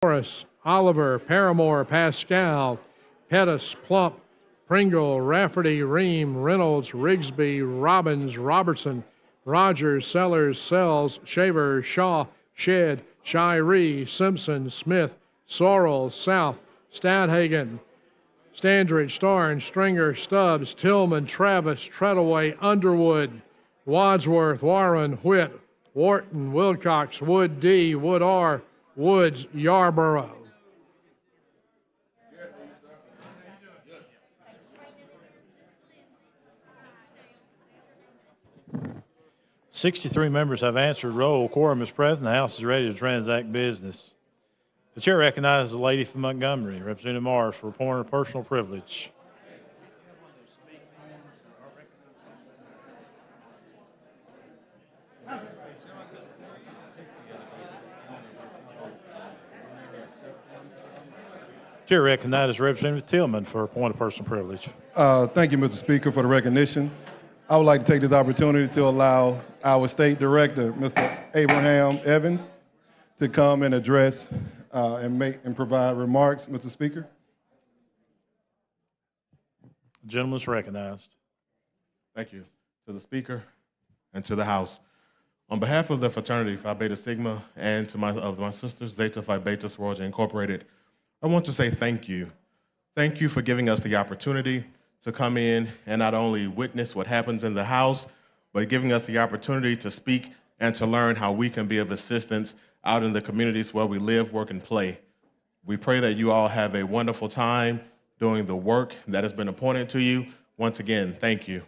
Morris, Oliver, Paramore, Pascal, Pettis, Plump, Pringle, Rafferty, Ream, Reynolds, Rigsby, Robbins, Robertson, Rogers, Sellers, Sells, Shaver, Shaw, Shed, Shiree, Simpson, Smith, Sorrell, South, Stadhagen, Standridge, Starn, Stringer, Stubbs, Tillman, Travis, Treadaway, Underwood, Wadsworth, Warren, Whit, Wharton, Wilcox, Wood D, Wood R, Woods, Yarborough. Sixty-three members have answered roll. Quorum is present. The House is ready to transact business. The chair recognizes the lady from Montgomery, Representative Morris, for a point of personal privilege. Chair recognizes Representative Tillman for a point of personal privilege. Thank you, Mr. Speaker, for the recognition. I would like to take this opportunity to allow our State Director, Mr. Abraham Evans, to come and address and provide remarks, Mr. Speaker. The gentleman is recognized. Thank you to the Speaker and to the House. On behalf of the fraternity Phi Beta Sigma and to my sisters, Zeta Phi Beta Sorority Incorporated, I want to say thank you. Thank you for giving us the opportunity to come in and not only witness what happens in the House, but giving us the opportunity to speak and to learn how we can be of assistance out in the communities where we live, work, and play. We pray that you all have a wonderful time doing the work that has been appointed to you. Once again, thank you.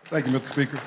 Thank you, Mr. Speaker.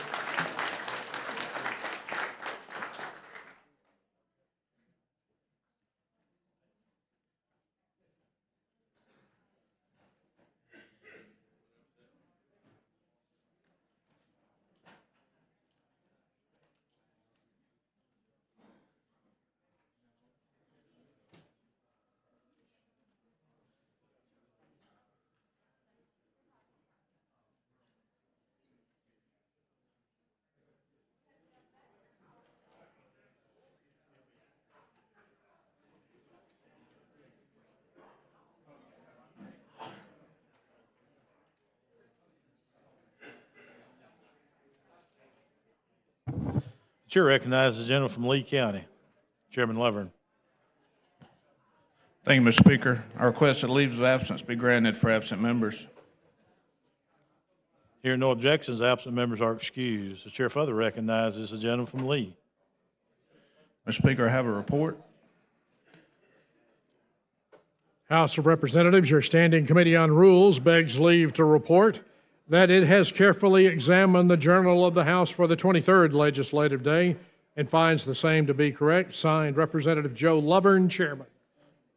The chair recognizes the gentleman from Lee County, Chairman Lovern. Thank you, Mr. Speaker. I request that leaves of absence be granted for absent members. Hearing no objections, absent members are excused. The chair further recognizes the gentleman from Lee. Mr. Speaker, I have a report. House of Representatives, your Standing Committee on Rules begs leave to report that it has carefully examined the Journal of the House for the 23rd Legislative Day and finds the same to be correct. Signed, Representative Joe Lovern, Chairman.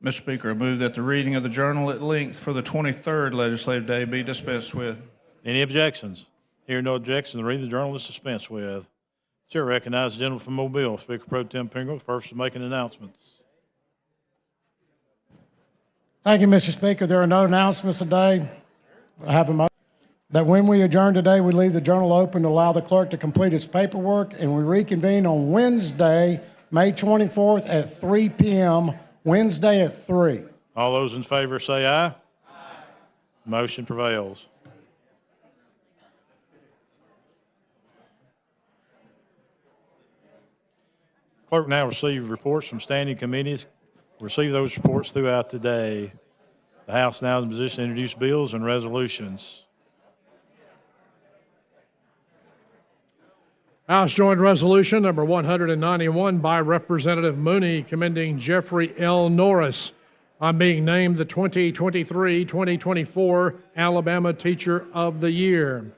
Mr. Speaker, I move that the reading of the Journal at length for the 23rd Legislative Day be dispensed with. Any objections? Hearing no objections, the reading of the Journal is dispensed with. The chair recognizes the gentleman from Mobile, Speaker Pro Tem Pringle, for the purpose of making announcements. Thank you, Mr. Speaker. There are no announcements today. I have a motion that when we adjourn today, we leave the Journal open to allow the clerk to complete his paperwork, and we reconvene on Wednesday, May 24th at 3 p.m., Wednesday at 3. All those in favor say aye. Aye. Motion prevails. Clerk now receive reports from standing committees. Receive those reports throughout the day. The House now is in position to introduce bills and resolutions. House Joint Resolution number 191 by Representative Mooney commending Jeffrey L. Norris on being named the 2023-2024 Alabama Teacher of the Year.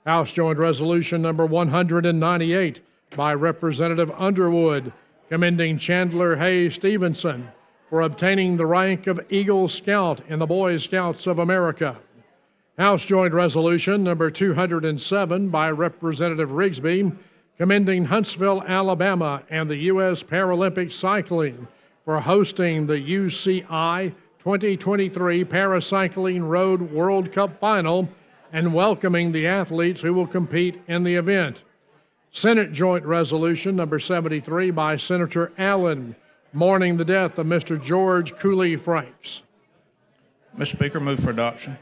House Joint Resolution number 198 by Representative Underwood commending Chandler Hayes Stevenson for obtaining the rank of Eagle Scout in the Boy Scouts of America. House Joint Resolution number 207 by Representative Rigsby commending Huntsville, Alabama and the U.S. Paralympic Cycling for hosting the UCI 2023 Paracycling Road World Cup Final and welcoming the athletes who will compete in the event. Senate Joint Resolution number 73 by Senator Allen, mourning the death of Mr. George Cooley Franks. Mr. Speaker, move for adoption.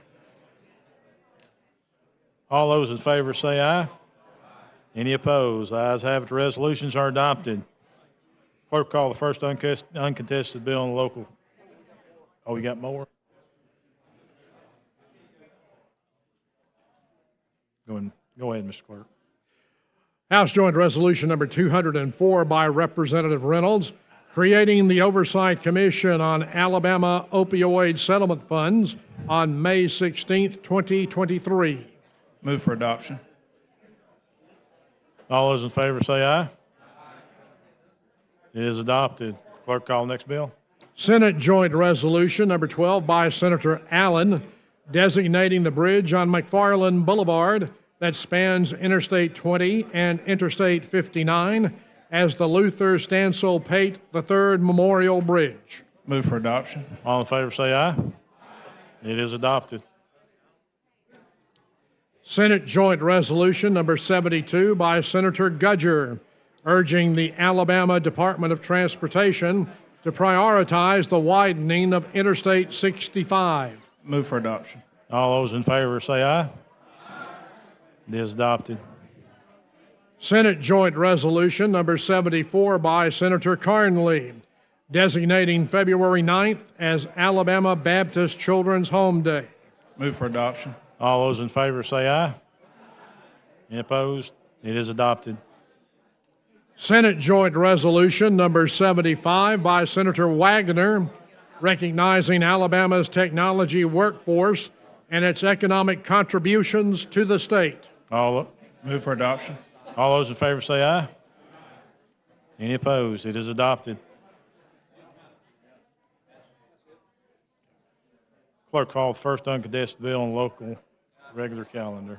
All those in favor say aye. Any opposed? The ayes have it. The resolutions are adopted. Clerk, call the first uncontested bill on the local. Oh, you got more? Go ahead, Mr. Clerk. House Joint Resolution number 204 by Representative Reynolds, creating the Oversight Commission on Alabama Opioid Settlement Funds on May 16, 2023. Move for adoption. All those in favor say aye. It is adopted. Clerk, call the next bill. Senate Joint Resolution number 12 by Senator Allen, designating the bridge on McFarland Boulevard that spans Interstate 20 and Interstate 59 as the Luther Stansel Pate III Memorial Bridge. Move for adoption. All in favor say aye. It is adopted. Senate Joint Resolution number 72 by Senator Gudger, urging the Alabama Department of Transportation to prioritize the widening of Interstate 65. Move for adoption. All those in favor say aye. It is adopted. Senate Joint Resolution number 74 by Senator Carnley, designating February 9th as Alabama Baptist Children's Home Day. Move for adoption. All those in favor say aye. Any opposed? It is adopted. Senate Joint Resolution number 75 by Senator Wagner, recognizing Alabama's technology workforce and its economic contributions to the state. Move for adoption. All those in favor say aye. Any opposed? It is adopted. Clerk, call the first uncontested bill on the local regular calendar.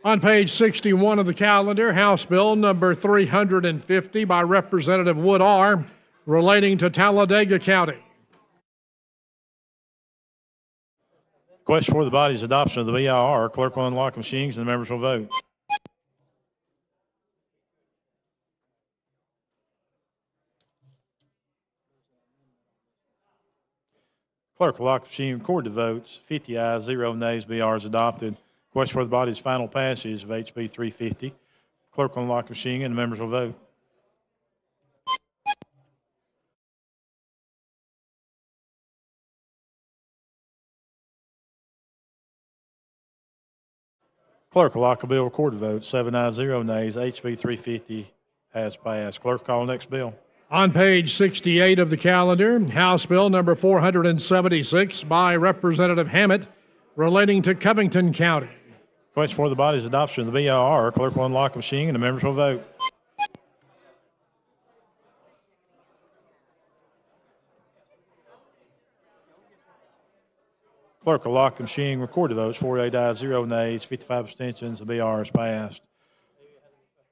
On page 61 of the calendar, House Bill number 350 by Representative Wood R., relating to Talladega County. Question for the body's adoption of the BIR. Clerk will unlock machines and the members will vote. Clerk will lock the machine and record the votes. 50 ayes, 0 nays. BR is adopted. Question for the body's final passage of HB 350. Clerk will unlock the machine and the members will vote. Clerk will lock the bill, record the vote. 7 ayes, 0 nays. HB 350 has passed. Clerk, call the next bill. On page 68 of the calendar, House Bill number 476 by Representative Hammett, relating to Covington County. Question for the body's adoption of the BIR. Clerk will unlock the machine and the members will vote. Clerk will lock the machine, record the votes. 48 ayes, 0 nays, 55 abstentions. The BR is passed.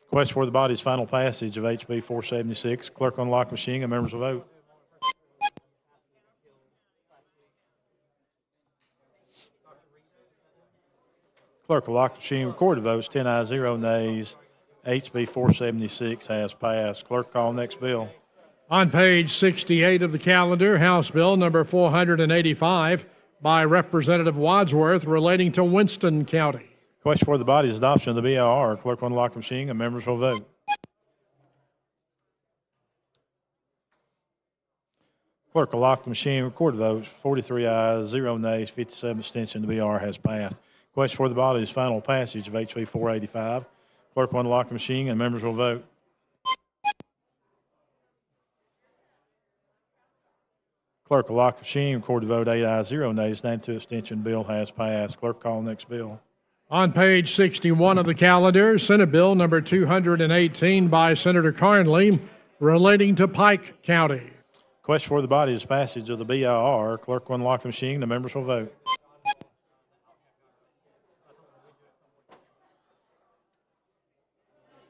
Question for the body's final passage of HB 476. Clerk will unlock the machine and members will vote. Clerk will lock the machine, record the votes. 10 ayes, 0 nays. HB 476 has passed. Clerk, call next bill. On page 68 of the calendar, House Bill number 485 by Representative Wadsworth, relating to Winston County. Question for the body's adoption of the BIR. Clerk will unlock the machine and members will vote. Clerk will lock the machine, record the votes. 43 ayes, 0 nays, 57 abstentions. The BR has passed. Question for the body's final passage of HB 485. Clerk will unlock the machine and members will vote. Clerk will lock the machine, record the vote. 8 ayes, 0 nays, 92 abstentions. Bill has passed. Clerk, call next bill. On page 61 of the calendar, Senate Bill number 218 by Senator Carnley, relating to Pike County. Question for the body's passage of the BIR. Clerk will unlock the machine. The members will vote.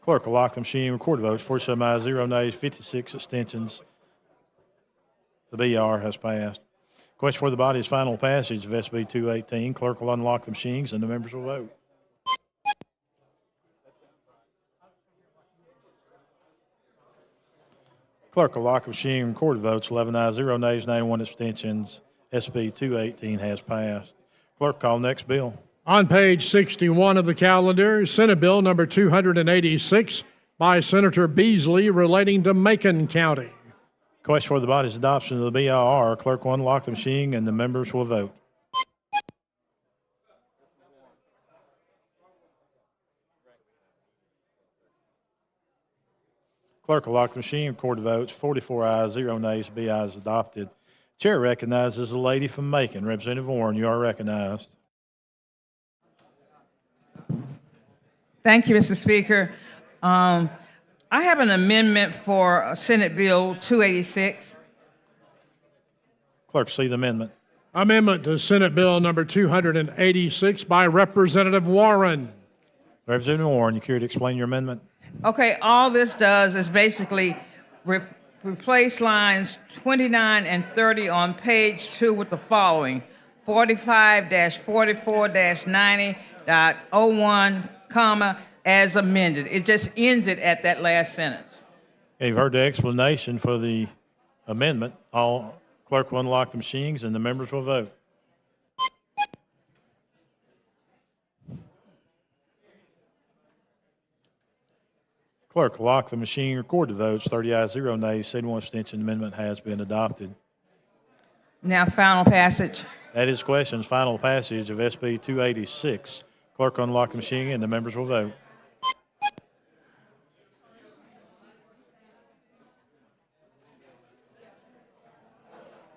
Clerk will lock the machine, record the votes. 47 ayes, 0 nays, 56 abstentions. The BR has passed. Question for the body's final passage of SB 218. Clerk will unlock the machines and the members will vote. Clerk will lock the machine and record the votes. 11 ayes, 0 nays, 91 abstentions. SB 218 has passed. Clerk, call next bill. On page 61 of the calendar, Senate Bill number 286 by Senator Beasley relating to Macon County. Question for the body's adoption of the BIR. Clerk will unlock the machine and the members will vote. Clerk will lock the machine, record the votes. 44 ayes, 0 nays, BI is adopted. Chair recognizes the lady from Macon. Representative Warren, you are recognized. Thank you, Mr. Speaker. I have an amendment for Senate Bill 286. Clerk, see the amendment. Amendment to Senate Bill number 286 by Representative Warren. Representative Warren, you care to explain your amendment? Okay, all this does is basically replace lines 29 and 30 on page 2 with the following: 45-44-90.01, comma, as amended. It just ends it at that last sentence. You've heard the explanation for the amendment. Clerk will unlock the machines and the members will vote. Clerk will lock the machine, record the votes. 30 ayes, 0 nays, 71 abstention. The amendment has been adopted. Now, final passage. That is questions. Final passage of SB 286. Clerk will unlock the machine and the members will vote.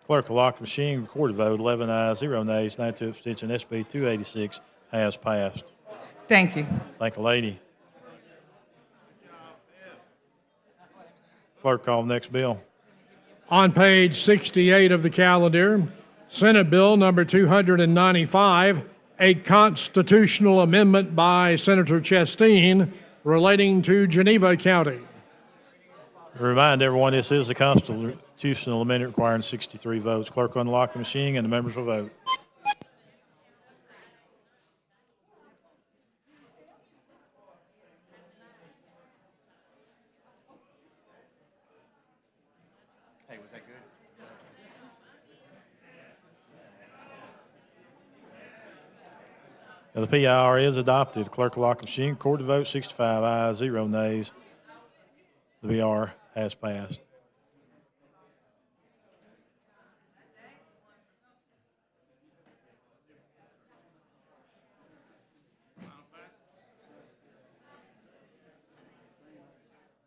Clerk will lock the machine, record the vote. 11 ayes, 0 nays, 92 abstention. SB 286 has passed. Thank you. Thank the lady. Clerk, call the next bill. On page 68 of the calendar, Senate Bill number 295, a constitutional amendment by Senator Chasteen relating to Geneva County. Remind everyone, this is a constitutional amendment requiring 63 votes. Clerk will unlock the machine and the members will vote. Hey, was that good? Now, the PIR is adopted. Clerk will lock the machine, record the vote. 65 ayes, 0 nays. The BR has passed.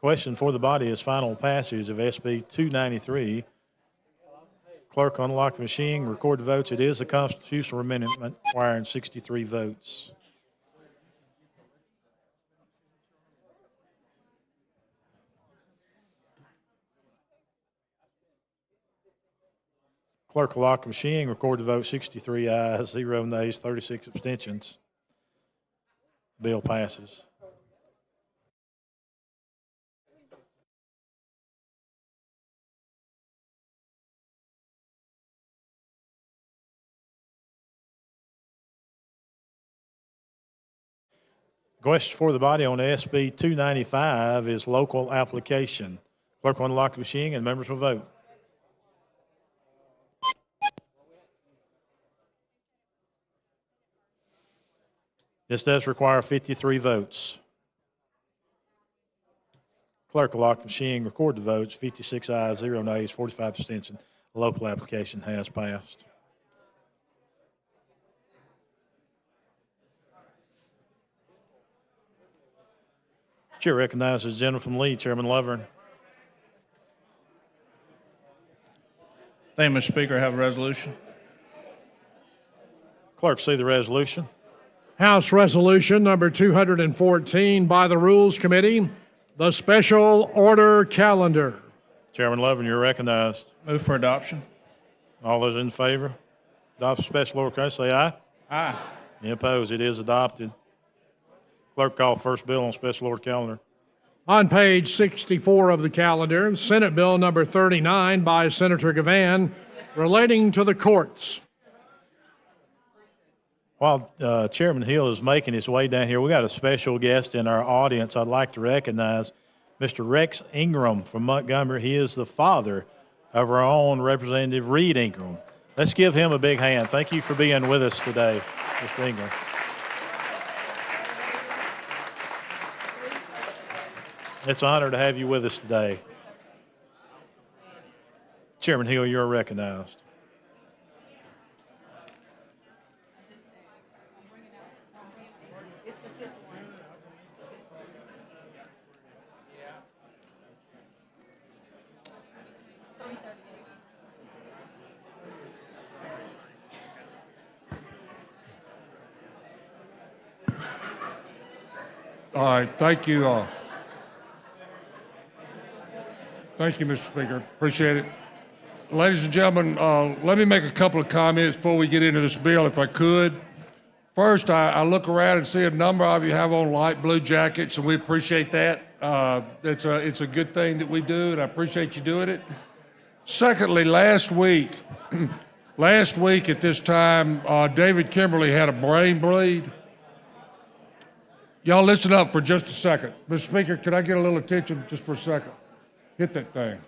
Question for the body is final passage of SB 293. Clerk, unlock the machine, record the votes. It is a constitutional amendment requiring 63 votes. Clerk will lock the machine, record the vote. 63 ayes, 0 nays, 36 abstentions. Bill passes. Question for the body on SB 295 is local application. Clerk will unlock the machine and members will vote. This does require 53 votes. Clerk will lock the machine, record the votes. 56 ayes, 0 nays, 45 abstention. The local application has passed. Chair recognizes the gentleman from Lee, Chairman Lovern. Thank you, Mr. Speaker. I have a resolution. Clerk, see the resolution. House Resolution number 214 by the Rules Committee, the Special Order Calendar. Chairman Lovern, you're recognized. Move for adoption. All those in favor? Adopt special order, can I say aye? Aye. Any opposed? It is adopted. Clerk, call first bill on special order calendar. On page 64 of the calendar, Senate Bill number 39 by Senator Gavan relating to the courts. While Chairman Hill is making his way down here, we got a special guest in our audience I'd like to recognize. Mr. Rex Ingram from Montgomery. He is the father of our own Representative Reed Ingram. Let's give him a big hand. Thank you for being with us today, Mr. Ingram. It's an honor to have you with us today. Chairman Hill, you're recognized. All right, thank you. Thank you, Mr. Speaker. Appreciate it. Ladies and gentlemen, let me make a couple of comments before we get into this bill, if I could. First, I look around and see a number of you have on light blue jackets, and we appreciate that. It's a good thing that we do, and I appreciate you doing it. Secondly, last week at this time, David Kimberly had a brain bleed. Y'all listen up for just a second. Mr. Speaker, can I get a little attention just for a second? Hit that thing.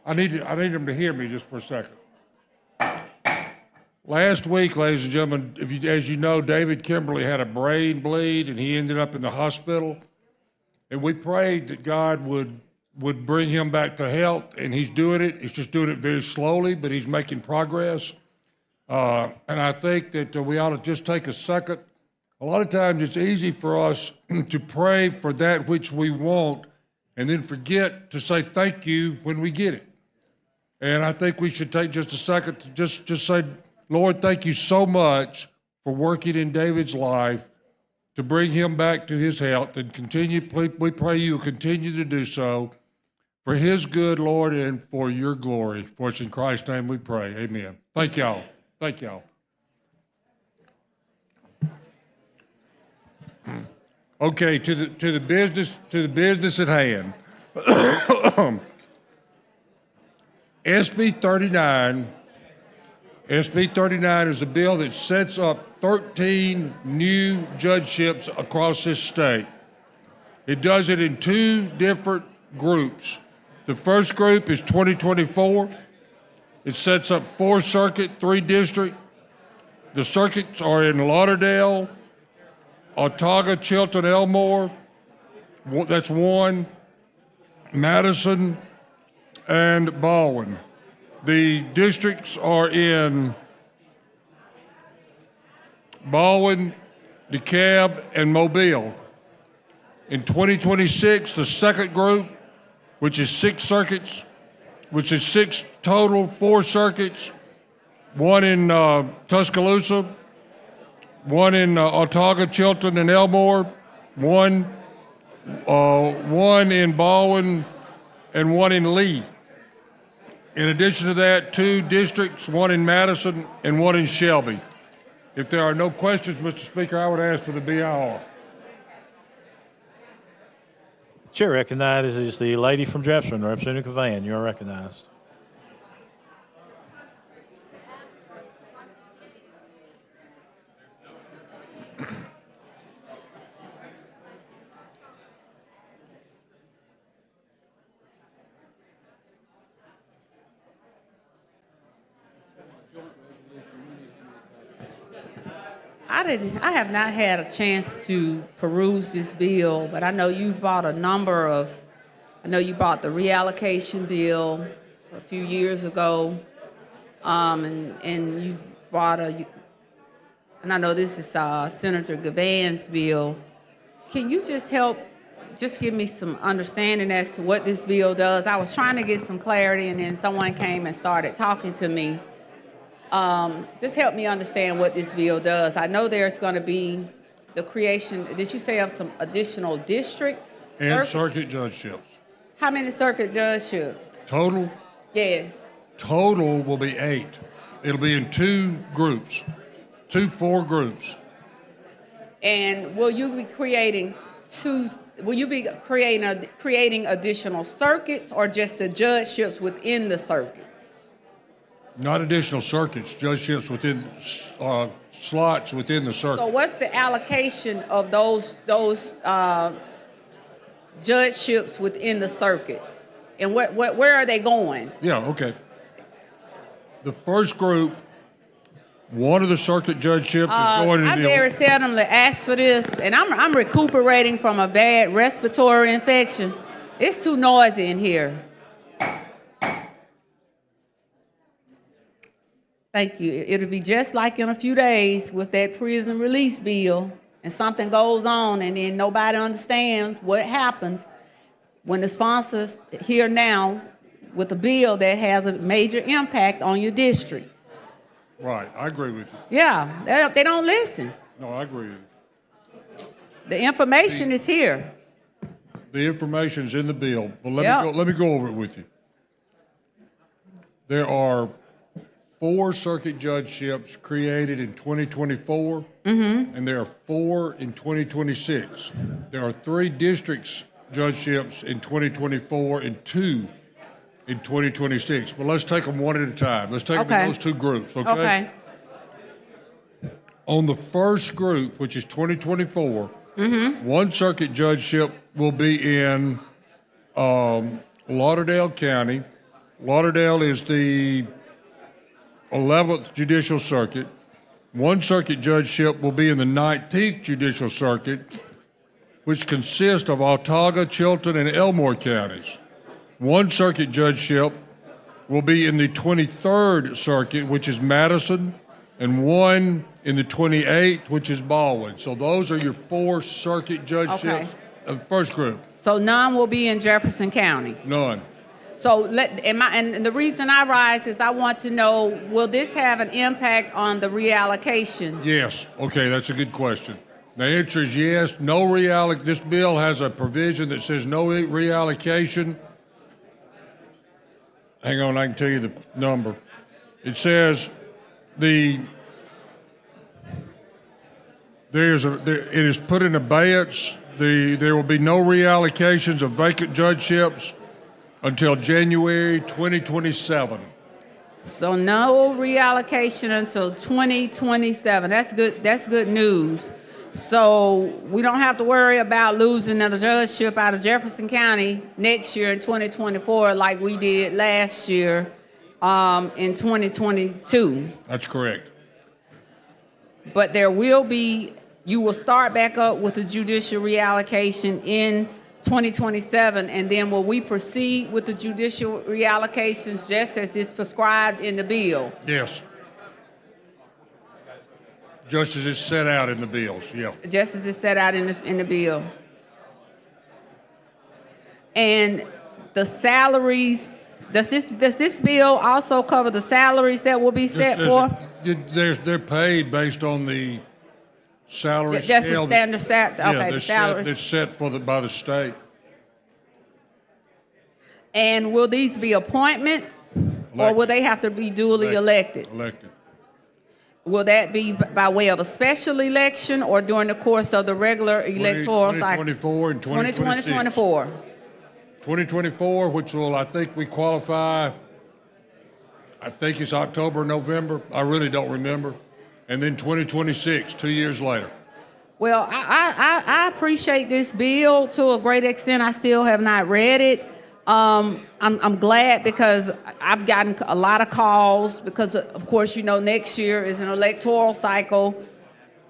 I need them to hear me just for a second. Last week, ladies and gentlemen, as you know, David Kimberly had a brain bleed and he ended up in the hospital. And we prayed that God would bring him back to health, and he's doing it. He's just doing it very slowly, but he's making progress. And I think that we ought to just take a second. A lot of times it's easy for us to pray for that which we want and then forget to say thank you when we get it. And I think we should take just a second to just say, Lord, thank you so much for working in David's life to bring him back to his health, and we pray you will continue to do so for his good, Lord, and for your glory. For it's in Christ's name we pray. Amen. Thank y'all. Thank y'all. Okay, to the business at hand. SB 39 is a bill that sets up 13 new judgeships across this state. It does it in two different groups. The first group is 2024. It sets up 4 circuit, 3 district. The circuits are in Lauderdale, Autauga, Chilton, Elmore, that's 1, Madison, and Baldwin. The districts are in Baldwin, DeKalb, and Mobile. In 2026, the second group, which is 6 circuits, which is 6 total, 4 circuits, 1 in Tuscaloosa, 1 in Autauga, Chilton, and Elmore, 1 in Baldwin, and 1 in Lee. In addition to that, 2 districts, 1 in Madison and 1 in Shelby. If there are no questions, Mr. Speaker, I would ask for the BIR. Chair recognizes the lady from Jefferson, Representative Cavan. You are recognized. I have not had a chance to peruse this bill, but I know you've bought I know you bought the reallocation bill a few years ago, and you bought and I know this is Senator Gavan's bill. Can you just give me some understanding as to what this bill does? I was trying to get some clarity, and then someone came and started talking to me. Just help me understand what this bill does. I know there's going to be the creation, did you say, of some additional districts? And circuit judgeships. How many circuit judgeships? Total? Yes. Total will be 8. It'll be in 2 groups, 4 groups. And will you be creating creating additional circuits, or just the judgeships within the circuits? Not additional circuits, judgeships within slots within the circuit. So what's the allocation of those judgeships within the circuits? And where are they going? Yeah, okay. The first group, one of the circuit judgeships is going I to very the... seldomly ask for this, and I'm recuperating from a bad respiratory infection. It's too noisy in here. Thank you. It'll be just like in a few days with that prison release bill, and something goes on, and then nobody understands what happens when the sponsors here now with a bill that has a major impact on your district. Right, I agree with you. Yeah, they don't listen. No, I agree with you. The information is here. The information's in the bill, but Yeah. let me go over it with you. There are 4 circuit judgeships created in 2024, and there are 4 in 2026. There are 3 districts judgeships in 2024 and 2 in 2026. But let's take them one at a time. Let's take them in those 2 groups, okay? Okay. On the first group, which is 2024, one circuit judgeship will be in Lauderdale County. Lauderdale is the 11th Judicial Circuit. One circuit judgeship will be in the 19th Judicial Circuit, which consists of Autauga, Chilton, and Elmore counties. One circuit judgeship will be in the 23rd Circuit, which is Madison, and one in the 28th, which is Baldwin. So those are your 4 circuit judgeships of the first group. So none will be in Jefferson County. None. So and the reason I rise is I want to know, will this have an impact on the reallocation? Yes. Okay, that's a good question. The answer is yes. No this bill has a provision that says no reallocation. Hang on, I can tell you the number. It says it is put in abeyance. There will be no reallocations of vacant judgeships until January 2027. So no reallocation until 2027. That's good. That's good news. So we don't have to worry about losing a judgeship out of Jefferson County next year in 2024 like we did last year in 2022. That's correct. But you will start back up with the judicial reallocation in 2027, and then will we proceed with the judicial reallocations just as is prescribed in the bill? Yes. Just as it's set out in the bills, yeah. Just as it's set out in the bill. And the salaries, does this bill also cover the salaries that will be set for? They're paid based on the salary Just scale. the standard salary. Okay, the salaries. That's set by the state. And will these be appointments, or will they have to be duly elected? Elected. Will that be by way of a special election or during the course of the regular electoral cycle? 2024 and 2026. 2024. 2024, which will, I think we qualify, I think it's October, November. I really don't remember. And then 2026, 2 years later. Well, I appreciate this bill to a great extent. I still have not read it. I'm glad because I've gotten a lot of calls because, of course, you know, next year is an electoral cycle.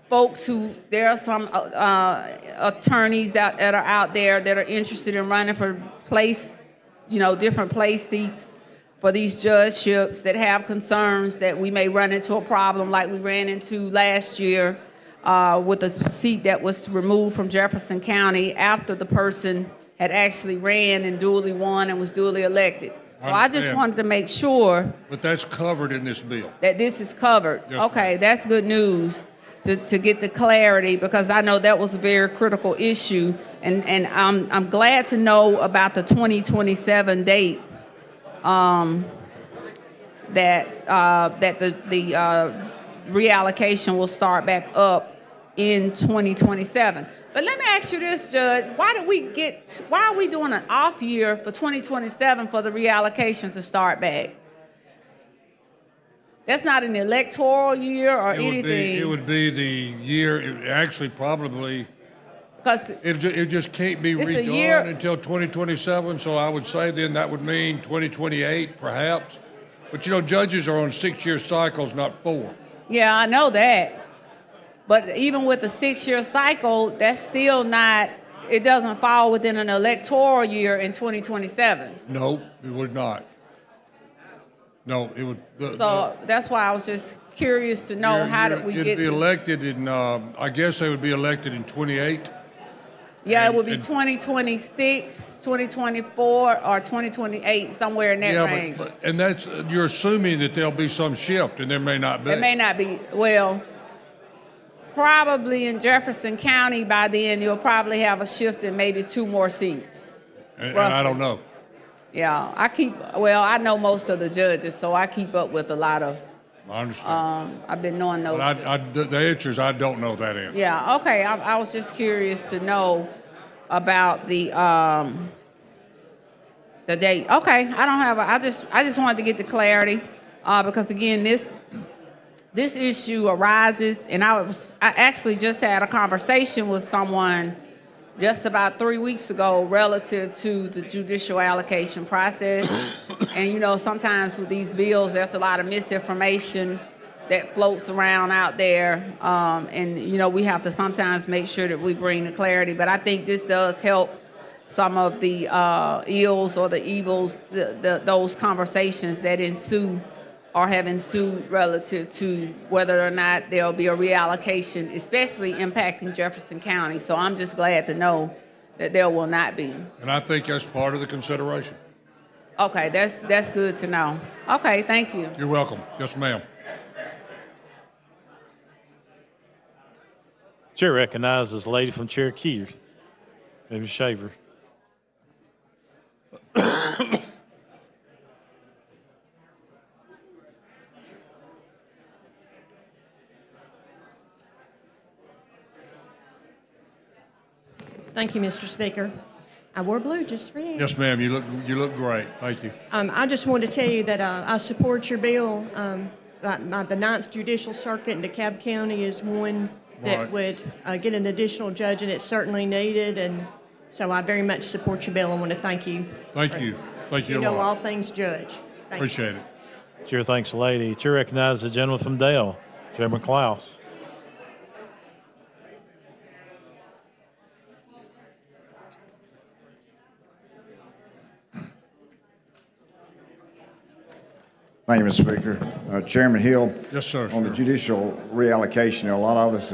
There are some attorneys that are out there that are interested in running for different place seats for these judgeships that have concerns that we may run into a problem like we ran into last year with a seat that was removed from Jefferson County after the person had actually ran and duly won and was duly elected. So I just wanted to make sure. But that's covered in this bill. That this is covered. Yes, okay, that's good news to get the clarity because I know that was a very critical issue. And I'm glad to know about the 2027 date that the reallocation will start back up in 2027. But let me ask you this, Judge. Why are we doing an off year for 2027 for the reallocation to start back? That's not an electoral year or anything. It would be the year, actually probably Because It just can't be It's a year- redone until 2027, so I would say then that would mean 2028 perhaps. But you know, judges are on 6-year cycles, not 4. yeah, I know that. But even with the 6-year cycle, that's still not, it doesn't fall within an electoral year in 2027. No, it would not. No, it would. So that's why I was just curious to know how did we It'd get be to. elected in, I guess they would be elected in 28. Yeah, it would be and- 2026, 2024, or 2028, somewhere in that Yeah, range. and that's, you're assuming that there'll be some shift, and there may not be. It may not be, well, probably in Jefferson County by then, you'll probably have a shift in maybe 2 more seats. And I don't know. Yeah, I know most of the judges, so I keep up with a lot of, I understand. I've been knowing those. But the answer is I don't know that answer. Yeah, okay, I was just curious to know about the date. Okay, I just wanted to get the clarity, because again, this issue arises, and I actually just had a conversation with someone just about 3 weeks ago relative to the judicial allocation process. And you know, sometimes with these bills, there's a lot of misinformation that floats around out there. And you know, we have to sometimes make sure that we bring the clarity. But I think this does help some of the ills or the evils, those conversations that ensue or have ensued relative to whether or not there'll be a reallocation, especially impacting Jefferson County. So I'm just glad to know that there will not be. And I think that's part of the consideration. Okay, that's good to know. Okay, thank you. You're welcome. Yes, ma'am. Chair recognizes the lady from Cherokee, Ms. Shaver. Thank you, Mr. Speaker. I wore blue just for you. Yes, ma'am. You look great. Thank you. I just wanted to tell you that I support your bill. The Ninth Judicial Circuit in DeKalb County is one that Right. would get an additional judge, and it's certainly needed. And so I very much support your bill. I want to thank you. Thank you. Thank you You a know lot. all things judge. Thank you. Appreciate it. Chair thanks the lady. Chair recognizes the gentleman from Dale, Chairman Klaus. Thank you, Mr. Speaker. Chairman Hill. Yes, sir. On the judicial reallocation, a lot of us,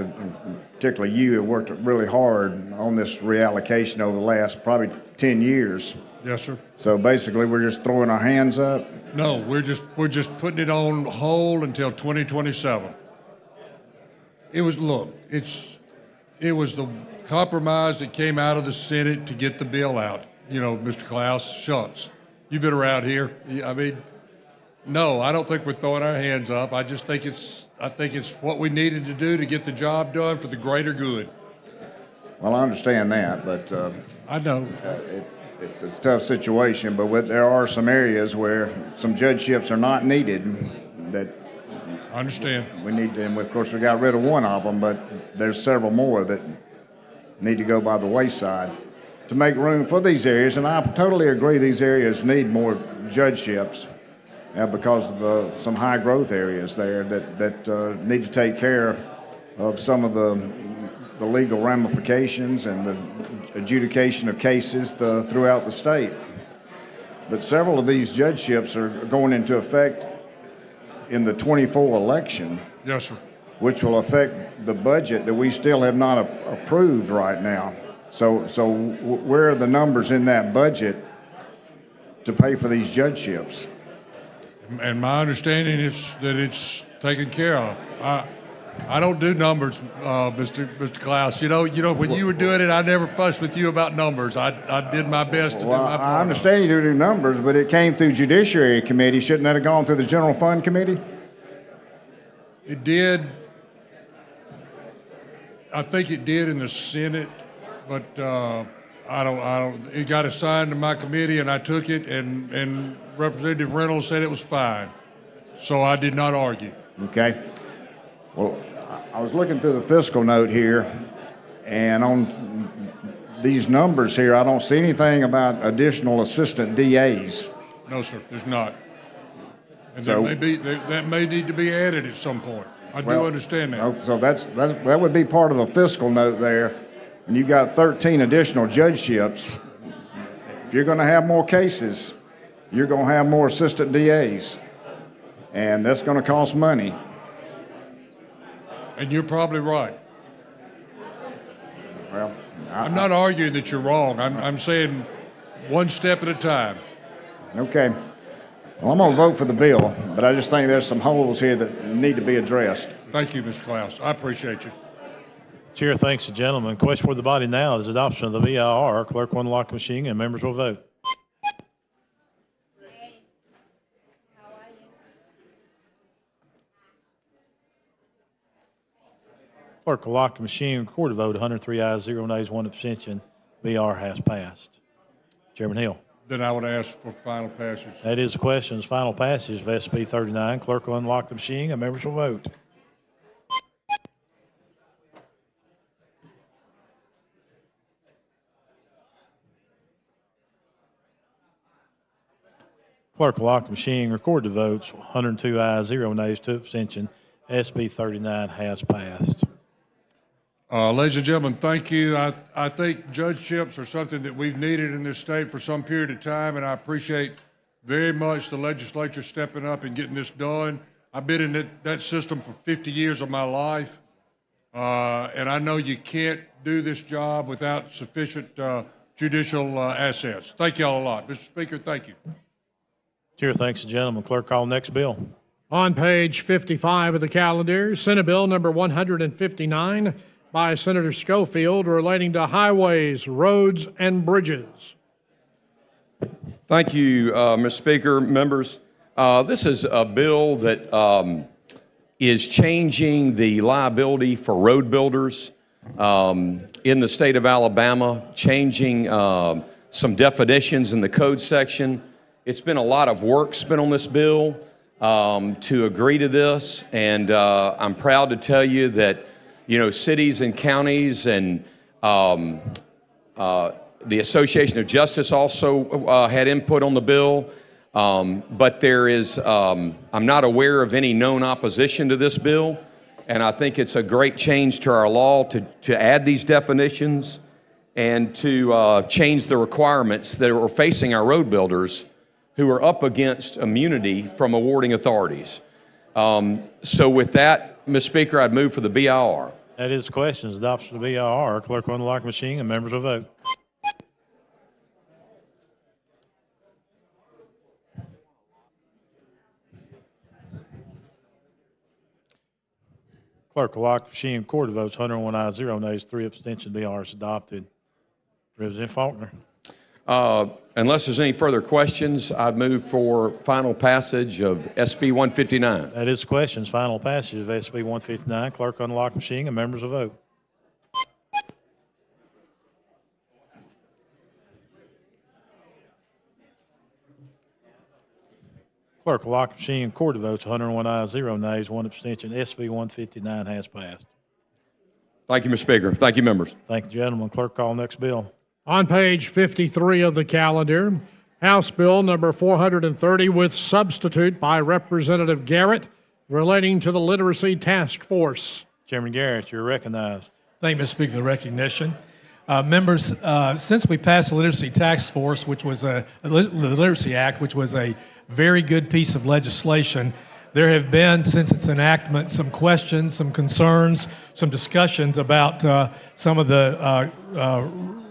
particularly you, have worked really hard on this reallocation over the last probably 10 years. Yes, sir. So basically, we're just throwing our hands up. No, we're just putting it on hold until 2027. It was the compromise that came out of the Senate to get the bill out. You know, Mr. Klaus, shucks. You've been around here. I mean, no, I don't think we're throwing our hands up. I think it's what we needed to do to get the job done for the greater good. Well, I understand that, but I know. it's a tough situation. But there are some areas where some judgeships are not needed that I understand. we need to, and of course, we got rid of one of them, but there's several more that need to go by the wayside to make room for these areas. And I totally agree these areas need more judgeships because of some high growth areas there that need to take care of some of the legal ramifications and the adjudication of cases throughout the state. But several of these judgeships are going into effect in the 24 election. Yes, sir. Which will affect the budget that we still have not approved right now. So where are the numbers in that budget to pay for these judgeships? And my understanding is that it's taken care of. I don't do numbers, Mr. Klaus. You know, when you were doing it, I never fussed with you about numbers. I did my best to do my part. I understand you do numbers, but it came through Judiciary Committee. Shouldn't that have gone through the General Fund Committee? It did. I think it did in the Senate, but I don't. It got assigned to my committee, and I took it, and Representative Reynolds said it was fine. So I did not argue. Okay. Well, I was looking through the fiscal note here, and on these numbers here, I don't see anything about additional assistant DAs. No, sir, there's not. And So- that may need to be added at some point. I do Well, understand that. oh, so that would be part of a fiscal note there. And you got 13 additional judgeships. If you're going to have more cases, you're going to have more assistant DAs. And that's going to cost money. And you're probably right. Well, I'm not arguing that you're wrong. I'm saying one step at a time. okay. Well, I'm going to vote for the bill, but I just think there's some holes here that need to be addressed. Thank you, Mr. Klaus. I appreciate you. Chair thanks the gentleman. Question for the body now is adoption of the BIR. Clerk will unlock the machine and members will vote. Clerk will lock the machine. Record a vote. 103 ayes, 0 nays, 1 abstention. BR has passed. Chairman Hill. Then I would ask for final passage. That is the question's final passage of SB 39. Clerk will unlock the machine and members will vote. Clerk will lock the machine, record the votes. 102 ayes, 0 nays, 2 abstention. SB 39 has passed. Ladies and gentlemen, thank you. I think judgeships are something that we've needed in this state for some period of time, and I appreciate very much the legislature stepping up and getting this done. I've been in that system for 50 years of my life, and I know you can't do this job without sufficient judicial assets. Thank you all a lot. Mr. Speaker, thank you. Chair thanks the gentleman. Clerk, call next bill. On page 55 of the calendar, Senate Bill number 159 by Senator Schofield relating to highways, roads, and bridges. Thank you, Mr. Speaker, members. This is a bill that is changing the liability for road builders in the state of Alabama, changing some definitions in the code section. It's been a lot of work spent on this bill to agree to this, and I'm proud to tell you that, you know, cities and counties and the Association of Justice also had input on the bill, but there is, I'm not aware of any known opposition to this bill, and I think it's a great change to our law to add these definitions and to change the requirements that are facing our road builders who are up against immunity from awarding authorities. So with that, Mr. Speaker, I'd move for the BIR. That is the questions. Adoption of the BIR. Clerk will unlock the machine and members will vote. Clerk will lock the machine. Record the votes. 101 ayes, 0 nays, 3 abstentions. BIR is adopted. Representative Faulkner. Unless there's any further questions, I'd move for final passage of SB 159. That is the questions. Final passage of SB 159. Clerk will unlock the machine and members will vote. Clerk will lock the machine. Record the votes. 101 ayes, 0 nays, 1 abstention. SB 159 has passed. Thank you, Mr. Speaker. Thank you, members. Thank you, gentlemen. Clerk, call next bill. On page 53 of the calendar, House Bill number 430 with substitute by Representative Garrett relating to the Literacy Task Force. Chairman Garrett, you're recognized. Thank you, Mr. Speaker, for the recognition. Members, since we passed the Literacy Task Force, which was the Literacy Act, which was a very good piece of legislation, there have been, since its enactment, some questions, some concerns, some discussions about some of the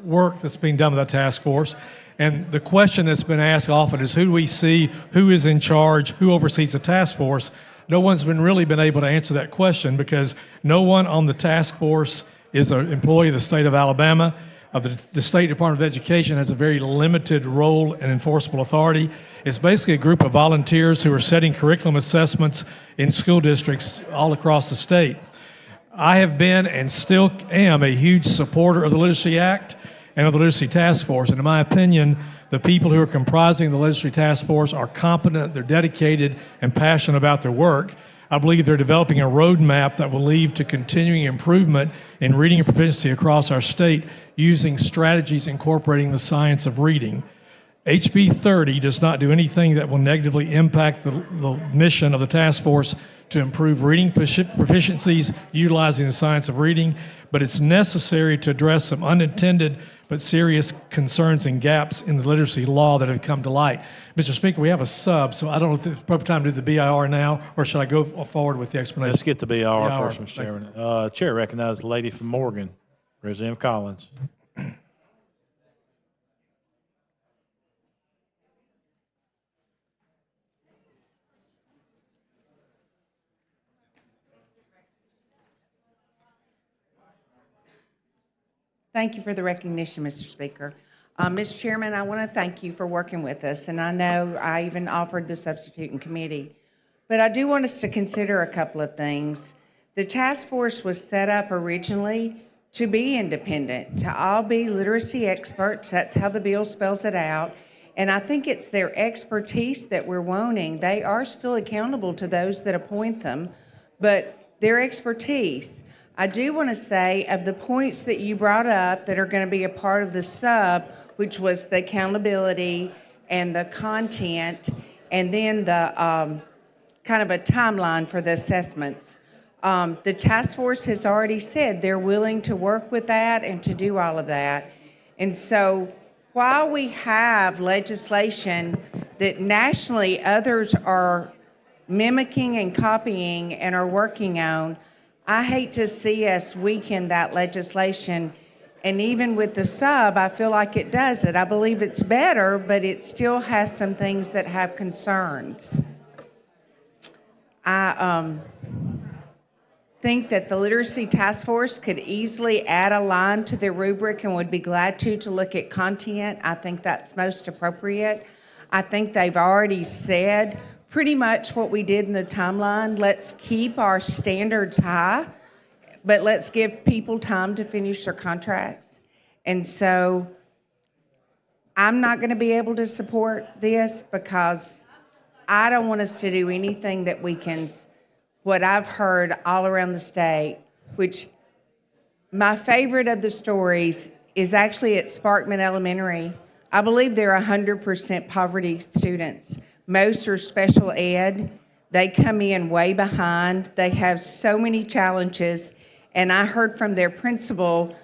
work that's being done by the task force. And the question that's been asked often is, who do we see, who is in charge, who oversees the task force? No one's really been able to answer that question because no one on the task force is an employee of the state of Alabama. The State Department of Education has a very limited role and enforceable authority. It's basically a group of volunteers who are setting curriculum assessments in school districts all across the state. I have been and still am a huge supporter of the Literacy Act and of the Literacy Task Force. And in my opinion, the people who are comprising the Literacy Task Force are competent, they're dedicated and passionate about their work. I believe they're developing a roadmap that will lead to continuing improvement in reading and proficiency across our state using strategies incorporating the science of reading. HB 30 does not do anything that will negatively impact the mission of the task force to improve reading proficiencies utilizing the science of reading, but it's necessary to address some unintended but serious concerns and gaps in the literacy law that have come to light. Mr. Speaker, we have a sub, so I don't know if it's the proper time to do the BIR now, or should I go forward with the explanation? Let's get the BIR first, Mr. Chairman. Chair recognizes the lady from Morgan, Representative Collins. Thank you for the recognition, Mr. Speaker. Mr. Chairman, I want to thank you for working with us, and I know I even offered the substitute in committee. But I do want us to consider a couple of things. The task force was set up originally to be independent, to all be literacy experts. That's how the bill spells it out. And I think it's their expertise that we're wanting. They are still accountable to those that appoint them, but their expertise. I do want to say, of the points that you brought up that are going to be a part of the sub, which was the accountability and the content, and then the kind of a timeline for the assessments. The task force has already said they're willing to work with that and to do all of that. And so while we have legislation that nationally others are mimicking and copying and are working on, I hate to see us weaken that legislation. And even with the sub, I feel like it does it. I believe it's better, but it still has some things that have concerns. I think that the Literacy Task Force could easily add a line to their rubric and would be glad to look at content. I think that's most appropriate. I think they've already said pretty much what we did in the timeline. Let's keep our standards high, but let's give people time to finish their contracts. And so I'm not going to be able to support this because I don't want us to do anything that weakens what I've heard all around the state, which my favorite of the stories is actually at Sparkman Elementary. I believe they're 100% poverty students. Most are special ed. They come in way behind. They have so many challenges. And I heard from their principal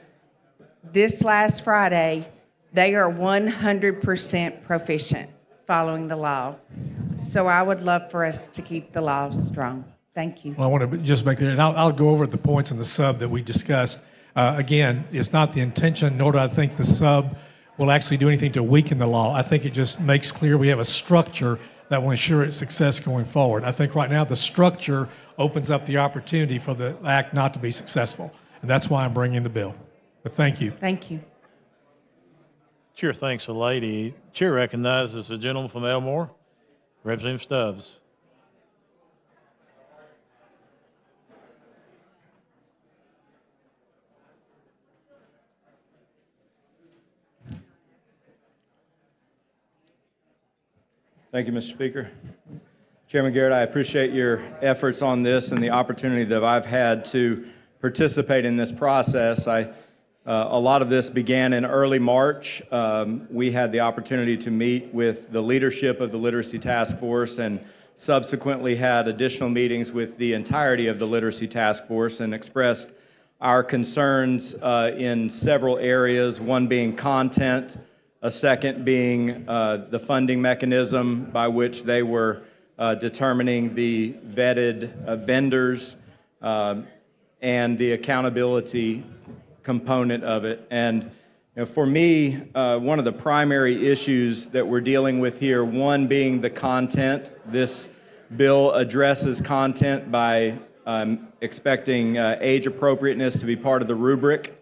this last Friday, they are 100% proficient following the law. So I would love for us to keep the law strong. Thank you. Well, I want to just make clear, and I'll go over the points in the sub that we discussed. Again, it's not the intention, nor do I think the sub will actually do anything to weaken the law. I think it just makes clear we have a structure that will ensure its success going forward. I think right now the structure opens up the opportunity for the act not to be successful, and that's why I'm bringing the bill. But thank you. Thank you. Chair thanks the lady. Chair recognizes the gentleman from Elmore, Representative Stubbs. Thank you, Mr. Speaker. Chairman Garrett, I appreciate your efforts on this and the opportunity that I've had to participate in this process. A lot of this began in early March. We had the opportunity to meet with the leadership of the Literacy Task Force and subsequently had additional meetings with the entirety of the Literacy Task Force and expressed our concerns in several areas, one being content, a second being the funding mechanism by which they were determining the vetted vendors and the accountability component of it. And for me, one of the primary issues that we're dealing with here, one being the content. This bill addresses content by expecting age appropriateness to be part of the rubric.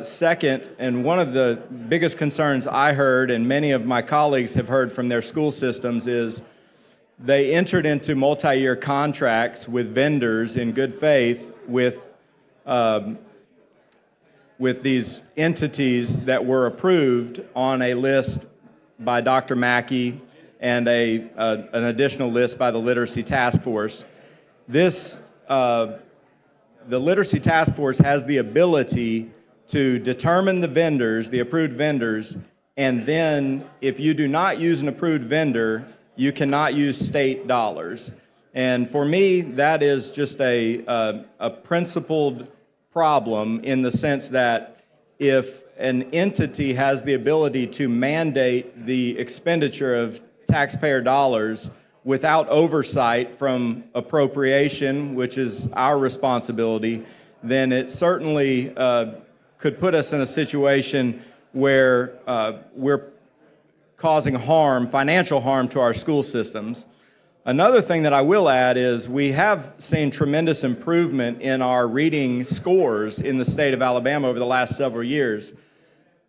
Second, and one of the biggest concerns I heard and many of my colleagues have heard from their school systems is they entered into multi-year contracts with vendors in good faith with these entities that were approved on a list by Dr. Mackey and an additional list by the Literacy Task Force. This, the Literacy Task Force has the ability to determine the vendors, the approved vendors, and then if you do not use an approved vendor, you cannot use state dollars. And for me, that is just a principled problem in the sense that if an entity has the ability to mandate the expenditure of taxpayer dollars without oversight from appropriation, which is our responsibility, then it certainly could put us in a situation where we're causing harm, financial harm to our school systems. Another thing that I will add is we have seen tremendous improvement in our reading scores in the state of Alabama over the last several years.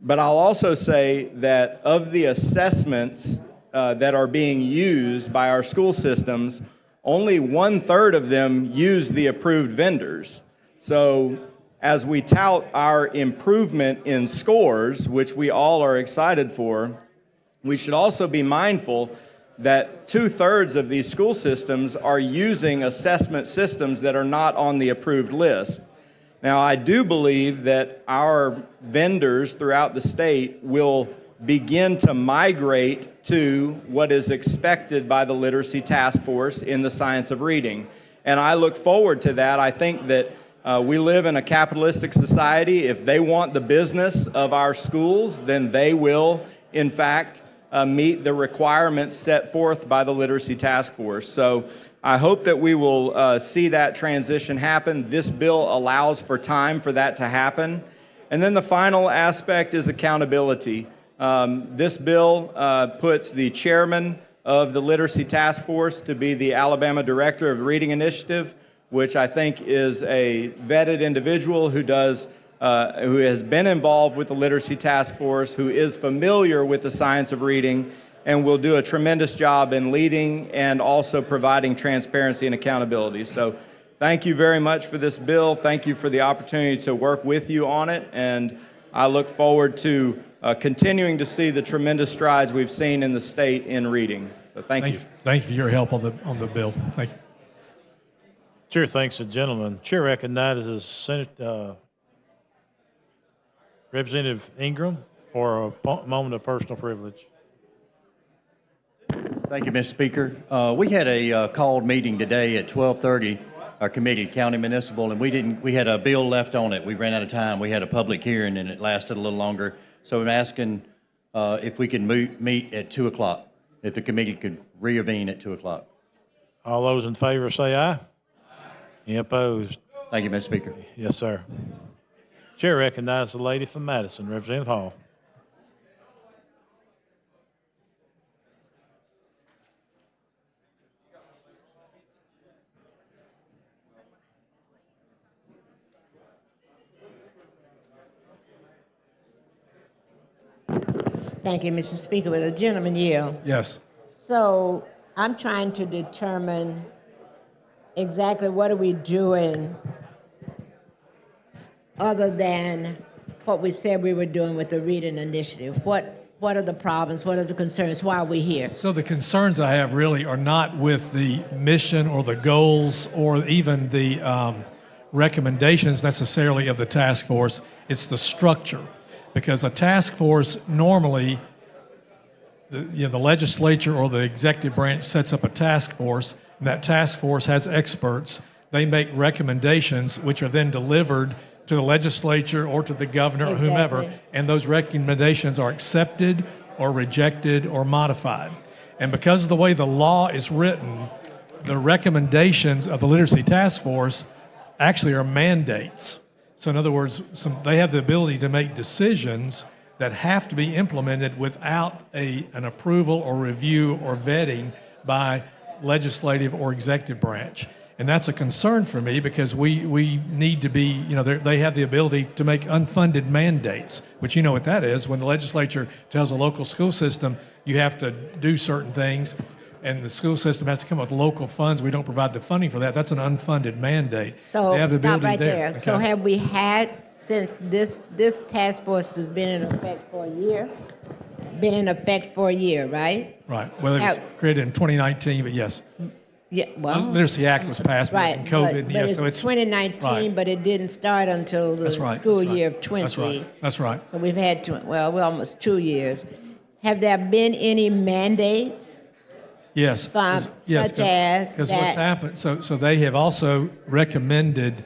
But I'll also say that of the assessments that are being used by our school systems, only 1/3 of them use the approved vendors. So as we tout our improvement in scores, which we all are excited for, we should also be mindful that 2/3 of these school systems are using assessment systems that are not on the approved list. Now, I do believe that our vendors throughout the state will begin to migrate to what is expected by the Literacy Task Force in the science of reading. And I look forward to that. I think that we live in a capitalistic society. If they want the business of our schools, then they will, in fact, meet the requirements set forth by the Literacy Task Force. So I hope that we will see that transition happen. This bill allows for time for that to happen. And then the final aspect is accountability. This bill puts the chairman of the Literacy Task Force to be the Alabama Director of the Reading Initiative, which I think is a vetted individual who has been involved with the Literacy Task Force, who is familiar with the science of reading, and will do a tremendous job in leading and also providing transparency and accountability. So thank you very much for this bill. Thank you for the opportunity to work with you on it, and I look forward to continuing to see the tremendous strides we've seen in the state in reading. So thank you. Thank you for your help on the bill. Thank you. Chair thanks the gentleman. Chair recognizes Representative Ingram for a moment of personal privilege. Thank you, Mr. Speaker. We had a called meeting today at 12:30, our committee, County Municipal, and we had a bill left on it. We ran out of time. We had a public hearing and it lasted a little longer. So I'm asking if we can meet at 2 o'clock, if the committee could reconvene at 2 o'clock. All those in favor say aye. Any opposed? Thank you, Mr. Speaker. Yes, sir. Chair recognizes the lady from Madison, Representative Hall. Thank you, Mr. Speaker. Will the gentleman yield? Yes. So I'm trying to determine exactly what are we doing other than what we said we were doing with the reading initiative. What are the problems? What are the concerns? Why are we here? So the concerns I have really are not with the mission or the goals or even the recommendations necessarily of the task force. It's the structure. Because a task force normally, the legislature or the executive branch sets up a task force, and that task force has experts. They make recommendations which are then delivered to the legislature or to the governor or whomever, and those recommendations are accepted or rejected or modified. And because of the way the law is written, the recommendations of the Literacy Task Force actually are mandates. So in other words, they have the ability to make decisions that have to be implemented without an approval or review or vetting by legislative or executive branch. And that's a concern for me because we need to be, they have the ability to make unfunded mandates, which you know what that is. When the legislature tells a local school system, you have to do certain things, and the school system has to come up with local funds. We don't provide the funding for that. That's an unfunded mandate. So they have the stop ability right there. Okay. So have we had, since this task force has been in effect for a year, right? Right. Well, it was created in 2019, but yes. Yeah, well, Literacy Act was passed right, in COVID. but Yeah, it's so it's 2019, right. but it didn't start until the That's right, school that's right. year of 20. That's right. That's right. So we've had, we're almost 2 years. Have there been any mandates? Yes. Such Yes, as because that- what's happened, so they have also recommended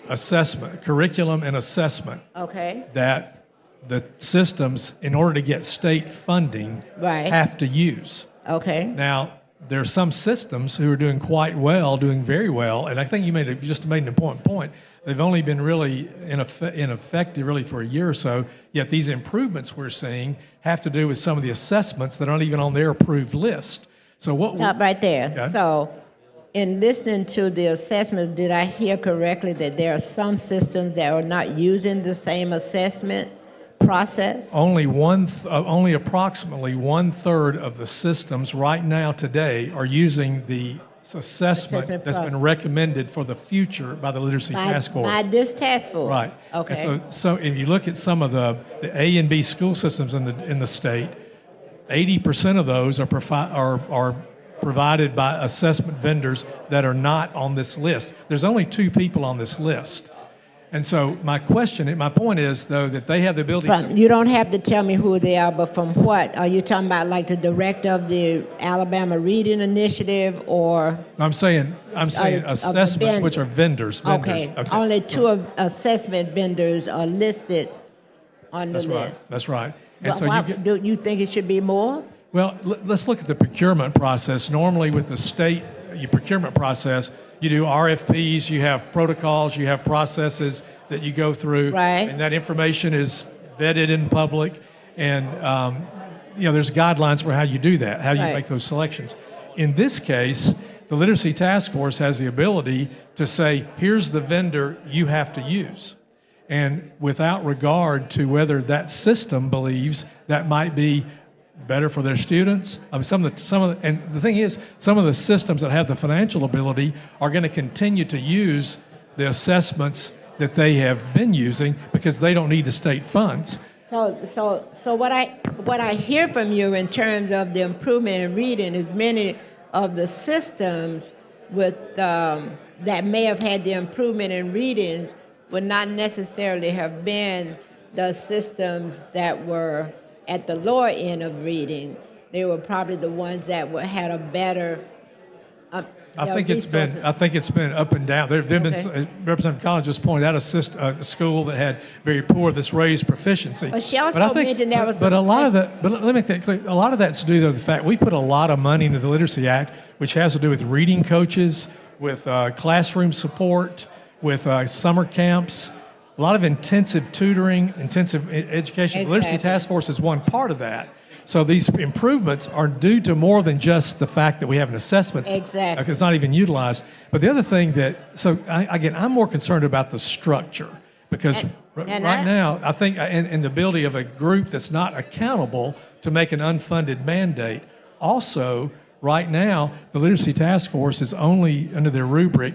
assessment, curriculum and assessment, Okay, that the systems, in order to get state funding, Right. have to use. okay. Now, there are some systems who are doing quite well, doing very well, and I think you just made an important point. They've only been really ineffective really for a year or so, yet these improvements we're seeing have to do with some of the assessments that aren't even on their approved list. So what? Stop right there. Okay. So, in listening to the assessments, did I hear correctly that there are some systems that are not using the same assessment process? Only only approximately 1/3 of the systems right now today are using the assessment that's process. been recommended for the future by the Literacy Task Force. By this task force? Right. Okay. And so if you look at some of the A and B school systems in the state, 80% of those are provided by assessment vendors that are not on this list. There's only 2 people on this list. And so my point is, though, that they have the ability to... You don't have to tell me who they are, but from what? Are you talking about like the director of the Alabama Reading Initiative or? I'm saying assessments, which are vendors. Okay, only 2 assessment vendors are listed on the That's list. right. That's right. And But so do you think it should be more? Well, let's look at the procurement process. Normally with the state procurement process, you do RFPs, you have protocols, you have processes that you go through. Right. And that information is vetted in public. And, there's guidelines for how you do that, how you Right. make those selections. In this case, the Literacy Task Force has the ability to say, here's the vendor you have to use. And without regard to whether that system believes that might be better for their students. And the thing is, some of the systems that have the financial ability are going to continue to use the assessments that they have been using because they don't need the state funds. So what I hear from you in terms of the improvement in reading is many of the systems that may have had the improvement in readings would not necessarily have been the systems that were at the lower end of reading. They were probably the ones that had a better. I think it's been up and down. There have been Representative Collins just pointed out a school that had very poor that's raised proficiency. But she also mentioned there was. But a lot of that. But let me make that clear. A lot of that's to do with the fact we've put a lot of money into the Literacy Act, which has to do with reading coaches, with classroom support, with summer camps. A lot of intensive tutoring, intensive education. Exactly. The Literacy Task Force is one part of that. So these improvements are due to more than just the fact that we have an assessment. Exactly. It's not even utilized. But the other thing I'm more concerned about the structure because right now, I think, and the ability of a group that's not accountable to make an unfunded mandate. Also, right now, the Literacy Task Force is only under their rubric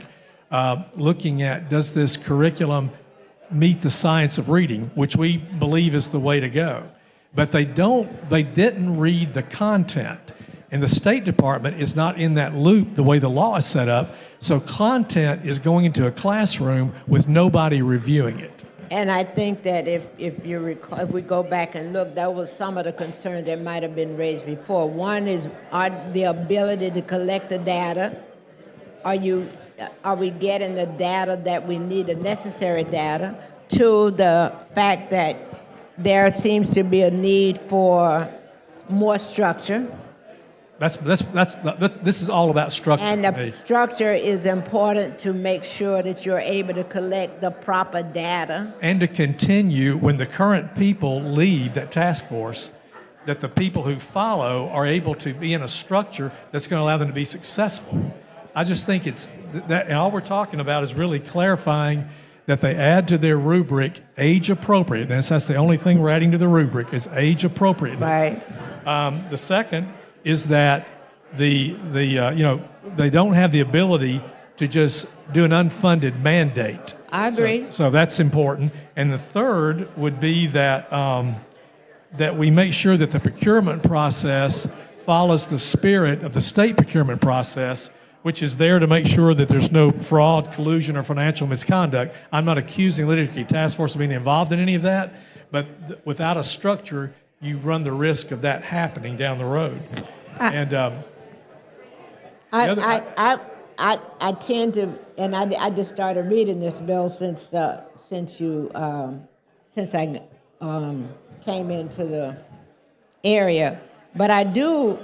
looking at does this curriculum meet the science of reading, which we believe is the way to go. But they didn't read the content. And the State Department is not in that loop the way the law is set up. So content is going into a classroom with nobody reviewing it. And I think that if you recall, if we go back and look, that was some of the concerns that might have been raised before. One is the ability to collect the data. Are we getting the data that we need, the necessary data? Two, the fact that there seems to be a need for more structure. This is all about structure. And the structure is important to make sure that you're able to collect the proper data. And to continue when the current people leave that task force, that the people who follow are able to be in a structure that's going to allow them to be successful. I just think it's that, and all we're talking about is really clarifying that they add to their rubric age appropriateness. That's the only thing we're adding to the rubric is age appropriateness. Right. The second is that they don't have the ability to just do an unfunded mandate. I agree. So that's important. And the third would be that that we make sure that the procurement process follows the spirit of the state procurement process, which is there to make sure that there's no fraud, collusion, or financial misconduct. I'm not accusing the Literacy Task Force of being involved in any of that, but without a structure, you run the risk of that happening down the road. I tend to, and I just started reading this bill since I came into the area, but I do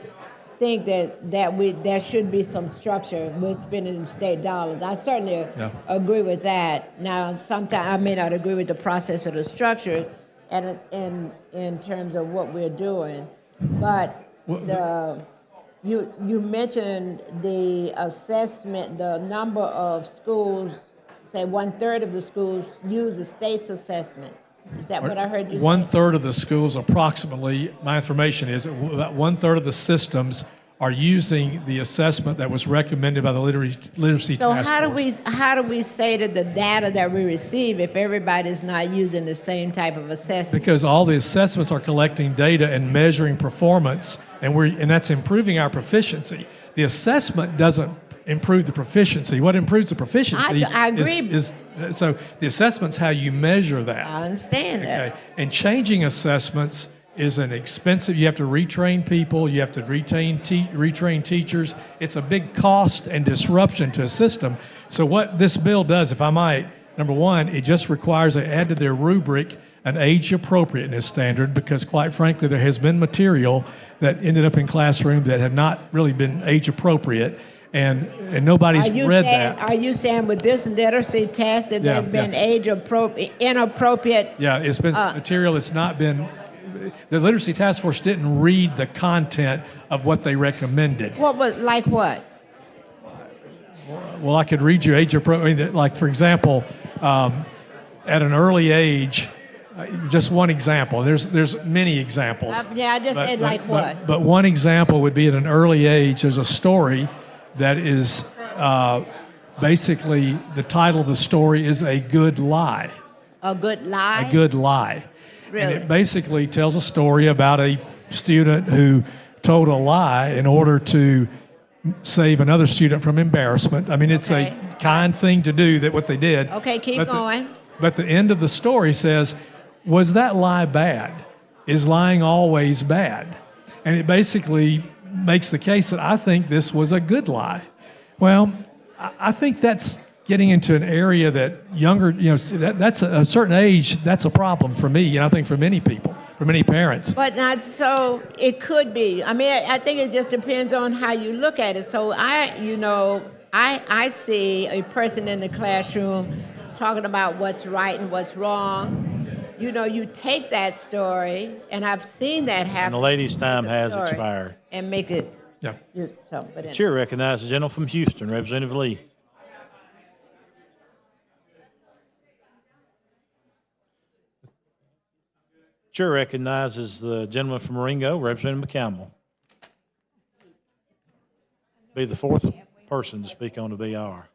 think that there should be some structure with spending state dollars. I certainly agree with that. Now, sometimes I may not agree with the process of the structure, and in terms of what we're doing, but you mentioned the assessment, the number of schools. Say 1/3 of the schools use the state's assessment. Is that what I heard you say? 1/3 of the schools, approximately, my information is about 1/3 of the systems are using the assessment that was recommended by the Literacy So Task Force. how do we say that the data that we receive if everybody's not using the same type of assessment? Because all the assessments are collecting data and measuring performance, and that's improving our proficiency. The assessment doesn't improve the proficiency. What improves the proficiency I agree. So the assessment's how you measure that. I understand that. And changing assessments is an expensive, you have to retrain people, you have to retrain teachers. It's a big cost and disruption to a system. So what this bill does, if I might, number one, it just requires they add to their rubric an age appropriateness standard, because quite frankly, there has been material that ended up in classrooms that had not really been age appropriate. And nobody's read that. Are you saying with this literacy test that there's been inappropriate? Yeah, it's been material that's not been. The Literacy Task Force didn't read the content of what they recommended. What was like what? Well, I could read you age appropriate. Like for example, at an early age, just one example. There's many examples. I just said like what? But one example would be at an early age. There's a story that is basically the title of the story is A Good Lie. A good lie? A good lie. Really? And it basically tells a story about a student who told a lie in order to save another student from embarrassment. I mean, it's a kind thing to do, that what they did. Okay, keep going. But the end of the story says, was that lie bad? Is lying always bad? And it basically makes the case that I think this was a good lie. Well, I think that's getting into an area that younger, that's a certain age, that's a problem for me, and I think for many people, for many parents. But not so, it could be. I mean, I think it just depends on how you look at it. So I see a person in the classroom talking about what's right and what's wrong. You take that story, and I've seen that happen. And the lady's time has expired. And make it. Yeah. The chair recognizes the gentleman from Houston, Representative Lee. Chair recognizes the gentleman from Marengo, Representative McCampbell. Be the fourth person to speak on the BR.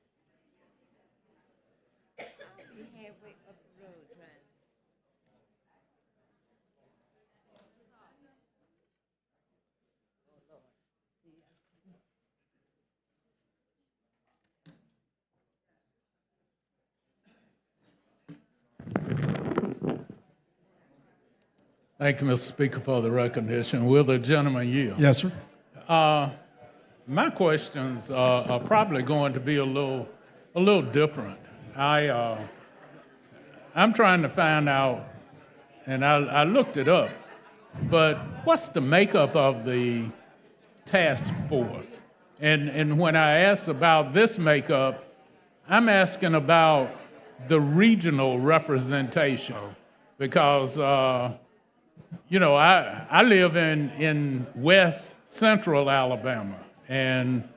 Thank you, Mr. Speaker, for the recognition. Will the gentleman yield? Yes, sir. My questions are probably going to be a little different. I'm trying to find out, and I looked it up, but what's the makeup of the task force? And when I ask about this makeup, I'm asking about the regional representation, because I live in West Central Alabama, and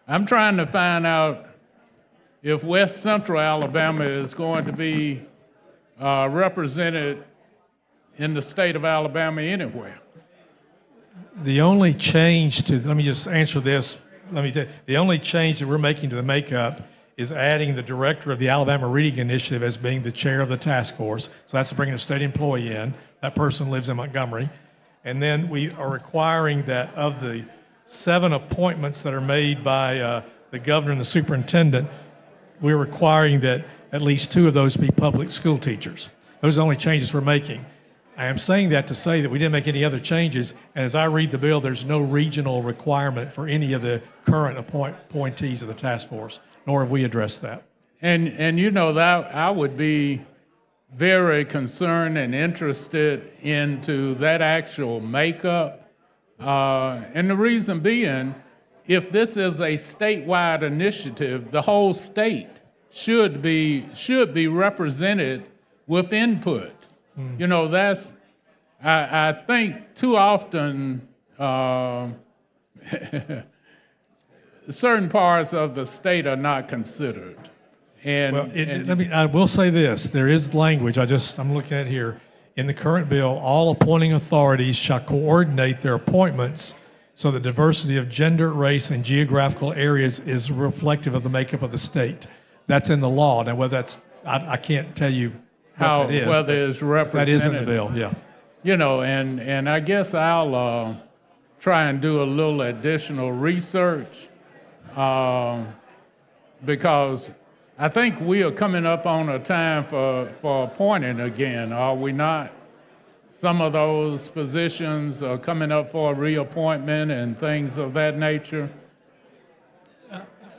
I'm trying to find out if West Central Alabama is going to be represented in the state of Alabama anywhere. The only change let me just answer this. The only change that we're making to the makeup is adding the director of the Alabama Reading Initiative as being the chair of the task force. So that's bringing a state employee in. That person lives in Montgomery. And then we are requiring that of the 7 appointments that are made by the governor and the superintendent, we're requiring that at least 2 of those be public school teachers. Those are the only changes we're making. I am saying that to say that we didn't make any other changes, and as I read the bill, there's no regional requirement for any of the current appointees of the task force, nor have we addressed that. And you know, that I would be very concerned and interested into that actual makeup. And the reason being, if this is a statewide initiative, the whole state should be represented with input. You know, that's, I think too often certain parts of the state are not considered. And, I will say this, there is language, I'm looking at here, in the current bill, all appointing authorities shall coordinate their appointments so the diversity of gender, race, and geographical areas is reflective of the makeup of the state. That's in the law. Now, whether that's, I can't tell you how, that is, whether it's represented. that is in the bill, yeah. You know, and I guess I'll try and do a little additional research because I think we are coming up on a time for appointing again, are we not? Some of those positions are coming up for reappointment and things of that nature.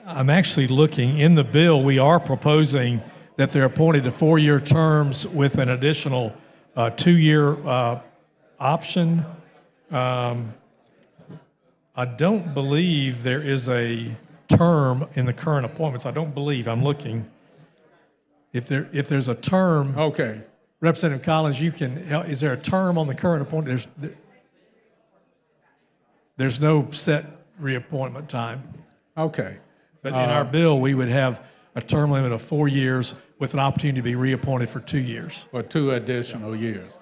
I'm actually looking, in the bill, we are proposing that they're appointed to 4-year terms with an additional 2-year option. I don't believe there is a term in the current appointments. I don't believe. I'm looking. If there's a term, okay. Representative Collins, you can. Is there a term on the current appointment? There's no set reappointment time. Okay. But in our bill, we would have a term limit of 4 years with an opportunity to be reappointed for 2 years. For 2 additional years.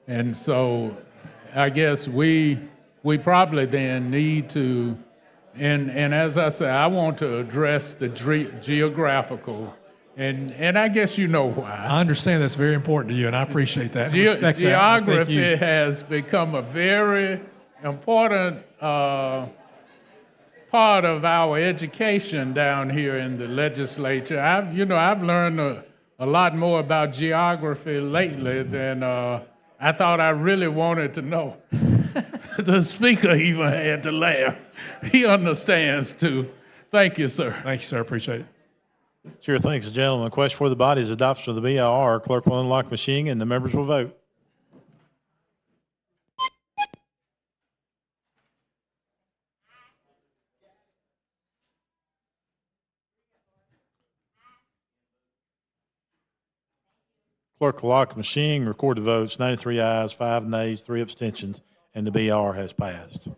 And so I guess we probably then need to, and as I say, I want to address the geographical, and I guess you know why. I understand that's very important to you, and I appreciate that. Respect geography that. has become a very important part of our education down here in the legislature. I've learned a lot more about geography lately than I thought I really wanted to know. The speaker even had to laugh. He understands too. Thank you, sir. Thank you, sir. Appreciate it. Sure, thanks, gentlemen. Question for the body is adoption of the BIR. Clerk will unlock the machine and the members will vote. Clerk will lock the machine, record the votes, 93 ayes, 5 nays, 3 abstentions, and the BR has passed.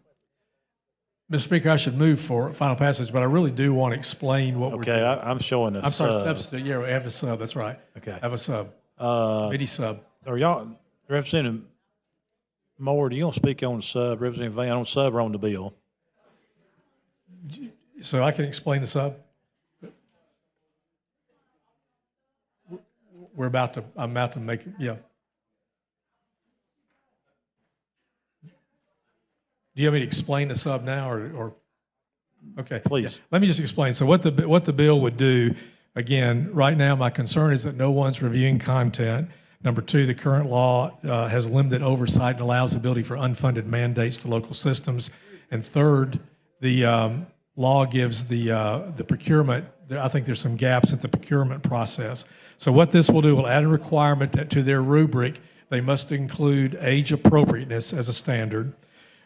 Mr. Speaker, I should move for final passage, but I really do want to explain what we're doing. Okay, I'm showing a I'm sorry, sub. substitute. Yeah, we have a sub. That's right. Okay. Have a sub. Committee sub. Are y'all, Representative Moore, do you want to speak on the sub? Representative Van, on sub or on the bill? So I can explain the sub? I'm about to make, yeah. Do you want me to explain the sub now or? Okay. Please. Yeah. Let me just explain. So what the bill would do, again, right now my concern is that no one's reviewing content. Number 2, the current law has limited oversight and allows the ability for unfunded mandates to local systems. And third, the law gives the procurement, I think there's some gaps at the procurement process. So what this will do will add a requirement that to their rubric, they must include age appropriateness as a standard.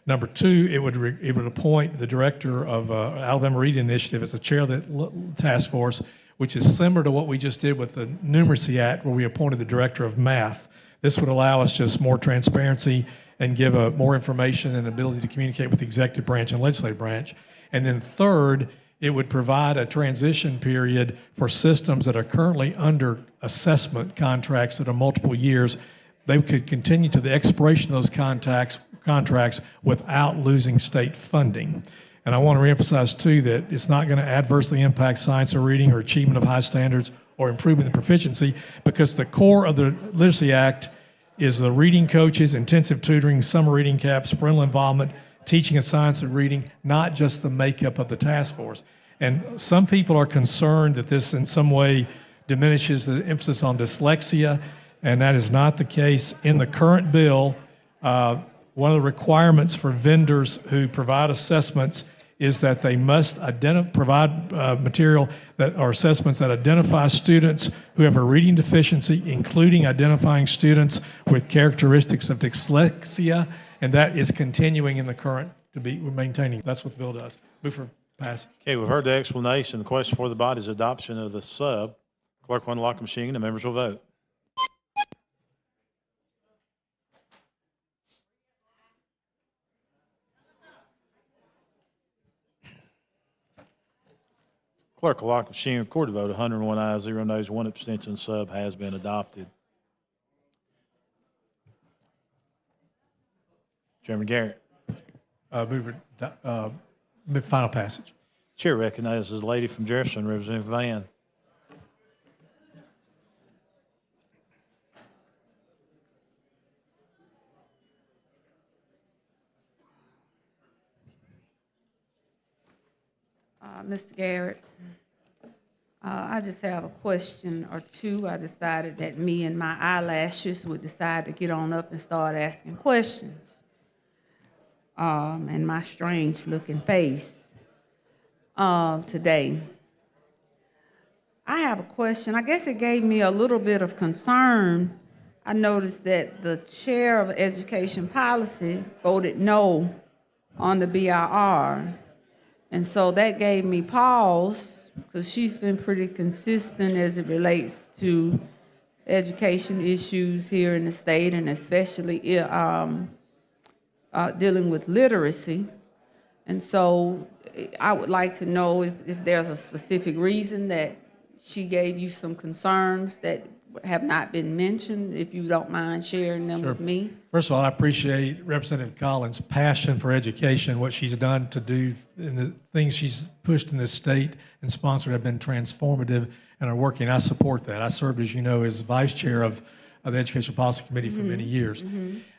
Number 2, it would appoint the director of Alabama Reading Initiative as the chair of the task force, which is similar to what we just did with the Numeracy Act, where we appointed the director of math. This would allow us just more transparency and give more information and ability to communicate with the executive branch and legislative branch. And then third, it would provide a transition period for systems that are currently under assessment contracts that are multiple years. They could continue to the expiration of those contracts without losing state funding. And I want to reemphasize too that it's not going to adversely impact science or reading or achievement of high standards or improvement in proficiency, because the core of the Literacy Act is the reading coaches, intensive tutoring, summer reading camps, parental involvement, teaching of science and reading, not just the makeup of the task force. And some people are concerned that this in some way diminishes the emphasis on dyslexia, and that is not the case. In the current bill, one of the requirements for vendors who provide assessments is that they must provide material that are assessments that identify students who have a reading deficiency, including identifying students with characteristics of dyslexia, and that is continuing in the current to be maintaining. That's what the bill does. Move for pass. Okay, we've heard the explanation. The question for the body is adoption of the sub. Clerk will unlock the machine and the members will vote. Clerk will lock the machine, record the vote. 101 ayes, 0 noes, 1 abstention. Sub has been adopted. Chairman Garrett. Final passage. Chair recognizes the lady from Jefferson, Representative Van. Mr. Garrett, I just have a question or two. I decided that me and my eyelashes would decide to get on up and start asking questions. And my strange looking face today. I have a question. I guess it gave me a little bit of concern. I noticed that the chair of education policy voted no on the BIR. And so that gave me pause because she's been pretty consistent as it relates to education issues here in the state, and especially dealing with literacy. And so I would like to know if there's a specific reason that she gave you some concerns that have not been mentioned, if you don't mind sharing them with me. First of all, I appreciate Representative Collins' passion for education. What she's done to do, and the things she's pushed in this state and sponsored have been transformative and are working. I support that. I served, as you know, as vice chair of the Education Policy Committee for many years.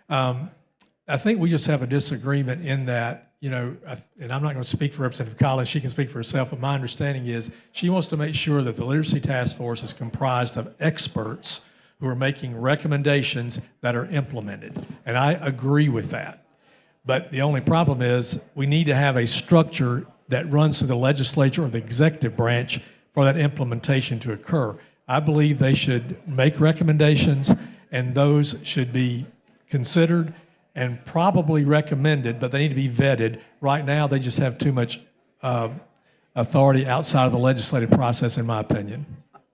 I think we just have a disagreement in that, you know, and I'm not going to speak for Representative Collins, she can speak for herself, but my understanding is she wants to make sure that the Literacy Task Force is comprised of experts who are making recommendations that are implemented. And I agree with that. But the only problem is we need to have a structure that runs through the legislature or the executive branch for that implementation to occur. I believe they should make recommendations, and those should be considered and probably recommended, but they need to be vetted. Right now, they just have too much authority outside of the legislative process, in my opinion.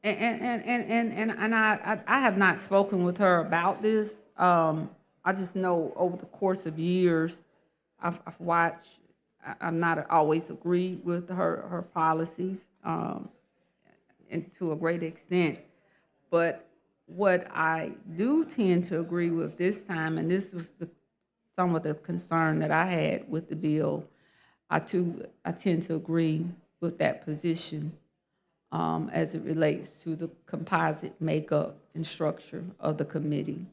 And I have not spoken with her about this. I just know over the course of years, I've watched. I'm not always agree with her policies, and to a great extent, but what I do tend to agree with this time, and this was some of the concern that I had with the bill, I tend to agree with that position as it relates to the composite makeup and structure of the committee.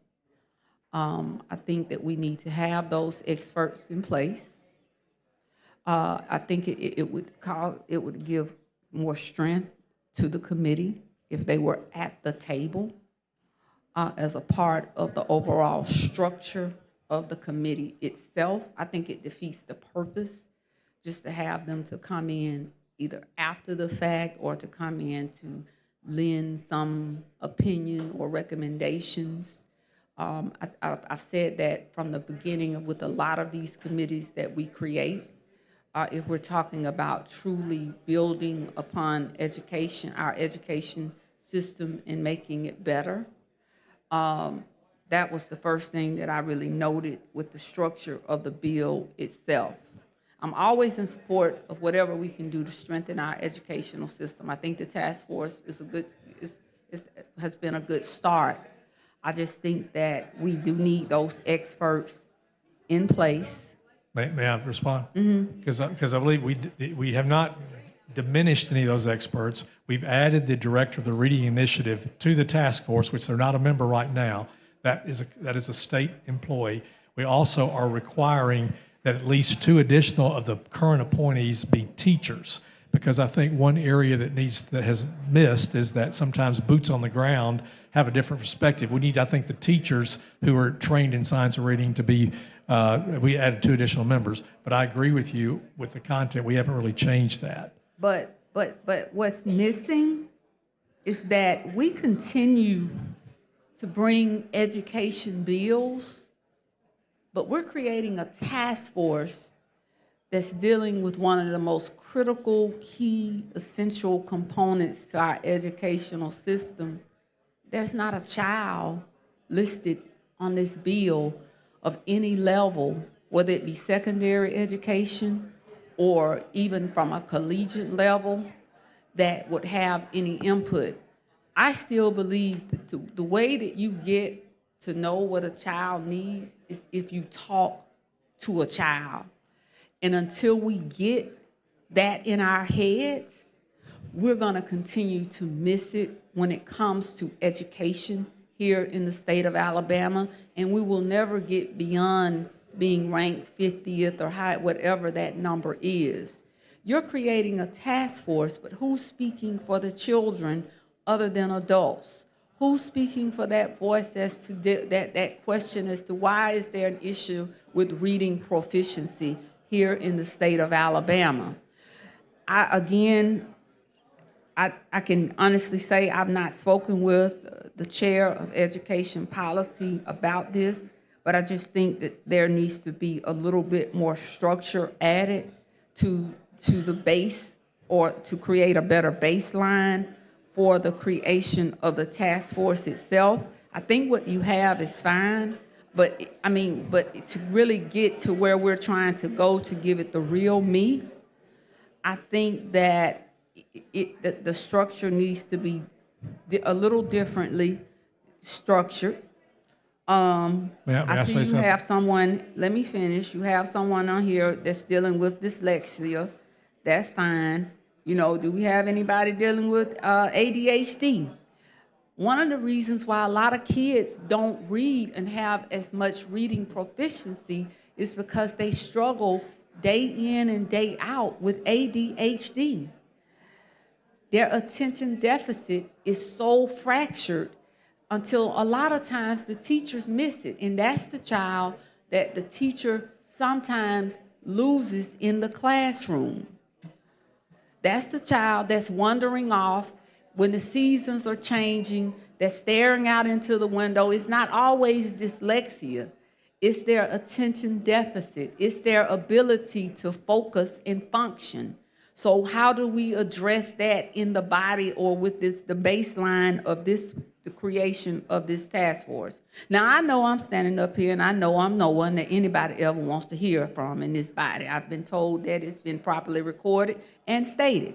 I think that we need to have those experts in place. I think it would give more strength to the committee if they were at the table as a part of the overall structure of the committee itself. I think it defeats the purpose just to have them to come in either after the fact or to come in to lend some opinion or recommendations. I've said that from the beginning with a lot of these committees that we create. If we're talking about truly building upon education, our education system, and making it better, that was the first thing that I really noted with the structure of the bill itself. I'm always in support of whatever we can do to strengthen our educational system. I think the task force has been a good start. I just think that we do need those experts in place. May I respond? Because I believe we have not diminished any of those experts. We've added the director of the Reading Initiative to the task force, which they're not a member right now. That is a state employee. We also are requiring that at least 2 additional of the current appointees be teachers, because I think one area that has missed is that sometimes boots on the ground have a different perspective. We need, I think, the teachers who are trained in science and reading to be, we added 2 additional members. But I agree with you with the content. We haven't really changed that. But what's missing is that we continue to bring education bills, but we're creating a task force that's dealing with one of the most critical, key, essential components to our educational system. There's not a child listed on this bill of any level, whether it be secondary education or even from a collegiate level, that would have any input. I still believe that the way that you get to know what a child needs is if you talk to a child. And until we get that in our heads, we're going to continue to miss it when it comes to education here in the state of Alabama, and we will never get beyond being ranked 50th or high, whatever that number is. You're creating a task force, but who's speaking for the children other than adults? Who's speaking for that voice as to that question as to why is there an issue with reading proficiency here in the state of Alabama? I can honestly say I've not spoken with the chair of education policy about this, but I just think that there needs to be a little bit more structure added to the base, or to create a better baseline for the creation of the task force itself. I think what you have is fine, but to really get to where we're trying to go to give it the real meat, I think that the structure needs to be a little differently structured. I see say you something? have someone, let me finish, you have someone on here that's dealing with dyslexia. That's fine. You know, do we have anybody dealing with ADHD? One of the reasons why a lot of kids don't read and have as much reading proficiency is because they struggle day in and day out with ADHD. Their attention deficit is so fractured until a lot of times the teachers miss it. And that's the child that the teacher sometimes loses in the classroom. That's the child that's wandering off when the seasons are changing, that's staring out into the window. It's not always dyslexia. It's their attention deficit. It's their ability to focus and function. So how do we address that in the body or with the baseline of the creation of this task force? Now, I know I'm standing up here and I know I'm no one that anybody ever wants to hear from in this body. I've been told that it's been properly recorded and stated,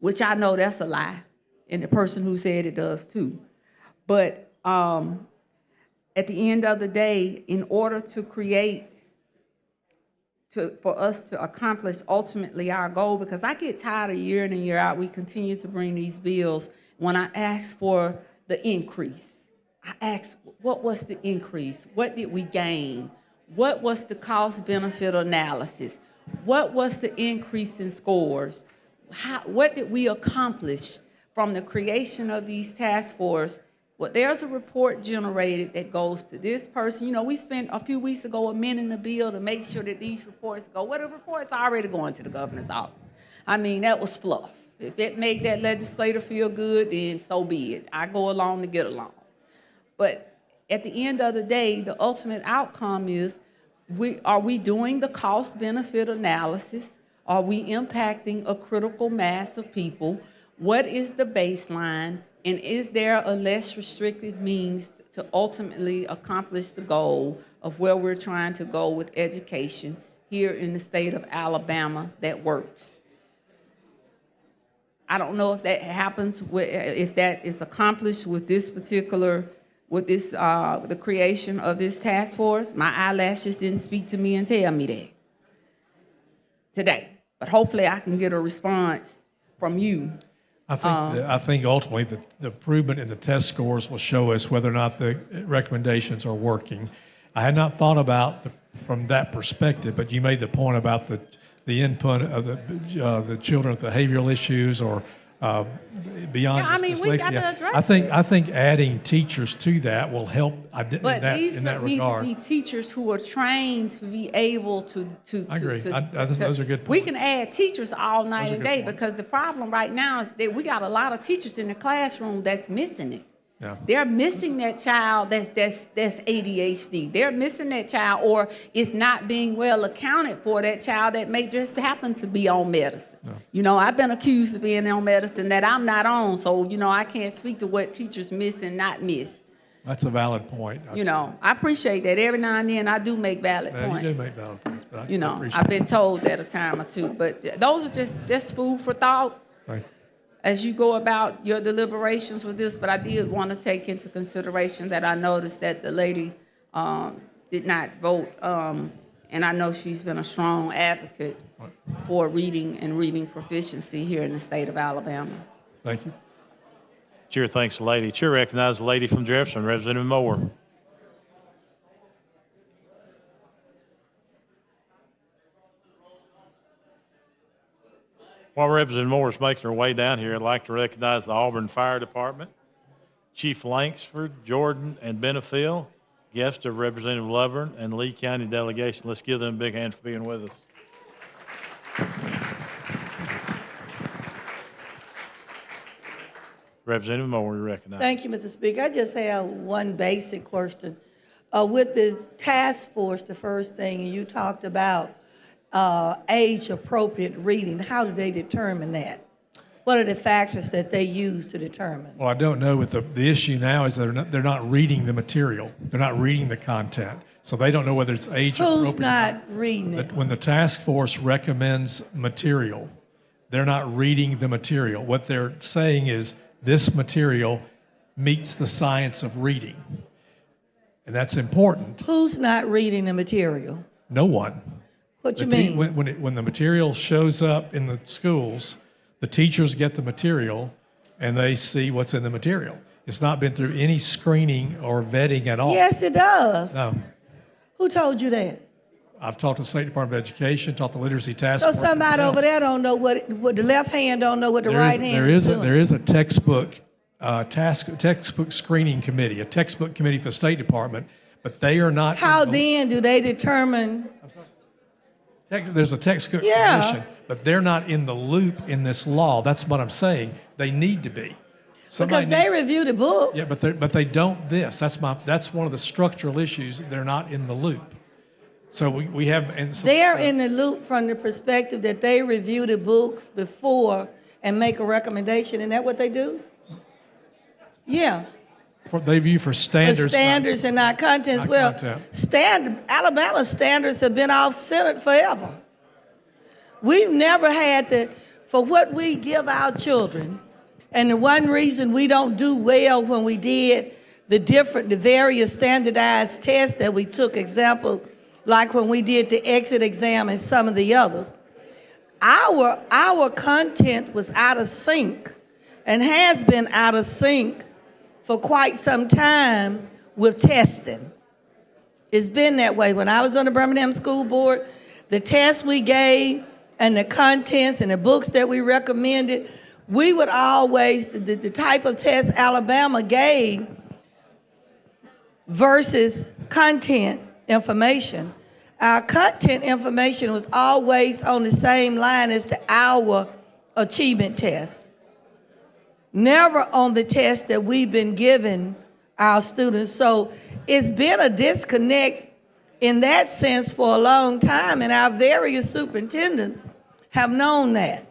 which I know that's a lie, and the person who said it does too. But at the end of the day, in order to for us to accomplish ultimately our goal, because I get tired of year in and year out, we continue to bring these bills. When I ask for the increase, I ask, what was the increase? What did we gain? What was the cost-benefit analysis? What was the increase in scores? What did we accomplish from the creation of these task force? Well, there's a report generated that goes to this person. You know, we spent a few weeks ago amending the bill to make sure that these reports go. Well, the report's already going to the governor's office. I mean, that was fluff. If it made that legislator feel good, then so be it. I go along to get along. But at the end of the day, the ultimate outcome is, are we doing the cost-benefit analysis? Are we impacting a critical mass of people? What is the baseline? And is there a less restrictive means to ultimately accomplish the goal of where we're trying to go with education here in the state of Alabama that works? I don't know if that happens, if that is accomplished with this particular, the creation of this task force. My eyelashes didn't speak to me and tell me that today. But hopefully I can get a response from you. I think ultimately the improvement in the test scores will show us whether or not the recommendations are working. I had not thought about from that perspective, but you made the point about the the input of the children with behavioral issues or beyond Yeah, I mean, just we dyslexia. gotta address I think adding teachers to that will help in But that, these in that need regard. to be teachers who are trained to be able to. I agree. to- Those are good We points. can add teachers all night Those are and good day points. because the problem right now is that we got a lot of teachers in the classroom that's missing it. Yeah. They're missing that child that's ADHD. They're missing that child, or it's not being well accounted for that child that may just happen to be on medicine. You know, I've been accused of being on medicine that I'm not on, so you know I can't speak to what teachers miss and not miss. That's a valid point. You know, I appreciate that. Every now and then I do make valid points. You do make valid points, but I You know, appreciate I've been told that a time or two, but those are just food for thought Right. as you go about your deliberations with this. But I did want to take into consideration that I noticed that the lady did not vote, and I know she's been a strong advocate for reading and reading proficiency here in the state of Alabama. Thank you. Chair thanks the lady. Chair recognizes the lady from Jefferson, Representative Moore. While Representative Moore is making her way down here, I'd like to recognize the Auburn Fire Department, Chief Langsford, Jordan, and Benefiel, guests of Representative Lovern and Lee County delegation. Let's give them a big hand for being with us. Representative Moore, you recognize. Thank you, Mr. Speaker. I just have one basic question. With the task force, the first thing you talked about age-appropriate reading. How do they determine that? What are the factors that they use to determine? Well, I don't know, but the issue now is they're not reading the material. They're not reading the content. So they don't know whether it's age appropriate. Who's not reading it? When the task force recommends material, they're not reading the material. What they're saying is this material meets the science of reading. And that's important. Who's not reading the material? No one. What you mean? When the material shows up in the schools, the teachers get the material and they see what's in the material. It's not been through any screening or vetting at all. Yes, it does. No. Who told you that? I've talked to the State Department of Education, talked to the Literacy Task So Force. somebody over there don't know what the left hand don't know what the right hand is doing. There is a textbook textbook screening committee, a textbook committee for the State Department, but they are not. How then do they determine? There's a textbook Yeah. commission, but they're not in the loop in this law. That's what I'm saying. They need to be. Somebody Because they needs- review the books. Yeah, but they don't this. That's one of the structural issues. They're not in the loop. So we have. And so, They're in the loop from the perspective that they review the books before and make a recommendation. Isn't that what they do? Yeah. they view for standards. For standards and not contents. not Well, content. Alabama standards have been off-centered forever. We've never had for what we give our children, and the one reason we don't do well when we did the various standardized tests that we took, examples like when we did the exit exam and some of the others, our content was out of sync and has been out of sync for quite some time with testing. It's been that way. When I was on the Birmingham School Board, the tests we gave and the contents and the books that we recommended, we would always, the type of test Alabama gave versus content information. Our content information was always on the same line as our achievement test. Never on the test that we've been giving our students. So it's been a disconnect in that sense for a long time, and our various superintendents have known that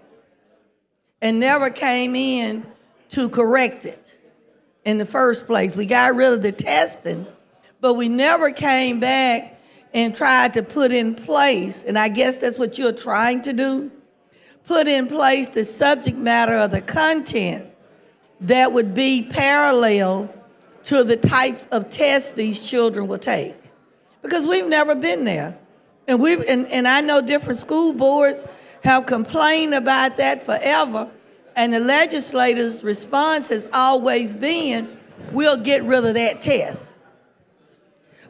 and never came in to correct it in the first place. We got rid of the testing, but we never came back and tried to put in place, and I guess that's what you're trying to do, put in place the subject matter of the content that would be parallel to the types of tests these children will take. Because we've never been there. And I know different school boards have complained about that forever, and the legislators' response has always been, we'll get rid of that test.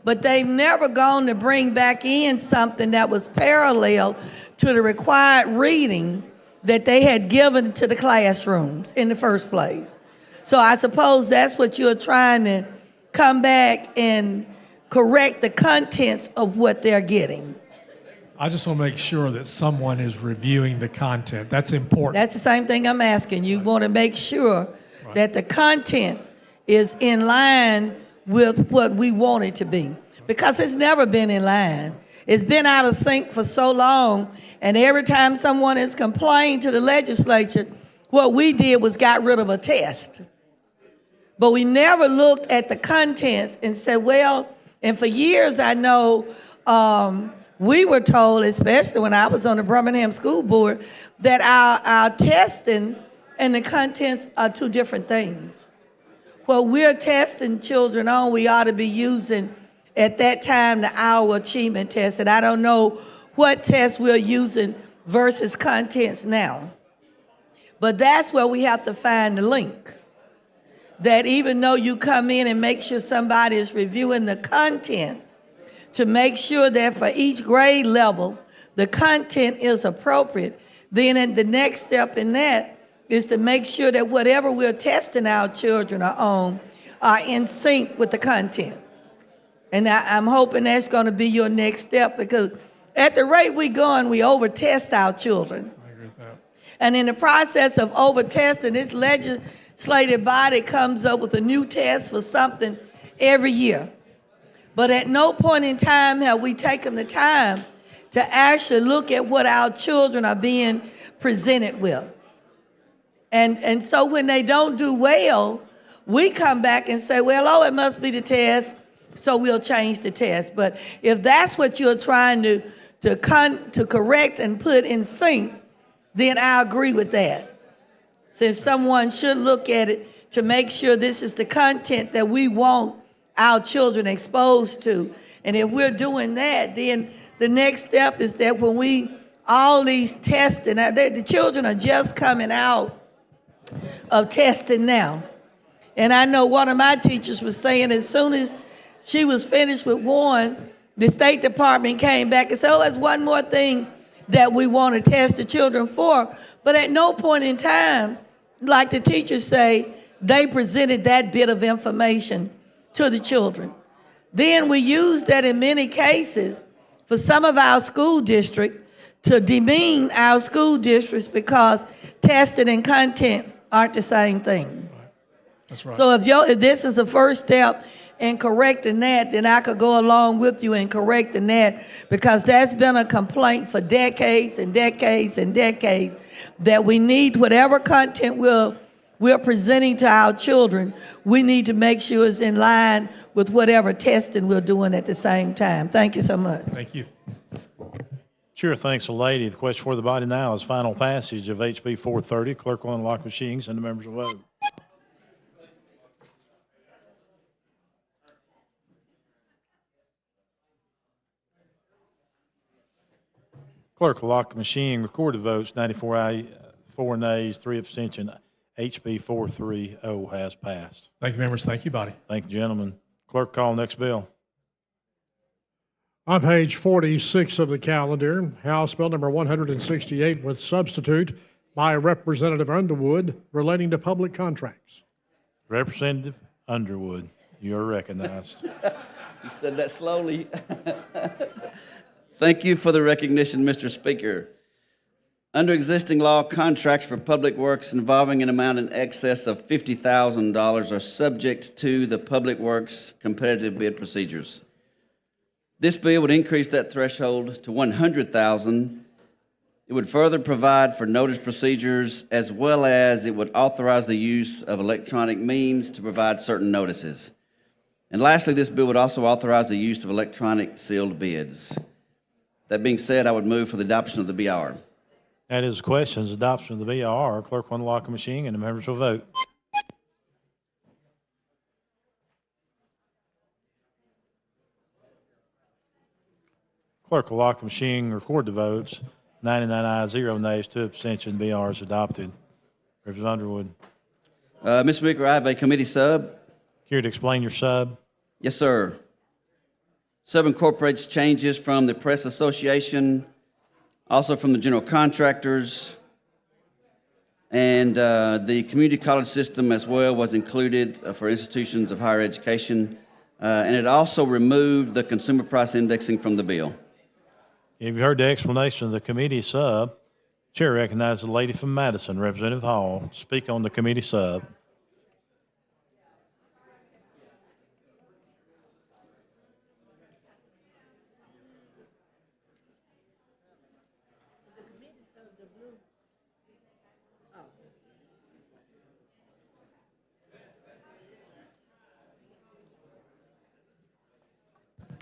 But they've never gone to bring back in something that was parallel to the required reading that they had given to the classrooms in the first place. So I suppose that's what you're trying to come back and correct the contents of what they're getting. I just want to make sure that someone is reviewing the content. That's important. That's the same thing I'm asking. You want to make sure that the contents is in line with what we want it to be, because it's never been in line. It's been out of sync for so long, and every time someone has complained to the legislature, what we did was got rid of a test. But we never looked at the contents and said, well, and for years I know we were told, especially when I was on the Birmingham School Board, that our testing and the contents are two different things. What we're testing children on, we ought to be using at that time the Our Achievement Test. And I don't know what test we're using versus contents now. But that's where we have to find the link. That even though you come in and make sure somebody is reviewing the content, to make sure that for each grade level, the content is appropriate, then the next step in that is to make sure that whatever we're testing our children on are in sync with the content. And I'm hoping that's going to be your next step, because at the rate we're going, we over-test our children. I agree with that. And in the process of over-testing, this legislative body comes up with a new test for something every year. But at no point in time have we taken the time to actually look at what our children are being presented with. And so when they don't do well, we come back and say, well, oh, it must be the test, so we'll change the test. But if that's what you're trying to correct and put in sync, then I agree with that. Since someone should look at it to make sure this is the content that we want our children exposed to. And if we're doing that, then the next step is that when all these testing, the children are just coming out of testing now. And I know one of my teachers was saying as soon as she was finished with one, the State Department came back and said, oh, that's one more thing that we want to test the children for. But at no point in time, like the teachers say, they presented that bit of information to the children. Then we use that in many cases for some of our school districts to demean our school districts because testing and contents aren't the same thing. That's right. So if this is the first step in correcting that, then I could go along with you in correcting that, because that's been a complaint for decades and decades and decades, that we need whatever content we're presenting to our children, we need to make sure it's in line with whatever testing we're doing at the same time. Thank you so much. Thank you. Sure, thanks, lady. The question for the body now is final passage of HB 430. Clerk will unlock machines and the members will vote. Clerk will lock the machine. Record the votes. 94 ayes, 4 nays, 3 abstentions. HB 430 has passed. Thank you, members. Thank you, body. Thank you, gentlemen. Clerk, call next bill. On page 46 of the calendar, House Bill number 168 with substitute by Representative Underwood relating to public contracts. Representative Underwood, you are recognized. You said that slowly. Thank you for the recognition, Mr. Speaker. Under existing law, contracts for public works involving an amount in excess of $50,000 are subject to the Public Works competitive bid procedures. This bill would increase that threshold to $100,000. It would further provide for notice procedures, as well as it would authorize the use of electronic means to provide certain notices. And lastly, this bill would also authorize the use of electronic sealed bids. That being said, I would move for the adoption of the BR. That is questions. Adoption of the BR. Clerk will unlock the machine and the members will vote. Clerk will lock the machine, record the votes. 99 ayes, 0 nays, 2 abstentions. BR is adopted. Representative Underwood. Mr. Speaker, I have a committee sub. Here to explain your sub. Yes, sir. Sub incorporates changes from the Press Association Also from the general contractors. And the community college system as well was included for institutions of higher education. And it also removed the consumer price indexing from the bill. You've heard the explanation of the committee sub. Chair recognizes the lady from Madison, Representative Hall, to speak on the committee sub.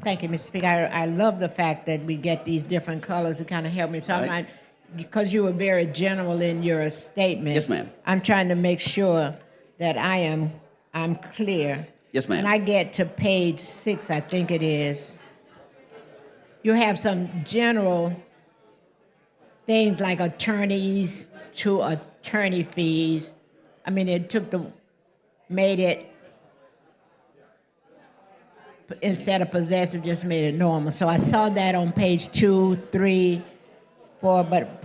Thank you, Mr. Speaker. I love the fact that we get these different colors to kind of help me. So Right. I'm not, because you were very general in your statement. Yes, ma'am. I'm trying to make sure that I'm clear. Yes, ma'am. When I get to page 6, I think it is, you have some general things like attorneys to attorney fees. I mean, made it, instead of possessive, just made it normal. So I saw that on page 2, 3, 4, but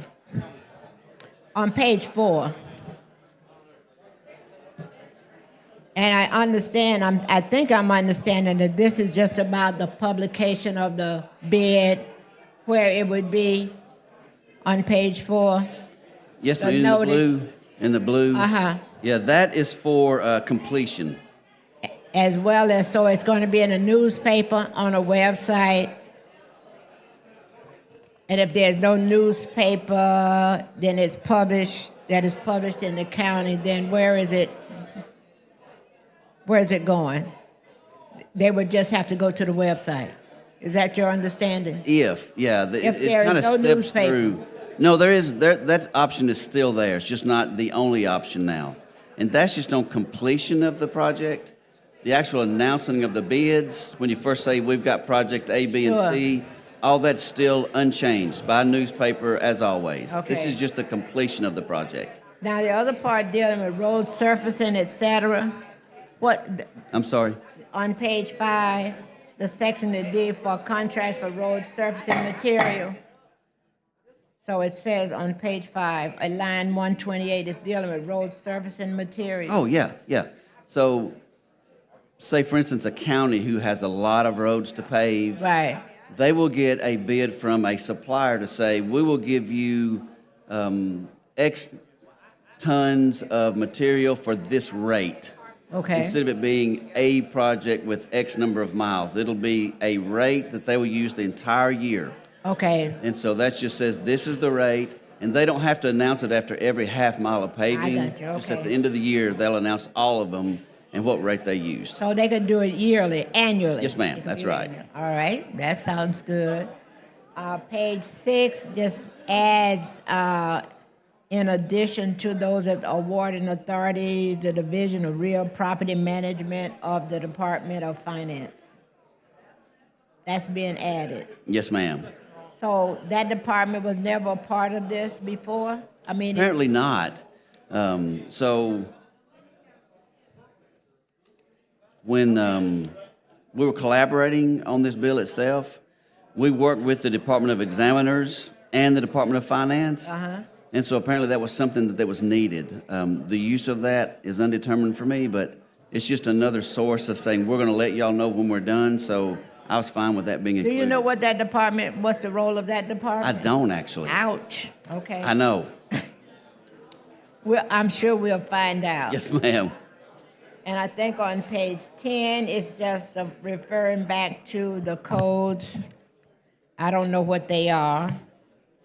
on page 4, and I think I'm understanding that this is just about the publication of the bid, where it would be on page 4. Yes, The ma'am, in notice. the blue. In the blue. Uh-huh. Yeah, that is for completion. As well as, so it's going to be in a newspaper, on a website. And if there's no newspaper, then it's published in the county, then where is it going? They would just have to go to the website. Is that your understanding? If there If it there kind is of no steps newspaper. through. No, that option is still there. It's just not the only option now. And that's just on completion of the project. The actual announcing of the bids, when you first say we've got project A, B, Sure. and C, all that's still unchanged by newspaper as always. This Okay. is just the completion of the project. Now, the other part dealing with road surfacing, et cetera, I'm sorry. on page 5, the section that did for contracts for road surfacing material. So it says on page 5, line 128 is dealing with road surfacing material. Oh, yeah. So, say for instance, a county who has a lot of roads to pave. Right. They will get a bid from a supplier to say, we will give you X tons of material for this rate. Okay. Instead of it being a project with X number of miles, it'll be a rate that they will use the entire year. Okay. And so that just says, this is the rate, and they don't have to announce it after every half mile of paving. I got you, Just at okay. the end of the year, they'll announce all of them and what rate they used. So they could do it yearly, annually? Yes, ma'am, that's right. All right, that sounds good. Page 6 just adds, in addition to those at the awarding authority, the Division of Real Property Management of the Department of Finance. That's being added. Yes, ma'am. So that department was never a part of this before? I mean, Apparently not. So when we were collaborating on this bill itself, we worked with the Department of Examiners and the Department of Finance. Uh-huh. And so apparently that was something that was needed. The use of that is undetermined for me, but it's just another source of saying, we're going to let y'all know when we're done. So I was fine with that being Do included. you know what's the role of that department? I don't actually. Ouch, okay. I know. I'm sure we'll find out. Yes, ma'am. And I think on page 10, it's just referring back to the codes. I don't know what they are.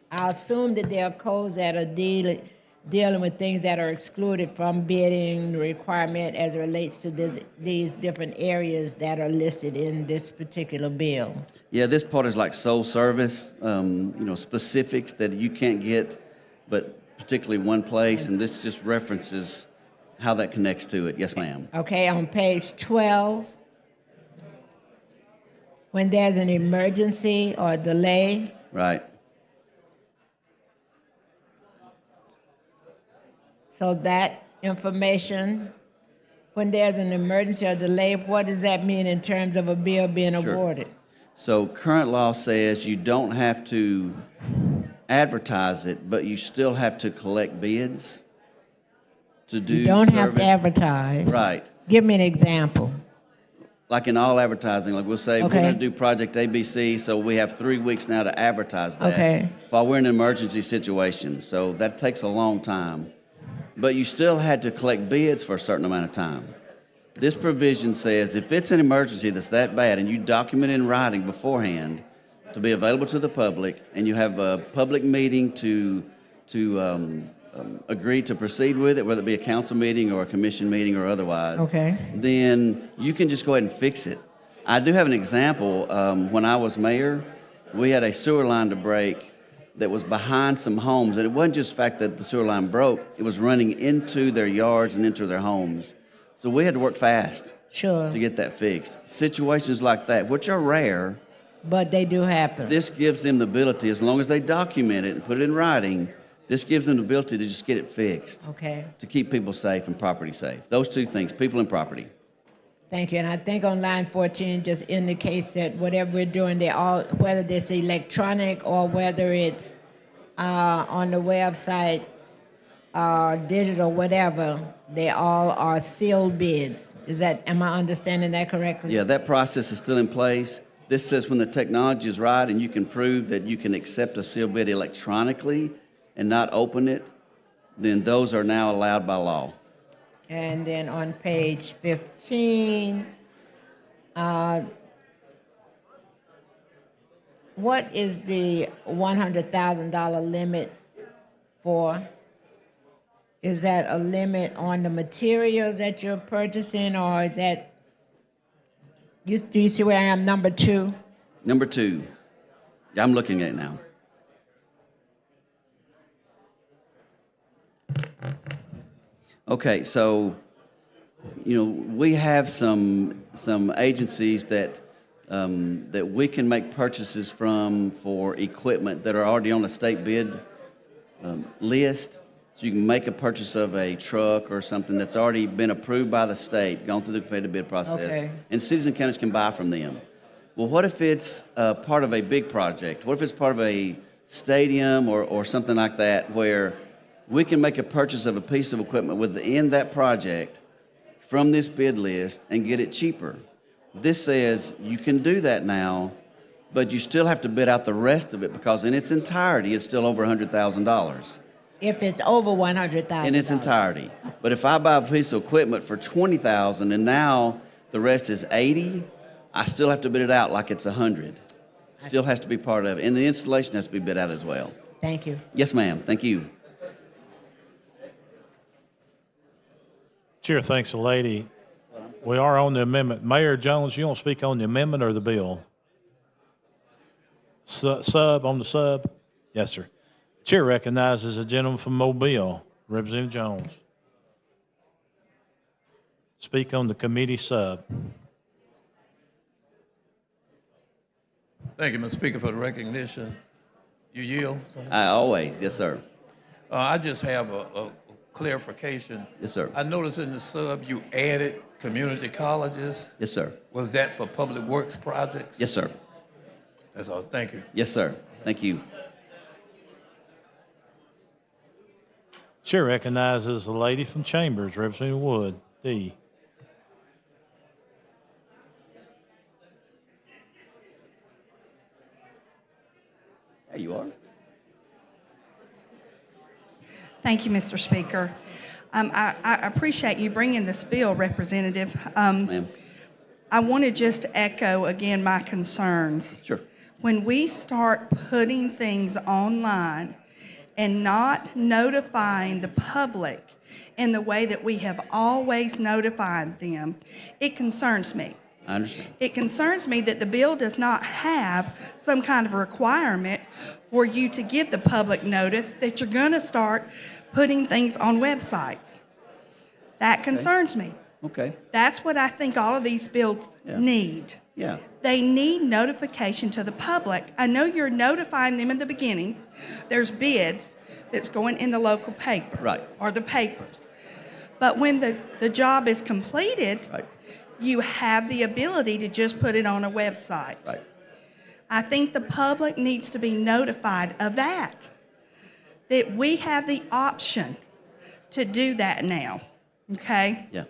I assume that there are codes that are dealing with things that are excluded from bidding requirement as it relates to these different areas that are listed in this particular bill. Yeah, this part is like sole service, specifics that you can't get, but particularly one place, and this just references how that connects to it. Yes, ma'am. Okay, on page 12, when there's an emergency or delay, Right. so that information, when there's an emergency or delay, what does that mean in terms of a bill being Sure. awarded? So current law says you don't have to advertise it, but you still have to collect bids to do You don't have to service. advertise. Right. Give me an example. Like in all advertising, like we'll say, we're Okay. going to do Project ABC, so we have 3 weeks now to advertise that. Okay. While we're in an emergency situation, so that takes a long time. But you still had to collect bids for a certain amount of time. This provision says if it's an emergency that's that bad and you document in writing beforehand to be available to the public, and you have a public meeting to agree to proceed with it, whether it be a council meeting or a commission meeting or otherwise, Okay. then you can just go ahead and fix it. I do have an example. When I was mayor, we had a sewer line to break that was behind some homes. And it wasn't just the fact that the sewer line broke, it was running into their yards and into their homes. So we had to work fast Sure. to get that fixed. Situations like that, which are rare, But they do happen. this gives them the ability, as long as they document it and put it in writing, this gives them the ability to just get it fixed, Okay. to keep people safe and property safe. Those two things, people and property. Thank you. And I think on line 14 just indicates that whatever we're doing, they all, whether it's electronic or whether it's on the website or digital, whatever, they all are sealed bids. Am I understanding that correctly? Yeah, that process is still in place. This says when the technology is right and you can prove that you can accept a sealed bid electronically and not open it, then those are now allowed by law. And then on page 15, what is the $100,000 limit for? Is that a limit on the materials that you're purchasing, or is that, do you see where I am, number 2? Number 2, yeah, I'm looking at it now. Okay, so, we have some agencies that we can make purchases from for equipment that are already on a state bid list. So you can make a purchase of a truck or something that's already been approved by the state, gone through the competitive bid process, Okay. and cities and counties can buy from them. Well, what if it's part of a big project? What if it's part of a stadium or something like that, where we can make a purchase of a piece of equipment within that project from this bid list and get it cheaper? This says you can do that now, but you still have to bid out the rest of it, because in its entirety, it's still over $100,000. If it's over $100,000. In its entirety. But if I buy a piece of equipment for $20,000 and now the rest is $80,000, I still have to bid it out like it's $100,000. Still has to be part of it. And the installation has to be bid out as well. Thank you. Yes, ma'am. Thank you. Chair thanks the lady. We are on the amendment. Mayor Jones, you want to speak on the amendment or the bill? Sub, on the sub? Yes, sir. Chair recognizes a gentleman from Mobile, Representative Jones. Speak on the committee sub. Thank you, Mr. Speaker, for the recognition. You yield? Always. Yes, sir. I just have a clarification. Yes, sir. I noticed in the sub you added community colleges. Yes, sir. Was that for public works projects? Yes, sir. That's all. Thank you. Yes, sir. Thank you. Chair recognizes the lady from Chambers, Representative Wood, D. There you are. Thank you, Mr. Speaker. I appreciate you bringing this bill, Representative. I want to just echo again my concerns. Sure. When we start putting things online and not notifying the public in the way that we have always notified them, it concerns me. I understand. It concerns me that the bill does not have some kind of requirement for you to give the public notice that you're going to start putting things on websites. That concerns me. Okay. That's what I think all of these bills need. Yeah. They need notification to the public. I know you're notifying them in the beginning. There's bids that's going in the local paper. Right. Or the papers. But when the job is completed, you have the ability to just put it on a website. Right. I think the public needs to be notified of that. that we have the option to do that now, okay? Yeah.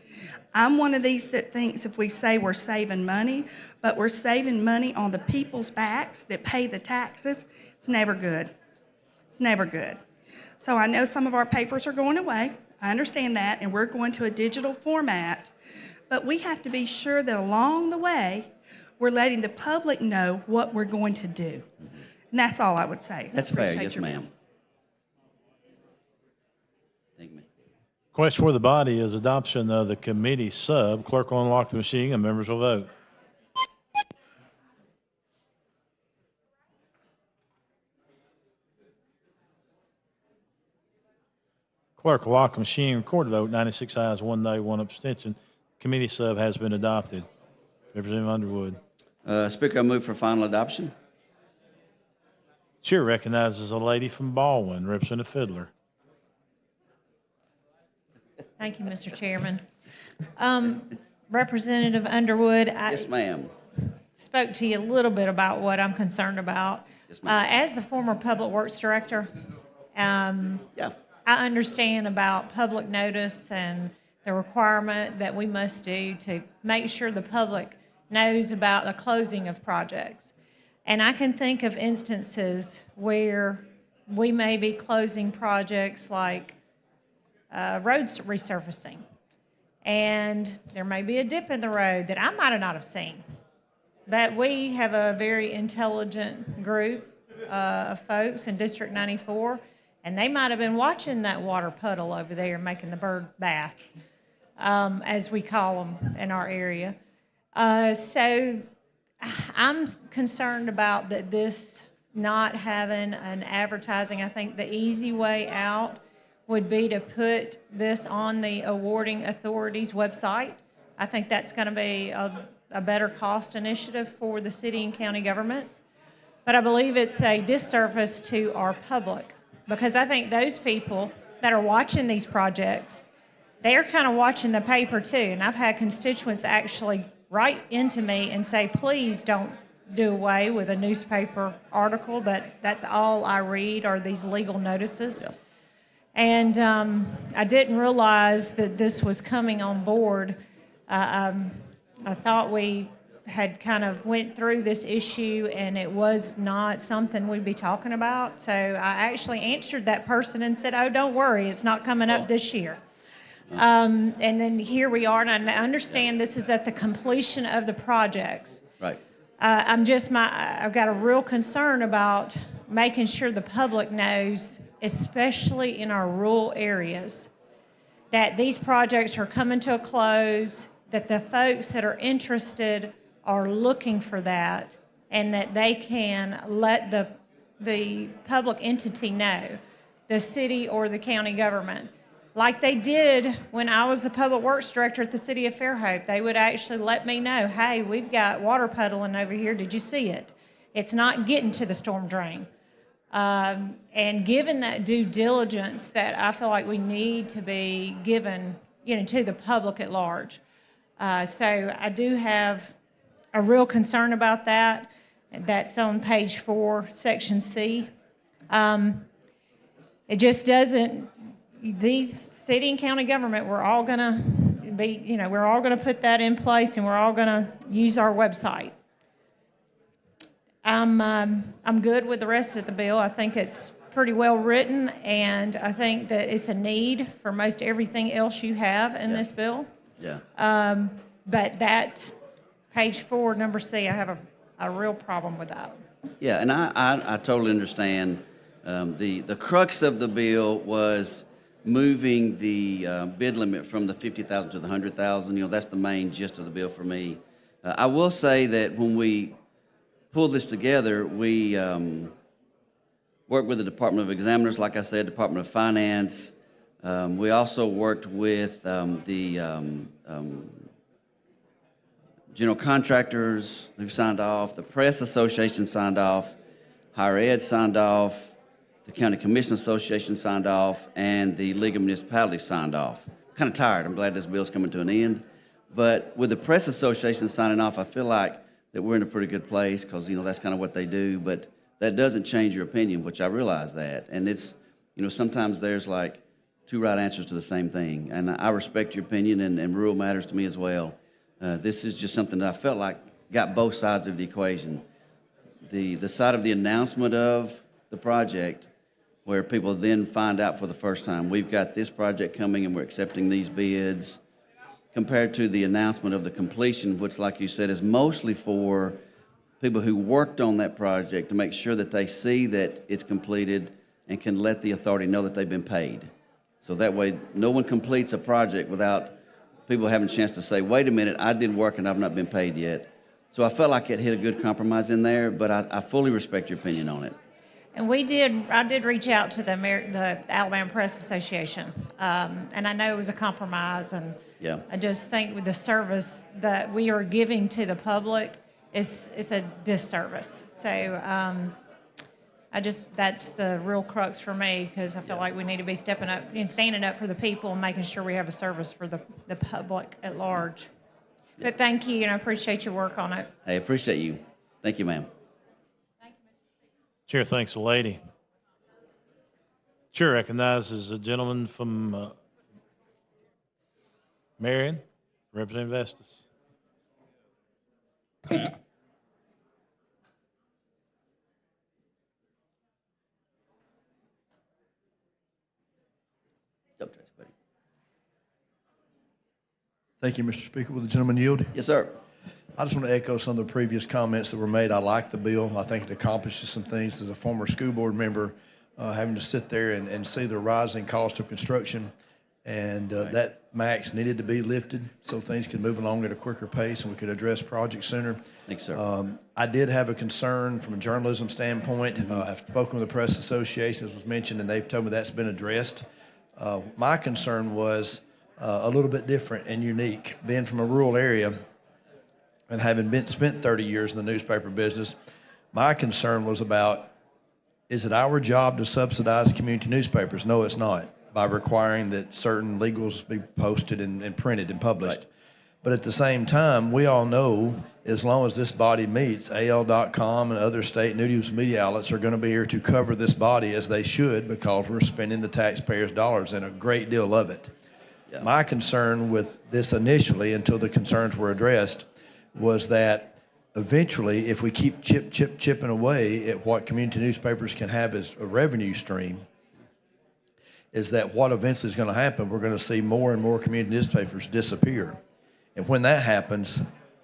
I'm one of these that thinks if we say we're saving money, but we're saving money on the people's backs that pay the taxes, it's never good. It's never good. So I know some of our papers are going away. I understand that, and we're going to a digital format. But we have to be sure that along the way, we're letting the public know what we're going to do. And that's all I would say. That's fair. Appreciate Yes, your- ma'am. Thank you, ma'am. Question for the body is adoption of the committee sub. Clerk will unlock the machine and members will vote. Clerk will lock the machine, record the vote, 96 ayes, 1 nay, 1 abstention. Committee sub has been adopted. Representative Underwood. Speaker, I move for final adoption. Chair recognizes a lady from Baldwin, Representative Fiddler. Thank you, Mr. Chairman. Representative Underwood, Yes, ma'am. spoke to you a little bit about what I'm concerned about. Yes, ma'am. As the former Public Works Director, I understand about public notice and the requirement that we must do to make sure the public knows about the closing of projects. And I can think of instances where we may be closing projects like road resurfacing. And there may be a dip in the road that I might not have seen. But we have a very intelligent group of folks in District 94, and they might have been watching that water puddle over there making the bird bath, as we call them in our area. So I'm concerned about that this not having an advertising. I think the easy way out would be to put this on the awarding authority's website. I think that's going to be a better cost initiative for the city and county governments. But I believe it's a disservice to our public, because I think those people that are watching these projects, they're kind of watching the paper too. And I've had constituents actually write into me and say, please don't do away with a newspaper article that's all I read are these legal notices. Yeah. And I didn't realize that this was coming on board. I thought we had kind of went through this issue and it was not something we'd be talking about. So I actually answered that person and said, oh, don't worry, it's not coming up this year. And then here we are, and I understand this is at the completion of the projects. Right. I've got a real concern about making sure the public knows, especially in our rural areas, that these projects are coming to a close, that the folks that are interested are looking for that, and that they can let the public entity know, the city or the county government. Like they did when I was the public works director at the city of Fairhope. They would actually let me know, hey, we've got water puddling over here. Did you see it? It's not getting to the storm drain. And given that due diligence that I feel like we need to be given, to the public at large. So I do have a real concern about that. That's on page 4, section C. It just doesn't. These city and county government, we're all going to be, we're all going to put that in place, and we're all going to use our website. I'm good with the rest of the bill. I think it's pretty well written, and I think that it's a need for most everything else you have in this bill. Yeah. But that page 4, number C, I have a real problem with that. Yeah, and I totally understand. The crux of the bill was moving the bid limit from the 50,000 to the 100,000. That's the main gist of the bill for me. I will say that when we pulled this together, we worked with the Department of Examiners, like I said, Department of Finance. We also worked with the general contractors who signed off, the Press Association signed off, Higher Ed signed off, the County Commission Association signed off, and the League of Municipalities signed off. I'm kind of tired. I'm glad this bill's coming to an end. But with the Press Association signing off, I feel like that we're in a pretty good place because, that's kind of what they do. But that doesn't change your opinion, which I realize that. And it's You know, sometimes there's like two right answers to the same thing, and I respect your opinion, and rural matters to me as well. This is just something that I felt like got both sides of the equation. The side of the announcement of the project, where people then find out for the first time, we've got this project coming and we're accepting these bids, compared to the announcement of the completion, which, like you said, is mostly for people who worked on that project to make sure that they see that it's completed and can let the authority know that they've been paid. So that way, no one completes a project without people having a chance to say, wait a minute, I did work and I've not been paid yet. So I felt like it hit a good compromise in there, but I fully respect your opinion on it. And I did reach out to the Alabama Press Association, and I know it was a compromise, and Yeah. I just think with the service that we are giving to the public, it's a disservice. So that's the real crux for me, because I feel like we need to be stepping up and standing up for the people and making sure we have a service for the public at large. But thank you, and I appreciate your work on it. I appreciate you. Thank you, ma'am. Chair thanks the lady. Chair recognizes a gentleman from Marion, Representative Estes. Thank you, Mr. Speaker. Will the gentleman yield? Yes, sir. I just want to echo some of the previous comments that were made. I like the bill. I think it accomplishes some things. As a former school board member, having to sit there and see the rising cost of construction, and that max needed to be lifted so things could move along at a quicker pace and we could address projects sooner. Thanks, sir. I did have a concern from a journalism standpoint. I've spoken with the Press Association, as was mentioned, and they've told me that's been addressed. My concern was a little bit different and unique. Being from a rural area and having spent 30 years in the newspaper business, my concern was about, is it our job to subsidize community newspapers? No, it's not, by requiring that certain legals be posted and printed and published. Right. But at the same time, we all know, as long as this body meets, AL.com and other state news media outlets are going to be here to cover this body, as they should, because we're spending the taxpayers' dollars, and a great deal of it. Yeah. My concern with this initially, until the concerns were addressed, was that eventually, if we keep chipping away at what community newspapers can have as a revenue stream, is that what eventually is going to happen, we're going to see more and more community newspapers disappear. And when that happens,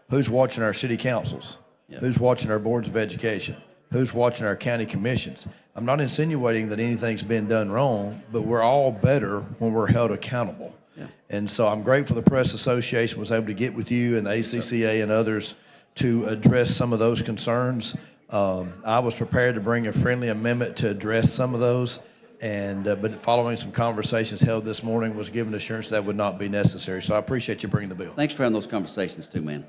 who's watching our city councils? Yeah. Who's watching our boards of education? Who's watching our county commissions? I'm not insinuating that anything's been done wrong, but we're all better when we're held accountable. Yeah. And so I'm grateful the Press Association was able to get with you and the ACCA and others to address some of those concerns. I was prepared to bring a friendly amendment to address some of those, but following some conversations held this morning, was given assurance that would not be necessary. So I appreciate you bringing the bill. Thanks for having those conversations too, man.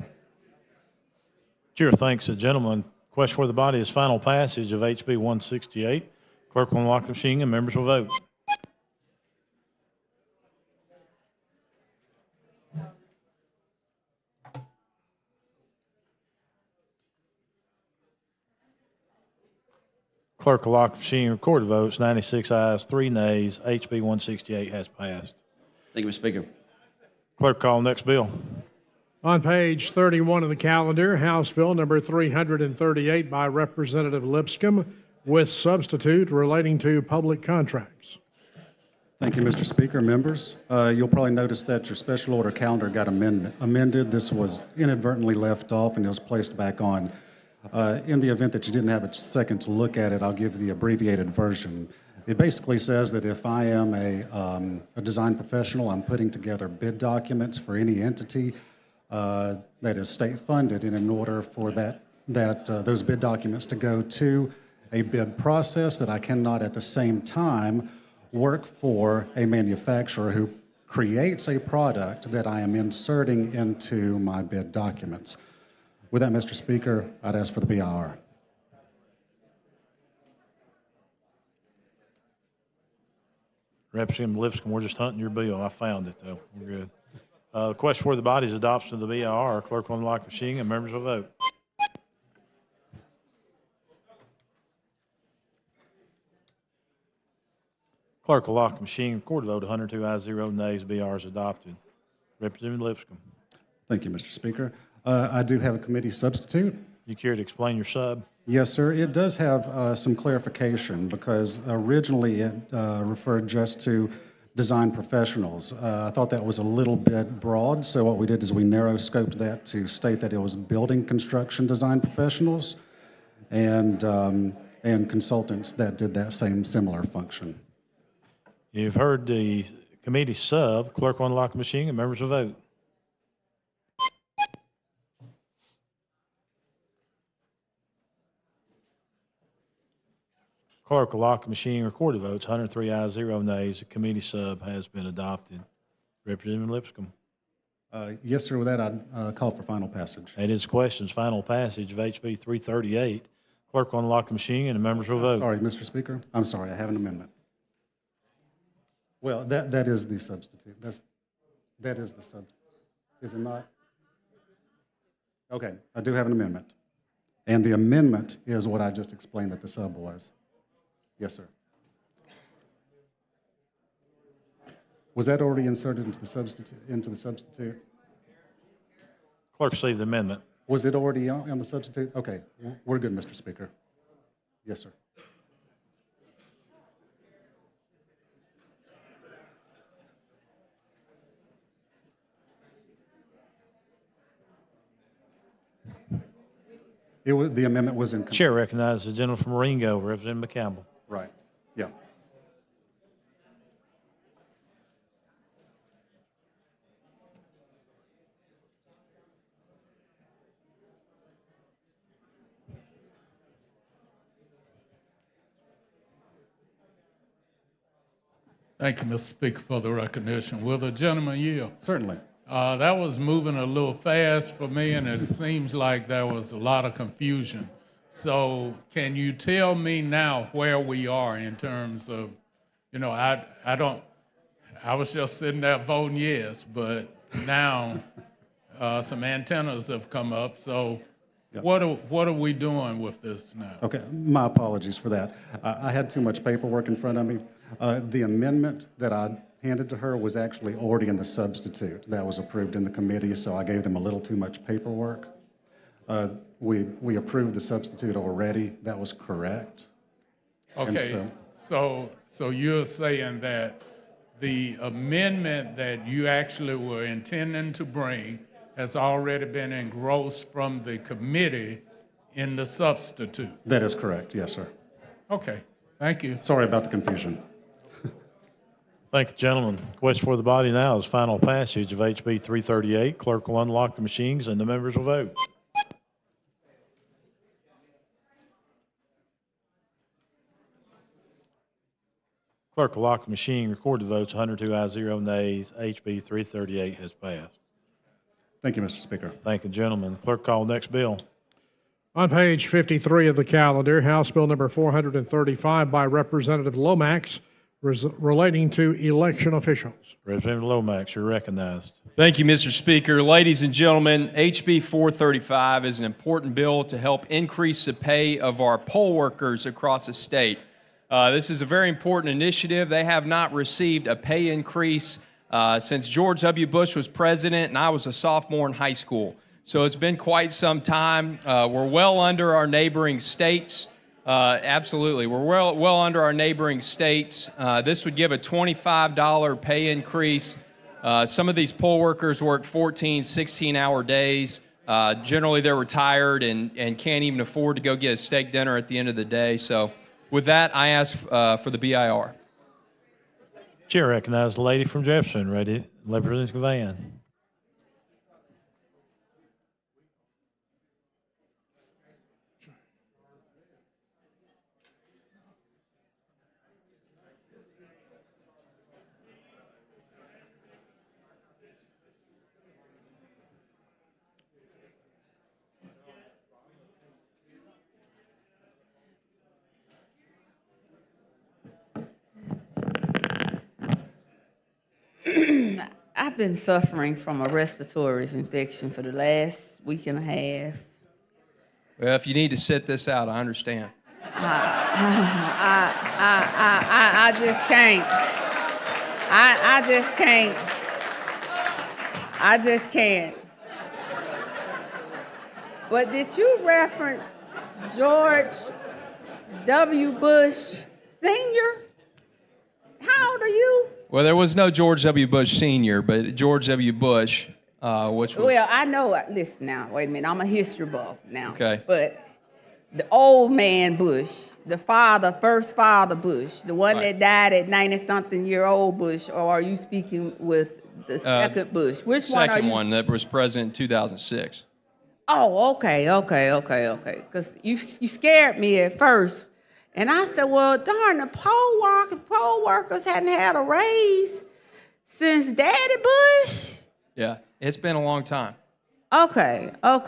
Chair thanks the gentleman. Question for the body is final passage of HB 168. Clerk will unlock the machine and members will vote. Clerk will lock the machine, record the votes, 96 ayes, 3 nays. HB 168 has passed. Thank you, Mr. Speaker. Clerk, call next bill. On page 31 of the calendar, House Bill number 338 by Representative Lipscomb, with substitute relating to public contracts. Thank you, Mr. Speaker. Members, you'll probably notice that your special order calendar got amended. This was inadvertently left off and it was placed back on. In the event that you didn't have a second to look at it, I'll give the abbreviated version. It basically says that if I am a design professional, I'm putting together bid documents for any entity that is state funded, and in order for those bid documents to go to a bid process, that I cannot at the same time work for a manufacturer who creates a product that I am inserting into my bid documents. With that, Mr. Speaker, I'd ask for the BIR. Representative Lipscomb, we're just hunting your bill. I found it, though. We're good. The question for the body is adoption of the BIR. Clerk will unlock the machine and members will vote. Clerk will lock the machine. Record the vote. 102 ayes, 0 nays. BR is adopted. Representative Lipscomb. Thank you, Mr. Speaker. I do have a committee substitute. You care to explain your sub? Yes, sir. It does have some clarification because originally it referred just to design professionals. I thought that was a little bit broad, so what we did is we narrow scoped that to state that it was building construction design professionals and consultants that did that same similar function. You've heard the committee sub. Clerk will unlock the machine and members will vote. Clerk will lock the machine, record the votes. 103 ayes, 0 nays. The committee sub has been adopted. Representative Lipscomb. Yes, sir. With that, I'd call for final passage. That is questions. Final passage of HB 338. Clerk will unlock the machine and the members will vote. Sorry, Mr. Speaker. I'm sorry. I have an amendment. Well, that is the substitute. That is the sub. Is it not? Okay. I do have an amendment. And the amendment is what I just explained that the sub was. Yes, sir. Was that already inserted into the substitute? Clerk received the amendment. Was it already on the substitute? Okay, we're good, Mr. Speaker. Yes, sir. The amendment was in. Chair recognizes the gentleman from Marengo, Representative McCampbell. Right. Yeah. Thank you, Mr. Speaker, for the recognition. Will the gentleman yield? Certainly. That was moving a little fast for me, and it seems like there was a lot of confusion. So can you tell me now where we are in terms of, I was just sitting there voting yes, but now some antennas have come up. So what are we doing with this now? Okay, my apologies for that. I had too much paperwork in front of me. The amendment that I handed to her was actually already in the substitute that was approved in the committee, so I gave them a little too much paperwork. We approved the substitute already. That was correct. Okay, so you're saying that the amendment that you actually were intending to bring has already been engrossed from the committee in the substitute? That is correct, yes, sir. Okay, thank you. Sorry about the confusion. Thank the gentleman. Question for the body now is final passage of HB 338. Clerk will unlock the machines and the members will vote. Clerk will lock the machine, record the votes. 102 ayes, 0 nays. HB 338 has passed. Thank you, Mr. Speaker. Thank the gentleman. Clerk, call next bill. On page 53 of the calendar, House Bill number 435 by Representative Lomax relating to election officials. Representative Lomax, you're recognized. Thank you, Mr. Speaker. Ladies and gentlemen, HB 435 is an important bill to help increase the pay of our poll workers across the state. This is a very important initiative. They have not received a pay increase since George W. Bush was president and I was a sophomore in high school. So it's been quite some time. We're well under our neighboring states. Absolutely. We're well under our neighboring states. This would give a $25 pay increase. Some of these poll workers work 14, 16-hour days. Generally, they're retired and can't even afford to go get a steak dinner at the end of the day. So with that, I ask for the BIR. Chair recognizes the lady from Jefferson, Representative Gavan. I've been suffering from a respiratory infection for the last week and a half. Well, if you need to sit this out, I understand. I just can't. I just can't. I just can't. But did you reference George W. Bush Sr.? How old are you? Well, there was no George W. Bush Sr., but George W. Bush, which was... Well, I know. Listen now, wait a minute. I'm a history buff now. Okay. But the old man Bush, the first father Bush, the one that died at 90-something-year-old Bush, or are you speaking with the second Bush? Which one are you? Second one that was president in 2006. Oh, okay. Because you scared me at first. And I said, well, darn, the poll workers hadn't had a raise since Daddy Bush. Yeah, it's been a long time. Okay. I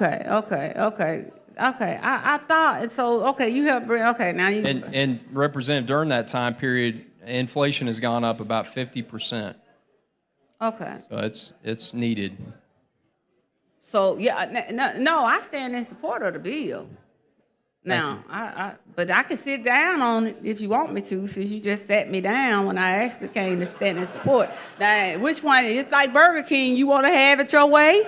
thought, so, okay, you have, okay, now you. And Representative, during that time period, inflation has gone up about 50%. Okay. So it's needed. So, yeah, no, I stand in support of the bill. Now, but I can sit down on it if you want me to, since you just sat me down when I actually came to stand in support. Now, which one? It's like Burger King. You want to have it your way?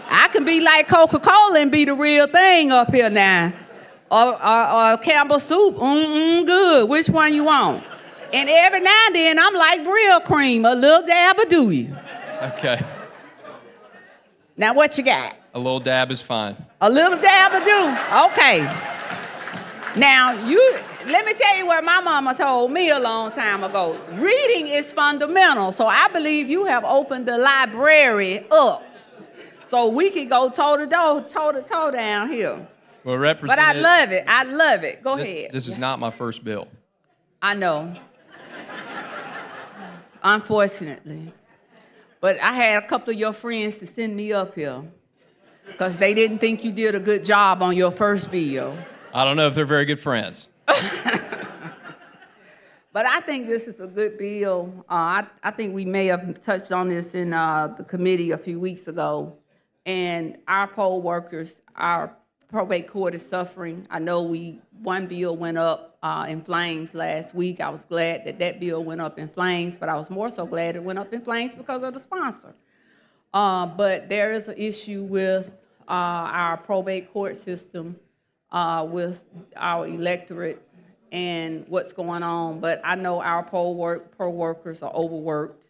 I can be like Coca-Cola and be the real thing up here now. Or Campbell Soup. Good. Which one you want? And every now and then, I'm like Real Cream. A little dab will do you. Okay. Now, what you got? A little dab is fine. A little dab will do. Okay. Now, let me tell you what my mama told me a long time ago. Reading is fundamental, so I believe you have opened the library up. So we can go toe to toe down here. Well, But I love it. Go ahead. This is not my first bill. I know. Unfortunately. But I had a couple of your friends to send me up here because they didn't think you did a good job on your first bill. I don't know if they're very good friends. But I think this is a good bill. I think we may have touched on this in the committee a few weeks ago. And our poll workers, our probate court is suffering. I know one bill went up in flames last week. I was glad that bill went up in flames, but I was more so glad it went up in flames because of the sponsor. But there is an issue with our probate court system, with our electorate and what's going on. But I know our poll workers are overworked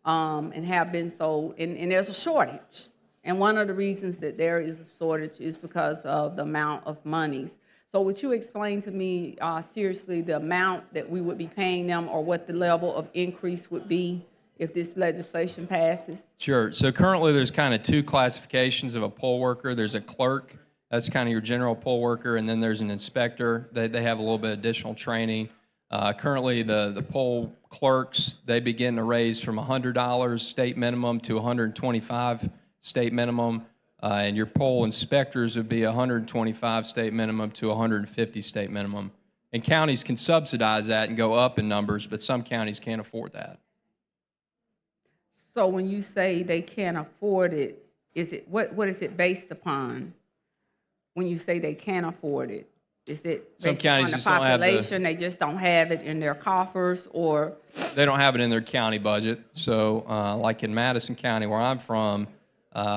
and have been so, and there's a shortage. And one of the reasons that there is a shortage is because of the amount of monies. So would you explain to me seriously the amount that we would be paying them or what the level of increase would be if this legislation passes? Sure. So currently there's kind of two classifications of a poll worker. There's a clerk, that's kind of your general poll worker, and then there's an inspector. They have a little bit of additional training. Currently the poll clerks, they begin to raise from $100 state minimum to $125 state minimum, and your poll inspectors would be $125 state minimum to $150 state minimum. And counties can subsidize that and go up in numbers, but some counties can't afford that. So when you say they can't afford it, what is it based upon? When you say they can't afford it, is it Some based counties upon the just don't have the- population? They just don't have it in their coffers, or They don't have it in their county budget. So like in Madison County, where I'm from,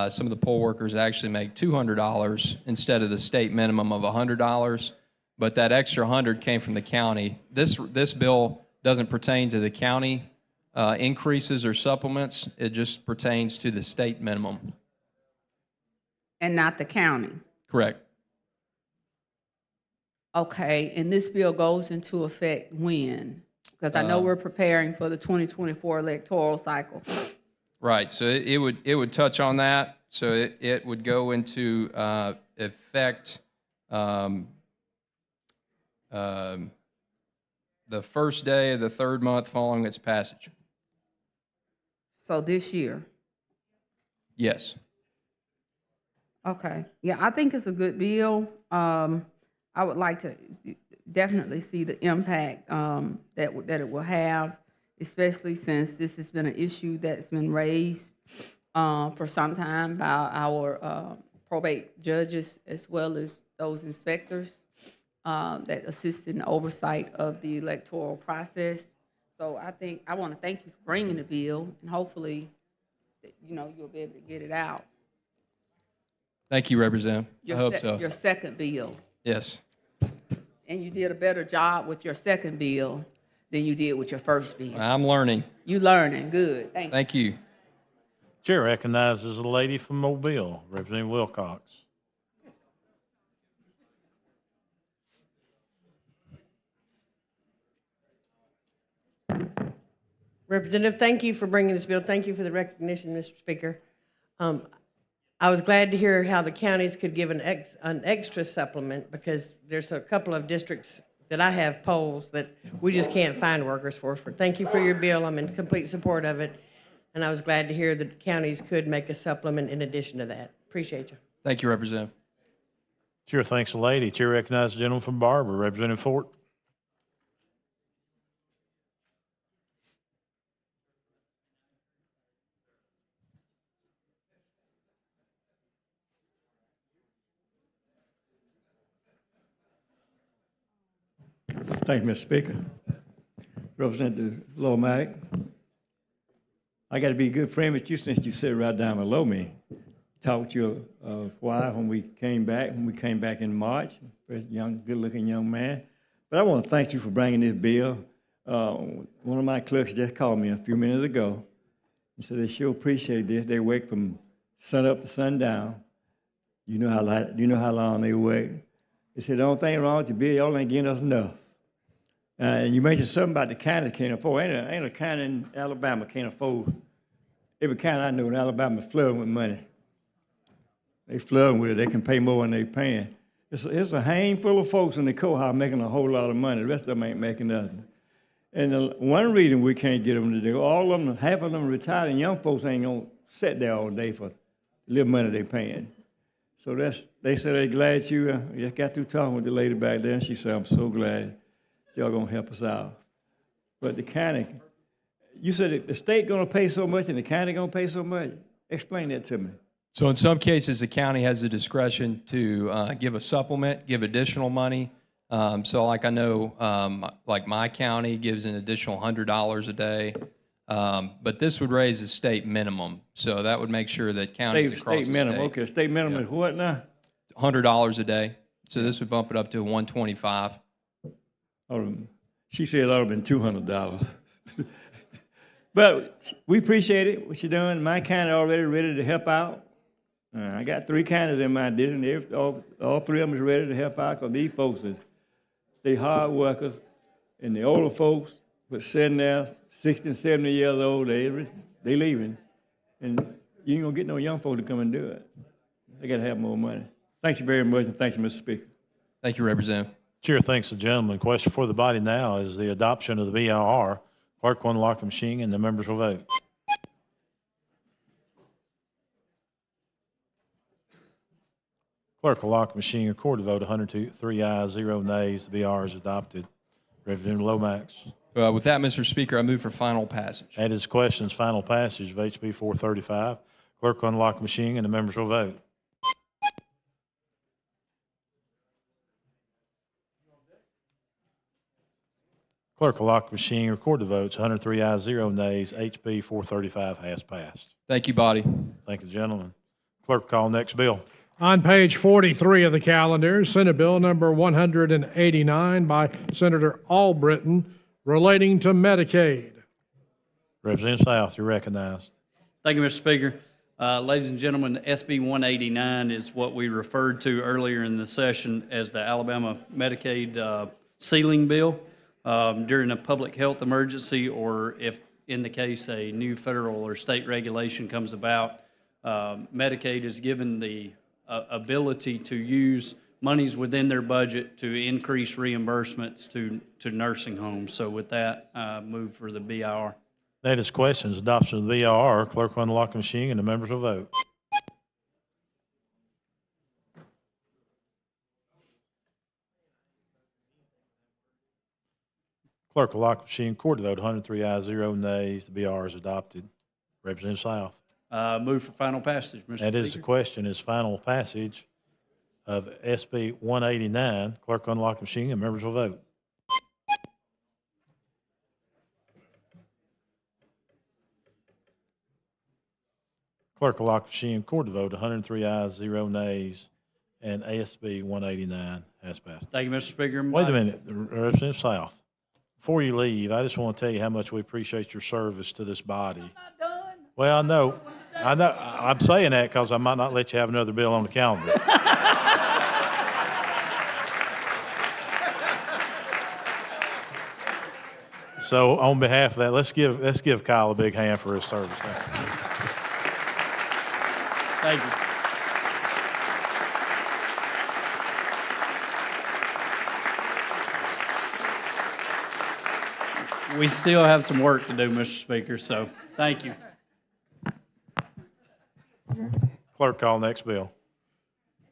some of the poll workers actually make $200 instead of the state minimum of $100, but that extra 100 came from the county. This bill doesn't pertain to the county increases or supplements. It just pertains to the state minimum. and not the county? Correct. Okay, and this bill goes into effect when? Because I know we're preparing for the 2024 electoral cycle. Right. So it would touch on that. So it would go into effect the first day of the third month following its passage. So this year? Yes. Okay. Yeah, I think it's a good bill. I would like to definitely see the impact that it will have, especially since this has been an issue that's been raised for some time by our probate judges as well as those inspectors. that assist in the oversight of the electoral process. So I want to thank you for bringing the bill, and hopefully, you'll be able to get it out. Thank you, Representative. I hope so. Your second bill. Yes. And you did a better job with your second bill than you did with your first bill. I'm learning. You learning, good. Thank you. Thank you. Chair recognizes the lady from Mobile, Representative Wilcox. Representative, thank you for bringing this bill. Thank you for the recognition, Mr. Speaker. I was glad to hear how the counties could give an extra supplement, because there's a couple of districts that I have polls that we just can't find workers for. Thank you for your bill. I'm in complete support of it. And I was glad to hear that the counties could make a supplement in addition to that. Appreciate you. Thank you, Representative. Chair thanks the lady. Chair recognizes the gentleman from Barber, Representative Fort. Thank you, Mr. Speaker. Representative Lomax, I got to be a good friend with you since you sit right down below me. Talked with you a while when we came back in March, very young, good-looking young man. But I want to thank you for bringing this bill. One of my clerks just called me a few minutes ago and said they sure appreciate this. They work from sun up to sundown. You know how long they work. They said the only thing wrong with your bill, y'all ain't getting us enough. And you mentioned something about the county can't afford. Ain't a county in Alabama can't afford. Every county I know in Alabama is flooding with money. They flooding with it. They can pay more than they paying. It's a handful of folks in the courthouse making a whole lot of money. The rest of them ain't making nothing. And one reason we can't get them to do, all of them, half of them retired, and young folks ain't gonna sit there all day for the little money they paying. So they said they're glad you just got through talking with the lady back there, and she said, I'm so glad y'all gonna help us out. But the county, you said the state gonna pay so much and the county gonna pay so much? Explain that to me. So in some cases, the county has the discretion to give a supplement, give additional money. So like I know, like my county gives an additional $100 a day. But this would raise the state minimum. So that would make sure that counties across State the minimum, state. okay, state minimum is what now? $100 a day. So this would bump it up to $125. She said it ought to have been $200. But we appreciate it, what you're doing. My county already ready to help out. I got 3 counties in my district. All 3 of them is ready to help out, because these folks they hard workers, and the older folks but sitting there 60 and 70 years old, they leaving. And you ain't gonna get no young folk to come and do it. They gotta have more money. Thank you very much, and thank you, Mr. Speaker. Thank you, Representative. Chair thanks the gentleman. Question for the body now is the adoption of the BIR. Clerk will unlock the machine and the members will vote. Clerk will lock the machine. Record the vote. 103 ayes, 0 nays. The BR is adopted. Representative Lomax. With that, Mr. Speaker, I move for final passage. That is questions. Final passage of HB 435. Clerk will unlock the machine and the members will vote. Clerk will lock the machine. Record the votes. 103 ayes, 0 nays. HB 435 has passed. Thank you, body. Thank the gentleman. Clerk, call next bill. On page 43 of the calendar, Senate Bill number 189 by Senator Albritton relating to Medicaid. Representative South, you're recognized. Thank you, Mr. Speaker. Ladies and gentlemen, SB 189 is what we referred to earlier in the session as the Alabama Medicaid ceiling bill. During a public health emergency, or if in the case a new federal or state regulation comes about, Medicaid is given the ability to use monies within their budget to increase reimbursements to nursing homes. So with that, move for the BIR. That is questions. Adoption of the BIR. Clerk will unlock the machine and the members will vote. Clerk will lock the machine. Record the vote. 103 ayes, 0 nays. The BR is adopted. Representative South. Move for final passage, Mr. Speaker. That is the question, is final passage of SB 189. Clerk will unlock the machine and members will vote. Clerk will lock the machine. Record the vote. 103 ayes, 0 nays, and ASB 189 has passed. Thank you, Mr. Speaker. Wait a minute, Representative South. Before you leave, I just want to tell you how much we appreciate your service to this body. Well, I know. I'm saying that because I might not let you have another bill on the calendar. So on behalf of that, let's give Kyle a big hand for his service. Thank you. We still have some work to do, Mr. Speaker, so thank you. Clerk, call next bill.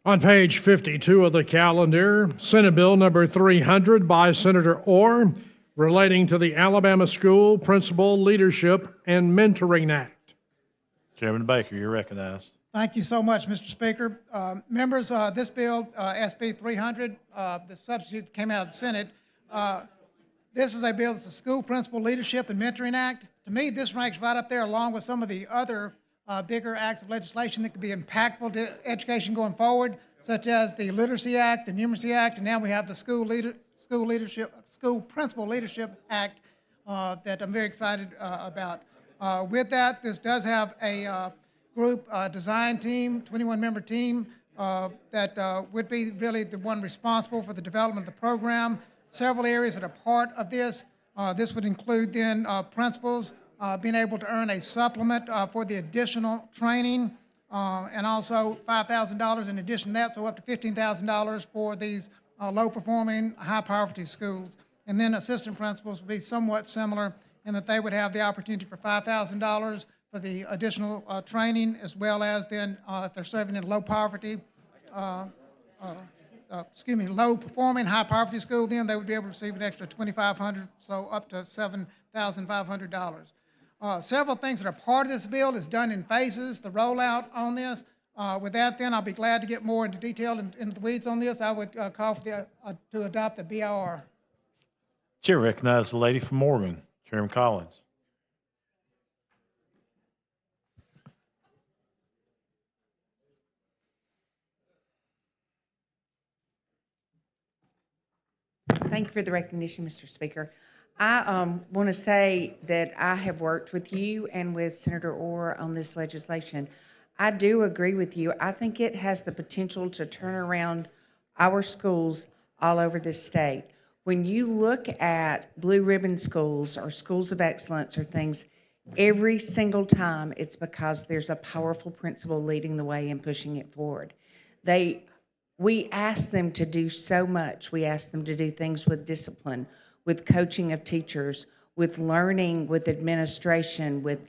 On page 52 of the calendar, Senate Bill number 300 by Senator Orr, relating to the Alabama School Principal Leadership and Mentoring Act. Chairman Baker, you're recognized. Thank you so much, Mr. Speaker. Members, this bill, SB 300, the substitute that came out of the Senate, this is a bill that's the School Principal Leadership and Mentoring Act. To me, this ranks right up there along with some of the other bigger acts of legislation that could be impactful to education going forward, such as the Literacy Act, the Numeracy Act, and now we have the School Principal Leadership Act that I'm very excited about. With that, this does have a group design team, 21-member team that would be really the one responsible for the development of the program. Several areas that are part of this. This would include then principals being able to earn a supplement for the additional training, and also $5,000 in addition to that, so up to $15,000 for these low-performing, high-poverty schools. And then assistant principals would be somewhat similar in that they would have the opportunity for $5,000 for the additional training, as well as then if they're serving in low-poverty, low-performing, high-poverty school, then they would be able to receive an extra $2,500, so up to $7,500. Several things that are part of this bill is done in phases, the rollout on this. With that, then, I'll be glad to get more into detail and into the weeds on this. I would call for to adopt the BIR. Chair recognizes the lady from Morgan, Chairman Collins. Thank you for the recognition, Mr. Speaker. I want to say that I have worked with you and with Senator Orr on this legislation. I do agree with you. I think it has the potential to turn around our schools all over this state. When you look at blue ribbon schools or schools of excellence or things, every single time it's because there's a powerful principal leading the way and pushing it forward. We ask them to do so much. We ask them to do things with discipline, with coaching of teachers, with learning, with administration, with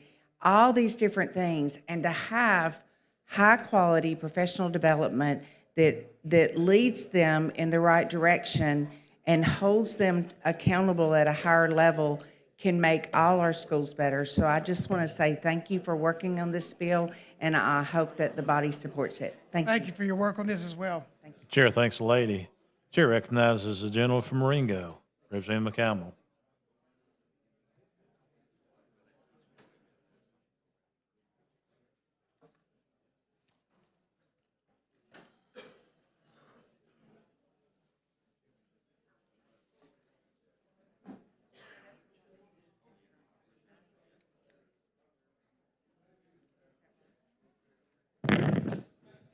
all these different things, and to have high-quality professional development that leads them in the right direction and holds them accountable at a higher level can make all our schools better. So I just want to say thank you for working on this bill, and I hope that the body supports it. Thank you. Thank you for your work on this as well. Chair thanks the lady. Chair recognizes the gentleman from Marengo, Representative McCampbell.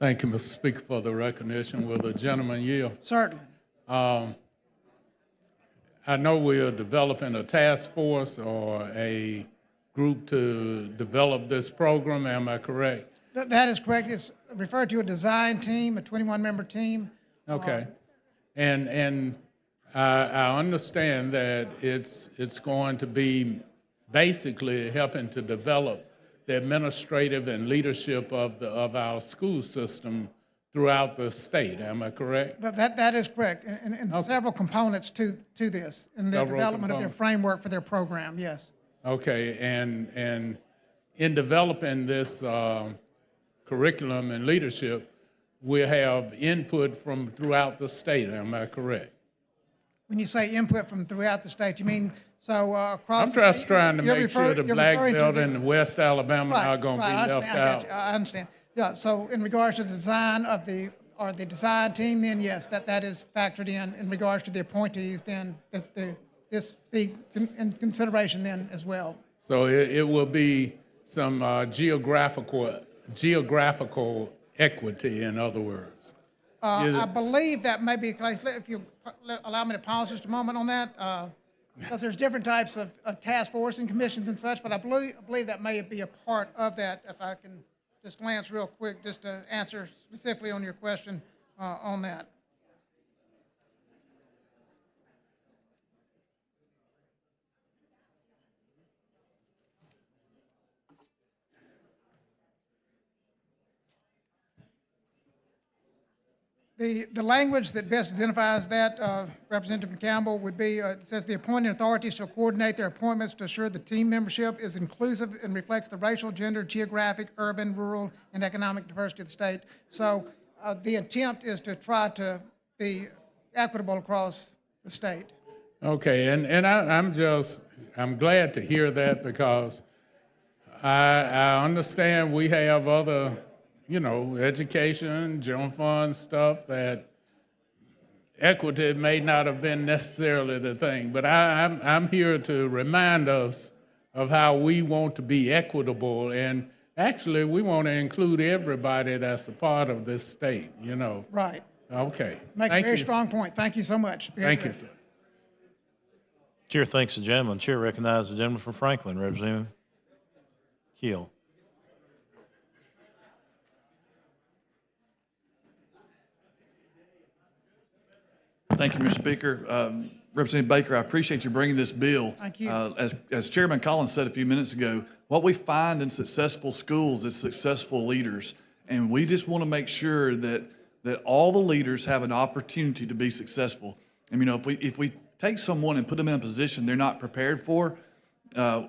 Thank you, Mr. Speaker, for the recognition. Will the gentleman yield? Certainly. I know we're developing a task force or a group to develop this program. Am I correct? That is correct. It's referred to a design team, a 21-member team. Okay. And I understand that it's going to be basically helping to develop the administrative and leadership of our school system throughout the state. Am I correct? That is correct. And okay. Several components to this in the development of their framework for their program, yes. Okay, and in developing this curriculum and leadership, we'll have input from throughout the state. Am I correct? When you say input from throughout the state, you mean so across I'm the just state? trying to You're make sure the you're Black referring to Belt the- and West Alabama are going to be I left understand, I got you. out. I understand. Yeah, so in regards to the design of the design team, then yes, that is factored in regards to the appointees, then this be in consideration then as well. So it will be some geographical equity, in other words. I believe that may be the case. If you allow me to pause just a moment on that, because there's different types of task force and commissions and such, but I believe that may be a part of that. If I can just glance real quick, just to answer specifically on your question on that. The language that best identifies that, Representative McCampbell, would be, it says the appointing authorities shall coordinate their appointments to assure the team membership is inclusive and reflects the racial, gender, geographic, urban, rural, and economic diversity of the state. So the attempt is to try to be equitable across the state. Okay, and I'm glad to hear that, because I understand we have other, education, general fund stuff that equity may not have been necessarily the thing. But I'm here to remind us of how we want to be equitable, and actually we want to include everybody that's a part of this state, Right. Okay. Make a Thank very you. strong point. Thank you so much. Very Thank you, good. sir. Chair thanks the gentleman. Chair recognizes the gentleman from Franklin, Representative Keel. Thank you, Mr. Speaker. Representative Baker, I appreciate you bringing this bill. Thank you. As Chairman Collins said a few minutes ago, what we find in successful schools is successful leaders. And we just want to make sure that all the leaders have an opportunity to be successful. And, if we take someone and put them in a position they're not prepared for,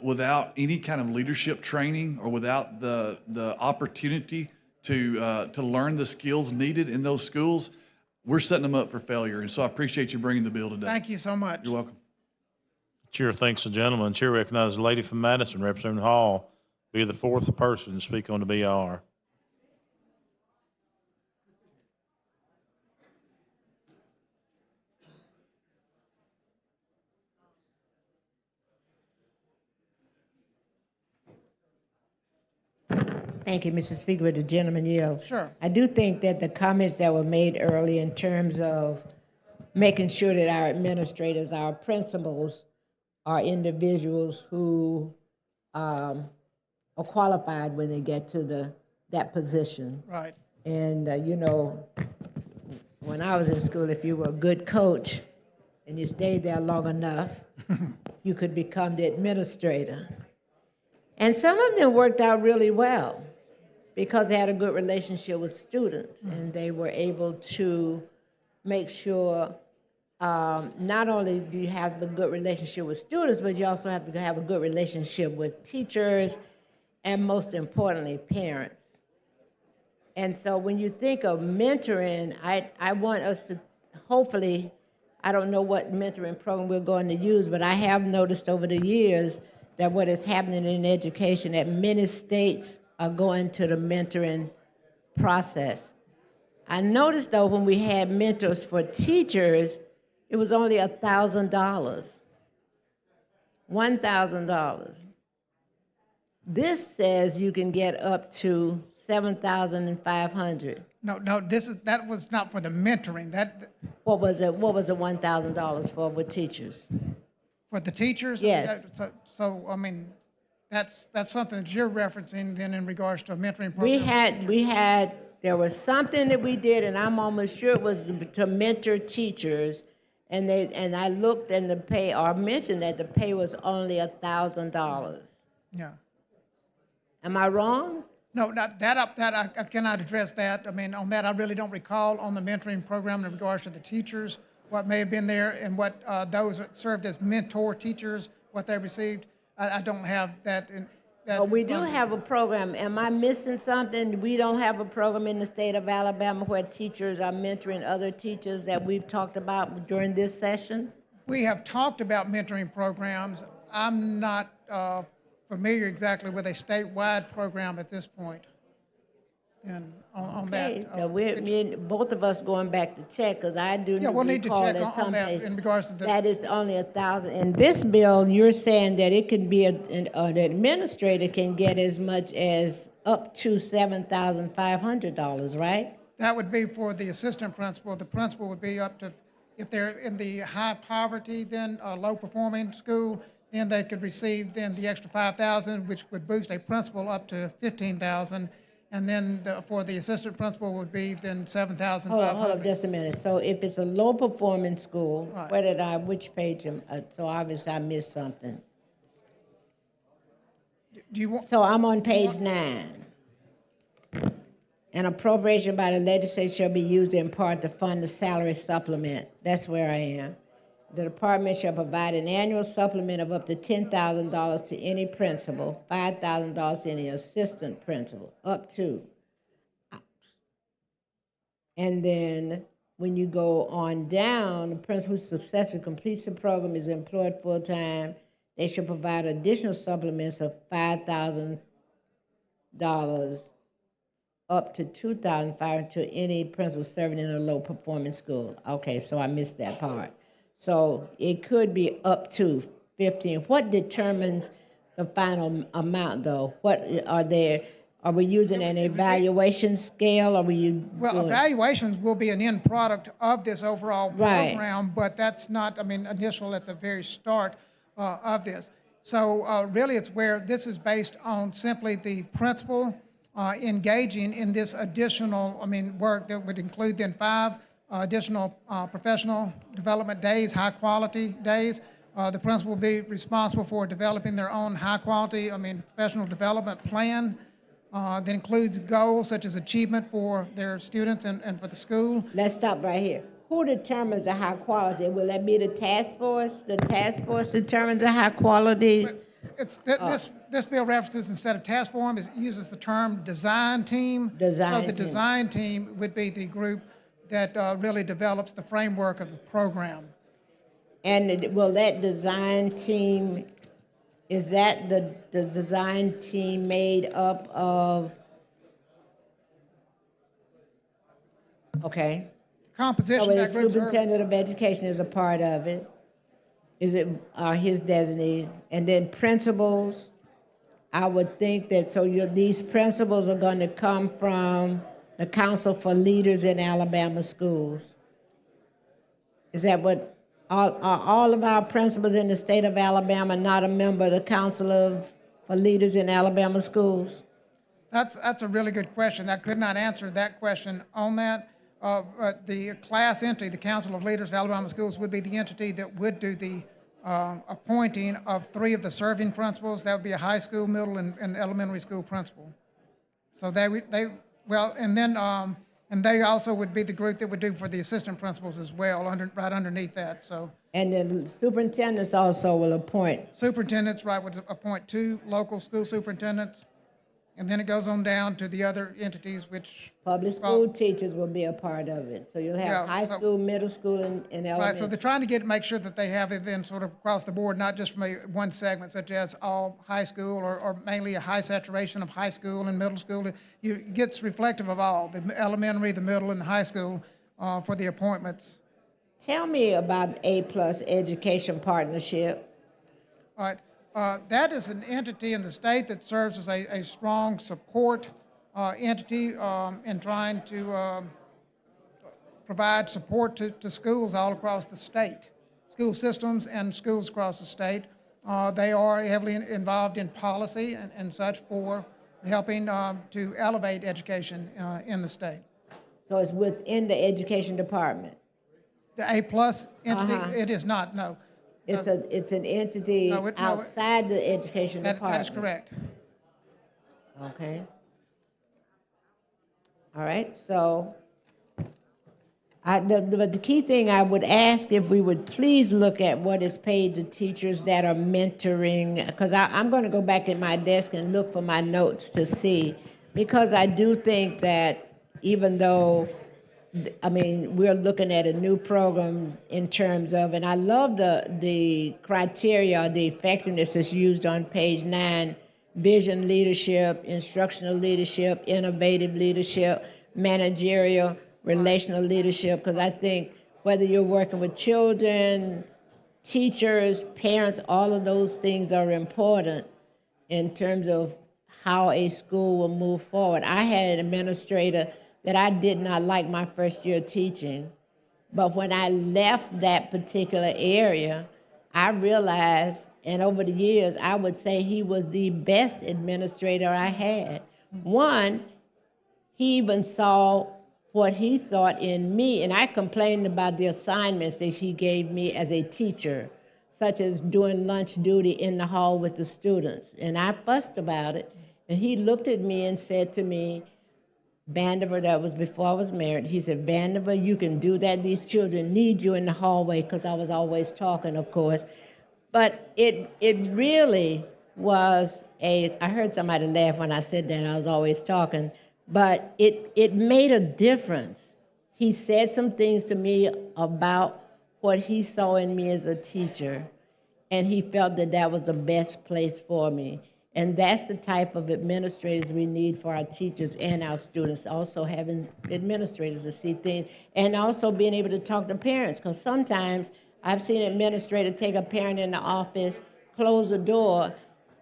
without any kind of leadership training or without the opportunity to learn the skills needed in those schools, we're setting them up for failure. And so I appreciate you bringing the bill today. Thank you so much. You're welcome. Chair thanks the gentleman. Chair recognizes the lady from Madison, Representative Hall, be the fourth person to speak on the BR. Thank you, Mr. Speaker. Would the gentleman yield? Sure. I do think that the comments that were made earlier in terms of making sure that our administrators, our principals, are individuals who are qualified when they get to that position. Right. And, when I was in school, if you were a good coach and you stayed there long enough, you could become the administrator. And some of them worked out really well because they had a good relationship with students, and they were able to make sure not only do you have a good relationship with students, but you also have to have a good relationship with teachers and, most importantly, parents. And so when you think of mentoring, I want us to hopefully, I don't know what mentoring program we're going to use, but I have noticed over the years that what is happening in education, that many states are going to the mentoring process. I noticed, though, when we had mentors for teachers, it was only $1,000, $1,000. This says you can get up to $7,500. No, that was not for the mentoring. What was it $1,000 for with teachers? For the teachers? Yes. That's something that you're referencing then in regards to a mentoring program. There was something that we did, and I'm almost sure it was to mentor teachers, and I looked, and the pay, or mentioned that the pay was only $1,000. Yeah. Am I wrong? No, I cannot address that. On that, I really don't recall on the mentoring program in regards to the teachers, what may have been there, and what those that served as mentor teachers, what they received. I don't have that that. But we do have a program. Am I missing something? We don't have a program in the state of Alabama where teachers are mentoring other teachers that we've talked about during this session? We have talked about mentoring programs. I'm not familiar exactly with a statewide program at this point. And on Okay, that. so both of us going back to check, because I do Yeah, we'll need to recall check that on that someplace in regards to the. that is only 1,000. In this bill, you're saying that it could be an administrator can get as much as up to $7,500, right? That would be for the assistant principal. The principal would be up to, if they're in the high poverty, then low performing school, then they could receive then the extra 5,000, which would boost a principal up to 15,000. And then for the assistant principal would be then 7,500. Hold up just a minute. So if it's a low performing school, Right. which page so obviously I missed something. Do you want? So I'm on page 9. An appropriation by the legislature shall be used in part to fund the salary supplement. That's where I am. The department shall provide an annual supplement of up to $10,000 to any principal, $5,000 to any assistant principal, up to. And then when you go on down, the principal who successfully completes the program is employed full-time. They shall provide additional supplements of $5,000 up to $2,500 to any principal serving in a low-performing school. Okay, so I missed that part. So it could be up to 15. What determines the final amount, though? What are there? Are we using an evaluation scale? Are we? Well, evaluations will be an end product of this overall Right. program, but that's not, initial at the very start of this. So really, it's where this is based on simply the principal engaging in this additional, work that would include then 5 additional professional development days, high-quality days. The principal will be responsible for developing their own high-quality, professional development plan that includes goals such as achievement for their students and for the school. Let's stop right here. Who determines the high quality? Will that be the task force? The task force determines the high quality? This bill references, instead of task force, it uses the term design team. So the design team would be the group that really develops the framework of the program. And will that design team, is that the design team made up of? Okay. Composition So that the group's superintendent of education is a part of it? Is it his designee? And then principals, I would think that, these principals are going to come from the Council for Leaders in Alabama Schools. Is that what, are all of our principals in the state of Alabama not a member of the Council for Leaders in Alabama Schools? That's a really good question. I could not answer that question on that. The class entity, the Council of Leaders of Alabama Schools, would be the entity that would do the appointing of 3 of the serving principals. That would be a high school, middle, and elementary school principal. So and they also would be the group that would do for the assistant principals as well, right underneath that. So. And then superintendents also will appoint. Superintendents, right, would appoint 2 local school superintendents. And then it goes on down to the other entities, which. Public school teachers will be a part of it. So you'll have high school, middle school, and elementary. Right, so they're trying to make sure that they have it then sort of across the board, not just from one segment, such as all high school or mainly a high saturation of high school and middle school. It gets reflective of all, the elementary, the middle, and the high school for the appointments. Tell me about A+ Education Partnership. All right. That is an entity in the state that serves as a strong support entity in trying to provide support to schools all across the state, school systems and schools across the state. They are heavily involved in policy and such for helping to elevate education in the state. So it's within the education department? The A+ entity, it is not, no. It's an entity outside the education department. That is correct. Okay. All right, so But the key thing I would ask if we would please look at what is paid to teachers that are mentoring, because I'm going to go back at my desk and look for my notes to see, because I do think that even though, I mean, we're looking at a new program in terms of, and I love the criteria, the effectiveness that's used on page 9, vision leadership, instructional leadership, innovative leadership, managerial, relational leadership, because I think whether you're working with children, teachers, parents, all of those things are important in terms of how a school will move forward. I had an administrator that I did not like my first year teaching, but when I left that particular area, I realized, and over the years, I would say he was the best administrator I had. One, he even saw what he thought in me, and I complained about the assignments that he gave me as a teacher, such as doing lunch duty in the hall with the students. And I fussed about it, and he looked at me and said to me, Vandiver, that was before I was married, he said, Vandiver, you can do that. These children need you in the hallway, because I was always talking, of course. But it really was I heard somebody laugh when I said that, I was always talking, but it made a difference. He said some things to me about what he saw in me as a teacher, and he felt that that was the best place for me. And that's the type of administrators we need for our teachers and our students, also having administrators to see things, and also being able to talk to parents, because sometimes I've seen an administrator take a parent in the office, close the door,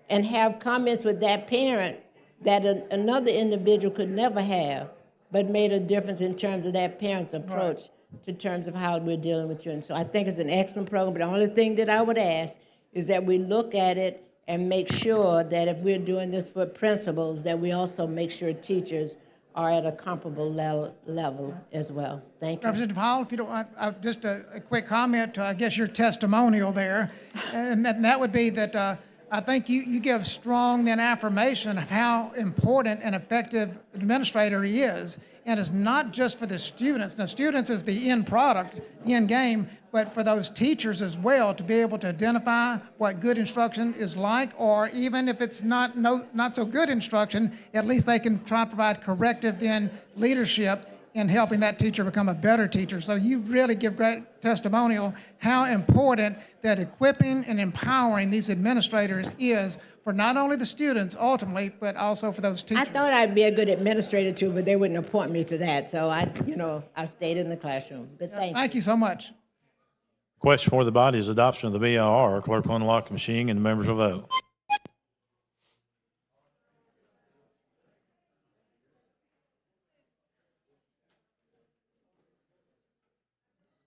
and have comments with that parent that another individual could never have, but made a difference in terms of that parent's approach to terms of how we're dealing with you. And so I think it's an excellent program, but the only thing that I would ask is that we look at it and make sure that if we're doing this for principals, that we also make sure teachers are at a comparable level as well. Thank you. Representative Hall, if you don't mind, just a quick comment to, I guess, your testimonial there, and that would be that I think you give strong then affirmation of how important and effective administrator he is. And it's not just for the students. Now, students is the end product, the end game, but for those teachers as well to be able to identify what good instruction is like, or even if it's not so good instruction, at least they can try to provide corrective then leadership in helping that teacher become a better teacher. So you really give great testimonial how important that equipping and empowering these administrators is for not only the students ultimately, but also for those teachers. I thought I'd be a good administrator too, but they wouldn't appoint me to that. So I stayed in the classroom. But thank you. Thank you so much. Question for the body is adoption of the BIR. Clerk will unlock the machine and the members will vote.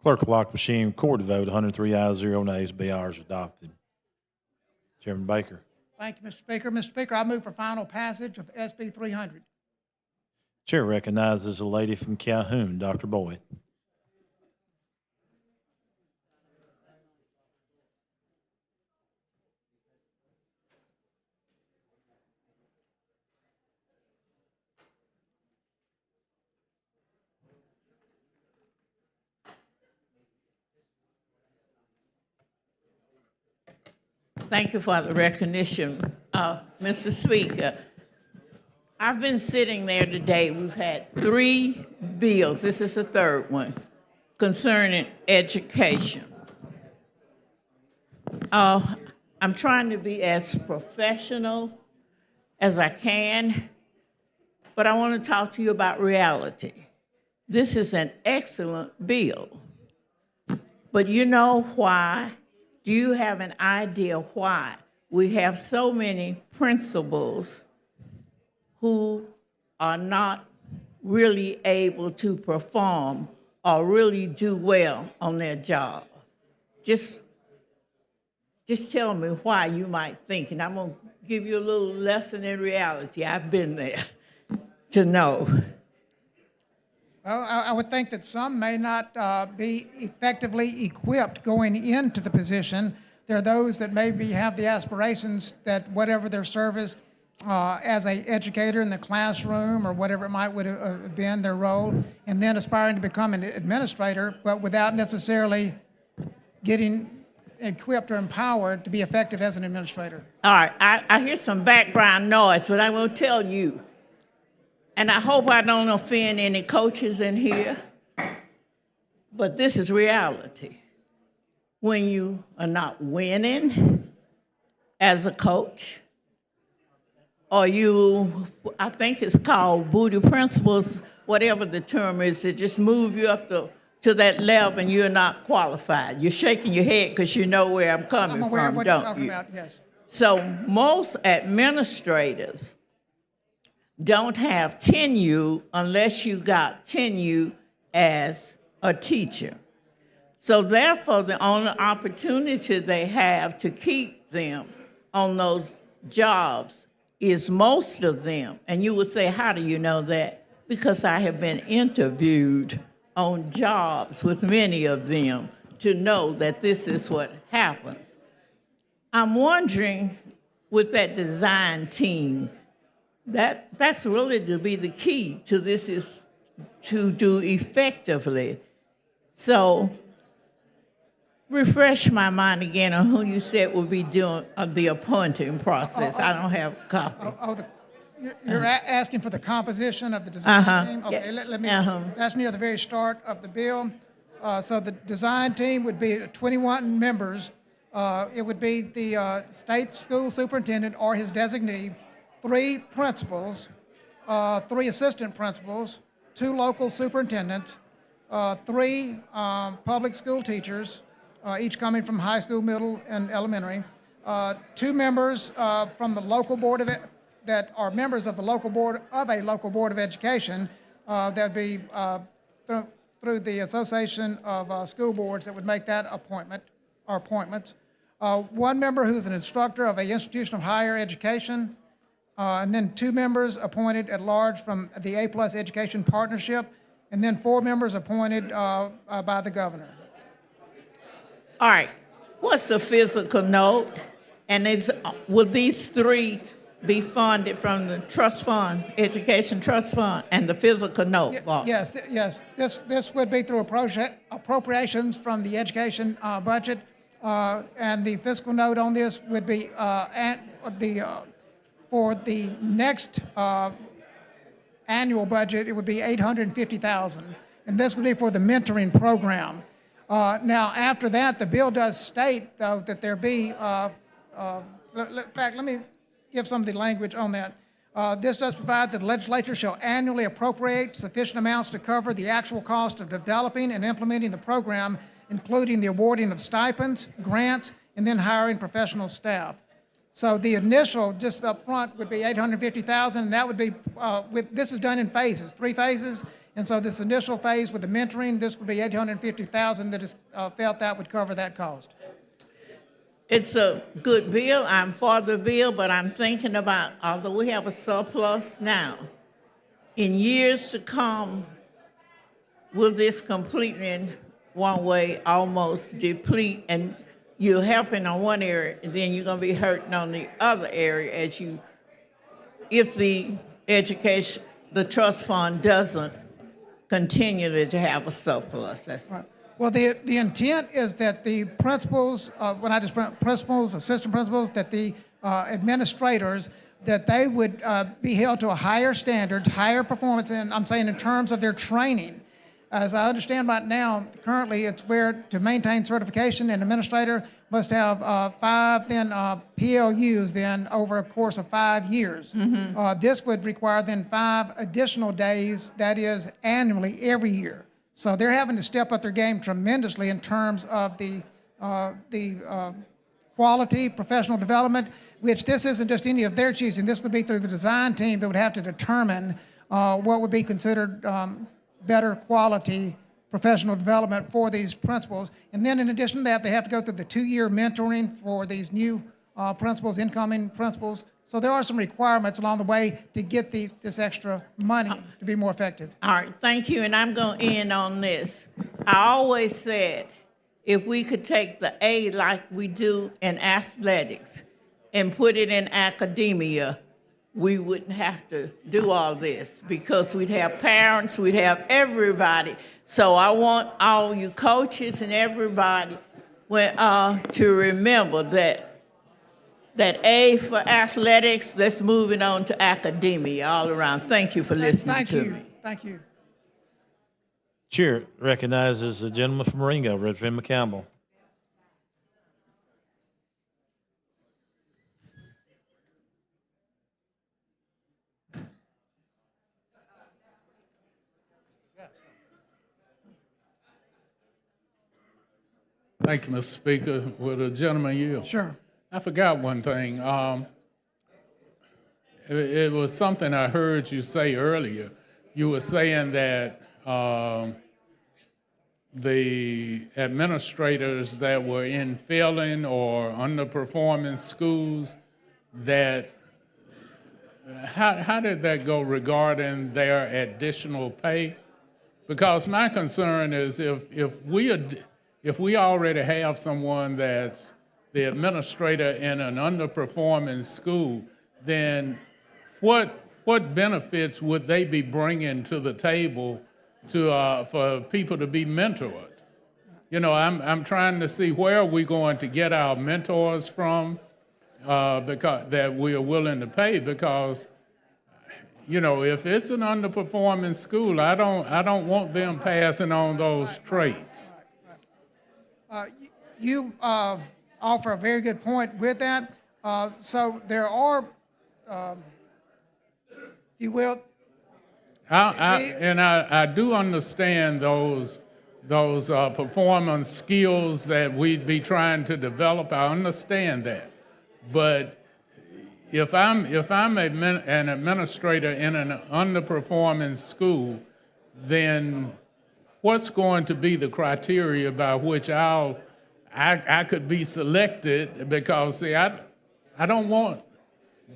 Clerk will lock the machine, record the vote, 103 ayes, 0 nays. BIR is adopted. Chairman Baker. Thank you, Mr. Speaker. Mr. Speaker, I move for final passage of SB 300. Chair recognizes the lady from Calhoun, Dr. Boyd. Thank you for the recognition, Mr. Speaker. I've been sitting there today. We've had 3 bills. This is the 3rd one concerning education. I'm trying to be as professional as I can, but I want to talk to you about reality. This is an excellent bill, but you know why? Do you have an idea why we have so many principals who are not really able to perform or really do well on their job? Just tell me why you might think, and I'm going to give you a little lesson in reality. I've been there to know. Well, I would think that some may not be effectively equipped going into the position. There are those that maybe have the aspirations that whatever their service as an educator in the classroom or whatever it might would have been their role, and then aspiring to become an administrator, but without necessarily getting equipped or empowered to be effective as an administrator. All right, I hear some background noise, but I will tell you, and I hope I don't offend any coaches in here, but this is reality. When you are not winning as a coach, or you, I think it's called voodoo principles, whatever the term is, that just move you up to that level and you're not qualified. You're shaking your head because you know where I'm coming I'm aware from, of what don't you're talking you? about, yes. So most administrators don't have tenure unless you got tenure as a teacher. So therefore, the only opportunity they have to keep them on those jobs is most of them. And you would say, how do you know that? Because I have been interviewed on jobs with many of them to know that this is what happens. I'm wondering, with that design team, that's really to be the key to this, is to do effectively. So refresh my mind again on who you said would be doing the appointing process. I don't have a copy. You're asking for the composition of the design team? Okay, Yeah. let me, that's near the very start of the bill. So the design team would be 21 members. It would be the state school superintendent or his designee, 3 principals, 3 assistant principals, 2 local superintendents, 3 public school teachers, each coming from high school, middle, and elementary, 2 members from the local board of that are members of the local board of a local board of education. That would be through the Association of School Boards that would make that appointment or appointments. 1 member who's an instructor of an institution of higher education, and then 2 members appointed at large from the A+ Education Partnership, and then 4 members appointed by the governor. All right, what's the physical note? And will these 3 be funded from the trust fund, education trust fund, and the physical note? Yes. This would be through appropriations from the education budget, and the fiscal note on this would be for the next annual budget. It would be $850,000, and this would be for the mentoring program. Now, after that, the bill does state, though, that there be, in fact, let me give some of the language on that. This does provide that the legislature shall annually appropriate sufficient amounts to cover the actual cost of developing and implementing the program, including the awarding of stipends, grants, and then hiring professional staff. So the initial, just up front, would be $850,000, and that would be, this is done in phases, 3 phases. And so this initial phase with the mentoring, this would be $850,000 that is felt that would cover that cost. It's a good bill. I'm for the bill, but I'm thinking about, although we have a surplus now, in years to come, will this completely, in one way, almost deplete, and you're helping on one area, and then you're going to be hurting on the other area if the education, the trust fund doesn't continue to have a surplus. That's right. Well, the intent is that the principals, principals, assistant principals, that the administrators, that they would be held to a higher standard, higher performance, and I'm saying in terms of their training. As I understand right now, currently it's where to maintain certification, an administrator must have 5 then PLUs then over a course of 5 years. This would require then 5 additional days, that is annually every year. So they're having to step up their game tremendously in terms of the quality, professional development, which this isn't just any of their choosing. This would be through the design team that would have to determine what would be considered better quality professional development for these principals. And then in addition to that, they have to go through the 2-year mentoring for these new principals, incoming principals. So there are some requirements along the way to get this extra money to be more effective. All right, thank you, and I'm going to end on this. I always said if we could take the A like we do in athletics and put it in academia, we wouldn't have to do all this because we'd have parents, we'd have everybody. So I want all you coaches and everybody to remember that A for athletics, let's move it on to academia all around. Thank you for listening to me. Thank you. Chair recognizes the gentleman from Marengo, Representative McCampbell. Thank you, Mr. Speaker. Will the gentleman yield? Sure. I forgot one thing. It was something I heard you say earlier. You were saying that the administrators that were in failing or underperforming schools, that how did that go regarding their additional pay? Because my concern is if we already have someone that's the administrator in an underperforming school, then what benefits would they be bringing to the table for people to be mentored? You know, I'm trying to see where are we going to get our mentors from because that we are willing to pay, because you know, if it's an underperforming school, I don't want them passing on those traits. You offer a very good point with that. So there are, you will. I do understand those performance skills that we'd be trying to develop. I understand that, but if I'm an administrator in an underperforming school, then what's going to be the criteria by which I could be selected? Because see, I don't want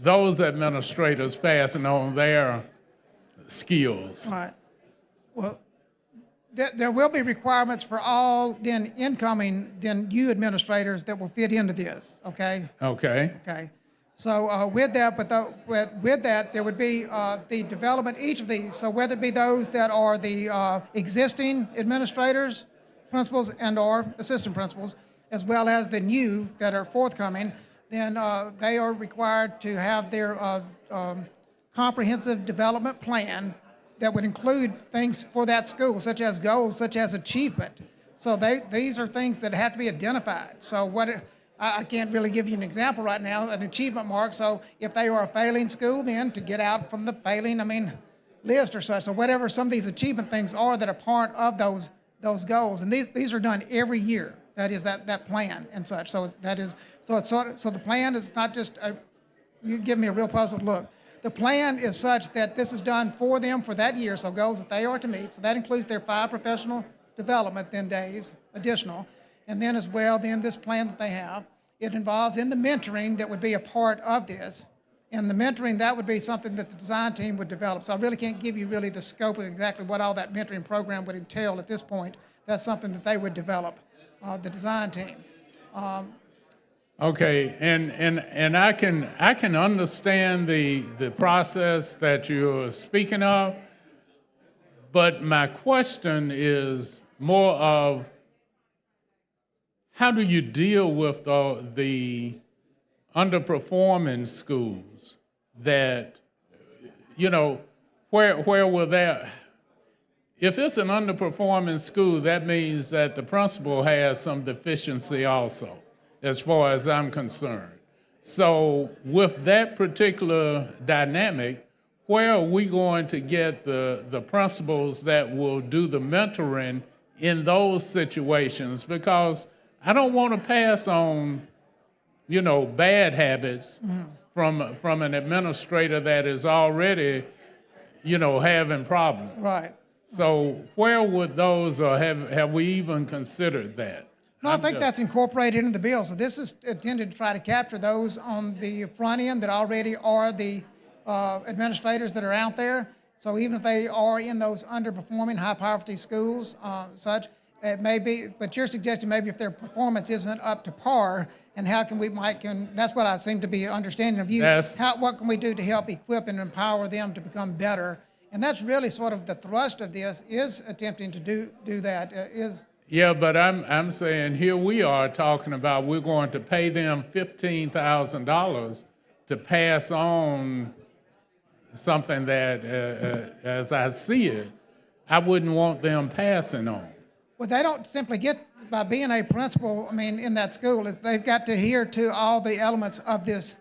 those administrators passing on their skills. Right. Well, there will be requirements for all incoming new administrators that will fit into this. Okay. Okay. Okay. So with that, with that, there would be the development, each of these. So whether it be those that are the existing administrators, principals, and/or assistant principals, as well as the new that are forthcoming, then they are required to have their comprehensive development plan that would include things for that school, such as goals, such as achievement. So these are things that have to be identified. So I can't really give you an example right now, an achievement mark. So if they are a failing school, then to get out from the failing, list or such. So whatever some of these achievement things are that are part of those goals, and these are done every year. That is that plan and such. So the plan is not just you give me a real puzzled look. The plan is such that this is done for them for that year. So goals that they are to meet. So that includes their 5 professional development days additional. And then as well, this plan that they have, it involves in the mentoring that would be a part of this. And the mentoring, that would be something that the design team would develop. So I really can't give you really the scope of exactly what all that mentoring program would entail at this point. That's something that they would develop, the design team. Okay, and I can understand the process that you're speaking of, but my question is more of, how do you deal with the underperforming schools that, where will that, if it's an underperforming school, that means that the principal has some deficiency also, as far as I'm concerned. So with that particular dynamic, where are we going to get the principals that will do the mentoring in those situations? Because I don't want to pass on, bad habits from an administrator that is already, having problems. Right. So where would those, or have we even considered that? No, I think that's incorporated into the bill. So this is intended to try to capture those on the front end that already are the administrators that are out there. So even if they are in those underperforming high poverty schools, such, it may be, but you're suggesting maybe if their performance isn't up to par, and how can we, Mike, that's what I seem to be understanding of you. Yes. What can we do to help equip and empower them to become better? And that's really sort of the thrust of this, is attempting to do that. Yeah, but I'm saying here we are talking about we're going to pay them $15,000 to pass on something that, as I see it, I wouldn't want them passing on. Well, they don't simply get, by being a principal, I mean, in that school, is they've got to adhere to all the elements of this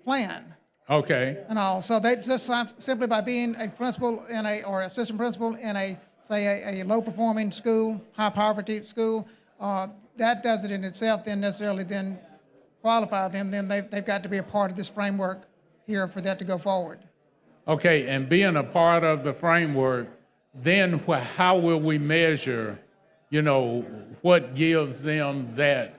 plan. Okay. And all. So they just simply by being a principal or assistant principal in a low-performing school, high-poverty school, that doesn't in itself then necessarily then qualify them. Then they've got to be a part of this framework here for that to go forward. Okay, and being a part of the framework, then how will we measure, what gives them that?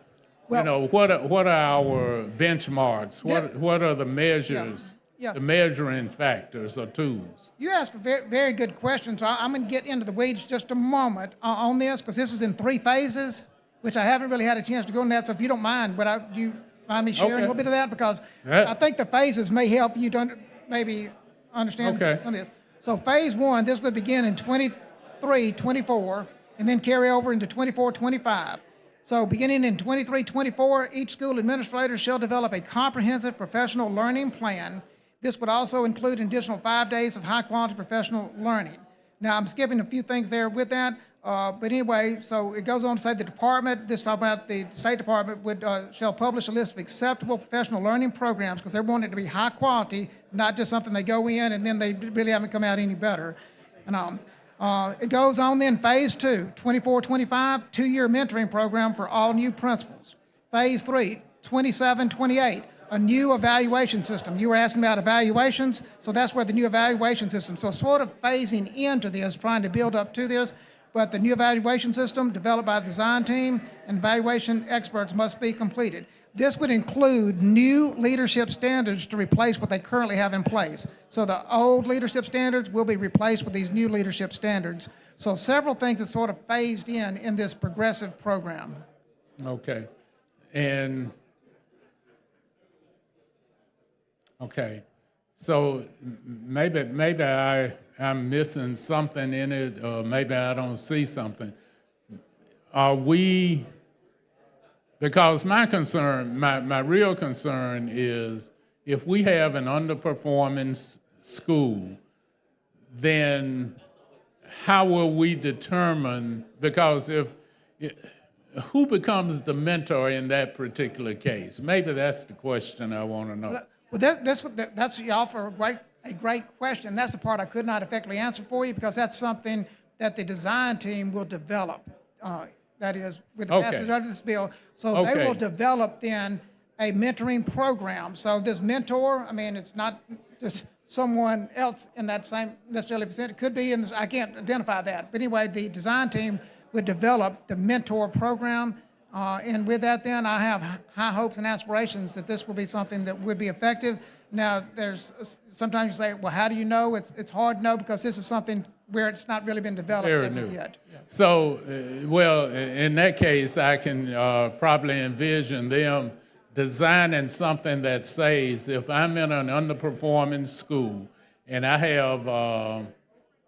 Well, what are our benchmarks? What are the measures, the measuring factors or tools? You asked a very, very good question, so I'm going to get into the weeds just a moment on this, because this is in 3 phases, which I haven't really had a chance to go into that, so if you don't mind, do you mind me sharing a little bit of that? Because I think the phases may help you to maybe understand some of this. So phase 1, this would begin in 23, 24, and then carry over into 24, 25. So beginning in 23, 24, each school administrator shall develop a comprehensive professional learning plan. This would also include an additional 5 days of high-quality professional learning. Now, I'm skipping a few things there with that, but anyway, so it goes on to say the department, this talk about the State Department, shall publish a list of acceptable professional learning programs, because they want it to be high quality, not just something they go in and then they really haven't come out any better. And it goes on then, phase 2, 24-25, 2-year mentoring program for all new principals. Phase 3, 27-28, a new evaluation system. You were asking about evaluations, so that's where the new evaluation system. So sort of phasing into this, trying to build up to this, but the new evaluation system developed by the design team and evaluation experts must be completed. This would include new leadership standards to replace what they currently have in place. So the old leadership standards will be replaced with these new leadership standards. So several things that sort of phased in this progressive program. Okay. And, okay. So maybe I'm missing something in it, or maybe I don't see something. Are we... Because my concern, my real concern is if we have an underperforming school, then how will we determine, because who becomes the mentor in that particular case? Maybe that's the question I want to know. Well, that's you offer a great question. That's the part I could not effectively answer for you, because that's something that the design team will develop. That is, with the passage of this bill. So they will develop then a mentoring program. So this mentor, I mean, it's not just someone else in that same necessarily vicinity. It could be in this, I can't identify that. But anyway, the design team would develop the mentor program. And with that then, I have high hopes and aspirations that this will be something that would be effective. Now, there's sometimes you say, well, how do you know? It's hard to know, because this is something where it's not really been developed as of yet. So, well, in that case, I can probably envision them designing something that says, if I'm in an underperforming school and I have,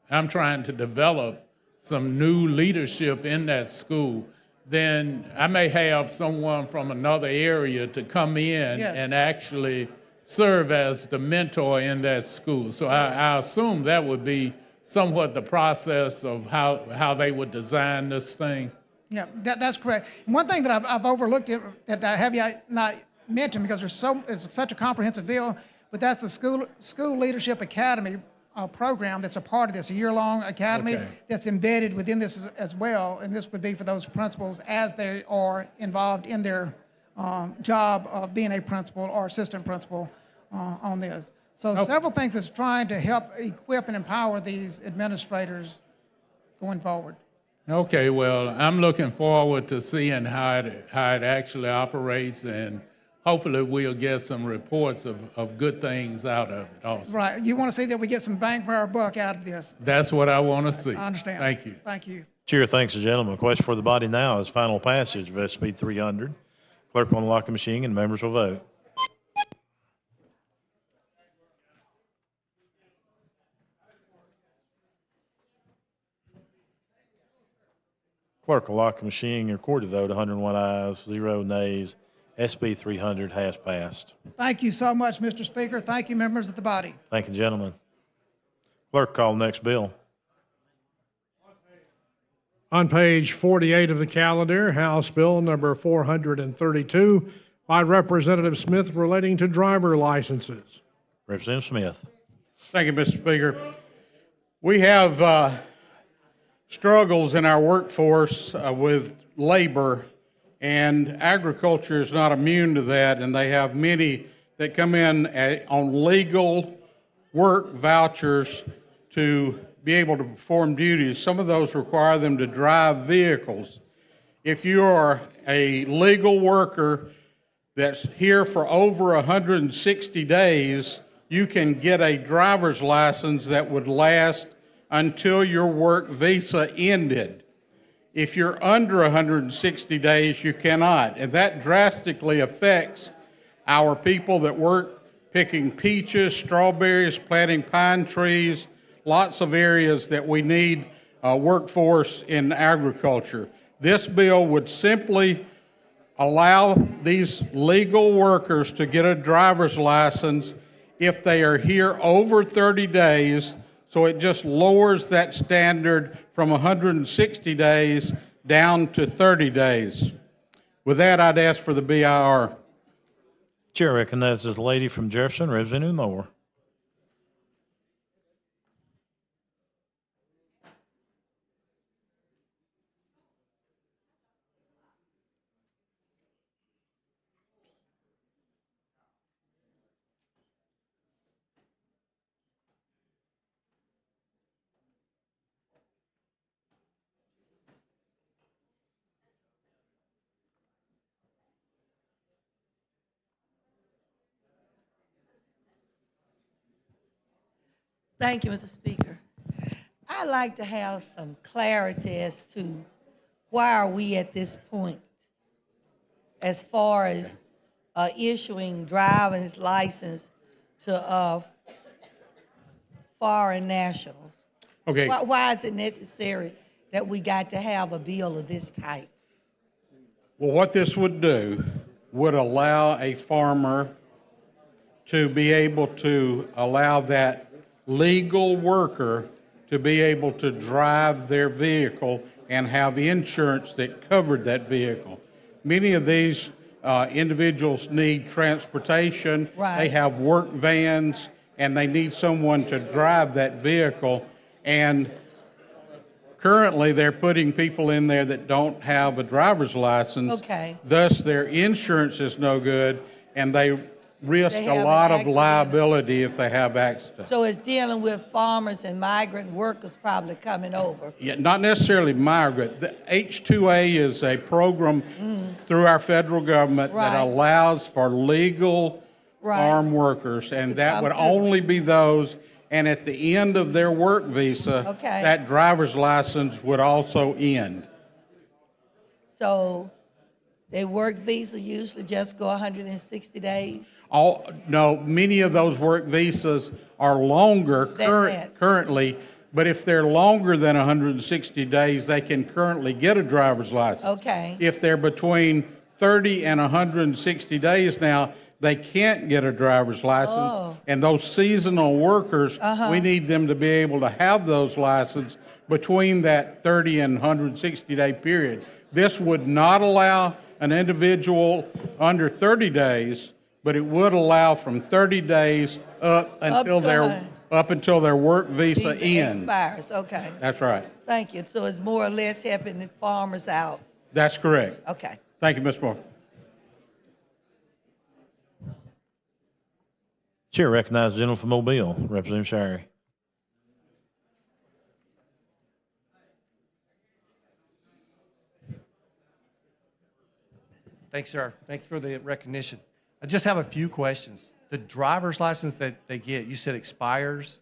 I'm trying to develop some new leadership in that school, then I may have someone from another area to come in and actually serve as the mentor in that school. So I assume that would be somewhat the process of how they would design this thing. Yeah, that's correct. And one thing that I've overlooked that I have not mentioned, because it's such a comprehensive bill, but that's the School Leadership Academy program that's a part of this, a year-long academy that's embedded within this as well. And this would be for those principals as they are involved in their job of being a principal or assistant principal on this. So several things that's trying to help equip and empower these administrators going forward. Okay, well, I'm looking forward to seeing how it actually operates, and hopefully we'll get some reports of good things out of it also. Right. You want to see that we get some bang for our buck out of this. That's what I want to see. I understand. Thank you. Thank you. Chair thanks the gentleman. Question for the body now is final passage of SB 300. Clerk will unlock the machine and members will vote. Clerk will lock the machine and record the vote. 101 ayes, 0 nays. SB 300 has passed. Thank you so much, Mr. Speaker. Thank you, members of the body. Thank you, gentlemen. Clerk, call the next bill. On page 48 of the calendar, House Bill number 432 by Representative Smith relating to driver licenses. Representative Smith. Thank you, Mr. Speaker. We have struggles in our workforce with labor, and agriculture is not immune to that, and they have many that come in on legal work vouchers to be able to perform duties. Some of those require them to drive vehicles. If you are a legal worker that's here for over 160 days, you can get a driver's license that would last until your work visa ended. If you're under 160 days, you cannot. And that drastically affects our people that work picking peaches, strawberries, planting pine trees, lots of areas that we need workforce in agriculture. This bill would simply allow these legal workers to get a driver's license if they are here over 30 days, so it just lowers that standard from 160 days down to 30 days. With that, I'd ask for the BIR. Chair recognizes the lady from Jefferson, Representative Moore. Thank you, Mr. Speaker. I'd like to have some clarity as to why are we at this point as far as issuing driver's license to foreign nationals. Okay. Why is it necessary that we got to have a bill of this type? Well, what this would do would allow a farmer to be able to allow that legal worker to be able to drive their vehicle and have insurance that covered that vehicle. Many of these individuals need transportation. Right. They have work vans, and they need someone to drive that vehicle. And currently, they're putting people in there that don't have a driver's license. Okay. Thus, their insurance is no good, and they risk They a have lot an of liability if they have accidents. So it's dealing with farmers and migrant workers probably coming over. Yeah, not necessarily migrant. The H-2A is a program through our federal government Right. that allows for legal Right. farm workers, and that come would through. only be those, and at the end of their work visa, Okay. that driver's license would also end. So their work visa usually just go 160 days? No, many of those work visas are longer currently, but if they're longer than 160 days, they can currently get a driver's license. Okay. If they're between 30 and 160 days now, they can't get a driver's license. Oh. And those seasonal workers, we need them to be able to have those licenses between that 30 and 160-day period. This would not allow an individual under 30 days, but it would allow from 30 days up until their work visa ends. Expires, okay. That's right. Thank you. So it's more or less helping the farmers out. That's correct. Okay. Thank you, Ms. Moore. Chair recognizes the gentleman from Mobile, Representative Shirey. Thanks, sir. Thank you for the recognition. I just have a few questions. The driver's license that they get, you said expires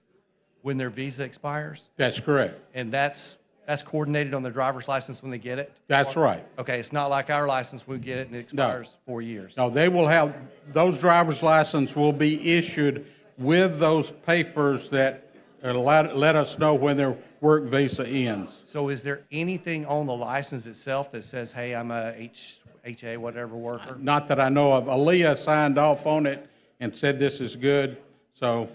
when their visa expires? That's correct. And that's That's coordinated on the driver's license when they get it? That's right. Okay, it's not like our license, we get it and it expires 4 years. No, they will have, those driver's license will be issued with those papers that let us know when their work visa ends. So is there anything on the license itself that says, hey, I'm a HA, whatever worker? Not that I know of. Aaliyah signed off on it and said this is good, so,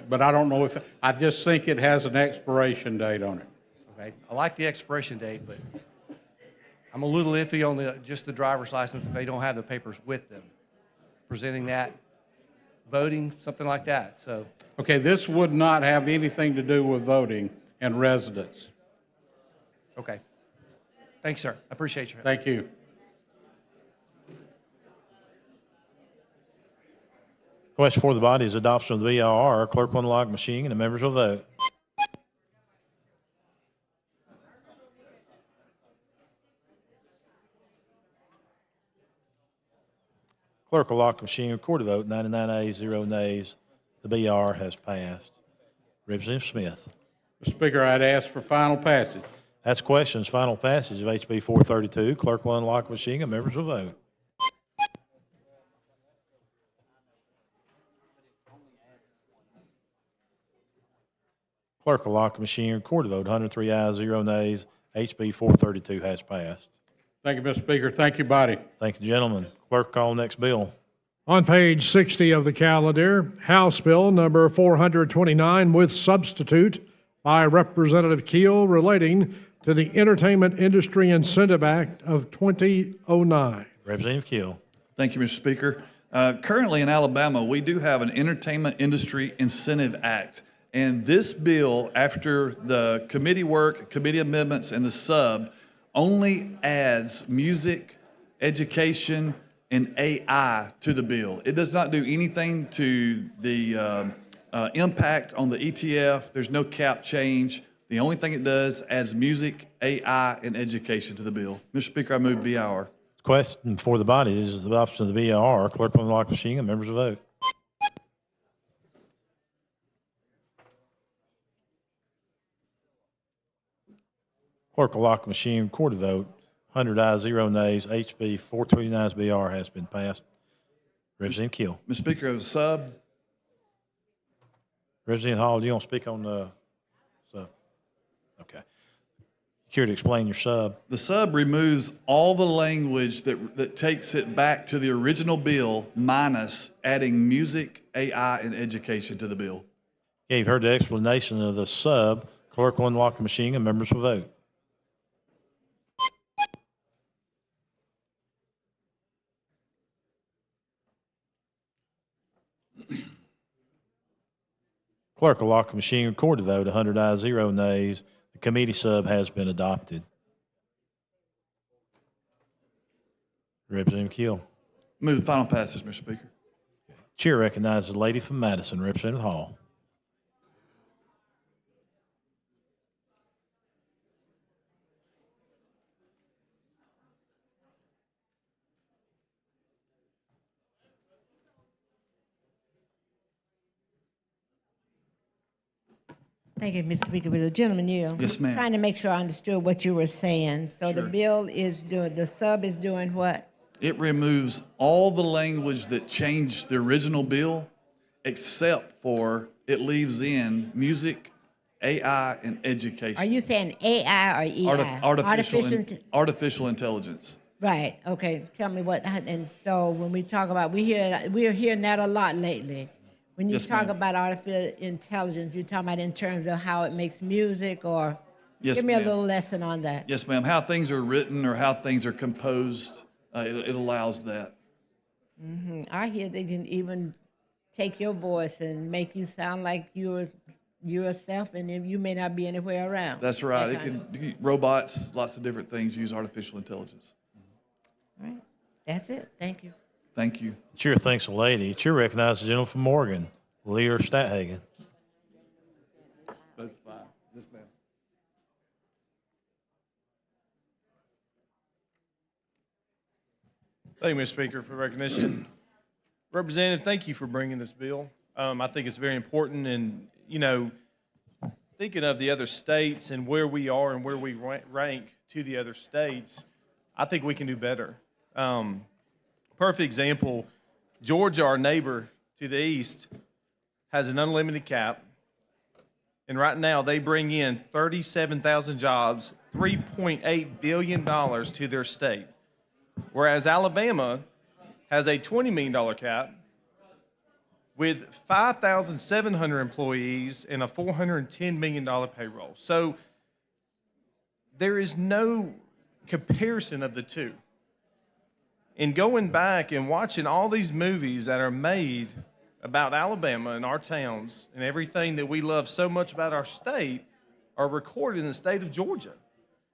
but I don't know if, I just think it has an expiration date on it. Okay, I like the expiration date, but I'm a little iffy on just the driver's license if they don't have the papers with them. Presenting that, voting, something like that, so. Okay, this would not have anything to do with voting and residence. Okay. Thanks, sir. I appreciate your help. Thank you. Question for the body is adoption of the BIR. Clerk will unlock machine and the members will vote. Clerk will lock the machine, record the vote, 99 ayes, 0 nays. The BR has passed. Representative Smith. Mr. Speaker, I'd ask for final passage. That's questions. Final passage of HB 432. Clerk will unlock the machine and members will vote. Clerk will lock the machine, record the vote, 103 ayes, 0 nays. HB 432 has passed. Thank you, Mr. Speaker. Thank you, body. Thank you, gentlemen. Clerk, call next bill. On page 60 of the calendar, House Bill number 429 with substitute by Representative Keel relating to the Entertainment Industry Incentive Act of 2009. Representative Keel. Thank you, Mr. Speaker. Currently in Alabama, we do have an Entertainment Industry Incentive Act. And this bill, after the committee work, committee amendments, and the sub, only adds music, education, and AI to the bill. It does not do anything to the impact on the ETF. There's no cap change. The only thing it does adds music, AI, and education to the bill. Mr. Speaker, I move BIR. Question for the body is the adoption of the BIR. Clerk will unlock the machine and members will vote. Clerk will lock the machine, record the vote. 100 ayes, 0 nays. HB 429's BR has been passed. Representative Keel. Mr. Speaker, as a sub, Representative Hall, do you want to speak on the sub? Okay. Here to explain your sub. the sub removes all the language that takes it back to the original bill, minus adding music, AI, and education to the bill. Yeah, you've heard the explanation of the sub. Clerk will unlock the machine and members will vote. Clerk will lock the machine, record the vote, 100 ayes, 0 nays. The committee sub has been adopted. Representative Keel. Move the final passage, Mr. Speaker. Chair recognizes the lady from Madison, Representative Hall. Thank you, Mr. Speaker. With the gentleman here. Yes, ma'am. Trying to make sure I understood what you were saying. So the Sure. bill is doing, the sub is doing what? It removes all the language that changed the original bill, except for it leaves in music, AI, and education. Are you saying AI or EI? Artificial intelligence. Right, okay. Tell me what, and so when we talk about, we're hearing that a lot lately. When you Yes, talk ma'am. about artificial intelligence, you're talking about in terms of how it makes music or? Yes, Give me a ma'am. little lesson on that. Yes, ma'am. How things are written or how things are composed, it allows that. I hear they can even take your voice and make you sound like you're yourself, and then you may not be anywhere around. That's right. That It kind can, robots, lots of different things use artificial intelligence. All right, that's it. Thank you. Thank you. Chair thanks the lady. Chair recognizes the gentleman from Morgan, Lear Stathagen. Both fine. Yes, ma'am. Thank you, Mr. Speaker, for recognition. Representative, thank you for bringing this bill. I think it's very important, and, you know, thinking of the other states and where we are and where we rank to the other states, I think we can do better. Perfect example, Georgia, our neighbor to the east, has an unlimited cap. And right now they bring in 37,000 jobs, $3.8 billion to their state. Whereas Alabama has a $20 million cap with 5,700 employees and a $410 million payroll. So there is no comparison of the two. And going back and watching all these movies that are made about Alabama and our towns and everything that we love so much about our state are recorded in the state of Georgia.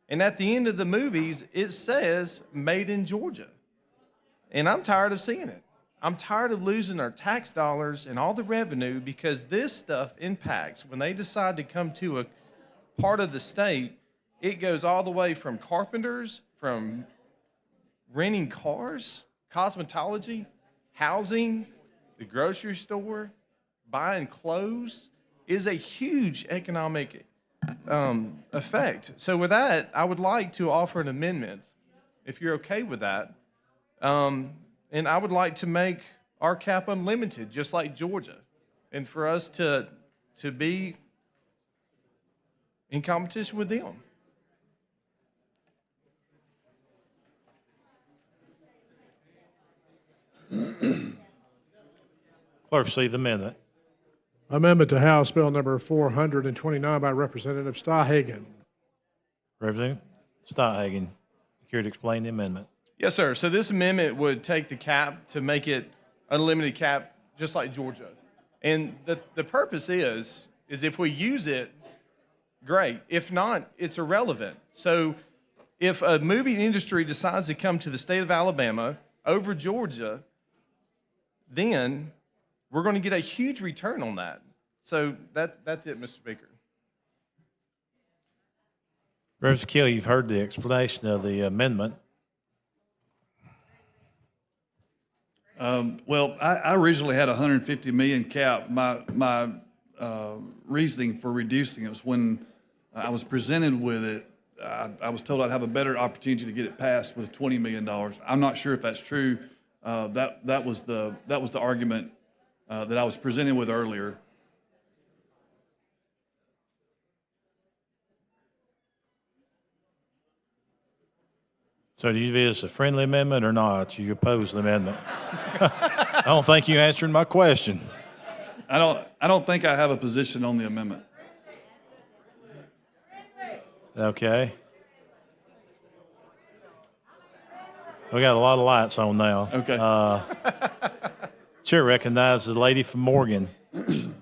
And at the end of the movies, it says made in Georgia. And I'm tired of seeing it. I'm tired of losing our tax dollars and all the revenue because this stuff impacts. When they decide to come to a part of the state, it goes all the way from carpenters, from renting cars, cosmetology, housing, the grocery store, buying clothes is a huge economic effect. So with that, I would like to offer an amendment, if you're okay with that. And I would like to make our cap unlimited, just like Georgia, and for us to be in competition with them. Clerk, see the amendment. Amendment to House Bill number 429 by Representative Stahagen. Representative Stahagen, here to explain the amendment. Yes, sir. So this amendment would take the cap to make it unlimited cap, just like Georgia. And the purpose is if we use it, great. If not, it's irrelevant. So if a movie industry decides to come to the state of Alabama over Georgia, then we're going to get a huge return on that. So that's it, Mr. Speaker. Representative Keel, you've heard the explanation of the amendment. Well, I originally had a 150 million cap. My reasoning for reducing it was when I was presented with it, I was told I'd have a better opportunity to get it passed with $20 million. I'm not sure if that's true. That was the argument that I was presented with earlier. So do you view this a friendly amendment or not? You oppose the amendment? I don't think you answered my question. I don't think I have a position on the amendment. Okay. We got a lot of lights on now. Okay. Chair recognizes the lady from Morgan,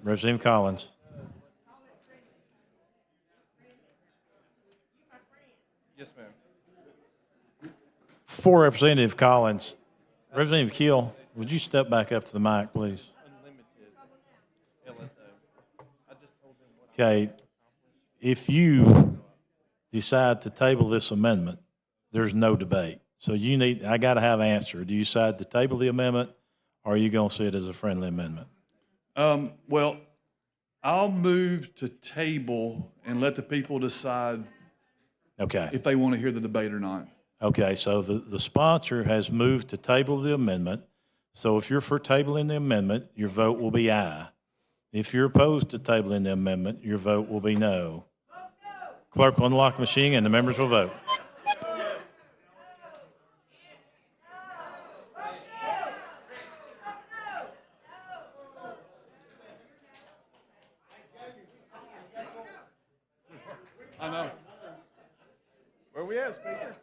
Representative Collins. Yes, ma'am. For Representative Collins, Representative Keel, would you step back up to the mic, please? Okay. If you decide to table this amendment, there's no debate. So I got to have an answer. Do you decide to table the amendment, or are you going to see it as a friendly amendment? Well, I'll move to table and let the people decide if they want to hear the debate or not. Okay, so the sponsor has moved to table the amendment. So if you're for tabling the amendment, your vote will be aye. If you're opposed to tabling the amendment, your vote will be no. Clerk will unlock the machine and the members will vote. I know. Where we at, Speaker?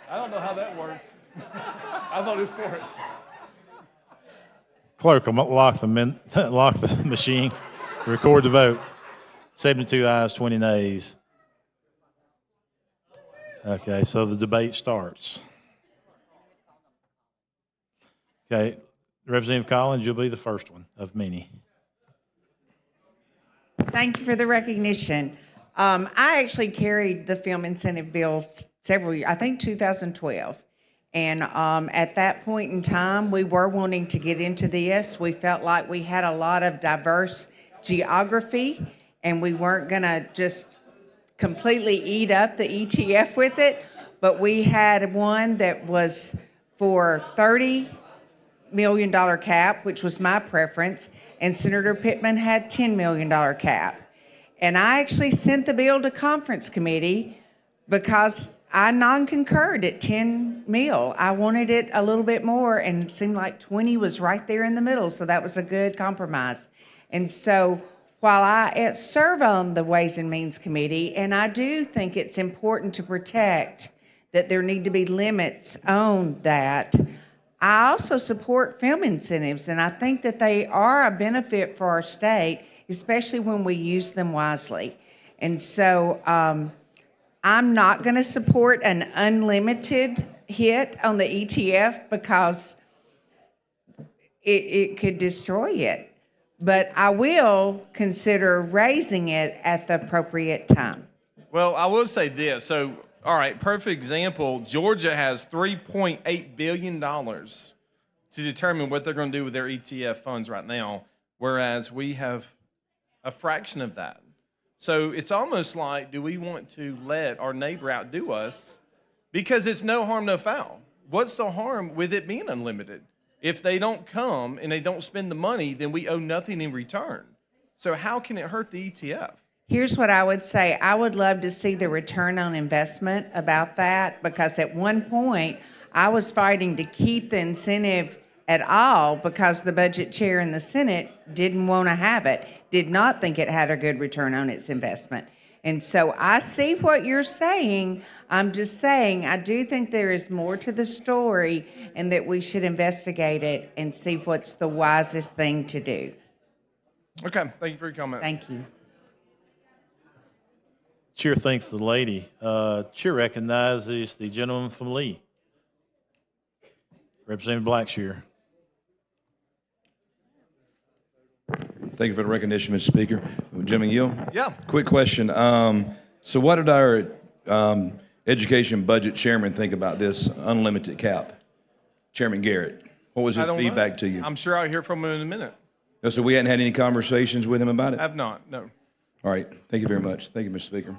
I don't know how that works. I voted for it. Clerk will lock the machine, record the vote. 72 ayes, 20 nays. Okay, so the debate starts. Okay, Representative Collins, you'll be the first one of many. Thank you for the recognition. I actually carried the film incentive bill several years, I think 2012. And at that point in time, we were wanting to get into this. We felt like we had a lot of diverse geography, and we weren't going to just completely eat up the ETF with it. But we had one that was for $30 million cap, which was my preference, and Senator Pittman had $10 million cap. And I actually sent the bill to conference committee because I non-concurred at 10 mil. I wanted it a little bit more, and it seemed like 20 was right there in the middle, so that was a good compromise. And so while I serve on the Ways and Means Committee, and I do think it's important to protect that there need to be limits on that, I also support film incentives, and I think that they are a benefit for our state, especially when we use them wisely. And so I'm not going to support an unlimited hit on the ETF because it could destroy it. But I will consider raising it at the appropriate time. Well, I will say this. So, all right, perfect example. Georgia has $3.8 billion to determine what they're going to do with their ETF funds right now, whereas we have a fraction of that. So it's almost like, do we want to let our neighbor outdo us? Because it's no harm, no foul. What's the harm with it being unlimited? If they don't come and they don't spend the money, then we owe nothing in return. So how can it hurt the ETF? Here's what I would say. I would love to see the return on investment about that, because at one point I was fighting to keep the incentive at all because the budget chair in the Senate didn't want to have it, did not think it had a good return on its investment. And so I see what you're saying. I'm just saying I do think there is more to the story and that we should investigate it and see what's the wisest thing to do. Okay, thank you for your comments. Thank you. Chair thanks the lady. Chair recognizes the gentleman from Lee. Representative Blackshear. Thank you for the recognition, Mr. Speaker. Jimmy Gill? Yeah. Quick question. So what did our education budget chairman think about this unlimited cap? Chairman Garrett, what was his feedback to you? I'm sure I'll hear from him in a minute. Oh, so we hadn't had any conversations with him about it? I have not, no. All right. Thank you very much. Thank you, Mr. Speaker.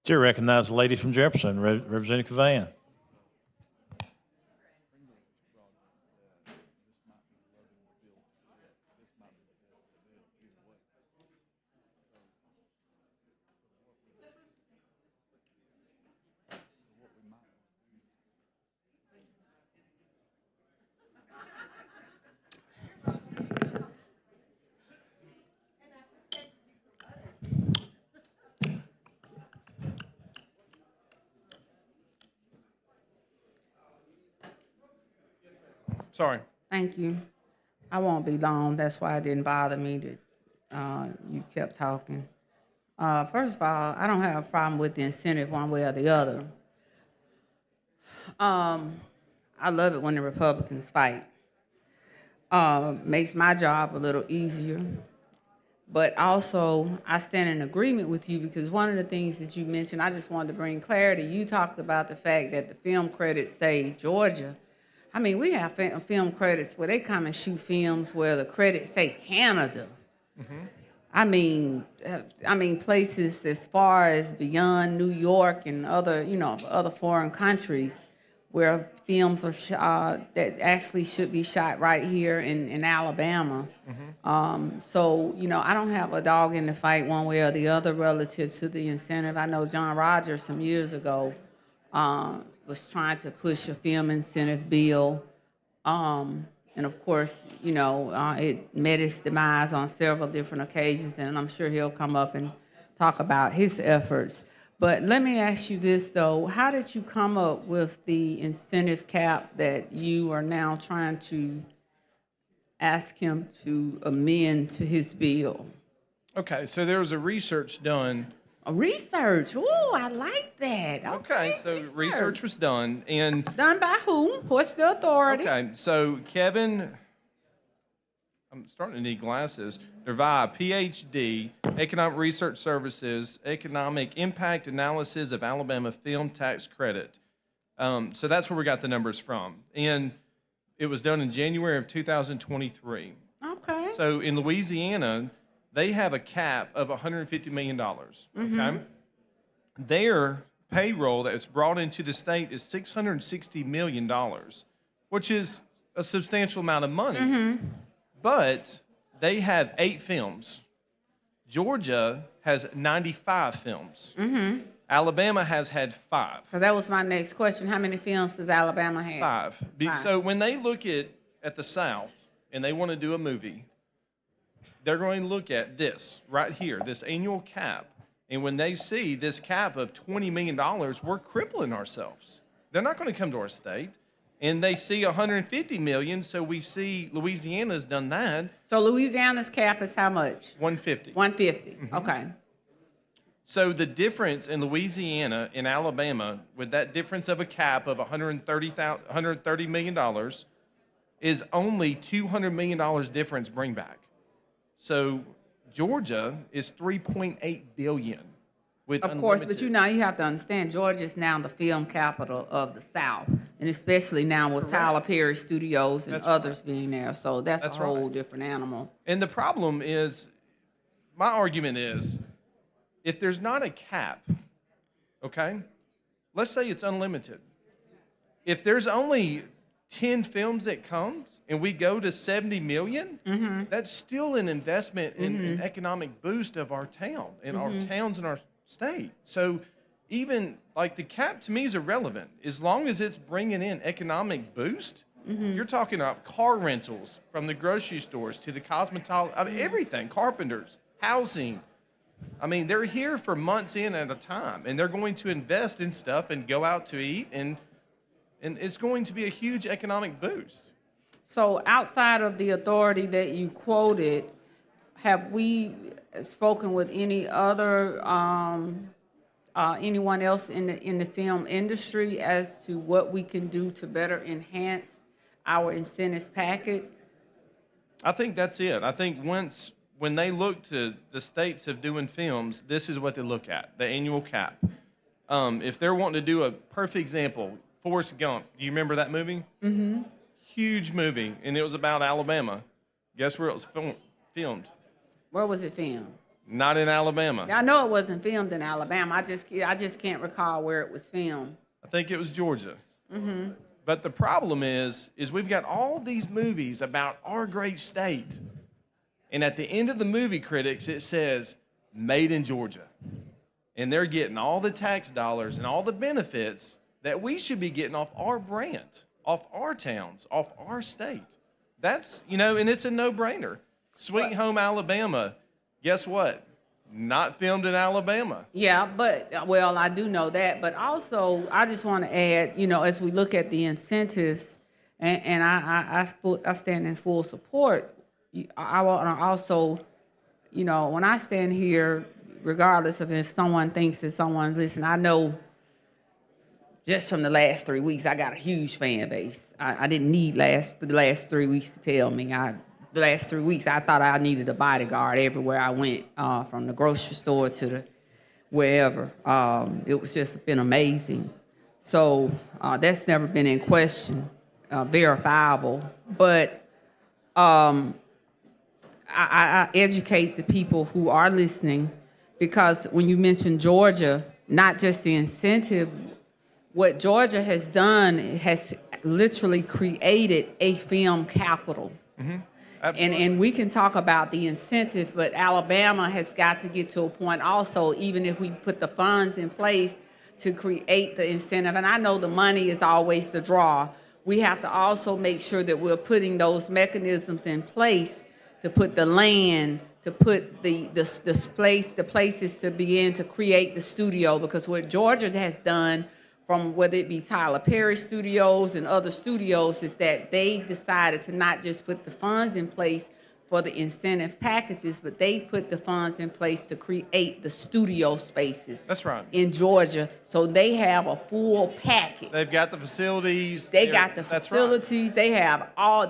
Chair recognizes the lady from Jefferson, Representative Cavan. Sorry. Thank you. I won't be long. That's why it didn't bother me that you kept talking. First of all, I don't have a problem with the incentive one way or the other. I love it when the Republicans fight. Makes my job a little easier. But also, I stand in agreement with you because one of the things that you mentioned, I just wanted to bring clarity. You talked about the fact that the film credits say Georgia. I mean, we have film credits where they come and shoot films where the credits say Canada. Mm-hmm. I mean, places as far as beyond New York and other, other foreign countries where films are that actually should be shot right here in Alabama. Mm-hmm. So, I don't have a dog in the fight one way or the other relative to the incentive. I know John Rogers some years ago was trying to push a film incentive bill. And of course, it met its demise on several different occasions, and I'm sure he'll come up and talk about his efforts. But let me ask you this, though. How did you come up with the incentive cap that you are now trying to ask him to amend to his bill? Okay, so there was a research done. A research? Oh, I like that. Okay, so research was done. And done by whom? What's the authority? Okay, so Kevin, I'm starting to need glasses. They're via PhD, Economic Research Services, Economic Impact Analysis of Alabama Film Tax Credit. So that's where we got the numbers from. And it was done in January of 2023. Okay. So in Louisiana, they have a cap of $150 million, okay? Their payroll that's brought into the state is $660 million, which is a substantial amount of money. But they have 8 films. Georgia has 95 films. Alabama has had 5. Because that was my next question. How many films does Alabama have? 5. So when they look at the South and they want to do a movie, they're going to look at this right here, this annual cap. And when they see this cap of $20 million, we're crippling ourselves. They're not going to come to our state. And they see $150 million, so we see Louisiana's done that. So Louisiana's cap is how much? $150. $150. Okay. So the difference in Louisiana and Alabama, with that difference of a cap of $130 million, is only $200 million difference bring back. So Georgia is $3.8 billion. With Of course, but you have to understand, Georgia is now the film capital of the South, and especially now with Tyler Perry Studios and others being there. So that's a whole different animal. And the problem is, my argument is, if there's not a cap, okay, let's say it's unlimited. If there's only 10 films that comes and we go to 70 million, that's still an investment in an economic boost of our town and our towns and our state. So even like the cap to me is irrelevant as long as it's bringing in economic boost. You're talking about car rentals from the grocery stores to the cosmetology, I mean, everything, carpenters, housing. I mean, they're here for months in at a time, and they're going to invest in stuff and go out to eat, and it's going to be a huge economic boost. So outside of the authority that you quoted, have we spoken with any other anyone else in the film industry as to what we can do to better enhance our incentive package? I think that's it. I think when they look to the states of doing films, this is what they look at, the annual cap. If they're wanting to do a perfect example, Forrest Gump, do you remember that movie? Huge movie, and it was about Alabama. Guess where it was filmed? Where was it filmed? Not in Alabama. I know it wasn't filmed in Alabama. I just can't recall where it was filmed. I think it was Georgia. But the problem is we've got all these movies about our great state, and at the end of the movie critics, it says, made in Georgia. And they're getting all the tax dollars and all the benefits that we should be getting off our brand, off our towns, off our state. That's, and it's a no-brainer. Sweet Home Alabama, guess what? Not filmed in Alabama. Yeah, well, I do know that, but also I just want to add, as we look at the incentives, and I stand in full support. I want to also, when I stand here, regardless of if someone thinks that someone, listen, I know just from the last 3 weeks, I got a huge fan base. I didn't need the last 3 weeks to tell me. The last 3 weeks, I thought I needed a bodyguard everywhere I went, from the grocery store to the wherever. It was just been amazing. So that's never been in question, verifiable. But I educate the people who are listening, because when you mention Georgia, not just the incentive, what Georgia has done has literally created a film capital. And we can talk about the incentive, but Alabama has got to get to a point also, even if we put the funds in place to create the incentive. And I know the money is always the draw. We have to also make sure that we're putting those mechanisms in place to put the land, to put the places to begin to create the studio. Because what Georgia has done, from whether it be Tyler Perry Studios and other studios, is that they decided to not just put the funds in place for the incentive packages, but they put the funds in place to create the studio spaces. That's right. In Georgia, so they have a full package. They've got the facilities. They got the That's right. facilities. They have all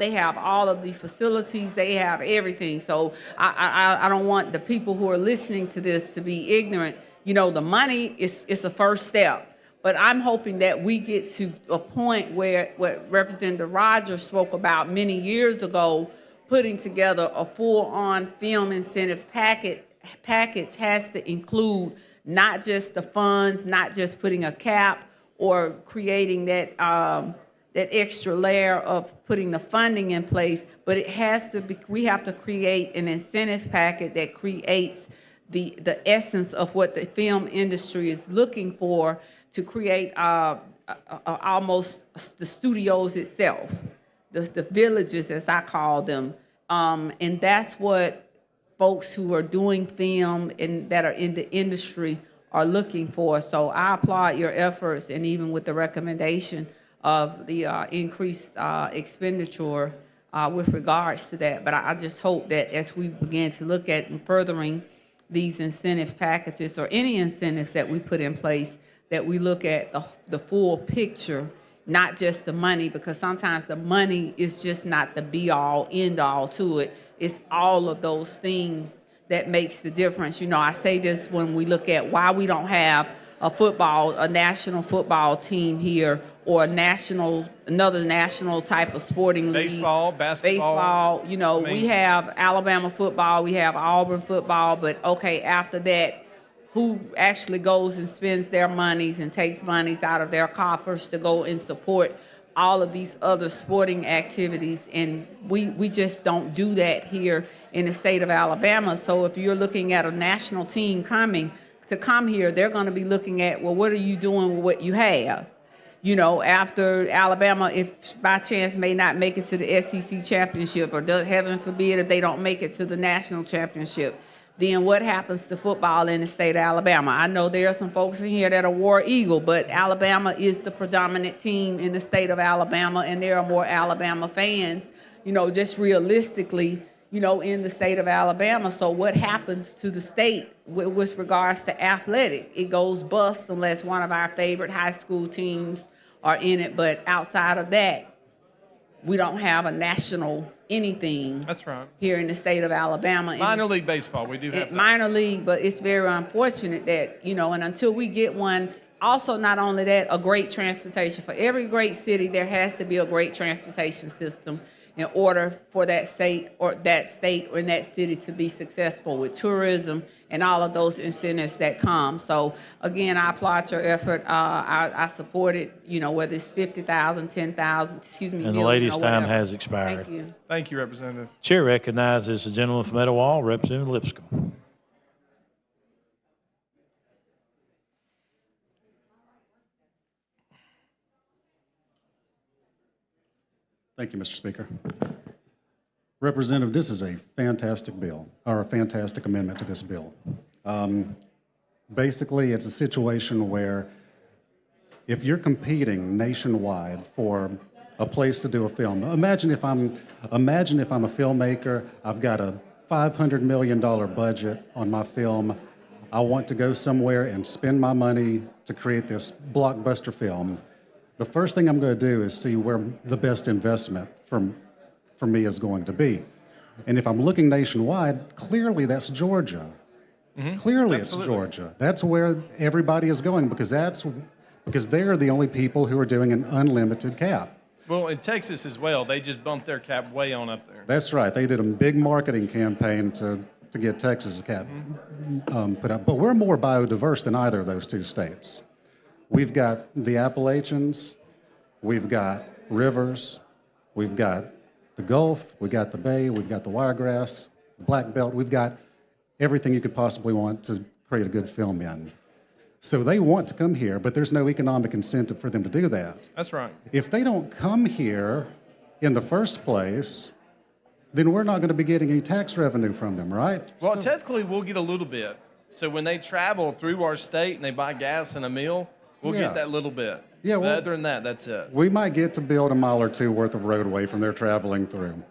of the facilities. They have everything. So I don't want the people who are listening to this to be ignorant. You know, the money is the first step. But I'm hoping that we get to a point where what Representative Rogers spoke about many years ago, putting together a full-on film incentive package has to include not just the funds, not just putting a cap or creating that that extra layer of putting the funding in place, but it has to be, we have to create an incentive package that creates the essence of what the film industry is looking for to create almost the studios itself, the villages, as I call them. And that's what folks who are doing film and that are in the industry are looking for. So I applaud your efforts, and even with the recommendation of the increased expenditure with regards to that. But I just hope that as we begin to look at and furthering these incentive packages or any incentives that we put in place, that we look at the full picture, not just the money, because sometimes the money is just not the be-all, end-all to it. It's all of those things that makes the difference. You know, I say this when we look at why we don't have a national football team here, or another national type of sporting league. Baseball, basketball. Baseball, you know, we have Alabama football, we have Auburn football, but okay, after that, who actually goes and spends their monies and takes monies out of their coffers to go and support all of these other sporting activities? And we just don't do that here in the state of Alabama. So if you're looking at a national team come here, they're going to be looking at, well, what are you doing with what you have? You know, after Alabama, if by chance may not make it to the SEC championship, or heaven forbid if they don't make it to the national championship, then what happens to football in the state of Alabama? I know there are some folks in here that are War Eagle, but Alabama is the predominant team in the state of Alabama, and there are more Alabama fans, you know, just realistically, you know, in the state of Alabama. So what happens to the state with regards to athletic? It goes bust unless one of our favorite high school teams are in it, but outside of that, we don't have a national anything. That's right. Here in the state of Alabama. Minor league baseball, we do have that. Minor league, but it's very unfortunate that, you know, and until we get one, also not only that, a great transportation. For every great city, there has to be a great transportation system in order for that state or that city to be successful with tourism and all of those incentives that come. So again, I applaud your effort. I support it, you know, whether it's 50,000, 10,000, excuse me. And the ladies' time has expired. Thank you. Thank you, Representative. Chair recognizes the gentleman from Etowah, Representative Lipscomb. Thank you, Mr. Speaker. Representative, this is a fantastic bill, or a fantastic amendment to this bill. Basically, it's a situation where if you're competing nationwide for a place to do a film, imagine if I'm a filmmaker, I've got a $500 million budget on my film. I want to go somewhere and spend my money to create this blockbuster film. The first thing I'm going to do is see where the best investment for me is going to be. And if I'm looking nationwide, clearly that's Georgia. Mm-hmm. Clearly Absolutely. It's Georgia. That's where everybody is going, because they're the only people who are doing an unlimited cap. Well, in Texas as well, they just bumped their cap way on up there. That's right. They did a big marketing campaign to get Texas cap put up. But we're more biodiverse than either of those two states. We've got the Appalachians, we've got rivers, we've got the Gulf, we've got the Bay, we've got the Wiregrass, the Black Belt. We've got everything you could possibly want to create a good film in. So they want to come here, but there's no economic incentive for them to do that. That's right. If they don't come here in the first place, then we're not going to be getting any tax revenue from them, right? Well, technically, we'll get a little bit. So when they travel through our state and they buy gas and a meal, we'll get that little bit. Yeah, well, but other than that, that's it. We might get to build a mile or two worth of roadway from there traveling through.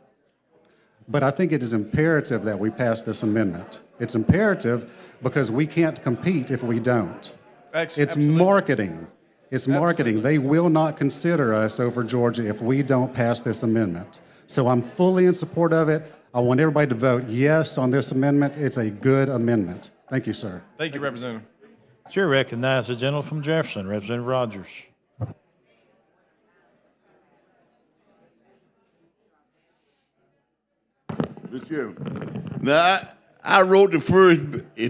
But I think it is imperative that we pass this amendment. It's imperative because we can't compete if we don't. It's marketing. It's marketing. They will not consider us over Georgia if we don't pass this amendment. So I'm fully in support of it. I want everybody to vote yes on this amendment. It's a good amendment. Thank you, sir. Thank you, Representative. Chair recognizes the gentleman from Jefferson, Representative Rogers. Mr. Chairman, now I wrote the first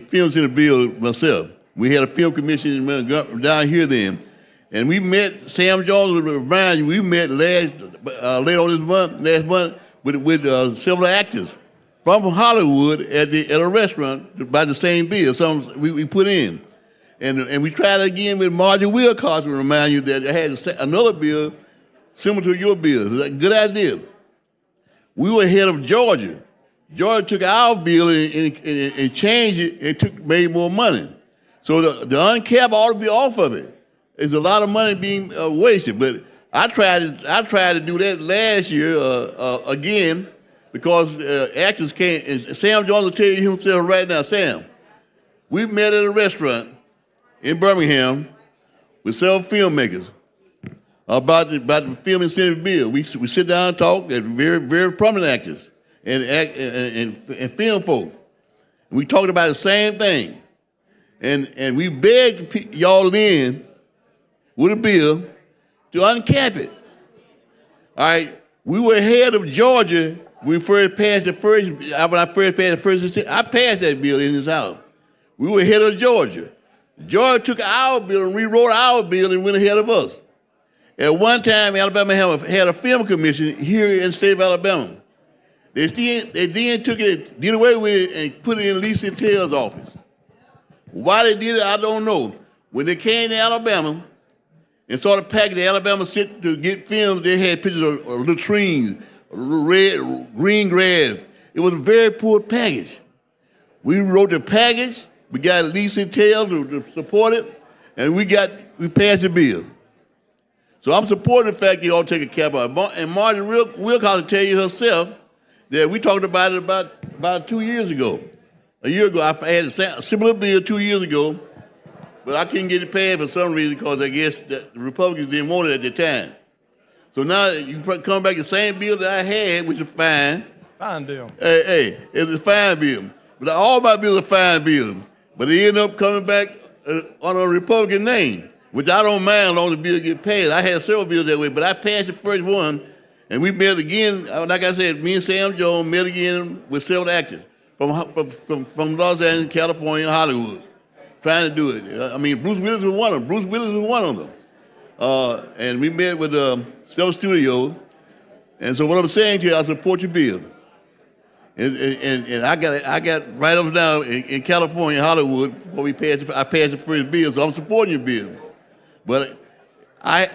film center bill myself. We had a film commission down here then, and we met. Sam Jones would remind you, we met last month with several actors from Hollywood at a restaurant by the same bill. Some we put in, and we tried it again with Marjorie Wilcox to remind you that I had another bill similar to your bill. It's a good idea. We were ahead of Georgia. Georgia took our bill and changed it and made more money. So the uncap ought to be off of it. There's a lot of money being wasted. But I tried to do that last year again because actors can't. And Sam Jones will tell you himself right now, Sam, we met at a restaurant in Birmingham with several filmmakers about the film incentive bill. We sit down and talk at very, very prominent actors and film folk. We talked about the same thing. And we begged y'all in with a bill to uncap it. All right, we were ahead of Georgia when we first passed when I first passed the first, I passed that bill in this house. We were ahead of Georgia. Georgia took our bill and rewrote our bill and went ahead of us. At one time, Alabama had a film commission here in the state of Alabama. They then took it, did away with it, and put it in Lisa Taylor's office. Why they did it, I don't know. When they came to Alabama and saw the package that Alabama sent to get films, they had pictures of latrines, red, green grass. It was a very poor package. We wrote the package, we got Lisa Taylor to support it, and we passed the bill. So I'm supporting the fact that you all take a cap out. And Marjorie Wilcox will tell you herself that we talked about it about 2 years ago. A year ago, I had a similar bill 2 years ago, but I couldn't get it passed for some reason because I guess that the Republicans didn't want it at the time. So now you come back the same bill that I had, which is fine. Fine bill. Hey, it's a fine bill. But all my bills are fine bills. But they end up coming back on a Republican name, which I don't mind as long as the bill get passed. I had several bills that way, but I passed the first one, and we met again. Like I said, me and Sam Jones met again with several actors from Los Angeles, California, and Hollywood, trying to do it. I mean, Bruce Willis was one of them. And we met with several studios. And so what I'm saying to you, I support your bill. And I got right up now in California, Hollywood, before I passed the first bill, so I'm supporting your bill. But I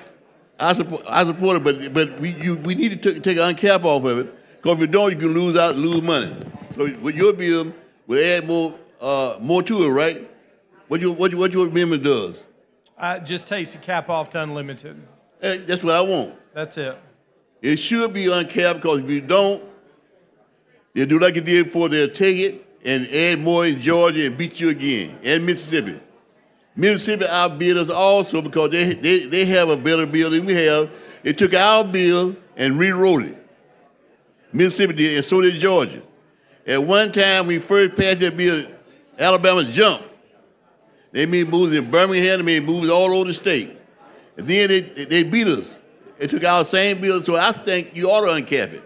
support it, but we need to take an uncap off of it, because if you don't, you can lose money. So with your bill, would add more to it, right? What your amendment does? Just takes the cap off to unlimited. That's what I want. That's it. It should be uncapped, because if you don't, they'll do like it did before. They'll take it and add more in Georgia and beat you again, and Mississippi. Mississippi outbid us also because they have a better bill than we have. They took our bill and rewrote it. Mississippi did, and so did Georgia. At one time, when we first passed that bill, Alabama jumped. They made moves in Birmingham, they made moves all over the state. And then they beat us. They took our same bill, so I think you ought to uncap it.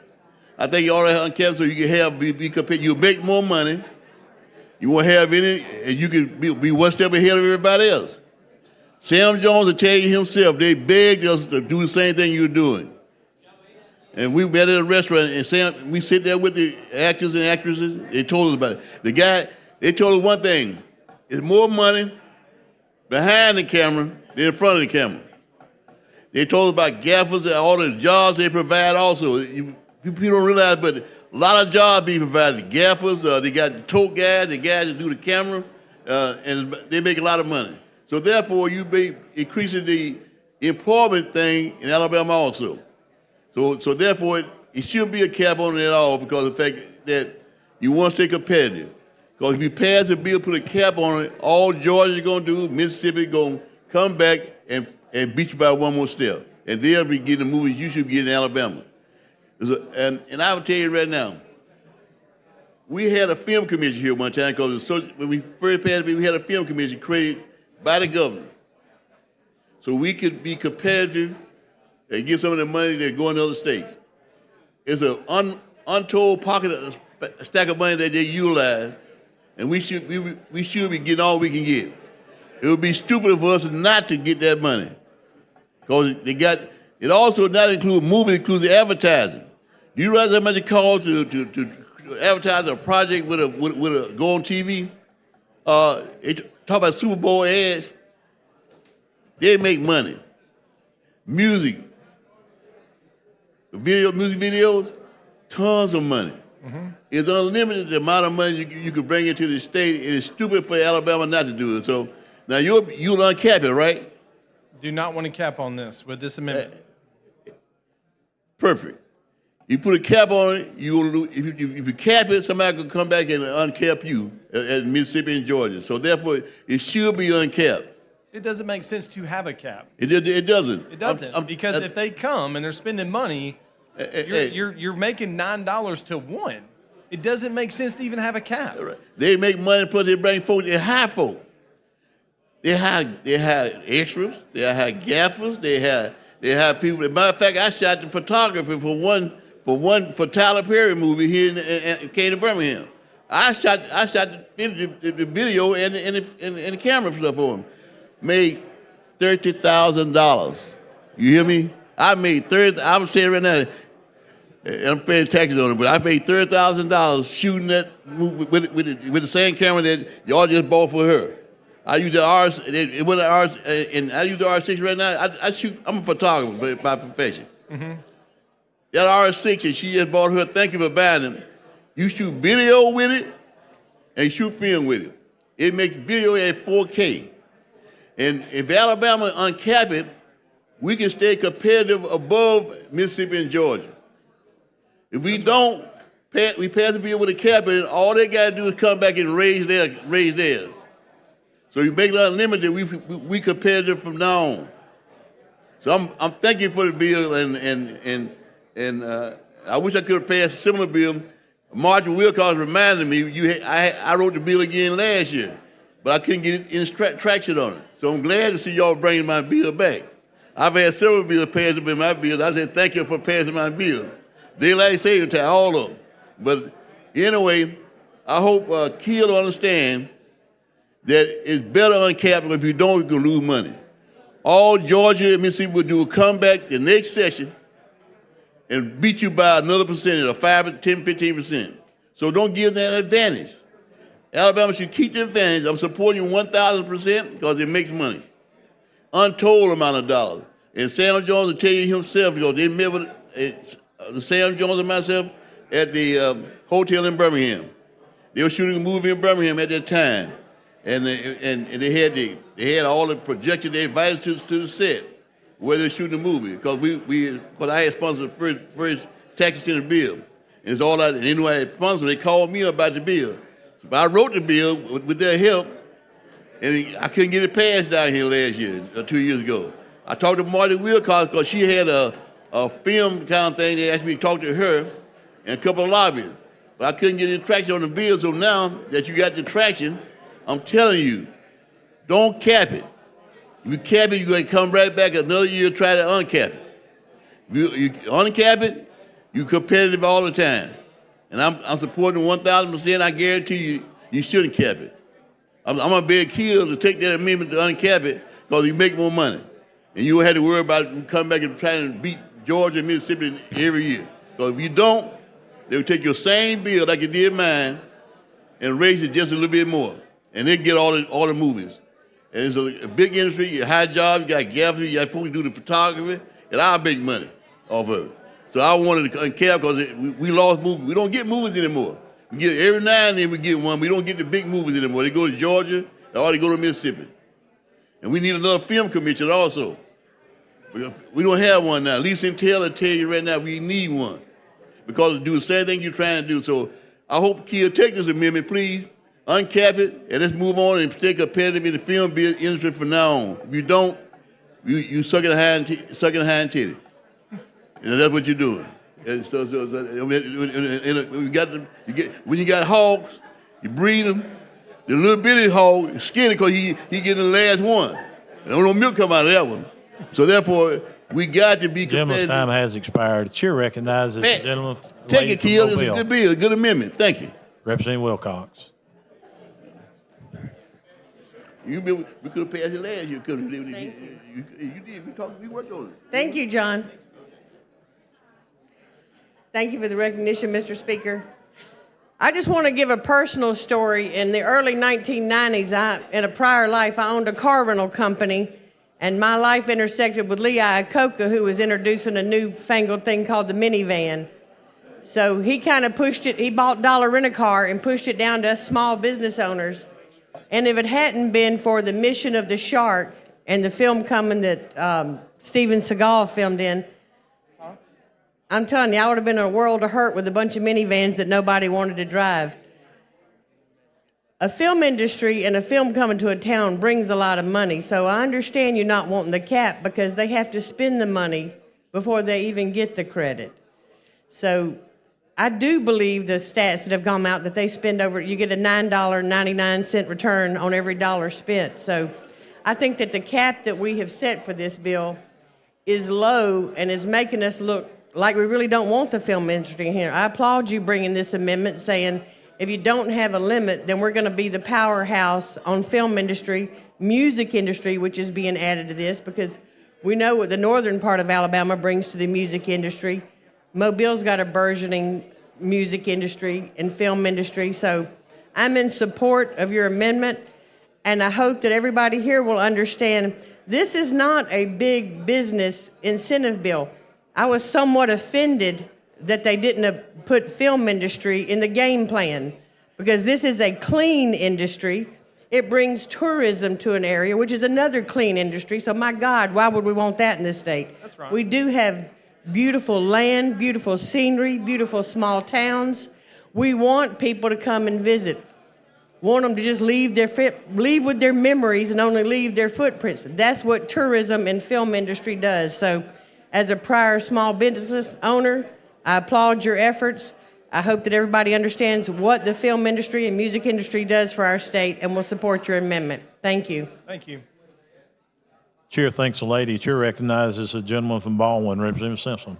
I think you ought to uncap it so you can be compared. You'll make more money. You won't have any, and you can be one step ahead of everybody else. Sam Jones will tell you himself, they begged us to do the same thing you're doing. And we met at a restaurant, and we sit there with the actors and actresses. They told us about it. They told us one thing: it's more money behind the camera than in front of the camera. They told us about gaffers and all the jobs they provide. Also, people don't realize, but a lot of jobs being provided. The gaffers, they got the tote guys, the guys that do the camera, and they make a lot of money. So therefore, you be increasing the employment thing in Alabama also. So therefore, it shouldn't be a cap on it at all because of the fact that you want to stay competitive. Because if you pass a bill, put a cap on it, all Georgia's going to do, Mississippi going to come back and beat you by one more step. And they'll be getting the movies you should be getting in Alabama. And I will tell you right now, we had a film commission here one time because when we first passed it, we had a film commission created by the governor. So we could be competitive and get some of the money that's going to other states. It's an untold pocket, a stack of money that they utilize, and we should be getting all we can get. It would be stupid of us not to get that money. Because it also not include movies, it includes the advertising. Do you realize how much it costs to advertise a project with a go on TV? Talk about Super Bowl ads. They make money. Music, music videos, tons of money. It's unlimited the amount of money you can bring into the state. It is stupid for Alabama not to do it. So now you'll uncap it, right? Do not want to cap on this with this amendment. Perfect. You put a cap on it, you will lose. If you cap it, somebody could come back and uncap you at Mississippi and Georgia. So therefore, it should be uncapped. It doesn't make sense to have a cap. It doesn't. It doesn't because if they come and they're spending money, you're making $9 to one. It doesn't make sense to even have a cap. They make money plus they bring folks. They hire folks. They hire extras. They hire gaffers. They hire people. As a matter of fact, I shot the photographer for Tyler Perry movie here in Canaan, Birmingham. I shot the video and the camera stuff for him. Made $30,000. You hear me? I made I'm saying right now, I'm paying taxes on it, but I paid $30,000 shooting that movie with the same camera that y'all just bought for her. I use the R. It went R, and I use the R6 right now. I shoot. I'm a photographer by profession. Mm-hmm. That R6, and she just bought her. Thank you for buying them. You shoot video with it, and shoot film with it. It makes video at 4K. And if Alabama uncap it, we can stay competitive above Mississippi and Georgia. If we don't, we pass the bill with a cap, and all they got to do is come back and raise theirs. So you make it unlimited, we competitive from now on. So I'm thanking you for the bill, and I wish I could have passed a similar bill. Marjorie Wilcox reminded me, I wrote the bill again last year, but I couldn't get any traction on it. So I'm glad to see y'all bringing my bill back. I've had several bills passed up in my bills. I said, thank you for passing my bill. Daylight saving time, all of them. But anyway, I hope Keel will understand that it's better uncapped. If you don't, you're going to lose money. All Georgia and Mississippi will do is come back the next session and beat you by another percentage, of 5, 10, 15%. So don't give them that advantage. Alabama should keep the advantage. I'm supporting you 1,000% because it makes money. Untold amount of dollars. And Sam Jones will tell you himself, because they met with Sam Jones and myself at the hotel in Birmingham. They were shooting a movie in Birmingham at that time. And they had all the projections. They invited us to the set where they're shooting the movie, because I had sponsored the first Texas in the bill. And it's all that, and anyway, I had sponsored, they called me about the bill. So I wrote the bill with their help, and I couldn't get it passed down here last year, 2 years ago. I talked to Marty Wilcox because she had a film kind of thing. They asked me to talk to her and a couple of lobbyists. But I couldn't get any traction on the bill, so now that you got the traction, I'm telling you, don't cap it. If you cap it, you're going to come right back another year and try to uncap it. If you uncap it, you're competitive all the time. And I'm supporting 1,000%. I guarantee you, you shouldn't cap it. I'm going to beg Keel to take that amendment to uncap it because you make more money. And you won't have to worry about coming back and trying to beat Georgia and Mississippi every year. Because if you don't, they'll take your same bill like you did mine and raise it just a little bit more. And they get all the movies. And it's a big industry, you high job, you got gaffers, you got folks who do the photography, and I'll make money off of it. So I wanted to uncap because we lost movies. We don't get movies anymore. We get every now and then we get one. We don't get the big movies anymore. They go to Georgia, or they go to Mississippi. And we need another film commission also. We don't have one now. Lisa and Taylor tell you right now we need one. because to do the same thing you're trying to do. So I hope Kia take this amendment, please, uncap it, and let's move on and stay competitive in the film industry from now on. If you don't, you suck it high and titty. And that's what you're doing. And so when you got hogs, you breed them. The little bitty hog is skinny because he getting the last one. And no milk come out of that one. So therefore, we got to be Gentleman's competitive. time has expired. The chair recognizes the gentleman. Take it, Kiel. It's a good bill, a good amendment. Thank you. Representative Wilcox. We could have passed it last year. You did. We worked on it. Thank you, John. Thank you for the recognition, Mr. Speaker. I just want to give a personal story. In the early 1990s, in a prior life, I owned a car rental company, and my life intersected with Lee Iacocca, who was introducing a newfangled thing called the minivan. So he kind of pushed it. He bought Dollar Rent-A-Car and pushed it down to us small business owners. And if it hadn't been for the Mission of the Shark and the film coming that Steven Seagal filmed in, I'm telling you, I would have been in a world of hurt with a bunch of minivans that nobody wanted to drive. A film industry and a film coming to a town brings a lot of money, so I understand you not wanting the cap because they have to spend the money before they even get the credit. So I do believe the stats that have gone out that they spend you get a $9.99 return on every dollar spent. So I think that the cap that we have set for this bill is low and is making us look like we really don't want the film industry here. I applaud you bringing this amendment saying if you don't have a limit, then we're going to be the powerhouse on film industry, music industry, which is being added to this because we know what the northern part of Alabama brings to the music industry. Mobile's got a burgeoning music industry and film industry. So I'm in support of your amendment, and I hope that everybody here will understand this is not a big business incentive bill. I was somewhat offended that they didn't put film industry in the game plan because this is a clean industry. It brings tourism to an area, which is another clean industry. So my God, why would we want that in this state? That's right. We do have beautiful land, beautiful scenery, beautiful small towns. We want people to come and visit. Want them to just leave with their memories and only leave their footprints. That's what tourism and film industry does. So as a prior small business owner, I applaud your efforts. I hope that everybody understands what the film industry and music industry does for our state and will support your amendment. Thank you. Thank you. Chair thanks the lady. Chair recognizes the gentleman from Baldwin, Representative Simpson.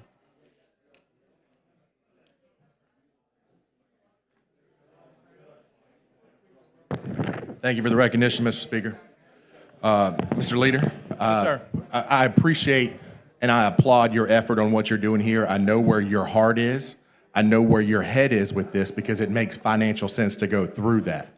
Thank you for the recognition, Mr. Speaker. Mr. Leader, Yes, sir. I appreciate and I applaud your effort on what you're doing here. I know where your heart is. I know where your head is with this because it makes financial sense to go through that.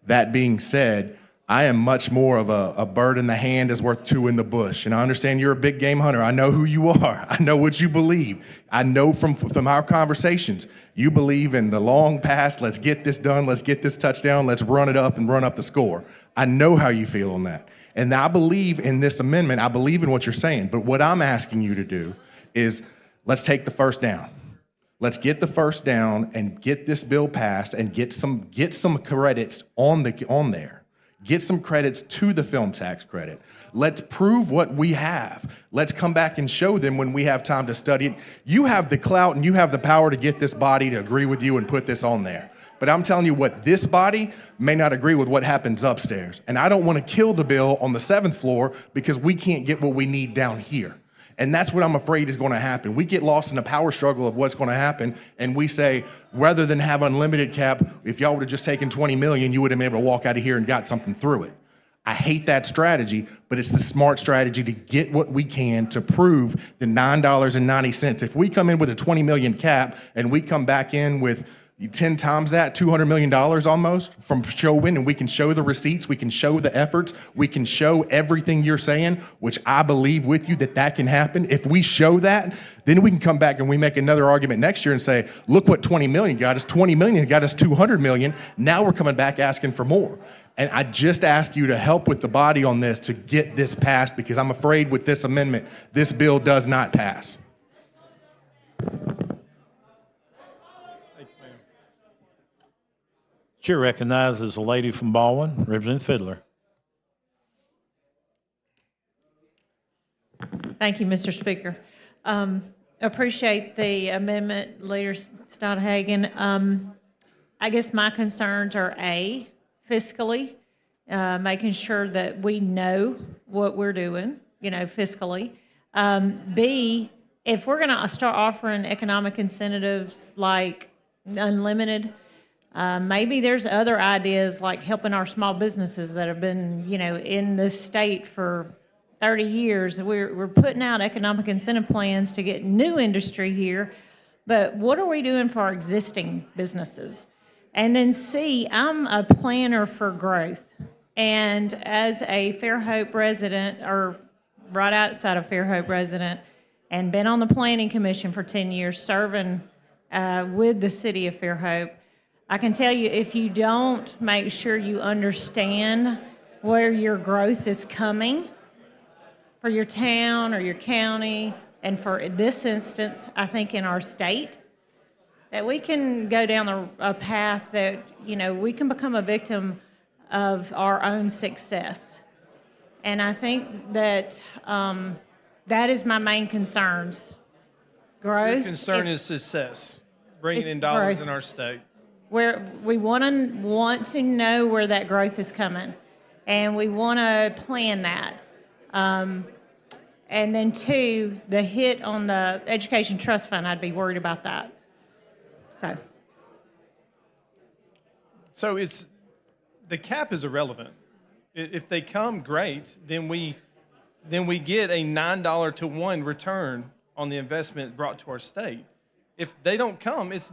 That being said, I am much more of a bird in the hand is worth two in the bush. And I understand you're a big game hunter. I know who you are. I know what you believe. I know from our conversations, you believe in the long pass, let's get this done, let's get this touchdown, let's run it up and run up the score. I know how you feel on that. And I believe in this amendment, I believe in what you're saying. But what I'm asking you to do is let's take the first down. Let's get the first down and get this bill passed and get some credits on there. Get some credits to the film tax credit. Let's prove what we have. Let's come back and show them when we have time to study it. You have the clout and you have the power to get this body to agree with you and put this on there. But I'm telling you what, this body may not agree with what happens upstairs. And I don't want to kill the bill on the 7th floor because we can't get what we need down here. And that's what I'm afraid is going to happen. We get lost in the power struggle of what's going to happen, and we say, rather than have unlimited cap, if y'all would have just taken 20 million, you would have been able to walk out of here and got something through it. I hate that strategy, but it's the smart strategy to get what we can to prove the $9.90. If we come in with a 20 million cap and we come back in with 10 times that, $200 million almost from showing, and we can show the receipts, we can show the efforts, we can show everything you're saying, which I believe with you that can happen. If we show that, then we can come back and we make another argument next year and say, look what 20 million got us. 20 million got us 200 million. Now we're coming back asking for more. And I just ask you to help with the body on this to get this passed because I'm afraid with this amendment, this bill does not pass. Chair recognizes a lady from Baldwin, Representative Fiddler. Thank you, Mr. Speaker. Appreciate the amendment, Leader Stodhagen. I guess my concerns are A, fiscally, making sure that we know what we're doing, fiscally. B, if we're going to start offering economic incentives like unlimited, maybe there's other ideas like helping our small businesses that have been, in this state for 30 years. We're putting out economic incentive plans to get new industry here, but what are we doing for our existing businesses? And then C, I'm a planner for growth. And as a Fairhope resident, or right outside of Fairhope resident, and been on the Planning Commission for 10 years, serving with the city of Fairhope, I can tell you, if you don't make sure you understand where your growth is coming for your town or your county, and for this instance, I think in our state, that we can go down a path that, we can become a victim of our own success. And I think that that is my main concerns. Growth. Your concern is success, bringing in dollars in our state. Where we want to know where that growth is coming, and we want to plan that. And then two, the hit on the education trust fund, I'd be worried about that. So the cap is irrelevant. If they come, great. Then we get a $9 to 1 return on the investment brought to our state. If they don't come, it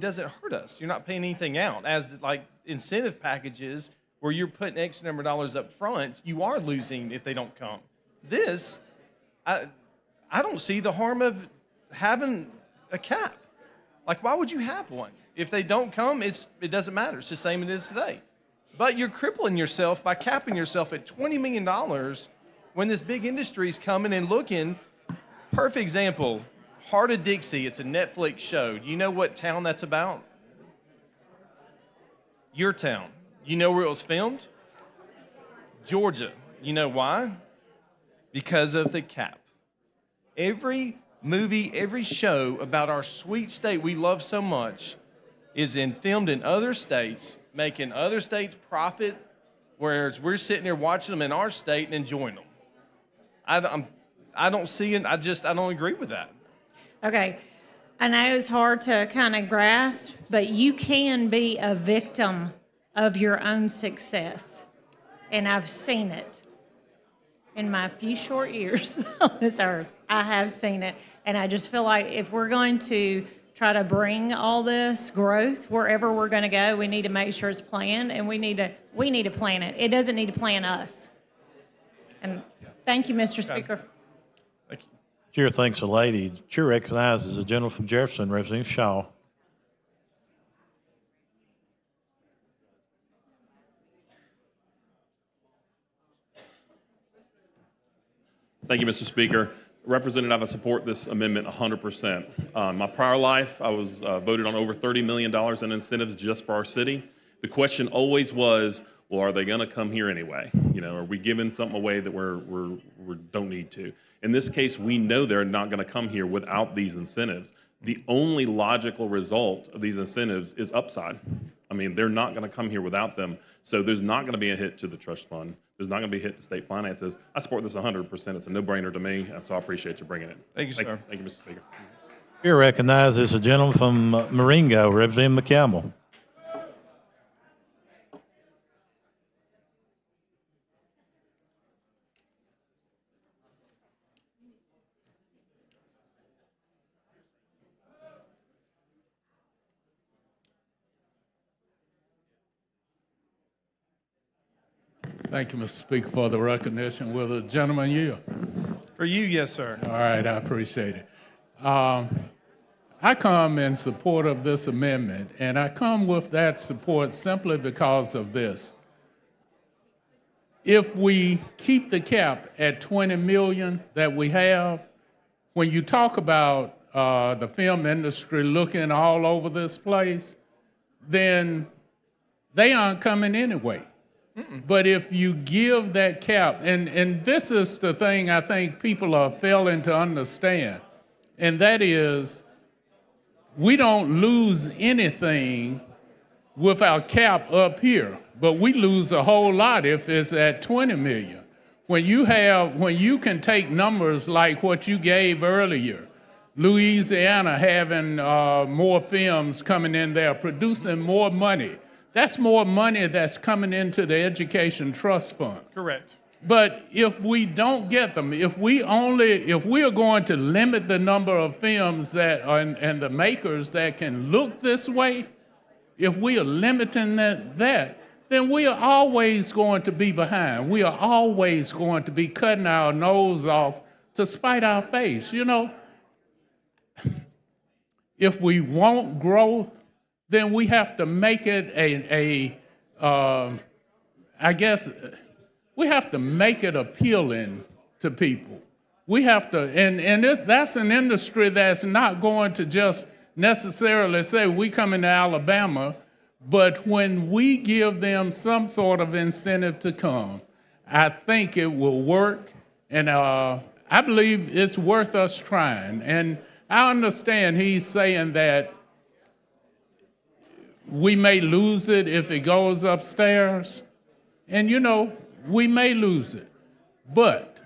doesn't hurt us. You're not paying anything out. As like incentive packages where you're putting X number of dollars up front, you are losing if they don't come. This, I don't see the harm of having a cap. Like, why would you have one? If they don't come, it doesn't matter. It's the same as it is today. But you're crippling yourself by capping yourself at $20 million when this big industry is coming and looking. Perfect example, Heart of Dixie. It's a Netflix show. Do you know what town that's about? Your town. You know where it was filmed? Georgia. You know why? Because of the cap. Every movie, every show about our sweet state we love so much is filmed in other states, making other states profit, whereas we're sitting here watching them in our state and enjoying them. I don't see it. I don't agree with that. Okay. I know it's hard to kind of grasp, but you can be a victim of your own success. And I've seen it in my few short years on this earth. I have seen it. And I just feel like if we're going to try to bring all this growth wherever we're going to go, we need to make sure it's planned, and we need to plan it. It doesn't need to plan us. And thank you, Mr. Speaker. Thank you. Chair thanks the lady. Chair recognizes the gentleman from Jefferson, Representative Shaw. Thank you, Mr. Speaker. Representative, I support this amendment 100%. My prior life, I was voted on over $30 million in incentives just for our city. The question always was, well, are they going to come here anyway? Are we giving something away that we don't need to? In this case, we know they're not going to come here without these incentives. The only logical result of these incentives is upside. I mean, they're not going to come here without them. So there's not going to be a hit to the trust fund. There's not going to be a hit to state finances. I support this 100%. It's a no-brainer to me, and so I appreciate you bringing it. Thank you, sir. Thank you, Mr. Speaker. Chair recognizes the gentleman from Marengo, Representative McCampbell. Thank you, Mr. Speaker, for the recognition. Will the gentleman yield? For you, yes, sir. All right, I appreciate it. I come in support of this amendment, and I come with that support simply because of this. If we keep the cap at 20 million that we have, when you talk about the film industry looking all over this place, then they aren't coming anyway. But if you give that cap, and this is the thing I think people are failing to understand, and that is we don't lose anything with our cap up here, but we lose a whole lot if it's at 20 million. When you can take numbers like what you gave earlier, Louisiana having more films coming in there, producing more money. That's more money that's coming into the Education Trust Fund. Correct. But if we don't get them, if we are going to limit the number of films that are, and the makers that can look this way, if we are limiting that, then we are always going to be behind. We are always going to be cutting our nose off to spite our face. You know, if we want growth, then we have to make it I guess, we have to make it appealing to people. We have to, and that's an industry that's not going to just necessarily say we come into Alabama, but when we give them some sort of incentive to come, I think it will work, and I believe it's worth us trying. And I understand he's saying that we may lose it if it goes upstairs, and you know, we may lose it. But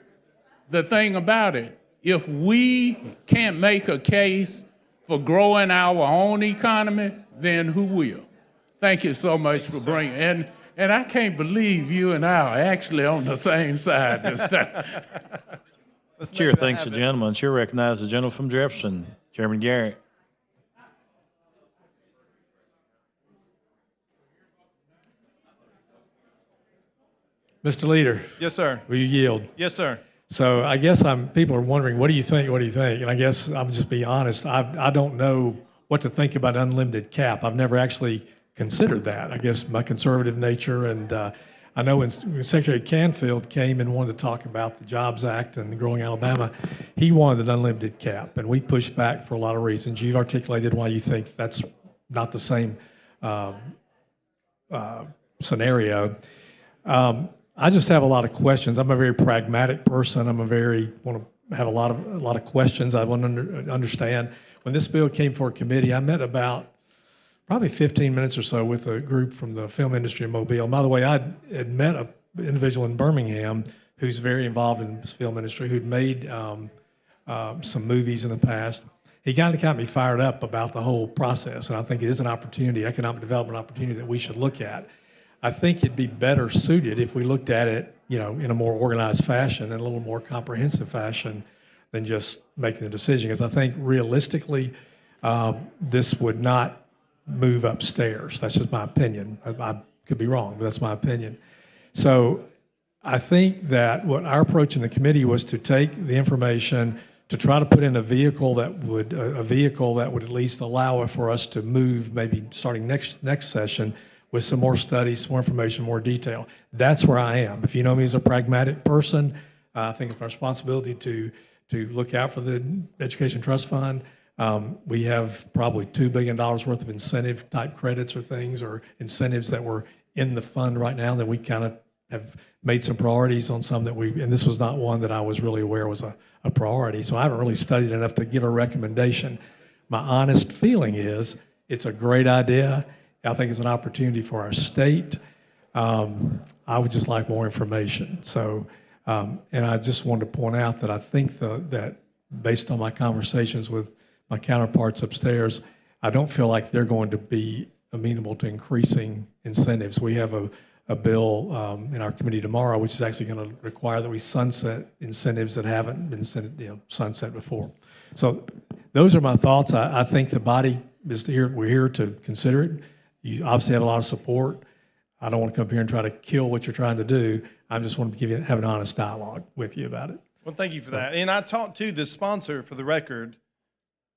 the thing about it, if we can't make a case for growing our own economy, then who will? Thank you so much for bringing, and I can't believe you and I are actually on the same side this time. Chair thanks the gentleman. Chair recognizes the gentleman from Jefferson, Chairman Garrett. Mr. Leader. Yes, sir. Will you yield? Yes, sir. So I guess people are wondering, what do you think? What do you think? And I guess I'm just being honest. I don't know what to think about unlimited cap. I've never actually considered that. I guess my conservative nature, and I know when Secretary Canfield came and wanted to talk about the Jobs Act and Growing Alabama, he wanted an unlimited cap, and we pushed back for a lot of reasons. You've articulated why you think that's not the same scenario. I just have a lot of questions. I'm a very pragmatic person. Want to have a lot of questions. I want to understand. When this bill came for committee, I met about probably 15 minutes or so with a group from the film industry in Mobile. And by the way, I had met an individual in Birmingham who's very involved in this film industry, who'd made some movies in the past. He kind of got me fired up about the whole process, and I think it is an opportunity, economic development opportunity that we should look at. I think it'd be better suited if we looked at it, you know, in a more organized fashion and a little more comprehensive fashion than just making the decision. Because I think realistically, this would not move upstairs. That's just my opinion. I could be wrong, but that's my opinion. So I think that what our approach in the committee was to take the information to try to put in a vehicle that would at least allow for us to move, maybe starting next session, with some more studies, some more information, more detail. That's where I am. If you know me as a pragmatic person, I think it's my responsibility to look out for the Education Trust Fund. We have probably $2 billion worth of incentive type credits or things, or incentives that were in the fund right now that we kind of have made some priorities on some that and this was not one that I was really aware was a priority. So I haven't really studied enough to give a recommendation. My honest feeling is it's a great idea. I think it's an opportunity for our state. I would just like more information. So, and I just wanted to point out that I think that based on my conversations with my counterparts upstairs, I don't feel like they're going to be amenable to increasing incentives. We have a bill in our committee tomorrow, which is actually going to require that we sunset incentives that haven't been sunset before. So those are my thoughts. I think the body is here. We're here to consider it. You obviously have a lot of support. I don't want to come here and try to kill what you're trying to do. I just want to have an honest dialogue with you about it. Well, thank you for that. And I talked to the sponsor for the record.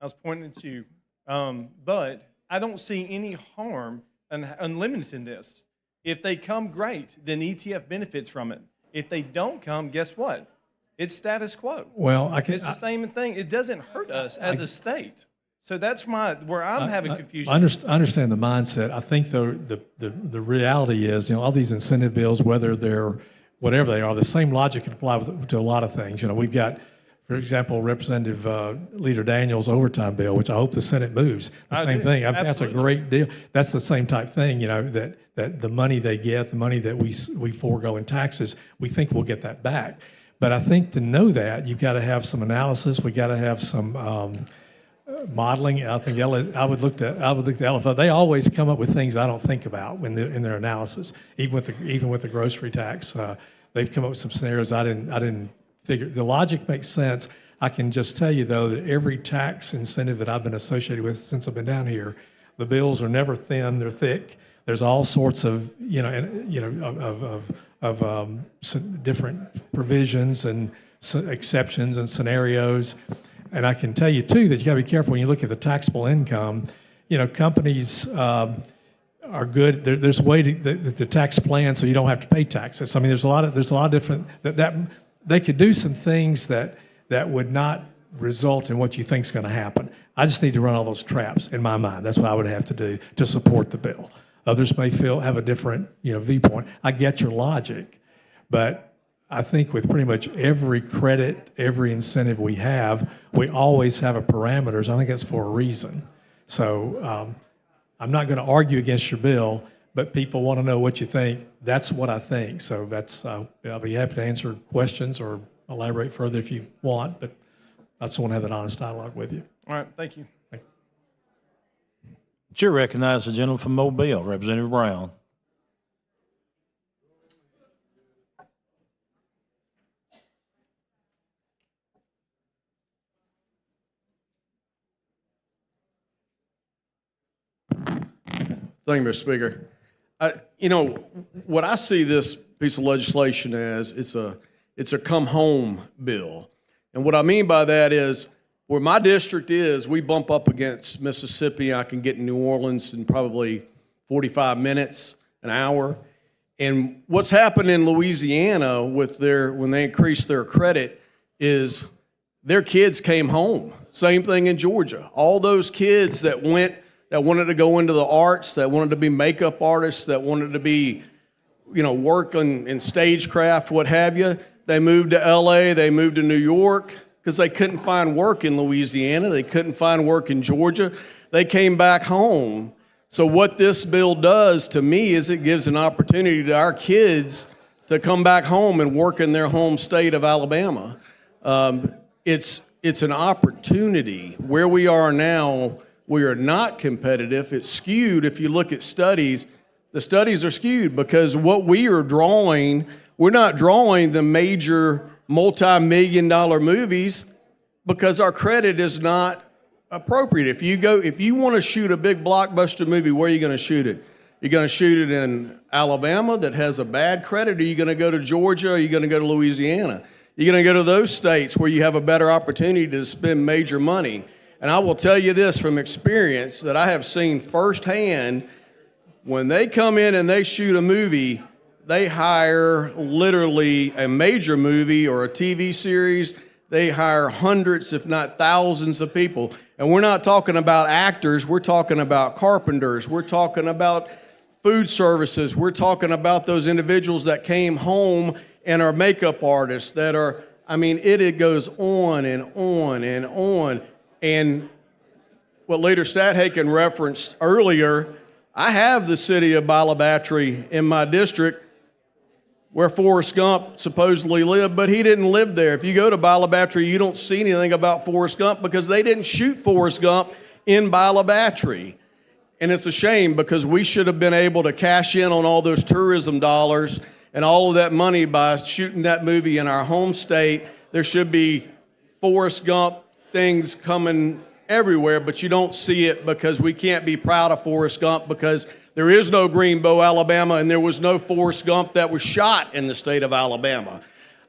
I was pointing at you. But I don't see any harm in unlimiting this. If they come, great. Then ETF benefits from it. If they don't come, guess what? It's status quo. Well, it's the same thing. It doesn't hurt us as a state. So that's where I'm having confusion. I understand the mindset. I think the reality is, all these incentive bills, whether they're whatever they are, the same logic can apply to a lot of things. We've got, for example, Representative Leader Daniels' overtime bill, which I hope the Senate moves. The same thing. That's a great deal. That's the same type thing. That the money they get, the money that we forego in taxes, we think we'll get that back. But I think to know that, you've got to have some analysis. We got to have some modeling. I think I would look to LFO. They always come up with things I don't think about in their analysis. Even with the grocery tax, they've come up with some scenarios I didn't figure. The logic makes sense. I can just tell you though that every tax incentive that I've been associated with since I've been down here, the bills are never thin; they're thick. There's all sorts of some different provisions and exceptions and scenarios. And I can tell you too that you got to be careful when you look at the taxable income. Companies are good. There's a way to the tax plan so you don't have to pay taxes. I mean, there's a lot of different that they could do some things that would not result in what you think is going to happen. I just need to run all those traps in my mind. That's what I would have to do to support the bill. Others may have a different viewpoint. I get your logic, but I think with pretty much every credit, every incentive we always have a parameters. I think that's for a reason. So I'm not going to argue against your bill, but people want to know what you think. That's what I think. So I'll be happy to answer questions or elaborate further if you want, but I just want to have an honest dialogue with you. All right, thank you. Chair recognizes the gentleman from Mobile, Representative Brown. Thank you, Mr. Speaker. What I see this piece of legislation as, it's a come home bill. And what I mean by that is, where my district is, we bump up against Mississippi. I can get in New Orleans in probably 45 minutes, an hour. And what's happened in Louisiana when they increased their credit is their kids came home. Same thing in Georgia. All those kids that wanted to go into the arts, that wanted to be makeup artists, that wanted to be, work in stagecraft, what have you, they moved to LA, they moved to New York, because they couldn't find work in Louisiana. They couldn't find work in Georgia. They came back home. So what this bill does to me is it gives an opportunity to our kids to come back home and work in their home state of Alabama. It's an opportunity. Where we are now, we are not competitive. It's skewed. If you look at studies, the studies are skewed because what we are drawing, we're not drawing the major multi-million-dollar movies because our credit is not appropriate. If you want to shoot a big blockbuster movie, where are you going to shoot it? You're going to shoot it in Alabama that has a bad credit, or are you going to go to Georgia, or are you going to go to Louisiana? You're going to go to those states where you have a better opportunity to spend major money. And I will tell you this from experience that I have seen firsthand, when they come in and they shoot a movie, they hire literally a major movie or a TV series. They hire hundreds, if not thousands of people. And we're not talking about actors. We're talking about carpenters. We're talking about food services. We're talking about those individuals that came home and are makeup artists that are, it goes on and on and on. And what Leader Stadhaken referenced earlier, I have the city of Bala Battery in my district where Forrest Gump supposedly lived, but he didn't live there. If you go to Bala Battery, you don't see anything about Forrest Gump because they didn't shoot Forrest Gump in Bala Battery. And it's a shame because we should have been able to cash in on all those tourism dollars and all of that money by shooting that movie in our home state. There should be Forrest Gump things coming everywhere, but you don't see it because we can't be proud of Forrest Gump because there is no Greenbow, Alabama, and there was no Forrest Gump that was shot in the state of Alabama.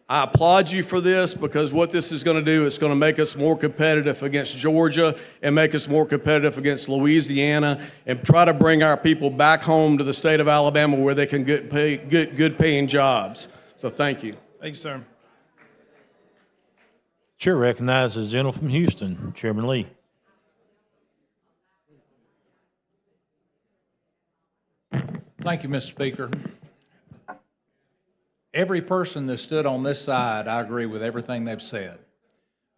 I applaud you for this because what this is going to do, it's going to make us more competitive against Georgia and make us more competitive against Louisiana and try to bring our people back home to the state of Alabama where they can get good paying jobs. So thank you. Thank you, sir. Chair recognizes the gentleman from Houston, Chairman Lee. Thank you, Mr. Speaker. Every person that stood on this side, I agree with everything they've said.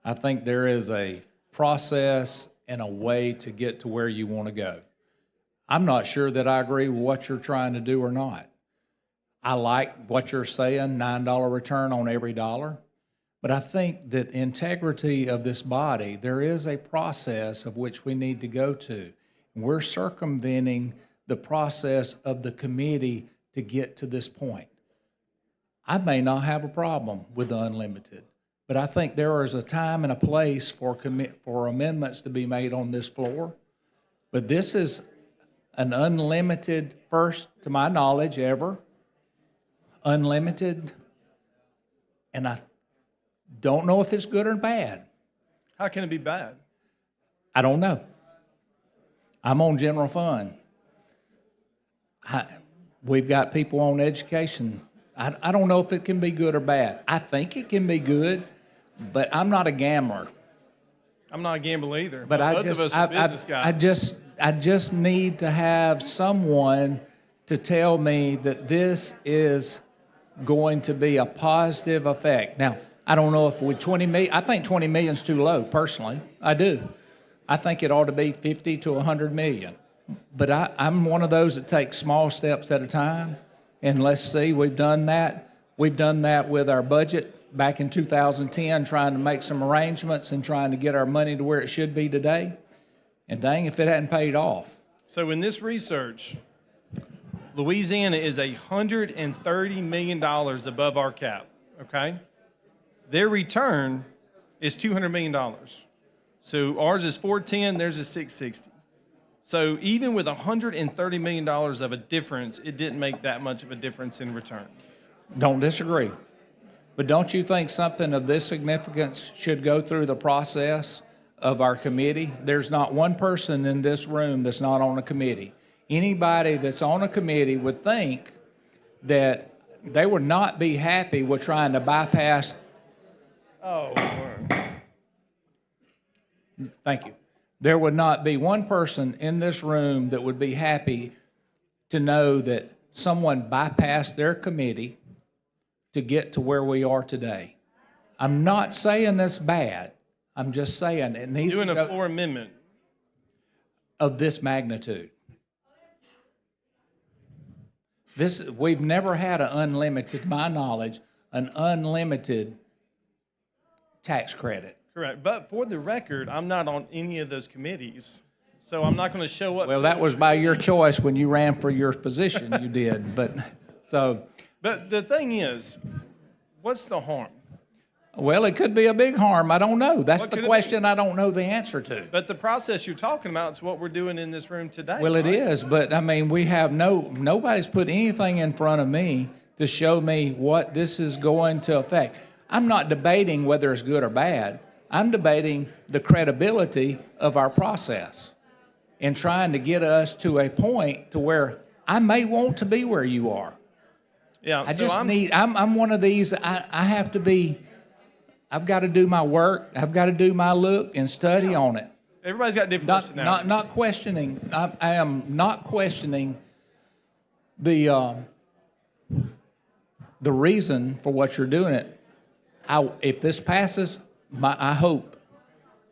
I think there is a process and a way to get to where you want to go. I'm not sure that I agree with what you're trying to do or not. I like what you're saying, $9 return on every dollar. But I think that integrity of this body, there is a process of which we need to go to. We're circumventing the process of the committee to get to this point. I may not have a problem with the unlimited, but I think there is a time and a place for amendments to be made on this floor. But this is an unlimited, first to my knowledge ever, unlimited, and I don't know if it's good or bad. How can it be bad? I don't know. I'm on general fund. We've got people on education. I don't know if it can be good or bad. I think it can be good, but I'm not a gambler. I'm not a gambler either. But both of us are business guys. I just need to have someone to tell me that this is going to be a positive effect. Now, I don't know if with 20 million, I think 20 million is too low, personally. I do. I think it ought to be 50 to 100 million. But I'm one of those that takes small steps at a time. And let's see, we've done that. We've done that with our budget back in 2010, trying to make some arrangements and trying to get our money to where it should be today. And dang, if it hadn't paid off. So in this research, Louisiana is $130 million above our cap, okay? Their return is $200 million. So ours is 410, theirs is 660. So even with $130 million of a difference, it didn't make that much of a difference in return. Don't disagree. But don't you think something of this significance should go through the process of our committee? There's not one person in this room that's not on a committee. Anybody that's on a committee would think that they would not be happy with trying to bypass. Oh, Lord. Thank you. There would not be one person in this room that would be happy to know that someone bypassed their committee to get to where we are today. I'm not saying this bad. I'm just saying it needs Doing to go a floor amendment of this magnitude. We've never had an unlimited, to my knowledge, an unlimited tax credit. Correct. But for the record, I'm not on any of those committees, so I'm not going to show up. Well, that was by your choice when you ran for your position, you did. But the thing is, what's the harm? Well, it could be a big harm. I don't know. That's the question I don't know the answer to. But the process you're talking about is what we're doing in this room today. Well, it right? is, but I mean, we have nobody's put anything in front of me to show me what this is going to affect. I'm not debating whether it's good or bad. I'm debating the credibility of our process and trying to get us to a point to where I may want to be where you are. Yeah, I'm one of these, I have to be, I've got to do my work, I've got to do my look and study on it. Everybody's got different personalities. Not questioning, I am not questioning the reason for what you're doing it. If this passes, I hope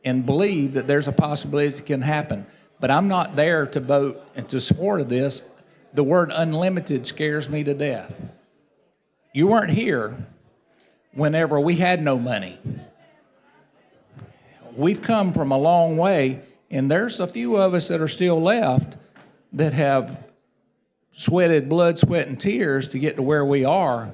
and believe that there's a possibility it can happen. But I'm not there to vote and to support this. The word unlimited scares me to death. You weren't here whenever we had no money. We've come from a long way, and there's a few of us that are still left that have sweated blood, sweat, and tears to get to where we are.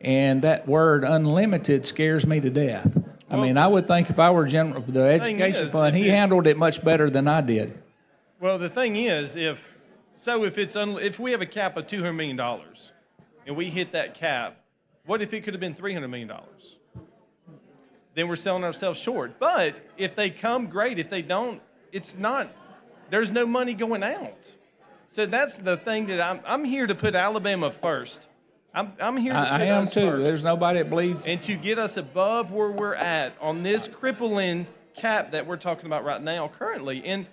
And that word unlimited scares me to death. I mean, I would think if I were the education fund, he handled it much better than I did. Well, the thing is, if we have a cap of $200 million and we hit that cap, what if it could have been $300 million? Then we're selling ourselves short. But if they come, great. If they don't, there's no money going out. So that's the thing that I'm here to put Alabama first. I'm here to put I am us too. first. There's nobody that bleeds. And to get us above where we're at on this crippling cap that we're talking about right now currently. And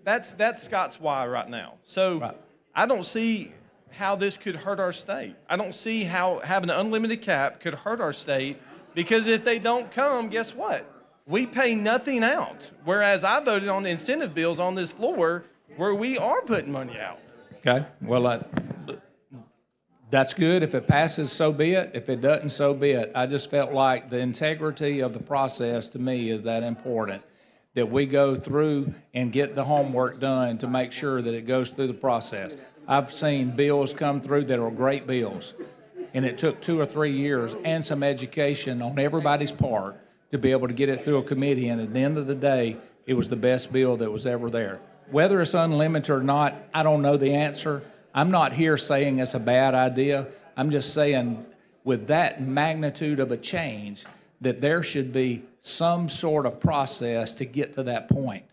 that's Scott's why right now. So I don't see how this could hurt our state. I don't see how having an unlimited cap could hurt our state, because if they don't come, guess what? We pay nothing out. Whereas I voted on the incentive bills on this floor where we are putting money out. Okay, well, that's good. If it passes, so be it. If it doesn't, so be it. I just felt like the integrity of the process to me is that important, that we go through and get the homework done to make sure that it goes through the process. I've seen bills come through that are great bills, and it took 2 or 3 years and some education on everybody's part to be able to get it through a committee, and at the end of the day, it was the best bill that was ever there. Whether it's unlimited or not, I don't know the answer. I'm not here saying it's a bad idea. I'm just saying with that magnitude of a change, that there should be some sort of process to get to that point.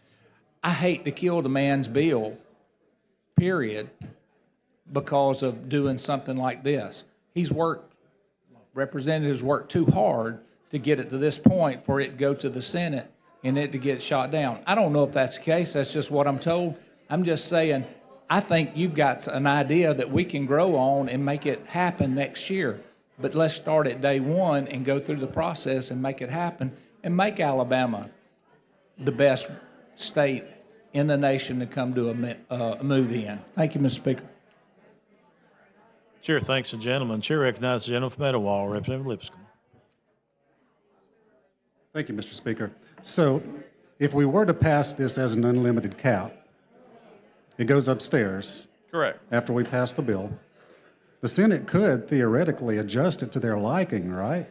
I hate to kill the man's bill, period, because of doing something like this. Representatives worked too hard to get it to this point for it to go to the Senate and it to get shot down. I don't know if that's the case. That's just what I'm told. I'm just saying, I think you've got an idea that we can grow on and make it happen next year. But let's start at day one and go through the process and make it happen and make Alabama the best state in the nation to come to a move in. Thank you, Mr. Speaker. Chair thanks the gentleman. Chair recognizes the gentleman from Etowah, Representative Lipscomb. Thank you, Mr. Speaker. So if we were to pass this as an unlimited cap, it goes upstairs. Correct. After we pass the bill. The Senate could theoretically adjust it to their liking, right?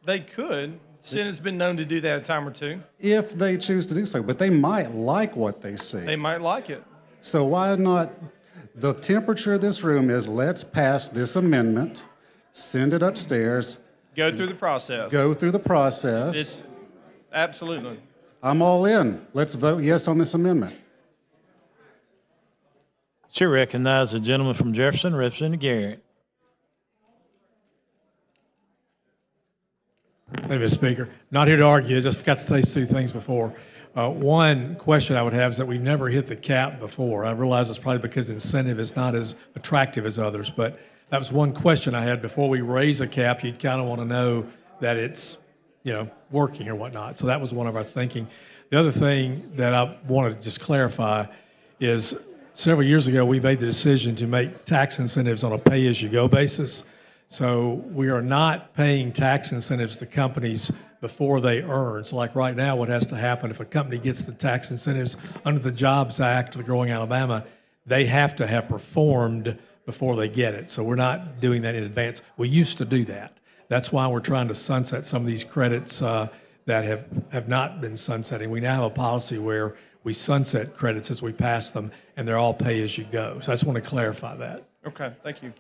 They could. Senate's been known to do that a time or two. If they choose to do so, but they might like what they see. They might like it. So why not? The temperature of this room is, let's pass this amendment, send it upstairs. Go through the process. Go through the process. It's absolutely. I'm all in. Let's vote yes on this amendment. Chair recognizes the gentleman from Jefferson, Representative Garrett. Thank you, Mr. Speaker. Not here to argue. I just forgot to say 2 things before. One question I would have is that we've never hit the cap before. I realize it's probably because incentive is not as attractive as others, but that was one question I had. Before we raise a cap, you'd kind of want to know that it's, working or whatnot. So that was one of our thinking. The other thing that I wanted to just clarify is several years ago, we made the decision to make tax incentives on a pay-as-you-go basis. So we are not paying tax incentives to companies before they earn. So like right now, what has to happen if a company gets the tax incentives under the Jobs Act of Growing Alabama, they have to have performed before they get it. So we're not doing that in advance. We used to do that. That's why we're trying to sunset some of these credits that have not been sunsetting. We now have a policy where we sunset credits as we pass them, and they're all pay-as-you-go. So I just want to clarify that. Okay, thank you.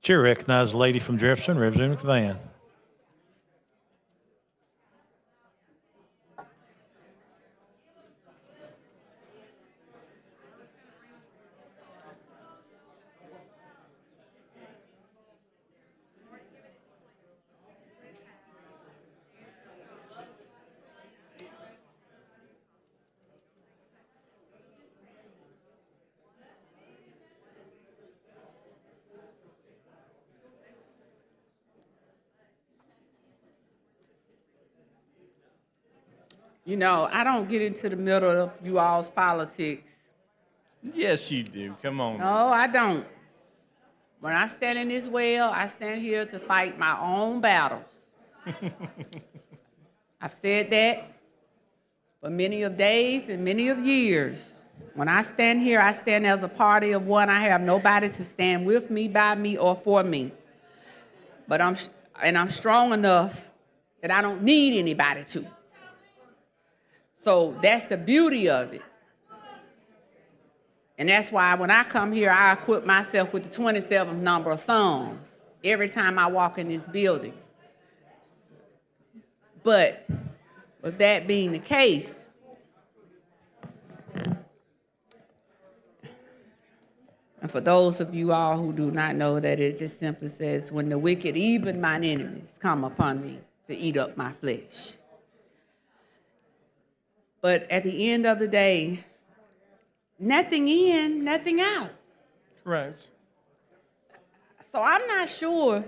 Chair recognizes the lady from Jefferson, Representative McVan. I don't get into the middle of you all's politics. Yes, you do. Come on. No, I don't. When I stand in this well, I stand here to fight my own battles. I've said that for many of days and many of years. When I stand here, I stand as a party of one. I have nobody to stand with me, by me, or for me. But I'm strong enough that I don't need anybody to. So that's the beauty of it. And that's why when I come here, I equip myself with the 27th number of Psalms every time I walk in this building. But with that being the case, and for those of you all who do not know that, it just simply says, when the wicked, even mine enemies, come upon me to eat up my flesh. But at the end of the day, nothing in, nothing out. Correct. So I'm not sure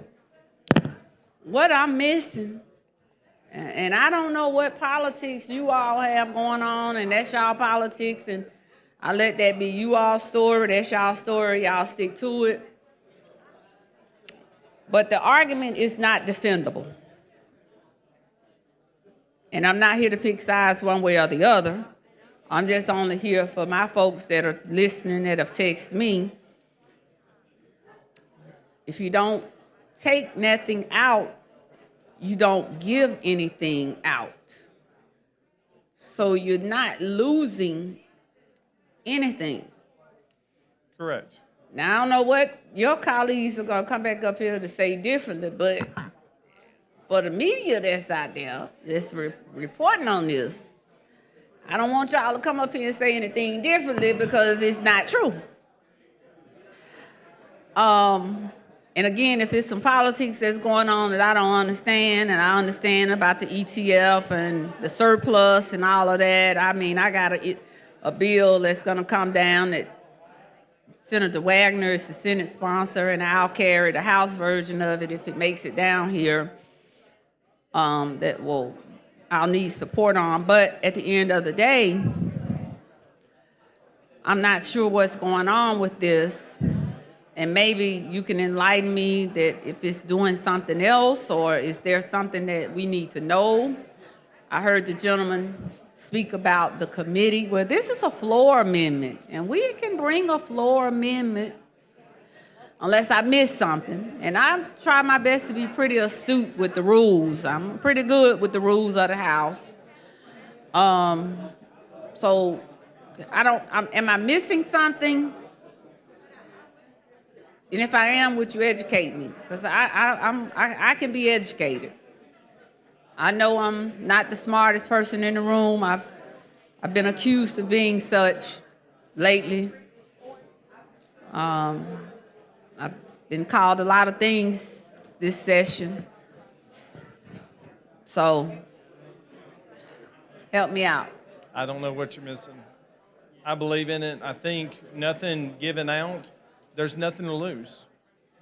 what I'm missing. And I don't know what politics you all have going on, and that's y'all politics, and I let that be you all story. That's y'all story. Y'all stick to it. But the argument is not defendable. And I'm not here to pick sides one way or the other. I'm just only here for my folks that are listening, that have texted me. If you don't take nothing out, you don't give anything out. So you're not losing anything. Correct. Now, I don't know what your colleagues are going to come back up here to say differently, but for the media that's out there that's reporting on this, I don't want y'all to come up here and say anything differently because it's not true. And again, if it's some politics that's going on that I don't understand, and I understand about the ETF and the surplus and all of that, I mean, I got a bill that's going to come down that Senator Wagner is the Senate sponsor, and I'll carry the House version of it if it makes it down here. I'll need support on. But at the end of the day, I'm not sure what's going on with this. And maybe you can enlighten me that if it's doing something else, or is there something that we need to know? I heard the gentleman speak about the committee. Well, this is a floor amendment, and we can bring a floor amendment unless I miss something. And I try my best to be pretty astute with the rules. I'm pretty good with the rules of the House. So am I missing something? And if I am, would you educate me? Because I can be educated. I know I'm not the smartest person in the room. I've been accused of being such lately. I've been called a lot of things this session. So help me out. I don't know what you're missing. I believe in it. I think nothing given out, there's nothing to lose.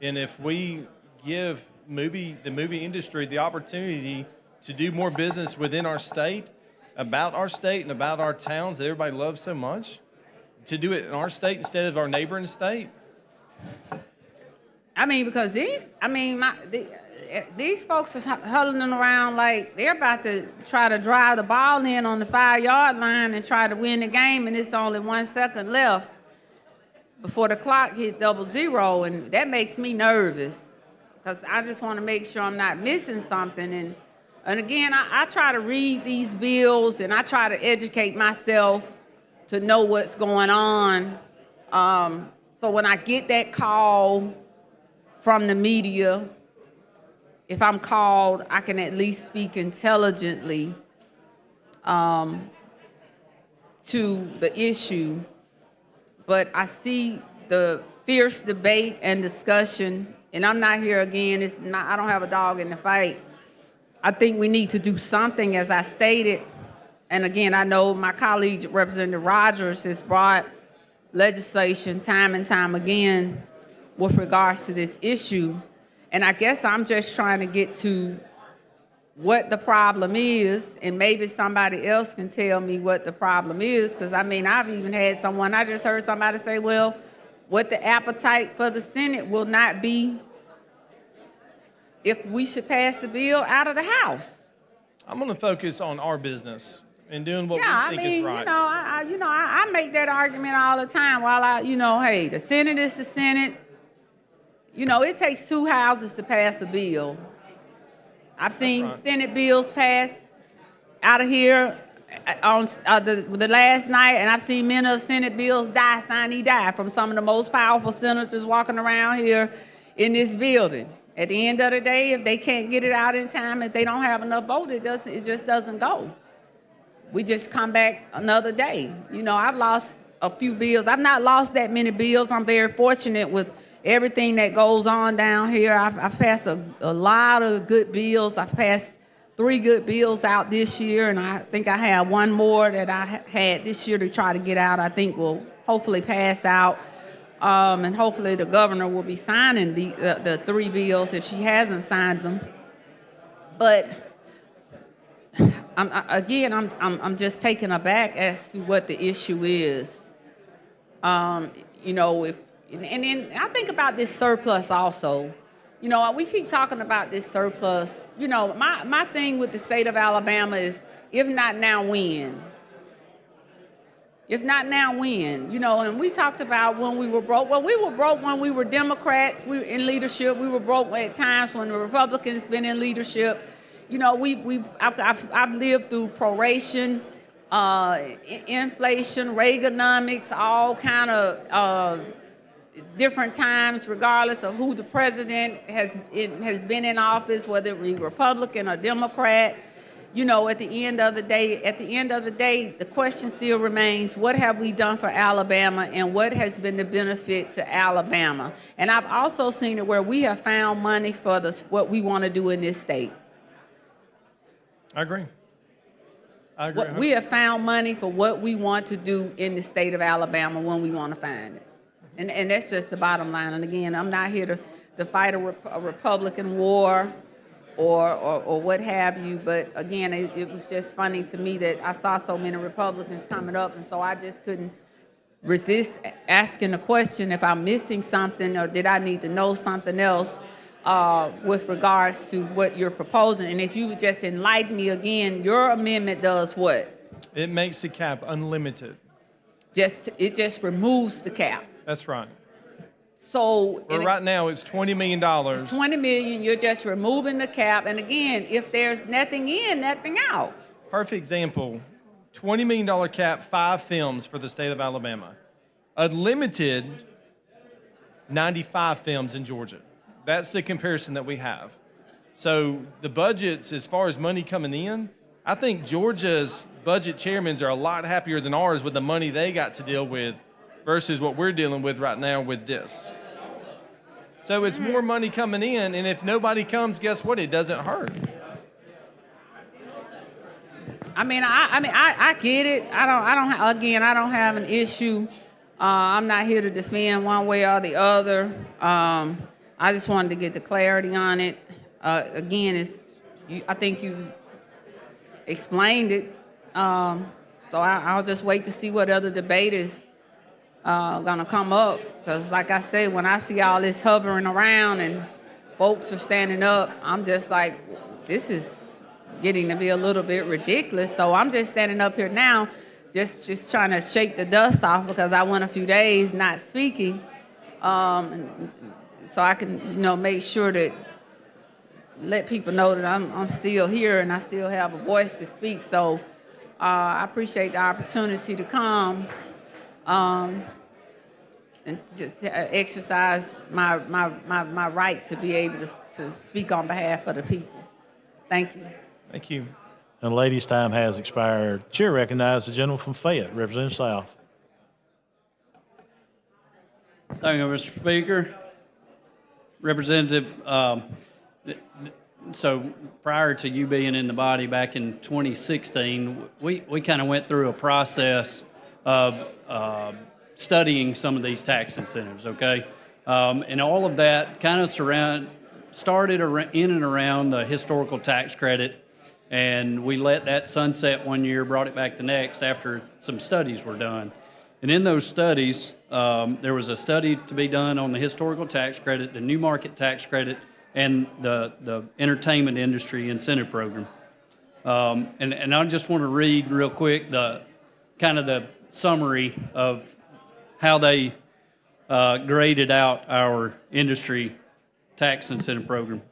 And if we give the movie industry the opportunity to do more business within our state, about our state and about our towns that everybody loves so much, to do it in our state instead of our neighboring state. I mean, because these folks are huddling around like they're about to try to drive the ball in on the 5-yard line and try to win the game, and it's only 1 second left before the clock hit 00, and that makes me nervous because I just want to make sure I'm not missing something. And again, I try to read these bills, and I try to educate myself to know what's going on. So when I get that call from the media, if I'm called, I can at least speak intelligently to the issue. But I see the fierce debate and discussion, and I'm not here again. I don't have a dog in the fight. I think we need to do something, as I stated. And again, I know my colleague, Representative Rogers, has brought legislation time and time again with regards to this issue. And I guess I'm just trying to get to what the problem is, and maybe somebody else can tell me what the problem is, because I mean, I've even had I just heard somebody say, well, what the appetite for the Senate will not be if we should pass the bill out of the House. I'm going to focus on our business and doing what we think is right. I make that argument all the time while hey, the Senate is the Senate. It takes 2 houses to pass a bill. I've seen Senate bills pass out of here on the last night, and I've seen many of Senate bills die from some of the most powerful senators walking around here in this building. At the end of the day, if they can't get it out in time, if they don't have enough votes, it just doesn't go. We just come back another day. I've lost a few bills. I've not lost that many bills. I'm very fortunate with everything that goes on down here. I've passed a lot of good bills. I've passed 3 good bills out this year, and I think I have 1 more that I had this year to try to get out. I think will hopefully pass out. And hopefully the governor will be signing the 3 bills if she hasn't signed them. But I'm just taken aback as to what the issue is. You know, and then I think about this surplus also. You know, we keep talking about this surplus. You know, my thing with the state of Alabama is, if not now, when? If not now, when? You know, and we talked about when we were broke. Well, we were broke when we were Democrats, we were in leadership. We were broke at times when the Republicans been in leadership. You know, I've lived through proration, inflation, Reaganomics, all kind of different times, regardless of who the president has been in office, whether it be Republican or Democrat. You know, at the end of the day, the question still remains: what have we done for Alabama, and what has been the benefit to Alabama? And I've also seen it where we have found money for what we want to do in this state. I agree. We have found money for what we want to do in the state of Alabama when we want to find it. And that's just the bottom line. And again, I'm not here to fight a Republican war or what have you, but again, it was just funny to me that I saw so many Republicans coming up, and so I just couldn't resist asking the question if I'm missing something, or did I need to know something else with regards to what you're proposing. And if you would just enlighten me again, your amendment does what? It makes the cap unlimited. It just removes the cap. That's right. So right now it's $20 million. It's $20 million. You're just removing the cap. And again, if there's nothing in, nothing out. Perfect example. $20 million cap, 5 films for the state of Alabama. Unlimited, 95 films in Georgia. That's the comparison that we have. So the budgets, as far as money coming in, I think Georgia's budget chairmen are a lot happier than ours with the money they got to deal with versus what we're dealing with right now with this. So it's more money coming in, and if nobody comes, guess what? It doesn't hurt. I mean, I get it. I don't have an issue. I'm not here to defend one way or the other. I just wanted to get the clarity on it. Again, I think you explained it. So I'll just wait to see what other debate is gonna come up. Because like I said, when I see all this hovering around and folks are standing up, I'm just like, this is getting to be a little bit ridiculous. So I'm just standing up here now, just trying to shake the dust off, because I went a few days not speaking. So I can, make sure that let people know that I'm still here and I still have a voice to speak. So I appreciate the opportunity to come and just exercise my right to be able to speak on behalf of the people. Thank you. Thank you. And ladies' time has expired. Chair recognizes the gentleman from Fayette, Representative South. Thank you, Mr. Speaker. Representative, so prior to you being in the body back in 2016, we kind of went through a process of studying some of these tax incentives, okay? And all of that kind of started in and around the historical tax credit, and we let that sunset one year, brought it back the next after some studies were done. And in those studies, there was a study to be done on the historical tax credit, the new market tax credit, and the entertainment industry incentive program. And I just want to read real quick the summary of how they graded out our industry tax incentive program.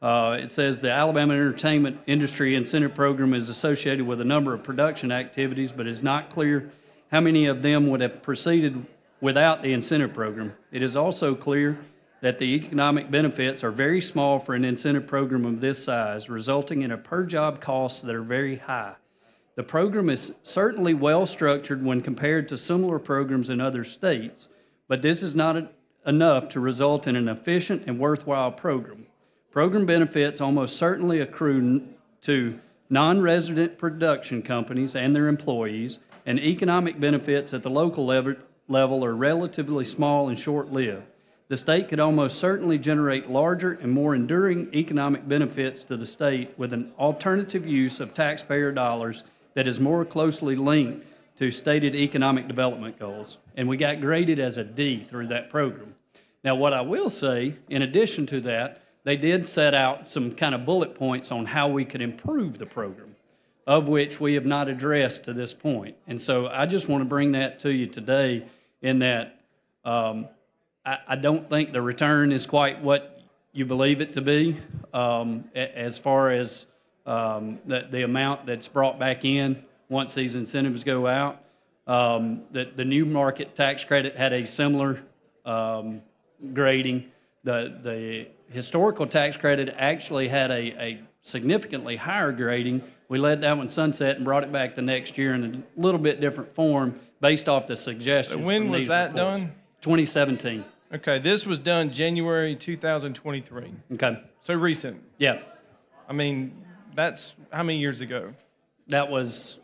It says the Alabama Entertainment Industry Incentive Program is associated with a number of production activities, but is not clear how many of them would have proceeded without the incentive program. It is also clear that the economic benefits are very small for an incentive program of this size, resulting in a per-job costs that are very high. The program is certainly well structured when compared to similar programs in other states, but this is not enough to result in an efficient and worthwhile program. Program benefits almost certainly accrue to non-resident production companies and their employees, and economic benefits at the local level are relatively small and short-lived. The state could almost certainly generate larger and more enduring economic benefits to the state with an alternative use of taxpayer dollars that is more closely linked to stated economic development goals. And we got graded as a D through that program. Now, what I will say, in addition to that, they did set out some kind of bullet points on how we could improve the program, of which we have not addressed to this point. And so I just want to bring that to you today in that I don't think the return is quite what you believe it to be as far as the amount that's brought back in once these incentives go out. The new market tax credit had a similar grading. The historical tax credit actually had a significantly higher grading. We let that one sunset and brought it back the next year in a little bit different form based off the suggestions. So when from was these that reports. done? 2017. Okay, this was done January 2023. Okay. So recent. Yeah. I mean, that's how many years ago? That was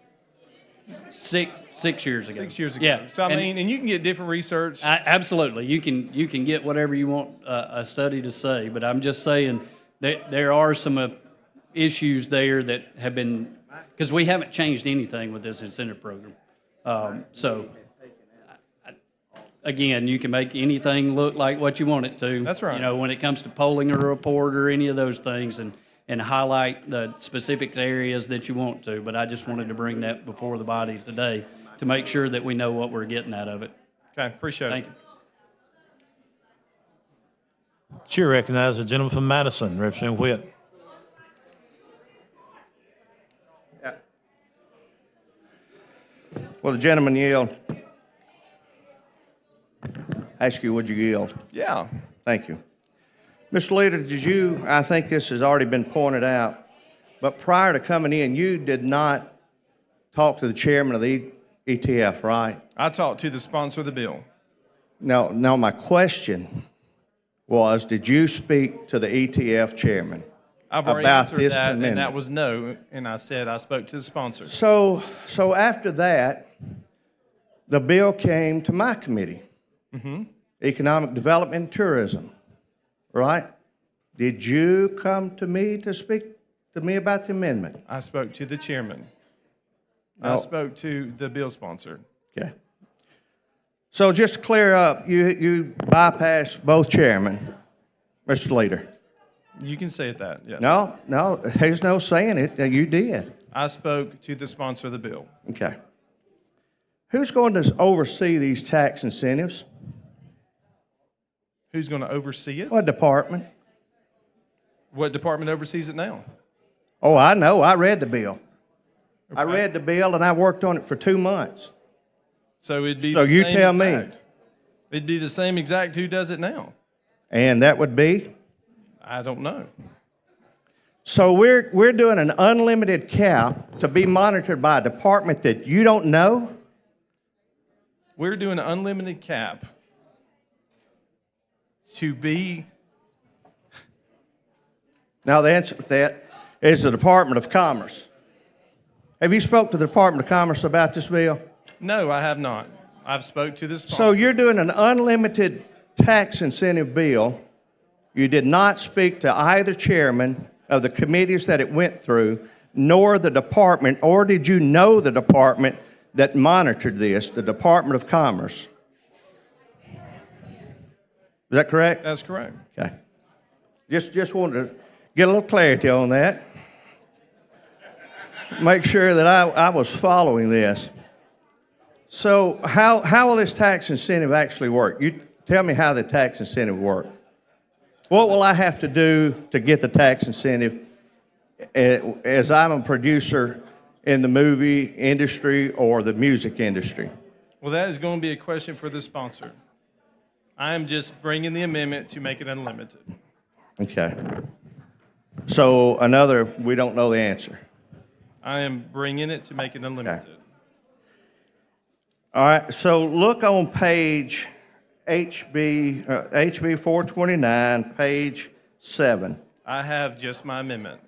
six years ago. 6 years ago. Yeah. So I mean, and you can get different research. Absolutely. You can get whatever you want a study to say, but I'm just saying that there are some issues there that have been, because we haven't changed anything with this incentive program. Again, you can make anything look like what you want it to. That's right. You know, when it comes to polling a report or any of those things, and highlight the specific areas that you want to. But I just wanted to bring that before the body today to make sure that we know what we're getting out of it. Okay, appreciate Thank it. you. Chair recognizes the gentleman from Madison, Representative Witt. Well, the gentleman yelled. Ask you, would you yield? Yeah. Thank you. Mr. Leader, I think this has already been pointed out, but prior to coming in, you did not talk to the chairman of the ETF, right? I talked to the sponsor of the bill. No, my question was, did you speak to the ETF chairman I've already about answered this that, amendment? and that was no. And I said I spoke to the sponsor. So after that, the bill came to my committee, Economic Development and Tourism, right? Did you come to me to speak to me about the amendment? I spoke to the chairman. I No. spoke to the bill sponsor. Okay. So just to clear up, you bypassed both chairmen, Mr. Leader. You can say it that, yes. No, there's no saying it. You did. I spoke to the sponsor of the bill. Okay. Who's going to oversee these tax incentives? Who's going to oversee it? What department? What department oversees it now? Oh, I know. I read the bill. I read the bill and I worked on it for 2 months. So it'd be So the you same tell me. exact. It'd be the same exact who does it now. And that would be? I don't know. So we're doing an unlimited cap to be monitored by a department that you don't know? We're doing an unlimited cap to be. Now the answer to that is the Department of Commerce. Have you spoke to the Department of Commerce about this bill? No, I have not. I've spoke to the sponsor. So you're doing an unlimited tax incentive bill. You did not speak to either chairman of the committees that it went through, nor the department, or did you know the department that monitored this, the Department of Commerce? Is that correct? That's correct. Okay. Just wanted to get a little clarity on that. Make sure that I was following this. So how will this tax incentive actually work? You tell me how the tax incentive works. What will I have to do to get the tax incentive as I'm a producer in the movie industry or the music industry? Well, that is going to be a question for the sponsor. I am just bringing the amendment to make it unlimited. Okay. So we don't know the answer. I am bringing it to make it unlimited. Okay. All right, so look on page HB 429, page 7. I have just my amendment.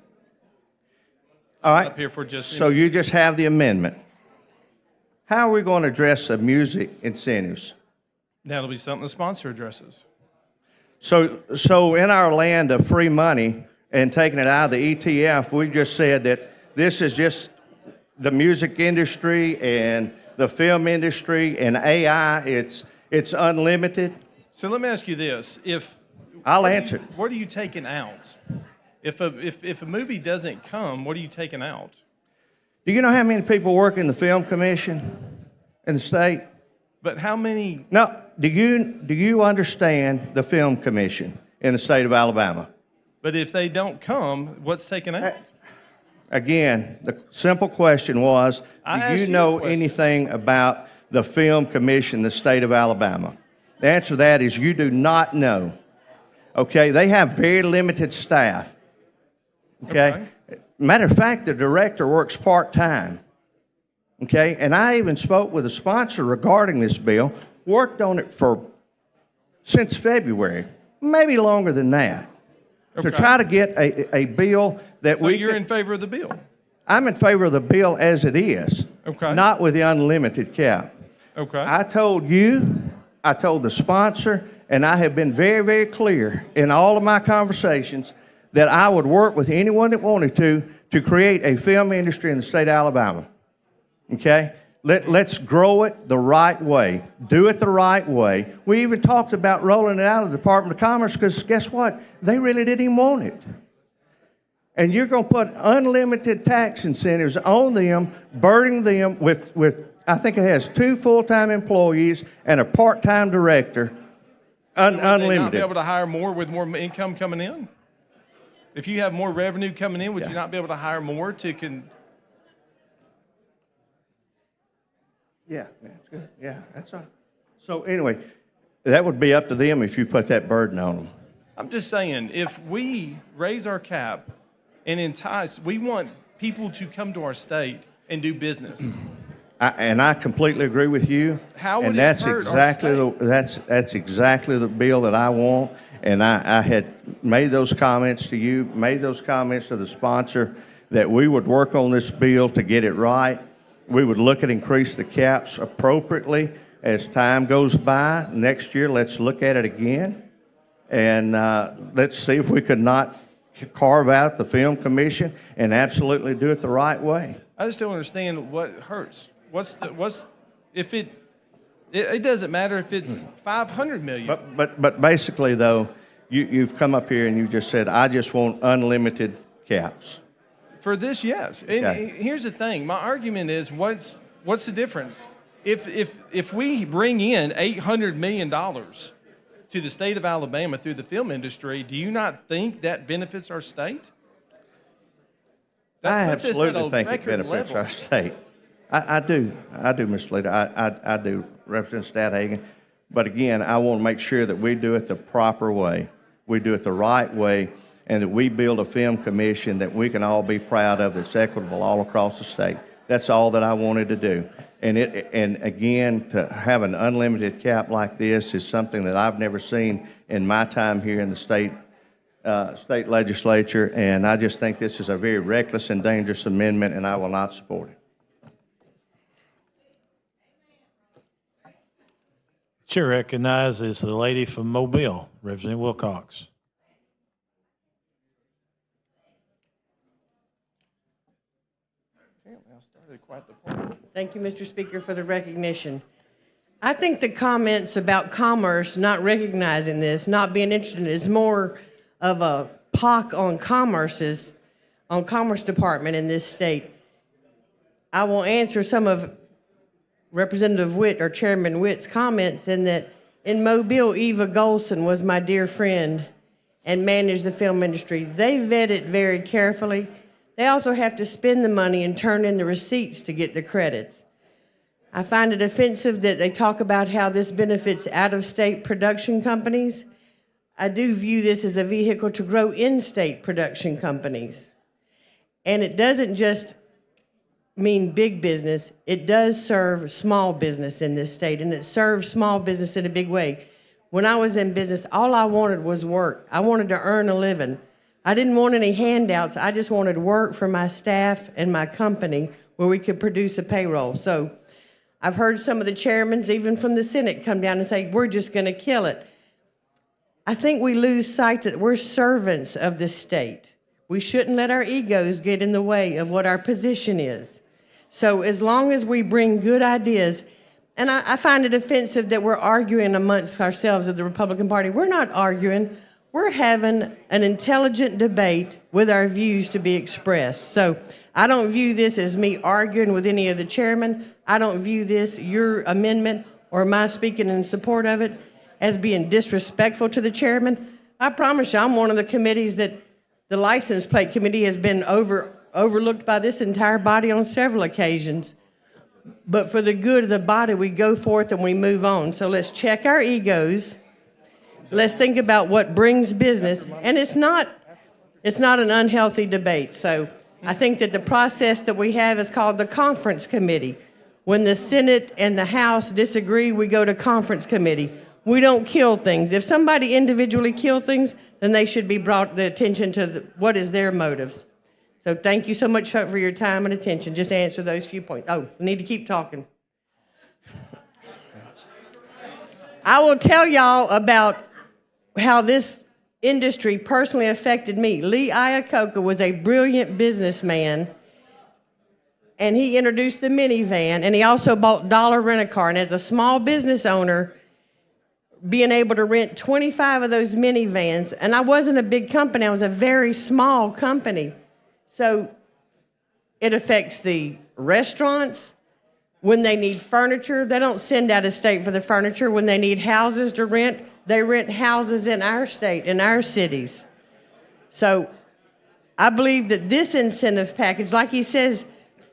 All right, Up here for just so you just have the amendment. How are we going to address the music incentives? That'll be something the sponsor addresses. So in our land of free money and taking it out of the ETF, we just said that this is just the music industry and the film industry and AI. It's unlimited. So let me ask you this: I'll answer. What are you taking out? If a movie doesn't come, what are you taking out? Do you know how many people work in the film commission in the state? But how many? No. Do you understand the film commission in the state of Alabama? But if they don't come, what's taken out? Again, the simple question was, do you know anything about the film commission in the state of Alabama? The answer to that is you do not know. Okay, they have very limited staff. Okay? Matter of fact, the director works part-time. Okay, and I even spoke with a sponsor regarding this bill, worked on it since February, maybe longer than that, to try to get a bill that So you're in favor of the bill? I'm in favor of the bill as it is, not with the unlimited cap. Okay. I told you, I told the sponsor, and I have been very, very clear in all of my conversations that I would work with anyone that wanted to create a film industry in the state of Alabama. Okay? Let's grow it the right way. Do it the right way. We even talked about rolling it out of the Department of Commerce because guess what? They really didn't even want it. And you're going to put unlimited tax incentives on them, burdening them with I think it has 2 full-time employees and a part-time director, unlimited. Would they not be able to hire more with more income coming in? If you have more revenue coming in, would you not be able to hire more to Yeah, that's good. Yeah, that's all. So anyway, that would be up to them if you put that burden on them. I'm just saying, if we raise our cap and entice, we want people to come to our state and do business. And I completely agree with you. How would and it that's hurt exactly that's exactly the bill that I want. And I had made those comments to you, made those comments to the sponsor that we would work on this bill to get it right. We would look at increase the caps appropriately as time goes by. Next year, let's look at it again. And let's see if we could not carve out the film commission and absolutely do it the right way. I just don't understand what hurts. If it doesn't matter if it's 500 million. But basically, though, you've come up here and you just said, I just want unlimited caps. For this, yes. And here's the thing. My argument is, what's the difference? If we bring in $800 million to the state of Alabama through the film industry, do you not think that benefits our state? I absolutely think it benefits our state. I do, Mr. Leader. I do, Representative Stadhagen. But again, I want to make sure that we do it the proper way. We do it the right way, and that we build a film commission that we can all be proud of that's equitable all across the state. That's all that I wanted to do. And again, to have an unlimited cap like this is something that I've never seen in my time here in the state legislature, and I just think this is a very reckless and dangerous amendment, and I will not support it. Chair recognizes the lady from Mobile, Representative Wilcox. Thank you, Mr. Speaker, for the recognition. I think the comments about commerce not recognizing this, not being interested, is more of a pock on Commerce Department in this state. I will answer some of Representative Witt or Chairman Witt's comments in that in Mobile, Eva Golson was my dear friend and managed the film industry. They vet it very carefully. They also have to spend the money and turn in the receipts to get the credits. I find it offensive that they talk about how this benefits out-of-state production companies. I do view this as a vehicle to grow in-state production companies. And it doesn't just mean big business, it does serve small business in this state, and it serves small business in a big way. When I was in business, all I wanted was work. I wanted to earn a living. I didn't want any handouts. I just wanted work for my staff and my company where we could produce a payroll. So I've heard some of the chairmans, even from the Senate, come down and say, we're just going to kill it. I think we lose sight that we're servants of the state. We shouldn't let our egos get in the way of what our position is. So as long as we bring good ideas, and I find it offensive that we're arguing amongst ourselves of the Republican Party. We're not arguing. We're having an intelligent debate with our views to be expressed. So I don't view this as me arguing with any of the chairmen. I don't view this, your amendment, or my speaking in support of it, as being disrespectful to the chairman. I promise you, I'm one of the committees that the license plate committee has been overlooked by this entire body on several occasions. But for the good of the body, we go forth and we move on. So let's check our egos. Let's think about what brings business. And it's not an unhealthy debate. So I think that the process that we have is called the conference committee. When the Senate and the House disagree, we go to conference committee. We don't kill things. If somebody individually killed things, then they should be brought the attention to what is their motives. So thank you so much for your time and attention. Just to answer those few points. Oh, we need to keep talking. I will tell y'all about how this industry personally affected me. Lee Iacocca was a brilliant businessman, and he introduced the minivan, and he also bought Dollar Rent-A-Car. And as a small business owner, being able to rent 25 of those minivans, and I wasn't a big company, I was a very small company. So it affects the restaurants. When they need furniture, they don't send out of state for the furniture. When they need houses to rent, they rent houses in our state, in our cities. So I believe that this incentive package, like he says,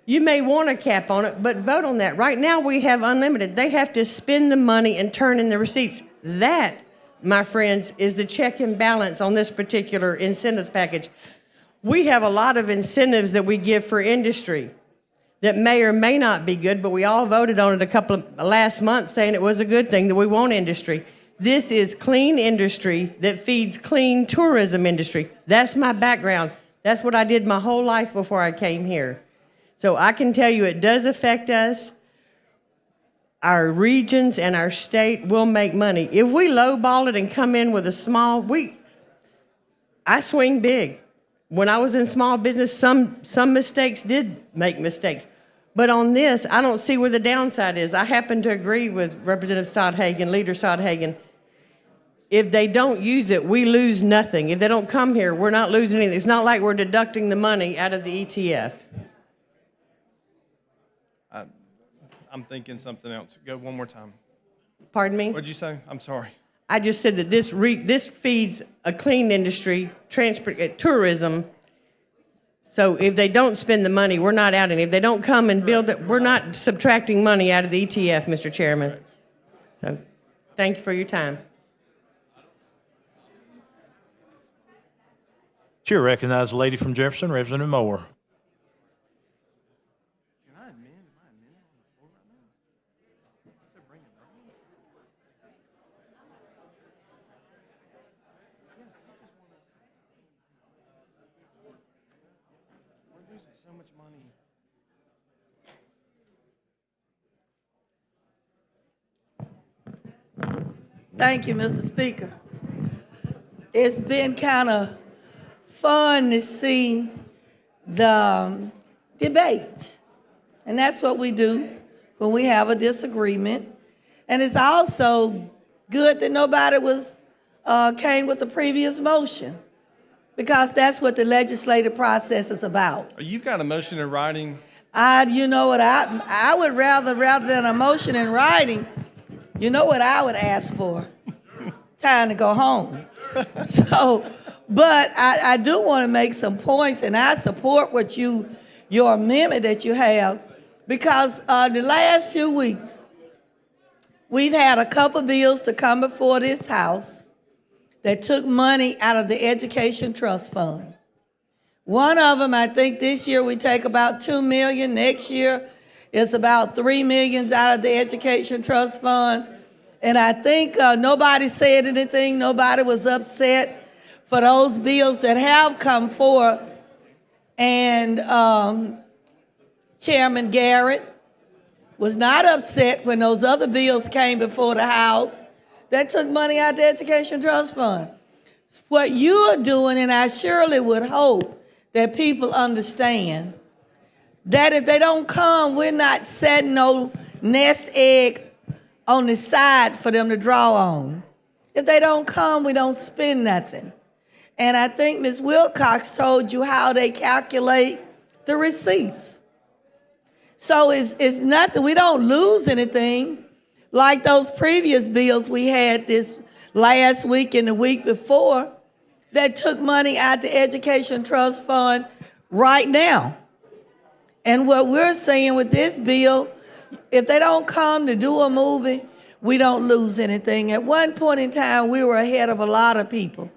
you may want a cap on it, but vote on that. Right now we have unlimited. They have to spend the money and turn in the receipts. That, my friends, is the check and balance on this particular incentive package. We have a lot of incentives that we give for industry that may or may not be good, but we all voted on it last month saying it was a good thing, that we want industry. This is clean industry that feeds clean tourism industry. That's my background. That's what I did my whole life before I came here. So I can tell you it does affect us. Our regions and our state will make money. If we lowball it and come in with a small, I swing big. When I was in small business, some mistakes did make mistakes. But on this, I don't see where the downside is. I happen to agree with Representative Stodhagen, Leader Stodhagen. If they don't use it, we lose nothing. If they don't come here, we're not losing anything. It's not like we're deducting the money out of the ETF. I'm thinking something else. Go one more time. Pardon me? What'd you say? I'm sorry. I just said that this feeds a clean industry, tourism. So if they don't spend the money, we're not out any. If they don't come and build it, we're not subtracting money out of the ETF, Mr. Chairman. So thank you for your time. Chair recognizes the lady from Jefferson, Representative Moore. Thank you, Mr. Speaker. It's been kind of fun to see the debate. And that's what we do when we have a disagreement. And it's also good that nobody came with the previous motion, because that's what the legislative process is about. You've got a motion in writing. You know what, I would rather than a motion in writing, you know what I would ask for? Time to go home. So, but I do want to make some points, and I support what your amendment that you have, because the last few weeks, we've had a couple bills to come before this House that took money out of the Education Trust Fund. One of them, I think this year we take about $2 million. Next year, it's about $3 million out of the Education Trust Fund. And I think nobody said anything. Nobody was upset for those bills that have come forth. And Chairman Garrett, was not upset when those other bills came before the House that took money out the Education Trust Fund. What you're doing, and I surely would hope that people understand, that if they don't come, we're not setting no nest egg on the side for them to draw on. If they don't come, we don't spend nothing. And I think Ms. Wilcox told you how they calculate the receipts. So it's nothing, we don't lose anything like those previous bills we had this last week and the week before that took money out the Education Trust Fund right now. And what we're saying with this bill, if they don't come to do a movie, we don't lose anything. At one point in time, we were ahead of a lot of people,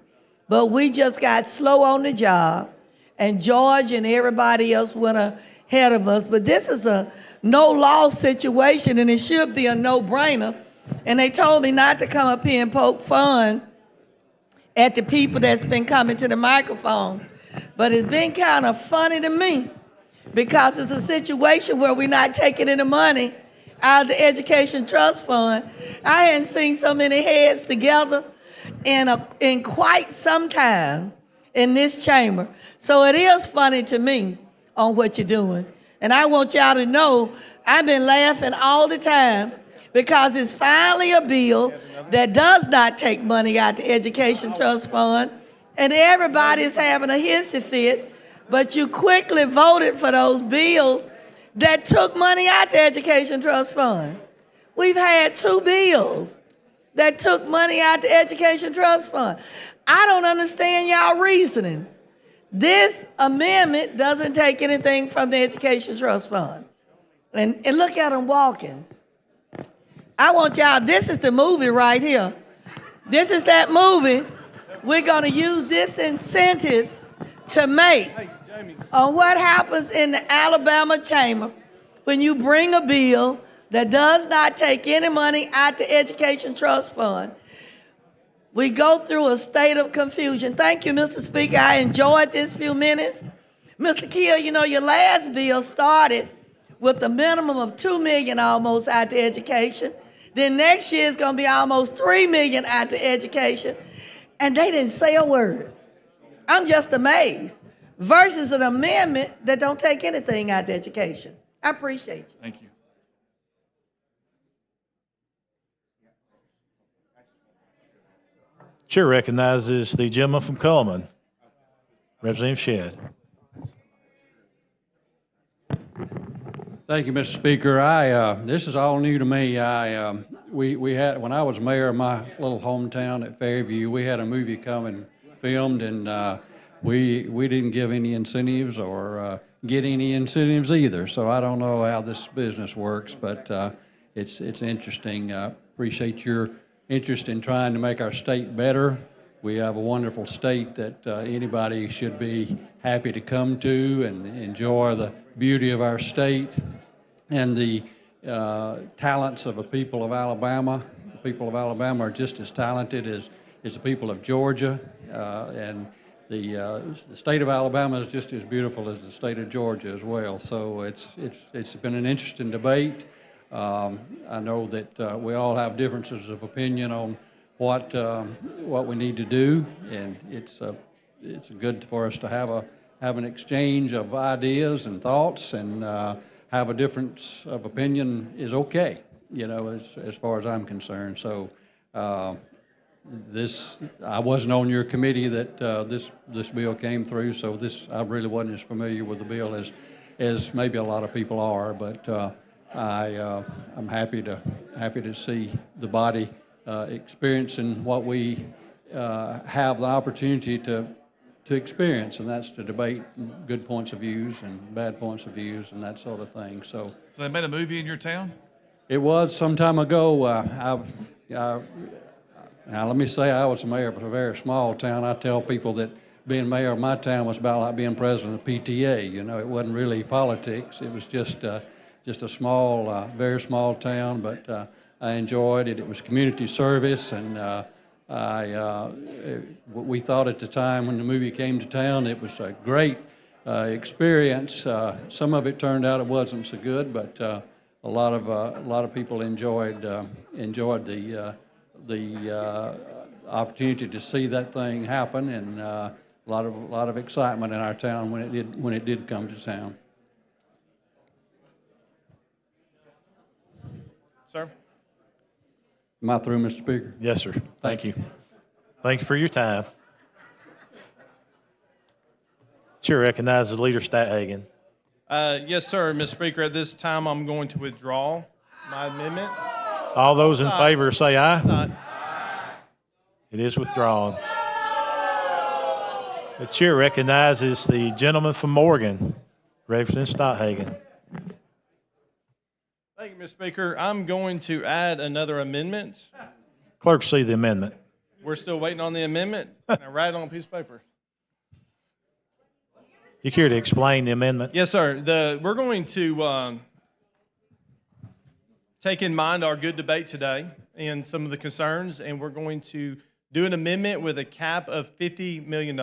but we just got slow on the job, and George and everybody else went ahead of us. But this is a no-loss situation, and it should be a no-brainer. And they told me not to come up here and poke fun at the people that's been coming to the microphone. But it's been kind of funny to me because it's a situation where we're not taking any money out of the Education Trust Fund. I hadn't seen so many heads together in quite some time in this chamber. So it is funny to me on what you're doing. And I want y'all to know I've been laughing all the time because it's finally a bill that does not take money out the Education Trust Fund, and everybody's having a hissy fit, but you quickly voted for those bills that took money out the Education Trust Fund. We've had 2 bills that took money out the Education Trust Fund. I don't understand y'all reasoning. This amendment doesn't take anything from the Education Trust Fund. And look at them walking. I want y'all, this is the movie right here. This is that movie. We're gonna use this incentive to make on what happens in the Alabama chamber when you bring a bill that does not take any money out the Education Trust Fund. We go through a state of confusion. Thank you, Mr. Speaker. I enjoyed this few minutes. Mr. Keel, you know, your last bill started with a minimum of $2 million almost out to education. Then next year it's gonna be almost $3 million out to education. And they didn't say a word. I'm just amazed. Versus an amendment that don't take anything out to education. I appreciate you. Thank you. Chair recognizes the gentleman from Cullman, Representative Shedd. Thank you, Mr. Speaker. This is all new to me. We had, when I was mayor of my little hometown at Fairview, we had a movie come and filmed, and we didn't give any incentives or get any incentives either. So I don't know how this business works, but it's interesting. Appreciate your interest in trying to make our state better. We have a wonderful state that anybody should be happy to come to and enjoy the beauty of our state and the talents of the people of Alabama. The people of Alabama are just as talented as the people of Georgia, and the state of Alabama is just as beautiful as the state of Georgia as well. So it's been an interesting debate. I know that we all have differences of opinion on what we need to do, and it's good for us to have an exchange of ideas and thoughts, and have a difference of opinion is okay, you know, as far as I'm concerned. So I wasn't on your committee that this bill came through, so I really wasn't as familiar with the bill as maybe a lot of people are, but I'm happy to see the body experiencing what we have the opportunity to experience, and that's to debate good points of views and bad points of views and that sort of thing. So they made a movie in your town? It was some time ago. Now let me say, I was mayor of a very small town. I tell people that being mayor of my town was about like being president of PTA. You know, it wasn't really politics. It was just a small, very small town, but I enjoyed it. It was community service, and we thought at the time when the movie came to town, it was a great experience. Some of it turned out it wasn't so good, but a a lot of people enjoyed the opportunity to see that thing happen, and a lot of excitement in our town when it did come to town. Sir? Am I through, Mr. Speaker? Yes, sir. Thank you. Thank you for your time. Chair recognizes Leader Stat-Hagan. Yes, sir, Mr. Speaker. At this time, I'm going to withdraw my amendment. All those in favor say aye. Aye. It is withdrawn. The chair recognizes the gentleman from Morgan, Reverend Stat-Hagan. Thank you, Mr. Speaker. I'm going to add another amendment. Clerk, see the amendment. We're still waiting on the amendment. Can I write it on a piece of paper? You care to explain the amendment? Yes, sir. We're going to take in mind our good debate today and some of the concerns, and we're going to do an amendment with a cap of $50 million.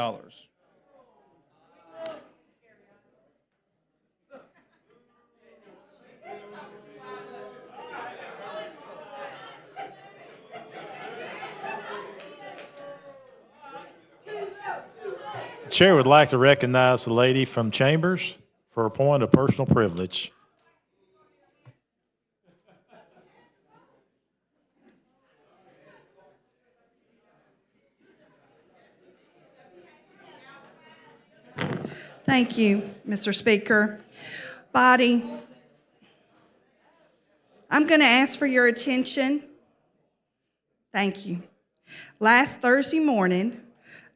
The chair would like to recognize the lady from Chambers for a point of personal privilege. Thank you, Mr. Speaker. Body, I'm going to ask for your attention. Thank you. Last Thursday morning,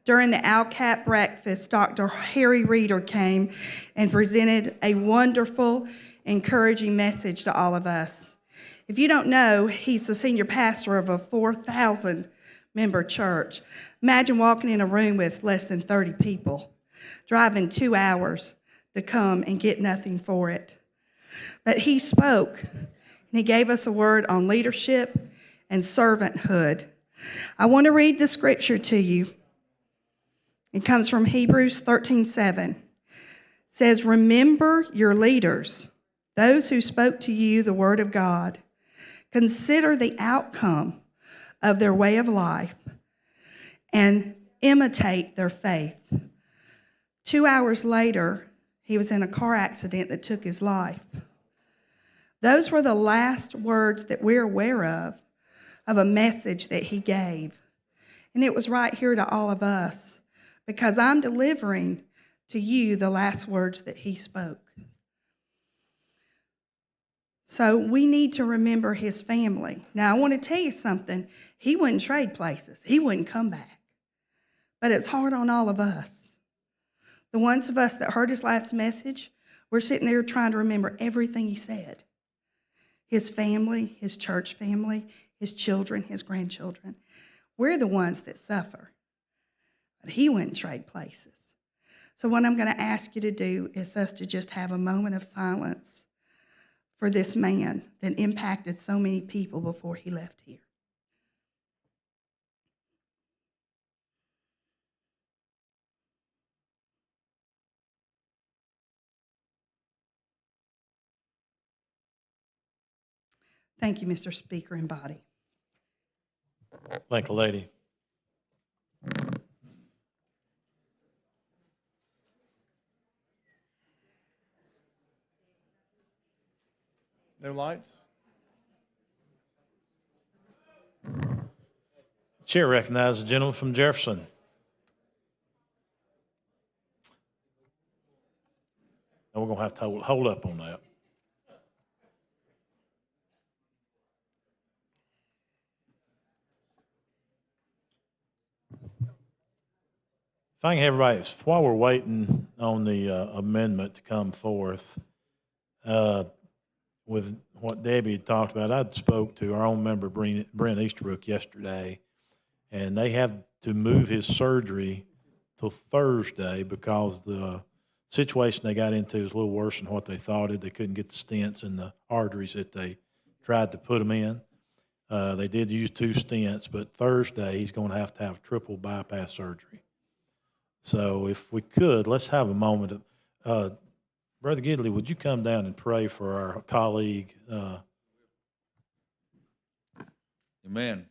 during the ALCAP breakfast, Dr. Harry Reeder came and presented a wonderful, encouraging message to all of us. If you don't know, he's the senior pastor of a 4,000-member church. Imagine walking in a room with less than 30 people, driving 2 hours to come and get nothing for it. But he spoke, and he gave us a word on leadership and servanthood. I want to read the scripture to you. It comes from Hebrews 13:7. It says, "Remember your leaders, those who spoke to you the word of God. Consider the outcome of their way of life and imitate their faith." 2 hours later, he was in a car accident that took his life. Those were the last words that we're aware of a message that he gave. And it was right here to all of us, because I'm delivering to you the last words that he spoke. So we need to remember his family. Now, I want to tell you something. He wouldn't trade places. He wouldn't come back. But it's hard on all of us. The ones of us that heard his last message, we're sitting there trying to remember everything he said. His family, his church family, his children, his grandchildren. We're the ones that suffer. But he wouldn't trade places. So what I'm going to ask you to do is us to just have a moment of silence for this man that impacted so many people before he left here. Thank you, Mr. Speaker and body. Thank you, lady. No lights? Chair recognizes the gentleman from Jefferson. And we're going to have to hold up on that. Thank everybody. While we're waiting on the amendment to come forth, with what Debbie had talked about, I spoke to our own member, Brent Easterbrook, yesterday, and they have to move his surgery till Thursday because the situation they got into is a little worse than what they thought. They couldn't get the stents in the arteries that they tried to put them in. They did use 2 stents, but Thursday he's going to have triple bypass surgery. So if we could, let's have a moment of Brother Gidley, would you come down and pray for our colleague? Amen.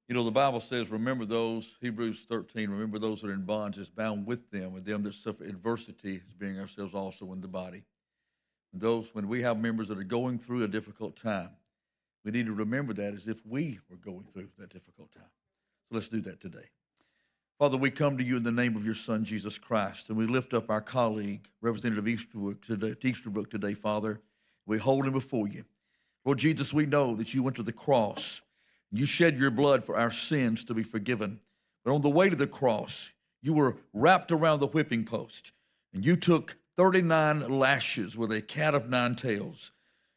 You know, the Bible says, remember those, Hebrews 13, remember those that are in bonds is bound with them, and them that suffer adversity as being ourselves also in the body. And those, when we have members that are going through a difficult time, we need to remember that as if we were going through that difficult time. So let's do that today. Father, we come to you in the name of your Son, Jesus Christ, and we lift up our colleague, Representative Easterbrook today, Father. We hold him before you. Lord Jesus, we know that you went to the cross. You shed your blood for our sins to be forgiven. But on the way to the cross, you were wrapped around the whipping post, and you took 39 lashes with a cat of nine tails.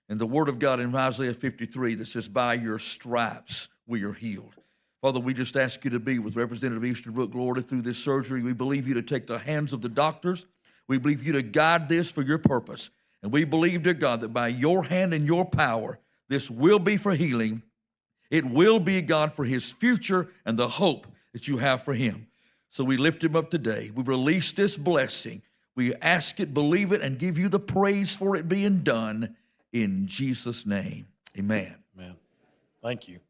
And the word of God in Isaiah 53 that says, by your stripes we are healed. Father, we just ask you to be with Representative Easterbrook, Lord, through this surgery. We believe you to take the hands of the doctors. We believe you to guide this for your purpose. And we believe, dear God, that by your hand and your power, this will be for healing. It will be, God, for his future and the hope that you have for him. So we lift him up today. We release this blessing. We ask it, believe it, and give you the praise for it being done in Jesus' name. Amen. Amen. Thank you.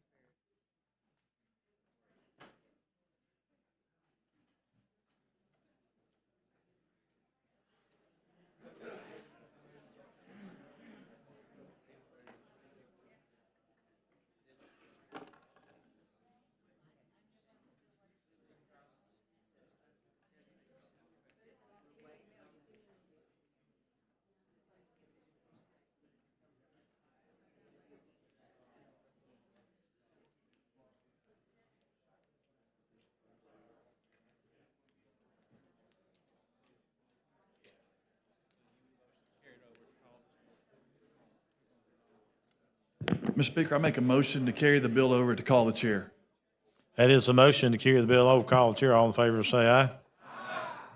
Mr. Speaker, I make a motion to carry the bill over to call the chair. That is a motion to carry the bill over. Call the chair. All in favor, say aye. Aye.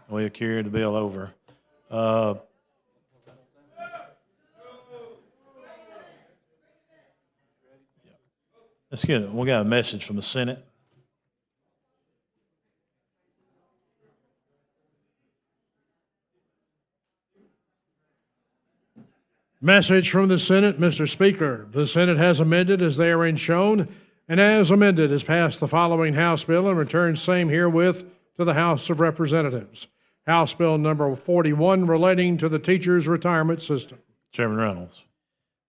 We'll carry the bill over. Let's get it. We got a message from the Senate. Message from the Senate, Mr. Speaker. The Senate has amended as therein shown, and as amended has passed the following House bill and returned same herewith to the House of Representatives. House Bill number 41 relating to the teachers' retirement system. Chairman Reynolds.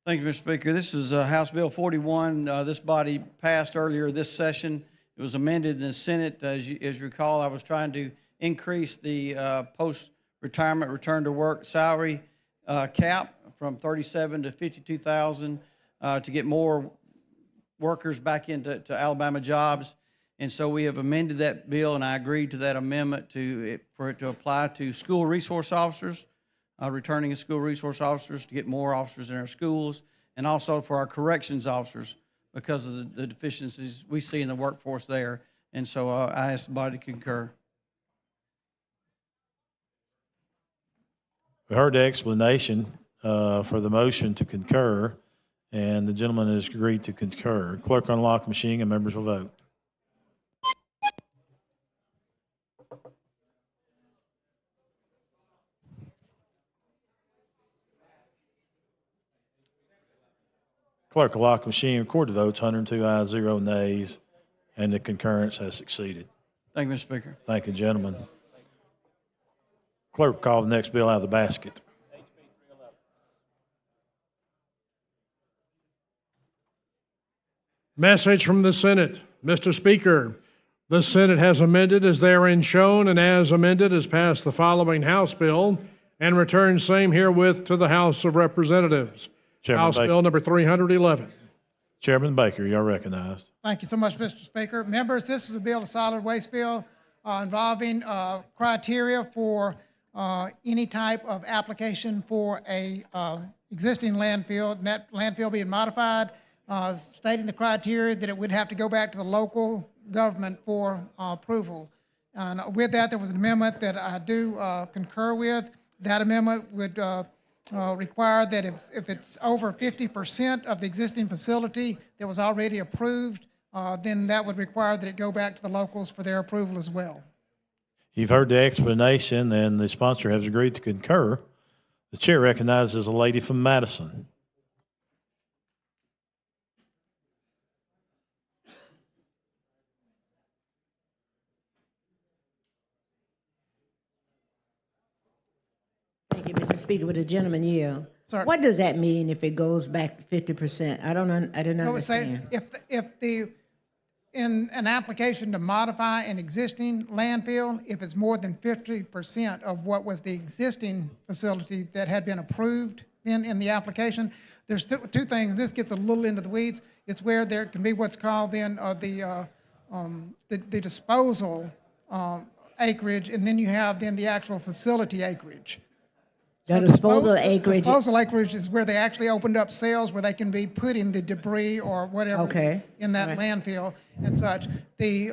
Thank you, Mr. Speaker. This is House Bill 41. This body passed earlier this session. It was amended in the Senate. As you recall, I was trying to increase the post-retirement return to work salary cap from $37,000 to $52,000 to get more workers back into Alabama jobs. And so we have amended that bill, and I agreed to that amendment for it to apply to school resource officers, returning school resource officers to get more officers in our schools, and also for our corrections officers because of the deficiencies we see in the workforce there. And so I ask the body to concur. We heard the explanation for the motion to concur, and the gentleman has agreed to concur. Clerk unlock machine and members will vote. Clerk unlock machine, record the votes, 102 ayes, 0 nays, and the concurrence has succeeded. Thank you, Mr. Speaker. Thank you, gentlemen. Clerk, call the next bill out of the basket. Message from the Senate. Mr. Speaker, the Senate has amended as therein shown, and as amended has passed the following House bill and returned same herewith to the House of Representatives. Chairman House Baker. Bill number 311. Chairman Baker, you're recognized. Thank you so much, Mr. Speaker. Members, this is a bill, a solid waste bill involving criteria for any type of application for a existing landfill, and that landfill being modified, stating the criteria that it would have to go back to the local government for approval. And with that, there was an amendment that I do concur with. That amendment would require that if it's over 50% of the existing facility that was already approved, then that would require that it go back to the locals for their approval as well. You've heard the explanation, and the sponsor has agreed to concur. The chair recognizes a lady from Madison. Thank you, Mr. Speaker. With the gentleman yield. Sir. What does that mean if it goes back to 50%? I didn't I would say understand. in an application to modify an existing landfill, if it's more than 50% of what was the existing facility that had been approved in the application, there's two things. This gets a little into the weeds. It's where there can be what's called then the disposal acreage, and then you have then the actual facility acreage. The disposal acreage. Disposal acreage is where they actually opened up cells where they can be putting the debris or whatever Okay. in that Right. landfill and such. The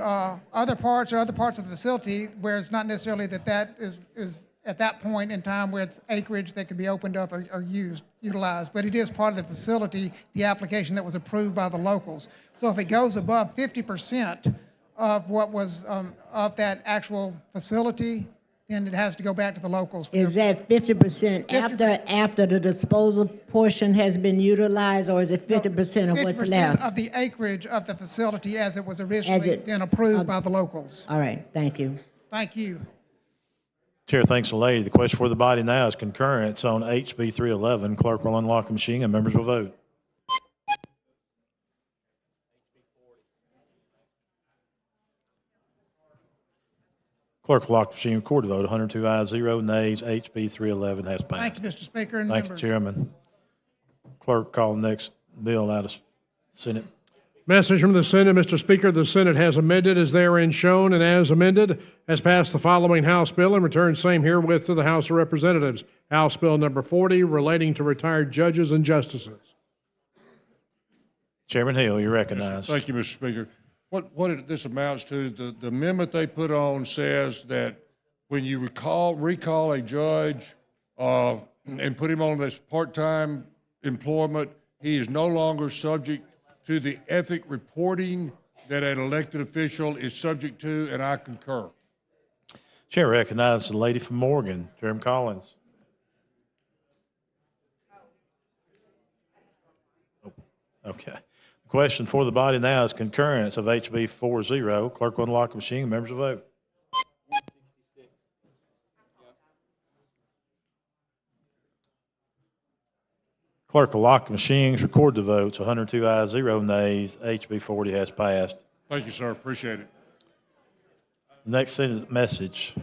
other parts of the facility where it's not necessarily that is at that point in time where it's acreage that can be opened up or utilized, but it is part of the facility, the application that was approved by the locals. So if it goes above 50% of what was of that actual facility, then it has to go back to the locals. For Is that 50% after the disposal portion has been utilized, or is it 50% of what's 50% left? of the acreage of the facility as it was originally it- then approved by the locals. All right, thank you. Thank you. Chair thanks the lady. The question for the body now is concurrence on HB 311. Clerk will unlock the machine and members will vote. Clerk will lock the machine, record the vote. 102 ayes, 0 nays. HB 311 has passed. Thank you, Mr. Speaker and Thank you, members. Chairman. Clerk, call the next bill out of Senate. Message from the Senate, Mr. Speaker. The Senate has amended as therein shown, and as amended has passed the following House bill and returned same herewith to the House of Representatives. House Bill number 40 relating to retired judges and justices. Chairman Hill, you're recognized. Thank you, Mr. Speaker. What this amounts to, the amendment they put on says that when you recall a judge and put him on this part-time employment, he is no longer subject to the ethic reporting that an elected official is subject to, and I concur. Chair recognizes the lady from Morgan, Jeremy Collins. Okay. The question for the body now is concurrence of HB 40. Clerk will unlock the machine and members will vote. Clerk will lock the machines, record the votes. 102 ayes, 0 nays. HB 40 has passed. Thank you, sir. Appreciate it. Next Senate message.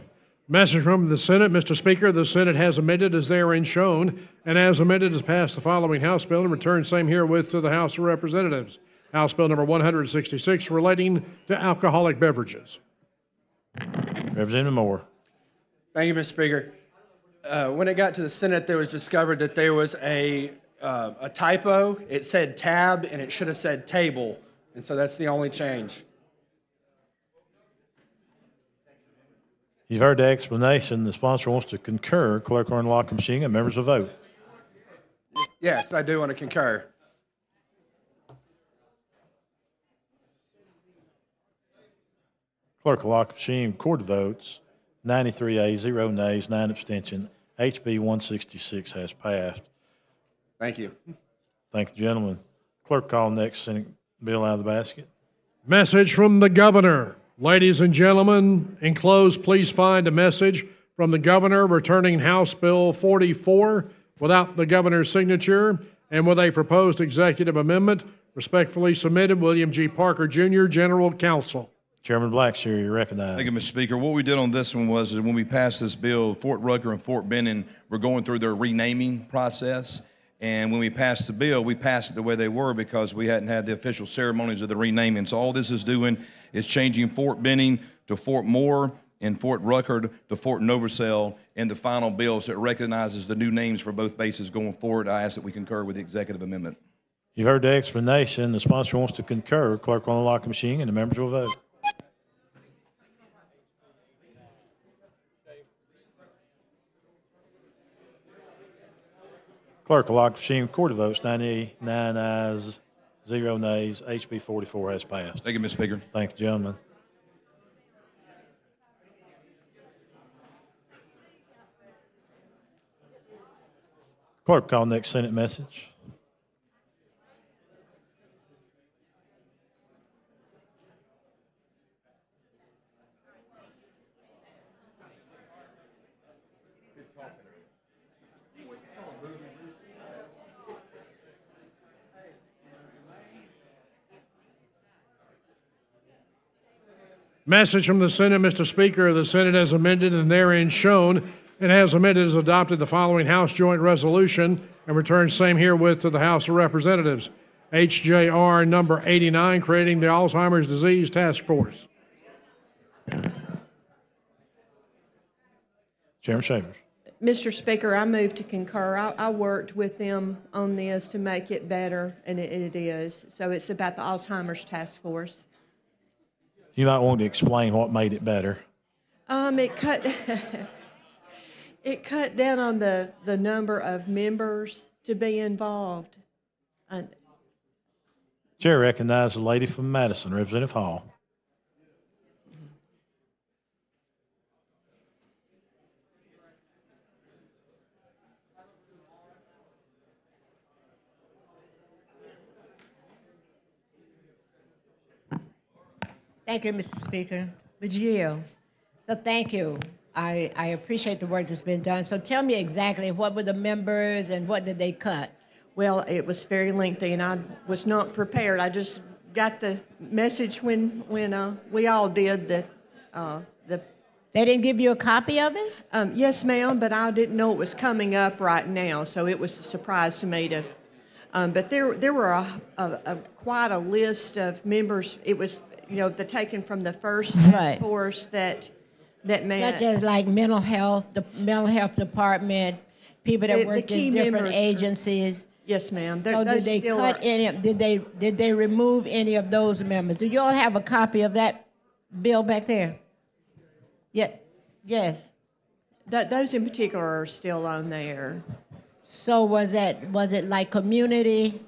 Message from the Senate, Mr. Speaker. The Senate has amended as therein shown, and as amended has passed the following House bill and returned same herewith to the House of Representatives. House Bill number 166 relating to alcoholic beverages. Representative Moore. Thank you, Mr. Speaker. When it got to the Senate, there was discovered that there was a typo. It said tab, and it should have said table, and so that's the only change. You've heard the explanation. The sponsor wants to concur. Clerk will unlock the machine and members will vote. Yes, I do want to concur. Clerk will lock the machine, record the votes. 93 ayes, 0 nays, 9 abstentions. HB 166 has passed. Thank you. Thank the gentleman. Clerk, call next Senate bill out of the basket. Message from the governor. Ladies and gentlemen, enclosed, please find a message from the governor returning House Bill 44 without the governor's signature and with a proposed executive amendment. Respectfully submitted, William G. Parker, Jr., General Counsel. Chairman Blackshear, you recognize. Thank you, Mr. Speaker. What we did on this one was when we passed this bill, Fort Rucker and Fort Benning were going through their renaming process. And when we passed the bill, we passed it the way they were because we hadn't had the official ceremonies of the renaming. So all this is doing is changing Fort Benning to Fort Moore and Fort Rucker to Fort Novosil in the final bill, so it recognizes the new names for both bases going forward. I ask that we concur with the executive amendment. You've heard the explanation. The sponsor wants to concur. Clerk will unlock the machine and the members will vote. Clerk will lock the machine, record the votes. 99 ayes, 0 nays. HB 44 has passed. Thank you, Mr. Speaker. Thank you, gentlemen. Clerk, call next Senate message. Message from the Senate, Mr. Speaker. The Senate has amended and therein shown and as amended has adopted the following House Joint Resolution and returned same herewith to the House of Representatives. HJR number 89, creating the Alzheimer's Disease Task Force. Chairman Shavers. Mr. Speaker, I move to concur. I worked with them on this to make it better, and it is. So it's about the Alzheimer's Task Force. You might want to explain what made it better. It cut it cut down on the number of members to be involved. Chair recognizes the lady from Madison, Representative Hall. Thank you, Mr. Speaker. Virgil, so thank you. I appreciate the work that's been done. So tell me exactly what were the members and what did they cut? Well, it was very lengthy, and I was not prepared. I just got the message when we all did that. They didn't give you a copy of it? Yes, ma'am, but I didn't know it was coming up right now, so it was a surprise to me to. But there were quite a list of members. It was the taken from the first task force that met. Such as like mental health, the mental health department, people that worked in different agencies. Yes, ma'am. So did they cut any? Did they remove any of those members? Do you all have a copy of that bill back there? Yeah. Yes. Those in particular are still on there. So was it like community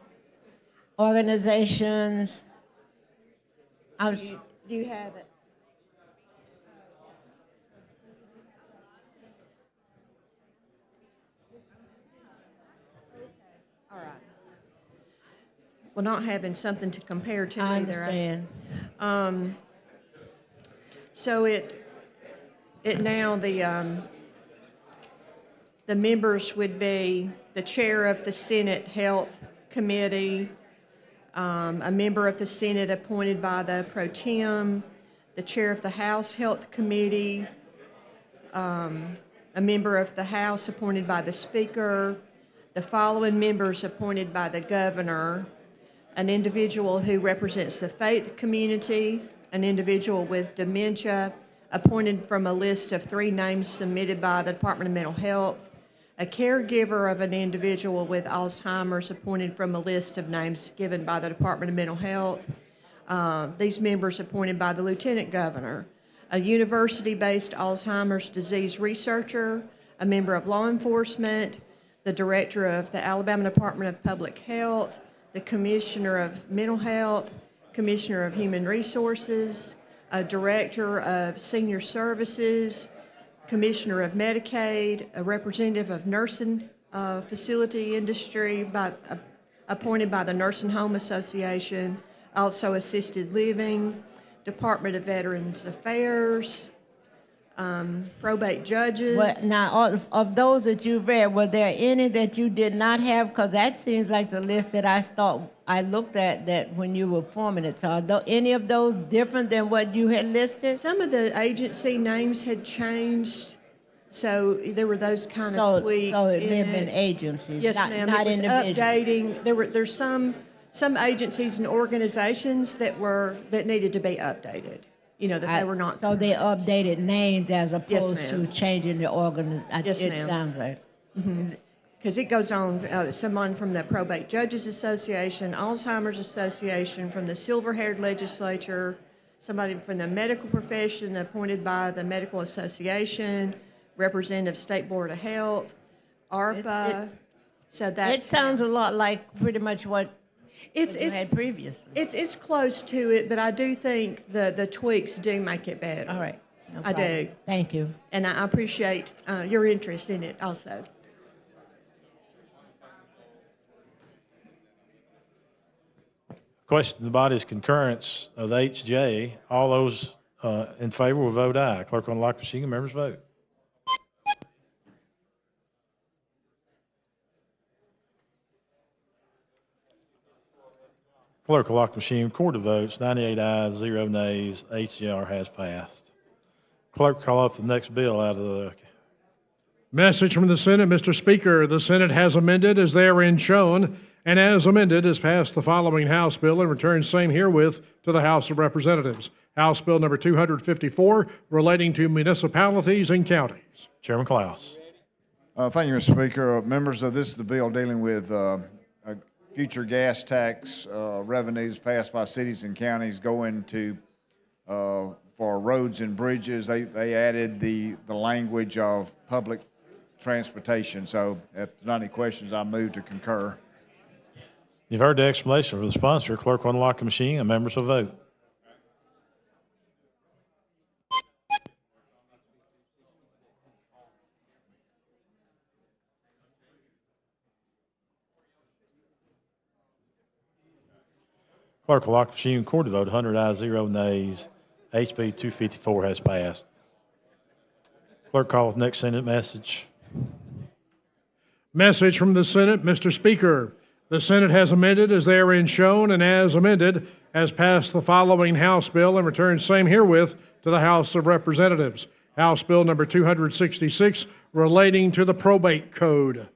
organizations? Do you have it? All right. Well, not having something to compare to I either. understand. So it now the members would be the chair of the Senate Health Committee, a member of the Senate appointed by the pro tem, the chair of the House Health Committee, a member of the House appointed by the Speaker, the following members appointed by the Governor, an individual who represents the faith community, an individual with dementia, appointed from a list of 3 names submitted by the Department of Mental Health, a caregiver of an individual with Alzheimer's appointed from a list of names given by the Department of Mental Health. These members appointed by the Lieutenant Governor, a university-based Alzheimer's disease researcher, a member of law enforcement, the director of the Alabama Department of Public Health, the Commissioner of Mental Health, Commissioner of Human Resources, a director of Senior Services, Commissioner of Medicaid, a representative of nursing facility industry appointed by the Nursing Home Association, also assisted living, Department of Veterans Affairs, probate judges. Now, of those that you've read, were there any that you did not have? Because that seems like the list that I thought I looked at that when you were forming it. So are any of those different than what you had listed? Some of the agency names had changed, so there were those kind of tweaks. So it may have in been it. agencies, Yes, not ma'am. It was individuals. updating. There's some agencies and organizations that needed to be updated. That they were not. So they updated names as Yes, opposed to ma'am. changing the organization. Yes, It ma'am. sounds like. Because it goes on, someone from the Probate Judges Association, Alzheimer's Association, from the Silver-Haired Legislature, somebody from the medical profession appointed by the Medical Association, representative State Board of Health, ARPA. So that It sounds a lot like pretty much what you had previously. It's close to it, but I do think the tweaks do make it better. All right. No I problem. do. Thank you. And I appreciate your interest in it also. Question of the body is concurrence of HJ. All those in favor will vote aye. Clerk will unlock the machine and members vote. Clerk will lock the machine, record the votes. 98 ayes, 0 nays. HJR has passed. Clerk, call up the next bill out of the. Message from the Senate, Mr. Speaker. The Senate has amended as therein shown, and as amended has passed the following House bill and returned same herewith to the House of Representatives. House Bill number 254, relating to municipalities and counties. Chairman Klaus. Thank you, Mr. Speaker. Members, this is the bill dealing with future gas tax revenues passed by cities and counties going to for roads and bridges. They added the language of public transportation. So if there's not any questions, I move to concur. You've heard the explanation for the sponsor. Clerk will unlock the machine and members will vote. Clerk will lock the machine and record the vote. 100 ayes, 0 nays. HB 254 has passed. Clerk, call the next Senate message. Message from the Senate, Mr. Speaker. The Senate has amended as therein shown, and as amended has passed the following House bill and returned same herewith to the House of Representatives. House Bill number 266, relating to the probate code.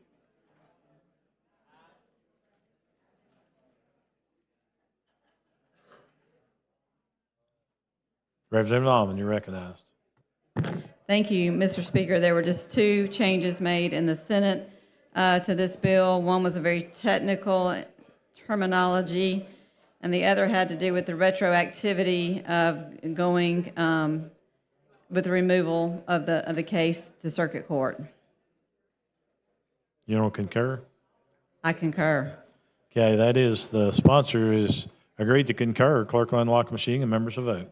Representative Almond, you're recognized. Thank you, Mr. Speaker. There were just two changes made in the Senate to this bill. One was a very technical terminology, and the other had to do with the retroactivity of going with the removal of the case to circuit court. You don't concur? I concur. Okay, that is, the sponsor is agreed to concur. Clerk will unlock the machine and members will vote.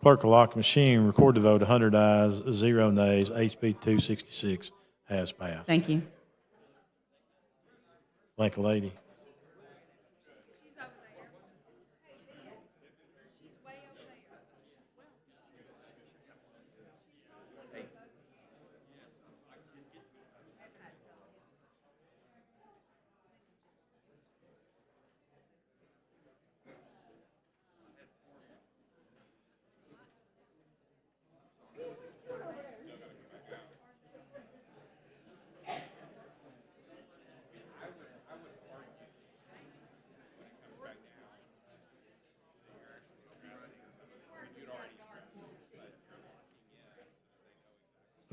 Clerk will lock the machine, record the vote. 100 ayes, 0 nays. HB 266 has passed. Thank you. Thank you, lady.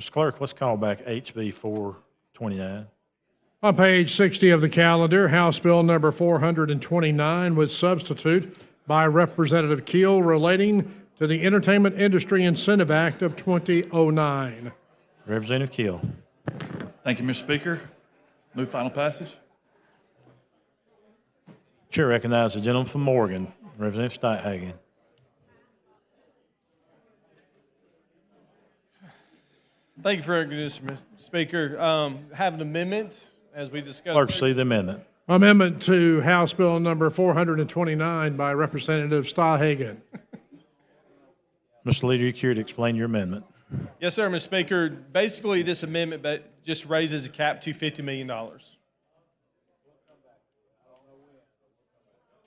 Mr. Clerk, let's call back HB 429. On page 60 of the calendar, House Bill number 429 with substitute by Representative Keel, relating to the Entertainment Industry Incentive Act of 2009. Representative Keel. Thank you, Mr. Speaker. Move final passage. Chair recognizes the gentleman from Morgan, Representative Steinhagen. Thank you for recognition, Mr. Speaker. Have an amendment, as we discussed. Clerk, see the amendment. Amendment to House Bill number 429 by Representative Steinhagen. Mr. Leader, you care to explain your amendment? Yes, sir, Mr. Speaker. Basically, this amendment just raises the cap to $50 million.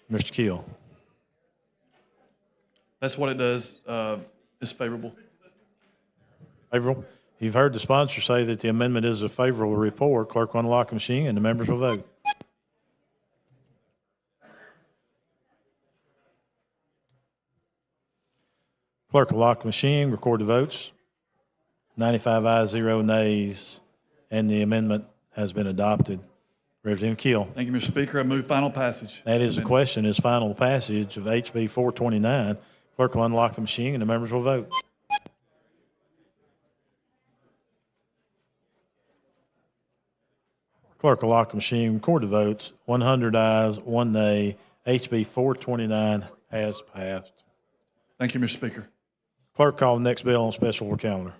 Mr. Keel. That's what it does. It's favorable. Favorable. You've heard the sponsor say that the amendment is a favorable report. Clerk will unlock the machine and the members will vote. Clerk will lock the machine, record the votes. 95 ayes, 0 nays, and the amendment has been adopted. Representative Keel. Thank you, Mr. Speaker. I move final passage. That is the question, is final passage of HB 429. Clerk will unlock the machine and the members will vote. Clerk will lock the machine, record the votes. 100 ayes, 1 nay. HB 429 has passed. Thank you, Mr. Speaker. Clerk, call the next bill on special order calendar.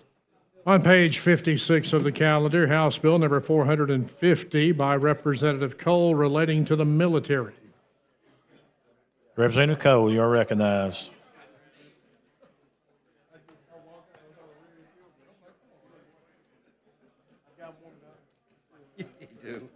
On page 56 of the calendar, House Bill number 450 by Representative Cole relating to the military. Representative Cole, you are recognized. You do.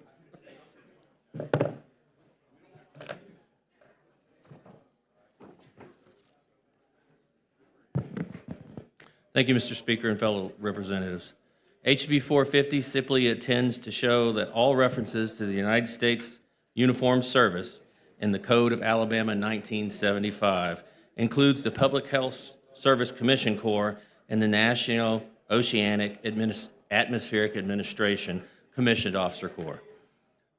Thank you, Mr. Speaker and fellow representatives. HB 450 simply intends to show that all references to the United States Uniformed Service in the Code of Alabama 1975 includes the Public Health Service Commission Corps and the National Oceanic Atmospheric Administration Commissioned Officer Corps.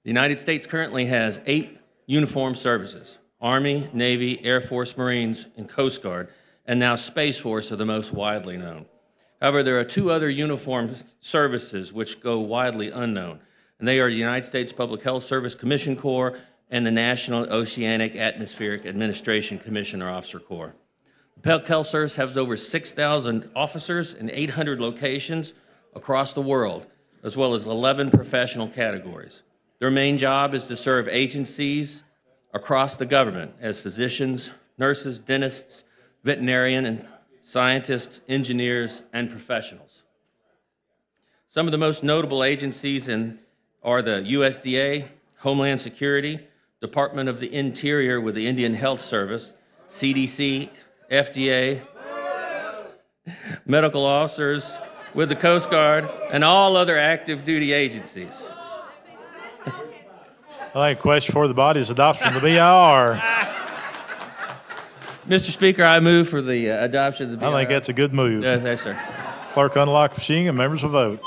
The United States currently has 8 uniformed services: Army, Navy, Air Force, Marines, and Coast Guard, and now Space Force are the most widely known. However, there are 2 other uniformed services which go widely unknown, and they are the United States Public Health Service Commission Corps and the National Oceanic Atmospheric Administration Commissioner Officer Corps. The Public Health Service has over 6,000 officers in 800 locations across the world, as well as 11 professional categories. Their main job is to serve agencies across the government as physicians, nurses, dentists, veterinarian and scientists, engineers, and professionals. Some of the most notable agencies are the USDA, Homeland Security, Department of the Interior with the Indian Health Service, CDC, FDA, medical officers with the Coast Guard, and all other active duty agencies. I think question for the body is adoption of the BIR. Mr. Speaker, I move for the adoption of the BIR. I think that's a good move. Yes, sir. Clerk, unlock the machine and members will vote.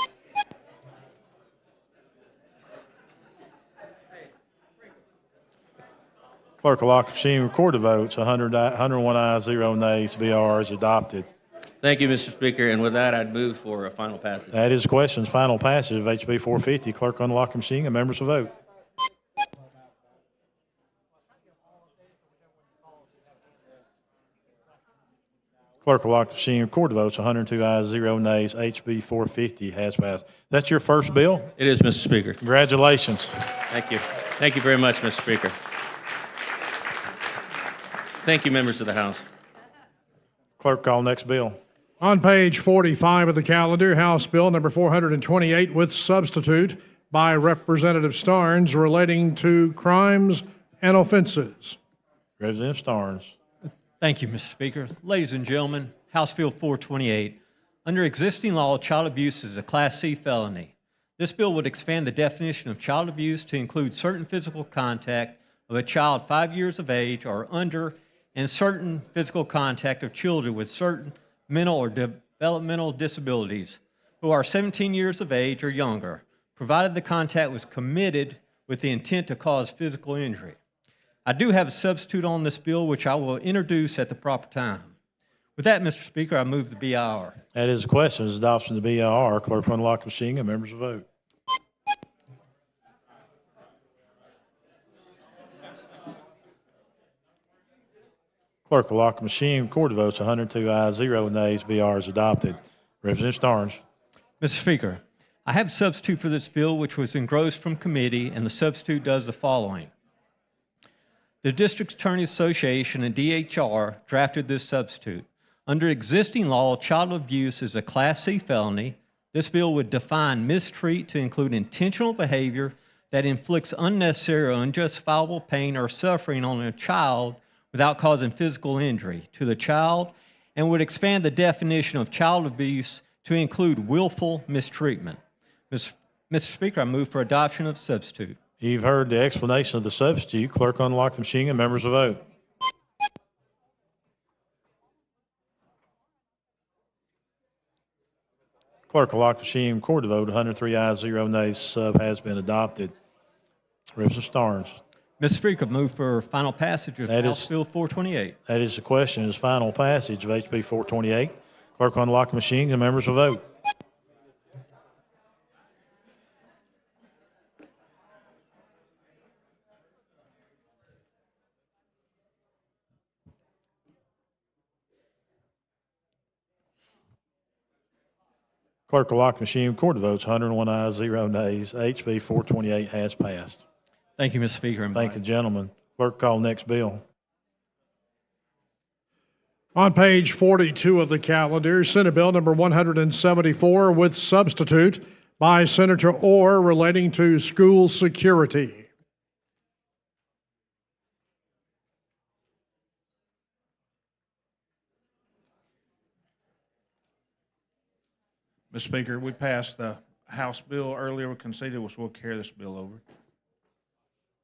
Clerk will lock the machine, record the votes. 101 ayes, 0 nays. BIR is adopted. Thank you, Mr. Speaker. And with that, I'd move for a final passage. That is the question's final passage of HB 450. Clerk, unlock the machine and members will vote. Clerk will lock the machine, record the votes. 102 ayes, 0 nays. HB 450 has passed. That's your first bill? It is, Mr. Speaker. Congratulations. Thank you. Thank you very much, Mr. Speaker. Thank you, members of the House. Clerk, call next bill. On page 45 of the calendar, House Bill number 428 with substitute by Representative Starnes relating to crimes and offenses. Representative Starnes. Thank you, Mr. Speaker. Ladies and gentlemen, House Bill 428. Under existing law, child abuse is a Class C felony. This bill would expand the definition of child abuse to include certain physical contact of a child 5 years of age or under, and certain physical contact of children with certain mental or developmental disabilities who are 17 years of age or younger, provided the contact was committed with the intent to cause physical injury. I do have a substitute on this bill, which I will introduce at the proper time. With that, Mr. Speaker, I move the BIR. That is the question. Is adoption of the BIR. Clerk will unlock the machine and members will vote. Clerk will lock the machine, record the votes. 102 ayes, 0 nays. BIR is adopted. Representative Starnes. Mr. Speaker, I have a substitute for this bill, which was engrossed from committee, and the substitute does the following. The District Attorney Association and DHR drafted this substitute. Under existing law, child abuse is a Class C felony. This bill would define mistreat to include intentional behavior that inflicts unnecessary or unjustifiable pain or suffering on a child without causing physical injury to the child, and would expand the definition of child abuse to include willful mistreatment. Mr. Speaker, I move for adoption of the substitute. You've heard the explanation of the substitute. Clerk unlock the machine and members will vote. Clerk will lock the machine, record the vote. 103 ayes, 0 nays. Sub has been adopted. Representative Starnes. Mr. Speaker, I move for final passage of House Bill 428. That is the question. Is final passage of HB 428. Clerk will unlock the machine and members will vote. Clerk will lock the machine, record the votes, 101 ayes, 0 nays. HB 428 has passed. Thank you, Mr. Speaker. Thank the gentleman. Clerk, call next bill. On page 42 of the calendar, Senate Bill number 174 with substitute by Senator Orr relating to school security. Mr. Speaker, we passed the House bill earlier, we conceded, which we'll carry this bill over.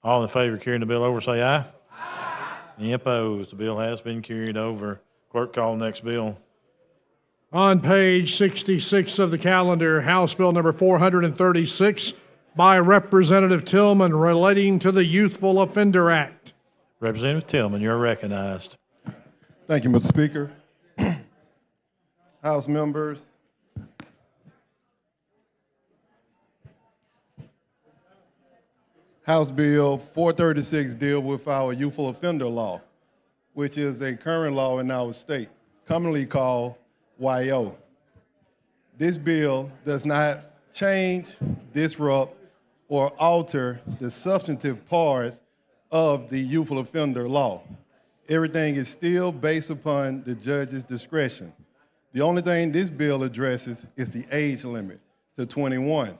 All in favor of carrying the bill over, say aye. Any opposed? The bill has been carried over. Clerk, call next bill. On page 66 of the calendar, House Bill number 436 by Representative Tillman relating to the Youthful Offender Act. Representative Tillman, you're recognized. Thank you, Mr. Speaker. House members, House Bill 436 deals with our youthful offender law, which is a current law in our state, commonly called YO. This bill does not change, disrupt, or alter the substantive parts of the youthful offender law. Everything is still based upon the judge's discretion. The only thing this bill addresses is the age limit to 21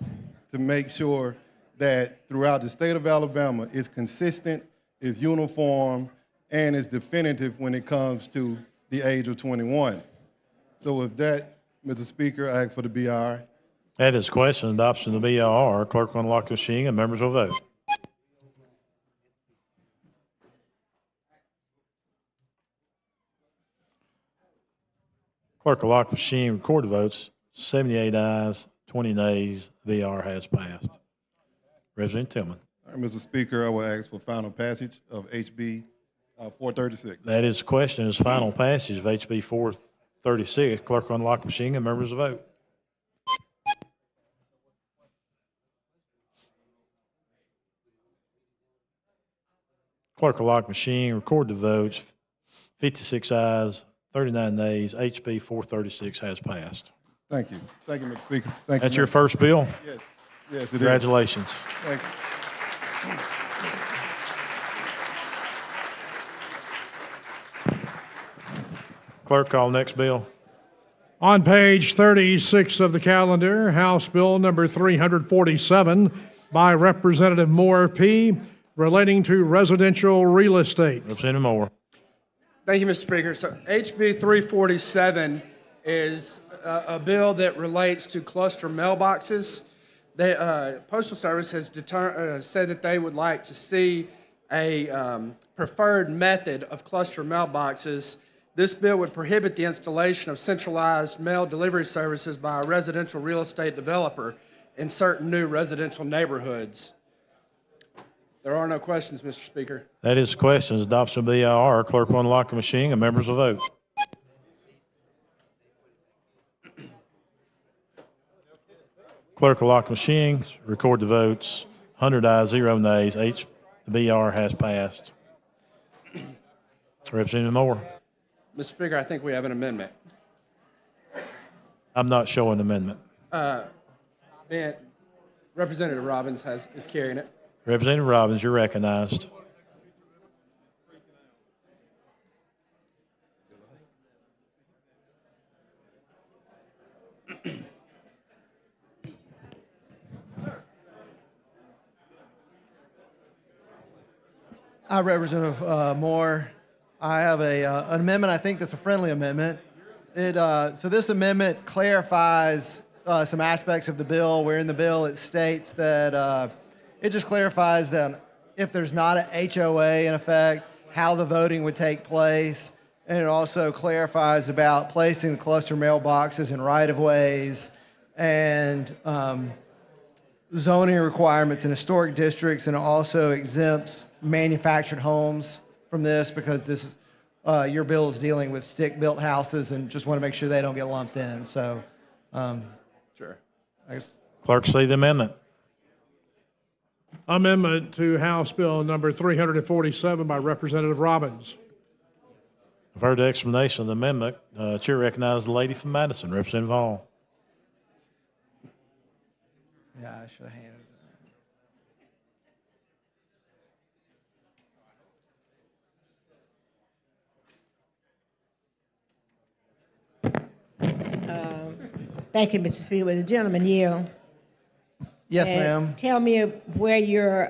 to make sure that throughout the state of Alabama it's consistent, it's uniform, and it's definitive when it comes to the age of 21. So with that, Mr. Speaker, I ask for the BR. That is question, adoption of the BR. Clerk will unlock the machine and members will vote. Clerk will lock the machine, record the votes. 78 ayes, 20 nays. The BR has passed. Representative Tillman. All right, Mr. Speaker, I will ask for final passage of HB 436. That is the question, is final passage of HB 436. Clerk will unlock the machine and members will vote. Clerk will lock the machine, record the votes. 56 ayes, 39 nays. HB 436 has passed. Thank you. Thank you, Mr. Speaker. Thank That's you, your first bill? Yes. Yes, it is. Congratulations. Thank you. Clerk, call next bill. On page 36 of the calendar, House Bill number 347 by Representative Moore P. relating to residential real estate. Representative Moore. Thank you, Mr. Speaker. So HB 347 is a bill that relates to cluster mailboxes. The Postal Service has said that they would like to see a preferred method of cluster mailboxes. This bill would prohibit the installation of centralized mail delivery services by a residential real estate developer in certain new residential neighborhoods. There are no questions, Mr. Speaker. That is the question, is adoption of the BIR. Clerk will unlock the machine and members will vote. Clerk will lock the machine, record the votes. 100 ayes, 0 nays. The BR has passed. Representative Moore. Mr. Speaker, I think we have an amendment. I'm not showing amendment. Representative Robbins is carrying it. Representative Robbins, you're recognized. Hi, Representative Moore. I have an amendment. I think that's a friendly amendment. So this amendment clarifies some aspects of the bill, where in the bill it states that it just clarifies that if there's not an HOA in effect, how the voting would take place. And it also clarifies about placing the cluster mailboxes in right-of-ways and zoning requirements in historic districts, and it also exempts manufactured homes from this because this your bill is dealing with stick-built houses, and just want to make sure they don't get lumped in. So, sure. I guess. Clerk, see the amendment. Amendment to House Bill number 347 by Representative Robbins. I've heard the explanation of the amendment. Chair recognizes the lady from Madison, Representative Hall. Yeah, I should have handed it. Thank you, Mr. Speaker. Will the gentleman yield? Yes, And ma'am. Tell me where your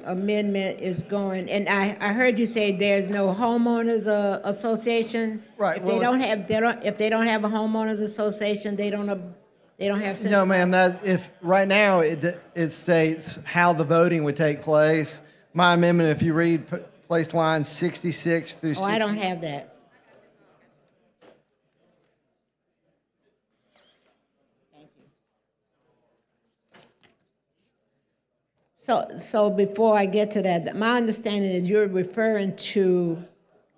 amendment is going. And I heard you say there's no homeowners association. Right, If they well, don't have, if they don't have a homeowners association, they don't have No, central. ma'am, right now, it states how the voting would take place. My amendment, if you read place lines 66 through 60. Oh, I don't have that. So before I get to that, my understanding is you're referring to,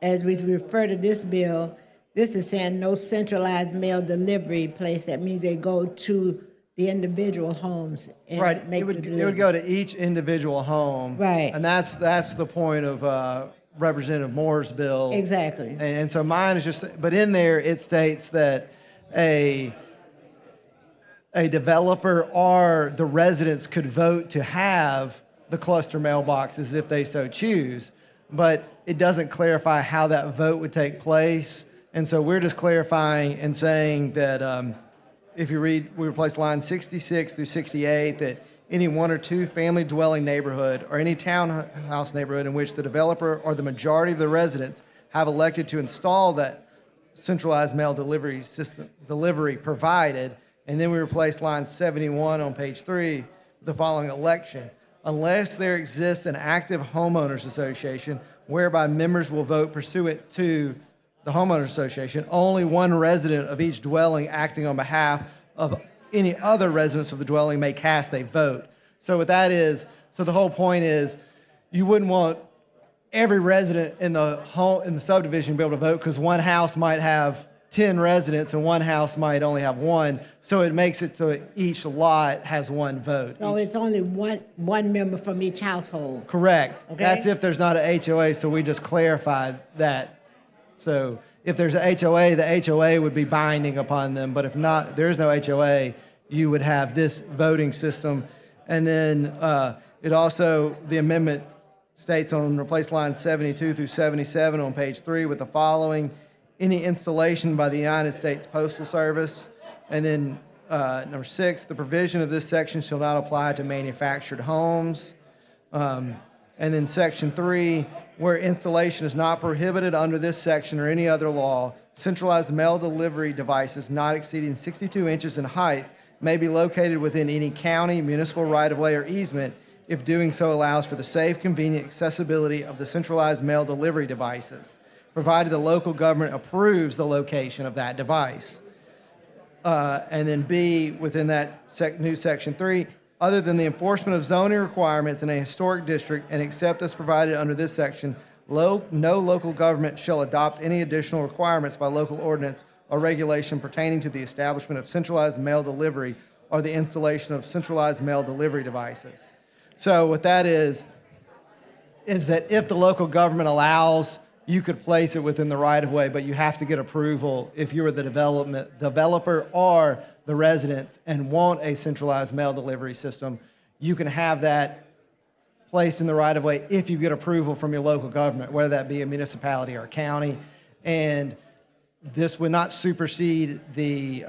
as we refer to this bill, this is saying no centralized mail delivery place. That means they go to the individual homes and Right, make it would the it would go to each individual home. Right. And that's the point of Representative Moore's bill. Exactly. And so mine is just, but in there, it states that a developer or the residents could vote to have the cluster mailboxes if they so choose, but it doesn't clarify how that vote would take place. And so we're just clarifying and saying that if you read, we replace lines 66 through 68, that any one or two family dwelling neighborhood or any townhouse neighborhood in which the developer or the majority of the residents have elected to install that centralized mail delivery system, delivery provided. And then we replace line 71 on page 3 with the following election. Unless there exists an active homeowners association whereby members will vote pursuant to the homeowners association, only one resident of each dwelling acting on behalf of any other residents of the dwelling may cast a vote. So what that is, so the whole point is you wouldn't want every resident in the subdivision to be able to vote because one house might have 10 residents and one house might only have one. So it makes it so each lot has one vote. So it's only one member from each household. Correct. Okay. That's if there's not an HOA, so we just clarified that. So if there's an HOA, the HOA would be binding upon them, but if not, there is no HOA, you would have this voting system. And then it also, the amendment states on replace lines 72 through 77 on page 3 with the following: any installation by the United States Postal Service. And then number 6, the provision of this section shall not apply to manufactured homes. And then section 3, where installation is not prohibited under this section or any other law, centralized mail delivery devices not exceeding 62 inches in height may be located within any county, municipal right-of-way, or easement if doing so allows for the safe, convenient accessibility of the centralized mail delivery devices, provided the local government approves the location of that device. And then B, within that new section 3, other than the enforcement of zoning requirements in a historic district and except as provided under this section, no local government shall adopt any additional requirements by local ordinance or regulation pertaining to the establishment of centralized mail delivery or the installation of centralized mail delivery devices. So what that is that if the local government allows, you could place it within the right-of-way, but you have to get approval if you are the developer or the residents and want a centralized mail delivery system. You can have that placed in the right-of-way if you get approval from your local government, whether that be a municipality or a county. And this would not supersede the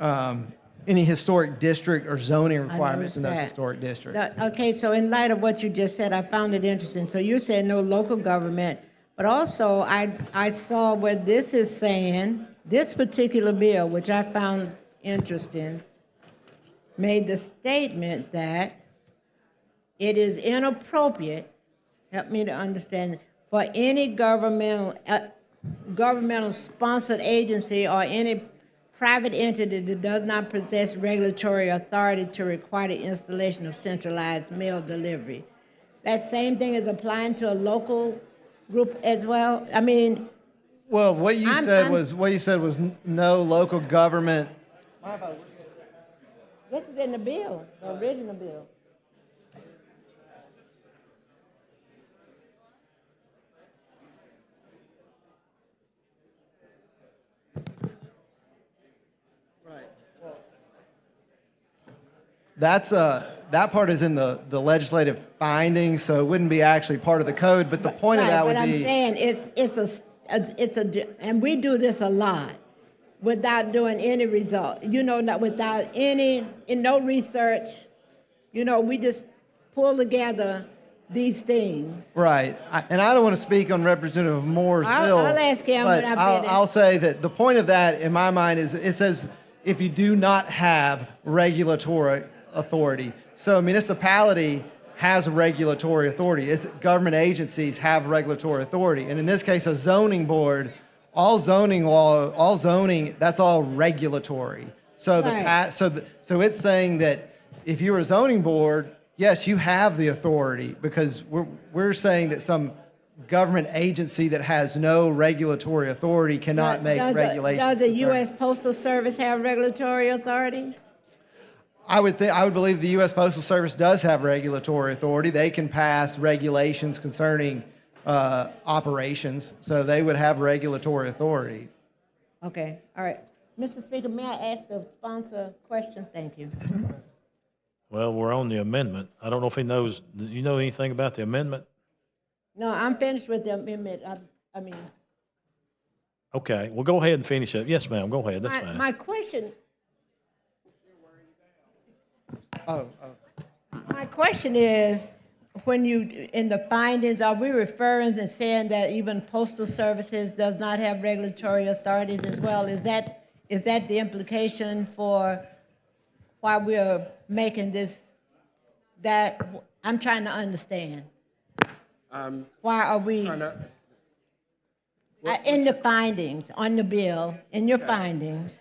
any historic district or zoning requirements in those historic districts. Okay, so in light of what you just said, I found it interesting. So you said no local government, but also I saw where this is saying, this particular bill, which I found interesting, made the statement that it is inappropriate, help me to understand, for any governmental sponsored agency or any private entity that does not possess regulatory authority to require the installation of centralized mail delivery. That same thing is applying to a local group as well? I mean, well, what you said was no local government. This is in the bill, the original bill. That's that part is in the legislative findings, so it wouldn't be actually part of the code. But the point of Right, that would but I'm be. saying and we do this a lot without doing any result. Not without no research. We just pull together these things. Right. And I don't want to speak on Representative Moore's bill. I'll ask him but when I finish. I'll say that the point of that, in my mind, is it says if you do not have regulatory authority. So a municipality has regulatory authority. It's government agencies have regulatory authority. And in this case, a zoning board, all zoning, that's all regulatory. So Right. so it's saying that if you're a zoning board, yes, you have the authority, because we're saying that some government agency that has no regulatory authority cannot make regulations. Does the concerning- U.S. Postal Service have regulatory authority? I would believe the U.S. Postal Service does have regulatory authority. They can pass regulations concerning operations, so they would have regulatory authority. Okay, all right. Mr. Speaker, may I ask the sponsor a question? Thank you. Well, we're on the amendment. I don't know if he knows, do you know anything about the amendment? No, I'm finished with the amendment. I mean, Okay, well, go ahead and finish it. Yes, ma'am, go ahead, that's fine. my question. My question is, when in the findings, are we referring and saying that even postal services does not have regulatory authorities as well? Is that the implication for why we're making this, that, I'm trying to understand. Why are we, in the findings, on the bill, in your findings,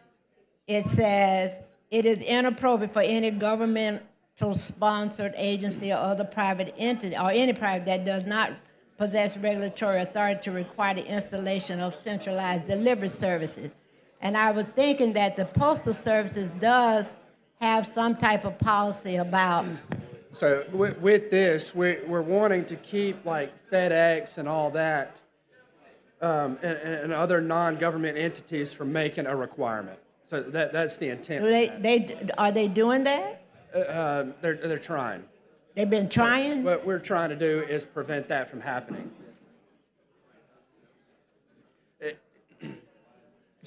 it says, it is inappropriate for any governmental-sponsored agency or other private entity, or any private that does not possess regulatory authority to require the installation of centralized delivery services. And I was thinking that the Postal Services does have some type of policy about. So with this, we're wanting to keep like FedEx and all that, and other non-government entities from making a requirement. So that's the intent. Are they doing that? They're trying. They've been trying? What we're trying to do is prevent that from happening.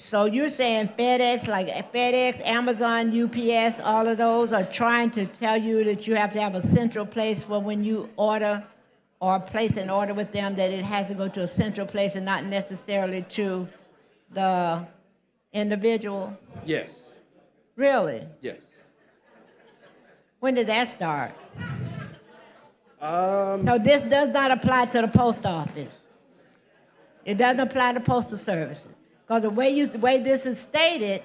So you're saying FedEx, Amazon, UPS, all of those are trying to tell you that you have to have a central place for when you order or place an order with them, that it has to go to a central place and not necessarily to the individual? Yes. Really? Yes. When did that start? So this does not apply to the post office. It doesn't apply to postal services. Because the way this is stated,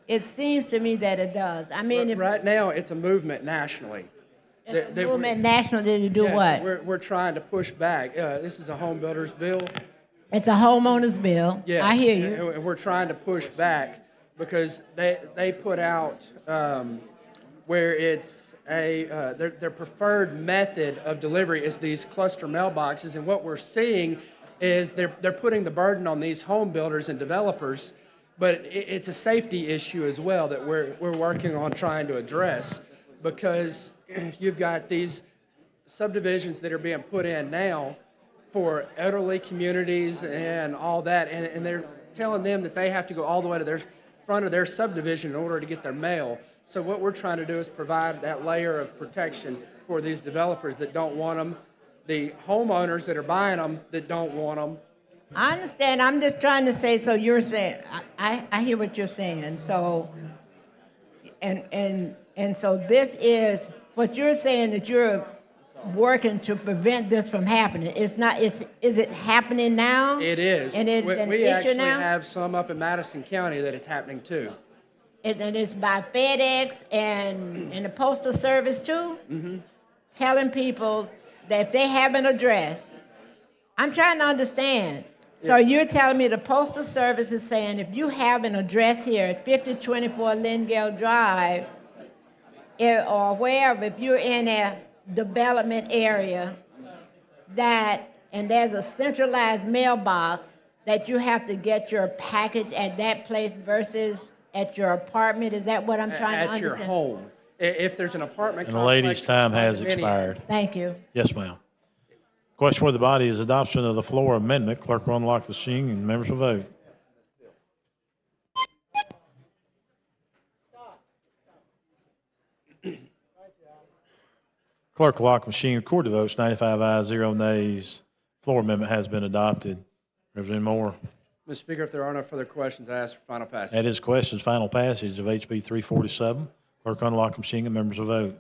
it seems to me that it does. I mean, right now it's a movement nationally. It's a movement nationally to do what? We're trying to push back. This is a home builder's bill. It's a homeowner's bill. Yeah, I hear you. And we're trying to push back because they put out where it's their preferred method of delivery is these cluster mailboxes, and what we're seeing is they're putting the burden on these home builders and developers, but it's a safety issue as well that we're working on trying to address, because you've got these subdivisions that are being put in now for elderly communities and all that, and they're telling them that they have to go all the way to their front of their subdivision in order to get their mail. So what we're trying to do is provide that layer of protection for these developers that don't want them, the homeowners that are buying them that don't want them. I understand. I'm just trying to say, so you're saying, I hear what you're saying. So, and so this is, what you're saying that you're working to prevent this from happening. It's not, is it happening now? It is. And it's an we issue actually now? have some up in Madison County that it's happening too. And it's by FedEx and the Postal Service too? Mm-hmm. Telling people that if they have an address, I'm trying to understand. So you're telling me the Postal Service is saying if you have an address here at 5024 Lingale Drive, or wherever, if you're in a development area, and there's a centralized mailbox, that you have to get your package at that place versus at your apartment? Is that what I'm trying to understand? At your home. If there's an apartment And the lady's complex time has condominium- expired. Thank you. Yes, ma'am. Question for the body is adoption of the floor amendment. Clerk will unlock the machine and members will vote. Clerk will lock the machine, record the votes, 95 ayes, 0 nays. Floor amendment has been adopted. Representative Moore. Mr. Speaker, if there are no further questions, I ask for final passage. That is questions, final passage of HB 347. Clerk will unlock the machine and members will vote.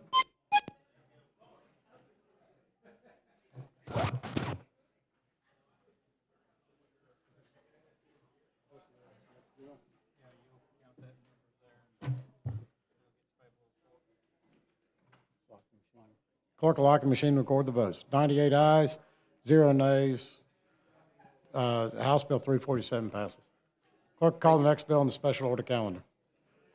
Clerk will lock the machine and record the votes. 98 ayes, 0 nays. House Bill 347 passes. Clerk, call the next bill on the special order calendar.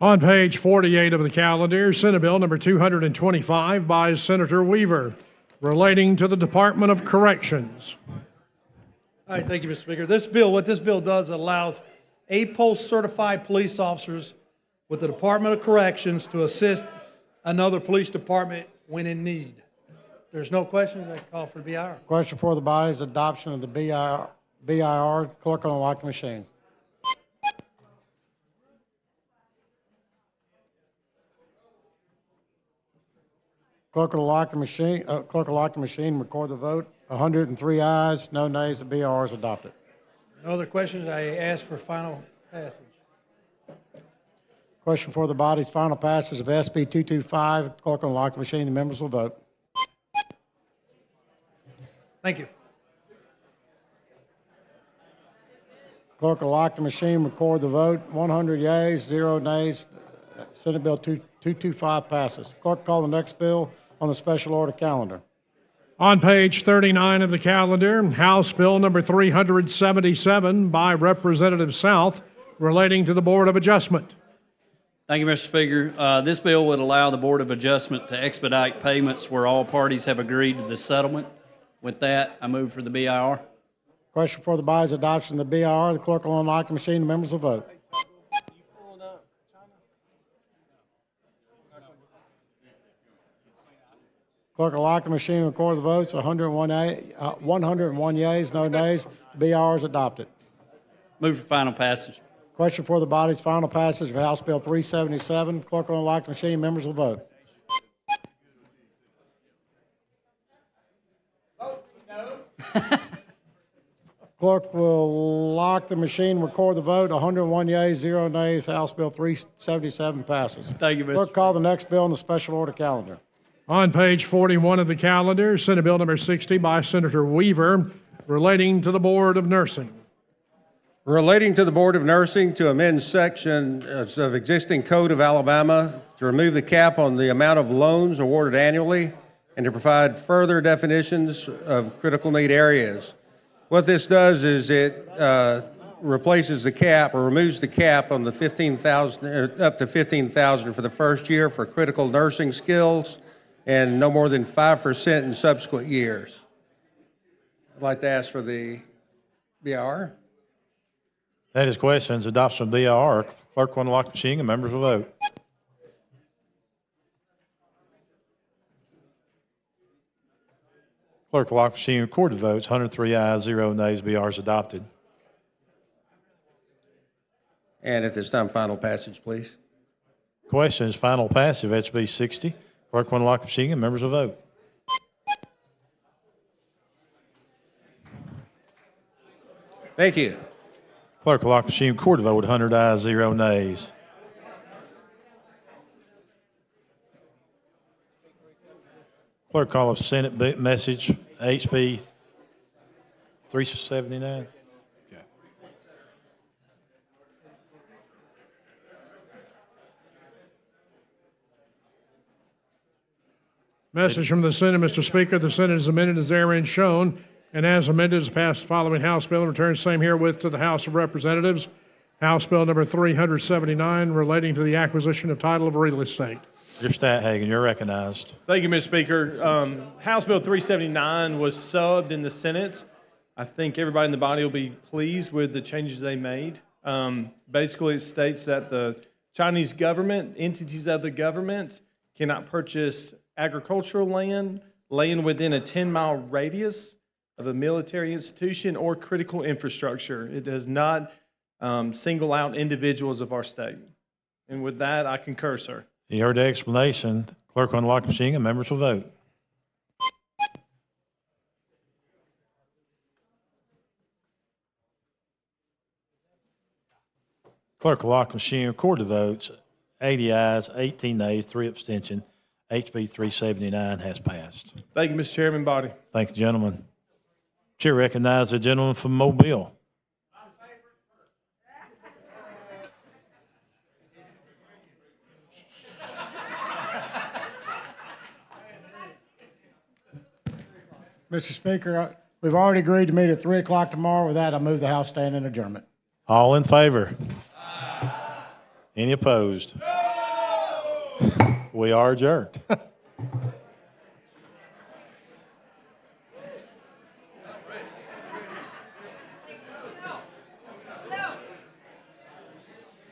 On page 48 of the calendar, Senate Bill number 225 by Senator Weaver, relating to the Department of Corrections. All right, thank you, Mr. Speaker. What this bill does, allows APOS certified police officers with the Department of Corrections to assist another police department when in need. There's no questions, I call for the BIR. Question for the body is adoption of the BIR. Clerk will unlock the machine. Clerk will lock the machine. Clerk will lock the machine and record the vote. 103 ayes, no nays. The BIR is adopted. No other questions, I ask for final passage. Question for the body's final passage of SB 225. Clerk will unlock the machine. The members will vote. Thank you. Clerk will lock the machine, record the vote. 100 yeas, 0 nays. Senate Bill 225 passes. Clerk, call the next bill on the special order calendar. On page 39 of the calendar, House Bill number 377 by Representative South, relating to the Board of Adjustment. Thank you, Mr. Speaker. This bill would allow the Board of Adjustment to expedite payments where all parties have agreed to the settlement. With that, I move for the BIR. Question for the body's adoption of the BIR. The clerk will unlock the machine. The members will vote. Clerk will lock the machine and record the votes. 101 yeas, no nays. BIR is adopted. Move for final passage. Question for the body's final passage of House Bill 377. Clerk will unlock the machine. Members will vote. Clerk will lock the machine, record the vote. 101 yeas, 0 nays. House Bill 377 passes. Thank you, Mr. Clerk, call the next bill on the special order calendar. On page 41 of the calendar, Senate Bill number 60 by Senator Weaver, relating to the Board of Nursing. Relating to the Board of Nursing to amend sections of existing Code of Alabama to remove the cap on the amount of loans awarded annually and to provide further definitions of critical need areas. What this does is it replaces the cap or removes the cap on the $15,000 up to $15,000 for the first year for critical nursing skills and no more than 5% in subsequent years. I'd like to ask for the BIR. That is questions. Adoption of BIR. Clerk will unlock the machine and members will vote. Clerk will lock the machine, record the votes. 103 ayes, 0 nays. BIR is adopted. And at this time, final passage, please. Questions. Final passage of HB 60. Clerk will unlock the machine and members will vote. Thank you. Clerk will lock the machine, record the vote. 100 ayes, 0 nays. Clerk, call up Senate message HB 379. Okay. Message from the Senate, Mr. Speaker. The Senate is amended as therein shown, and as amended is passed the following House bill and returns same herewith to the House of Representatives. House Bill number 379, relating to the acquisition of title of real estate. Mr. Stathagen, you're recognized. Thank you, Mr. Speaker. House Bill 379 was subbed in the Senate. I think everybody in the body will be pleased with the changes they made. Basically, it states that the Chinese government, entities of the government, cannot purchase agricultural land, land within a 10-mile radius of a military institution or critical infrastructure. It does not single out individuals of our state. And with that, I concur, sir. You heard the explanation. Clerk will unlock the machine and members will vote. Clerk will lock the machine, record the votes. 80 ayes, 18 nays, 3 abstentions. HB 379 has passed. Thank you, Mr. Chairman, body. Thanks, gentlemen. Chair recognizes the gentleman from Mobile. Mr. Speaker, we've already agreed to meet at 3 o'clock tomorrow. With that, I move the House stand in adjournment. All in favor? Any opposed? We are adjourned.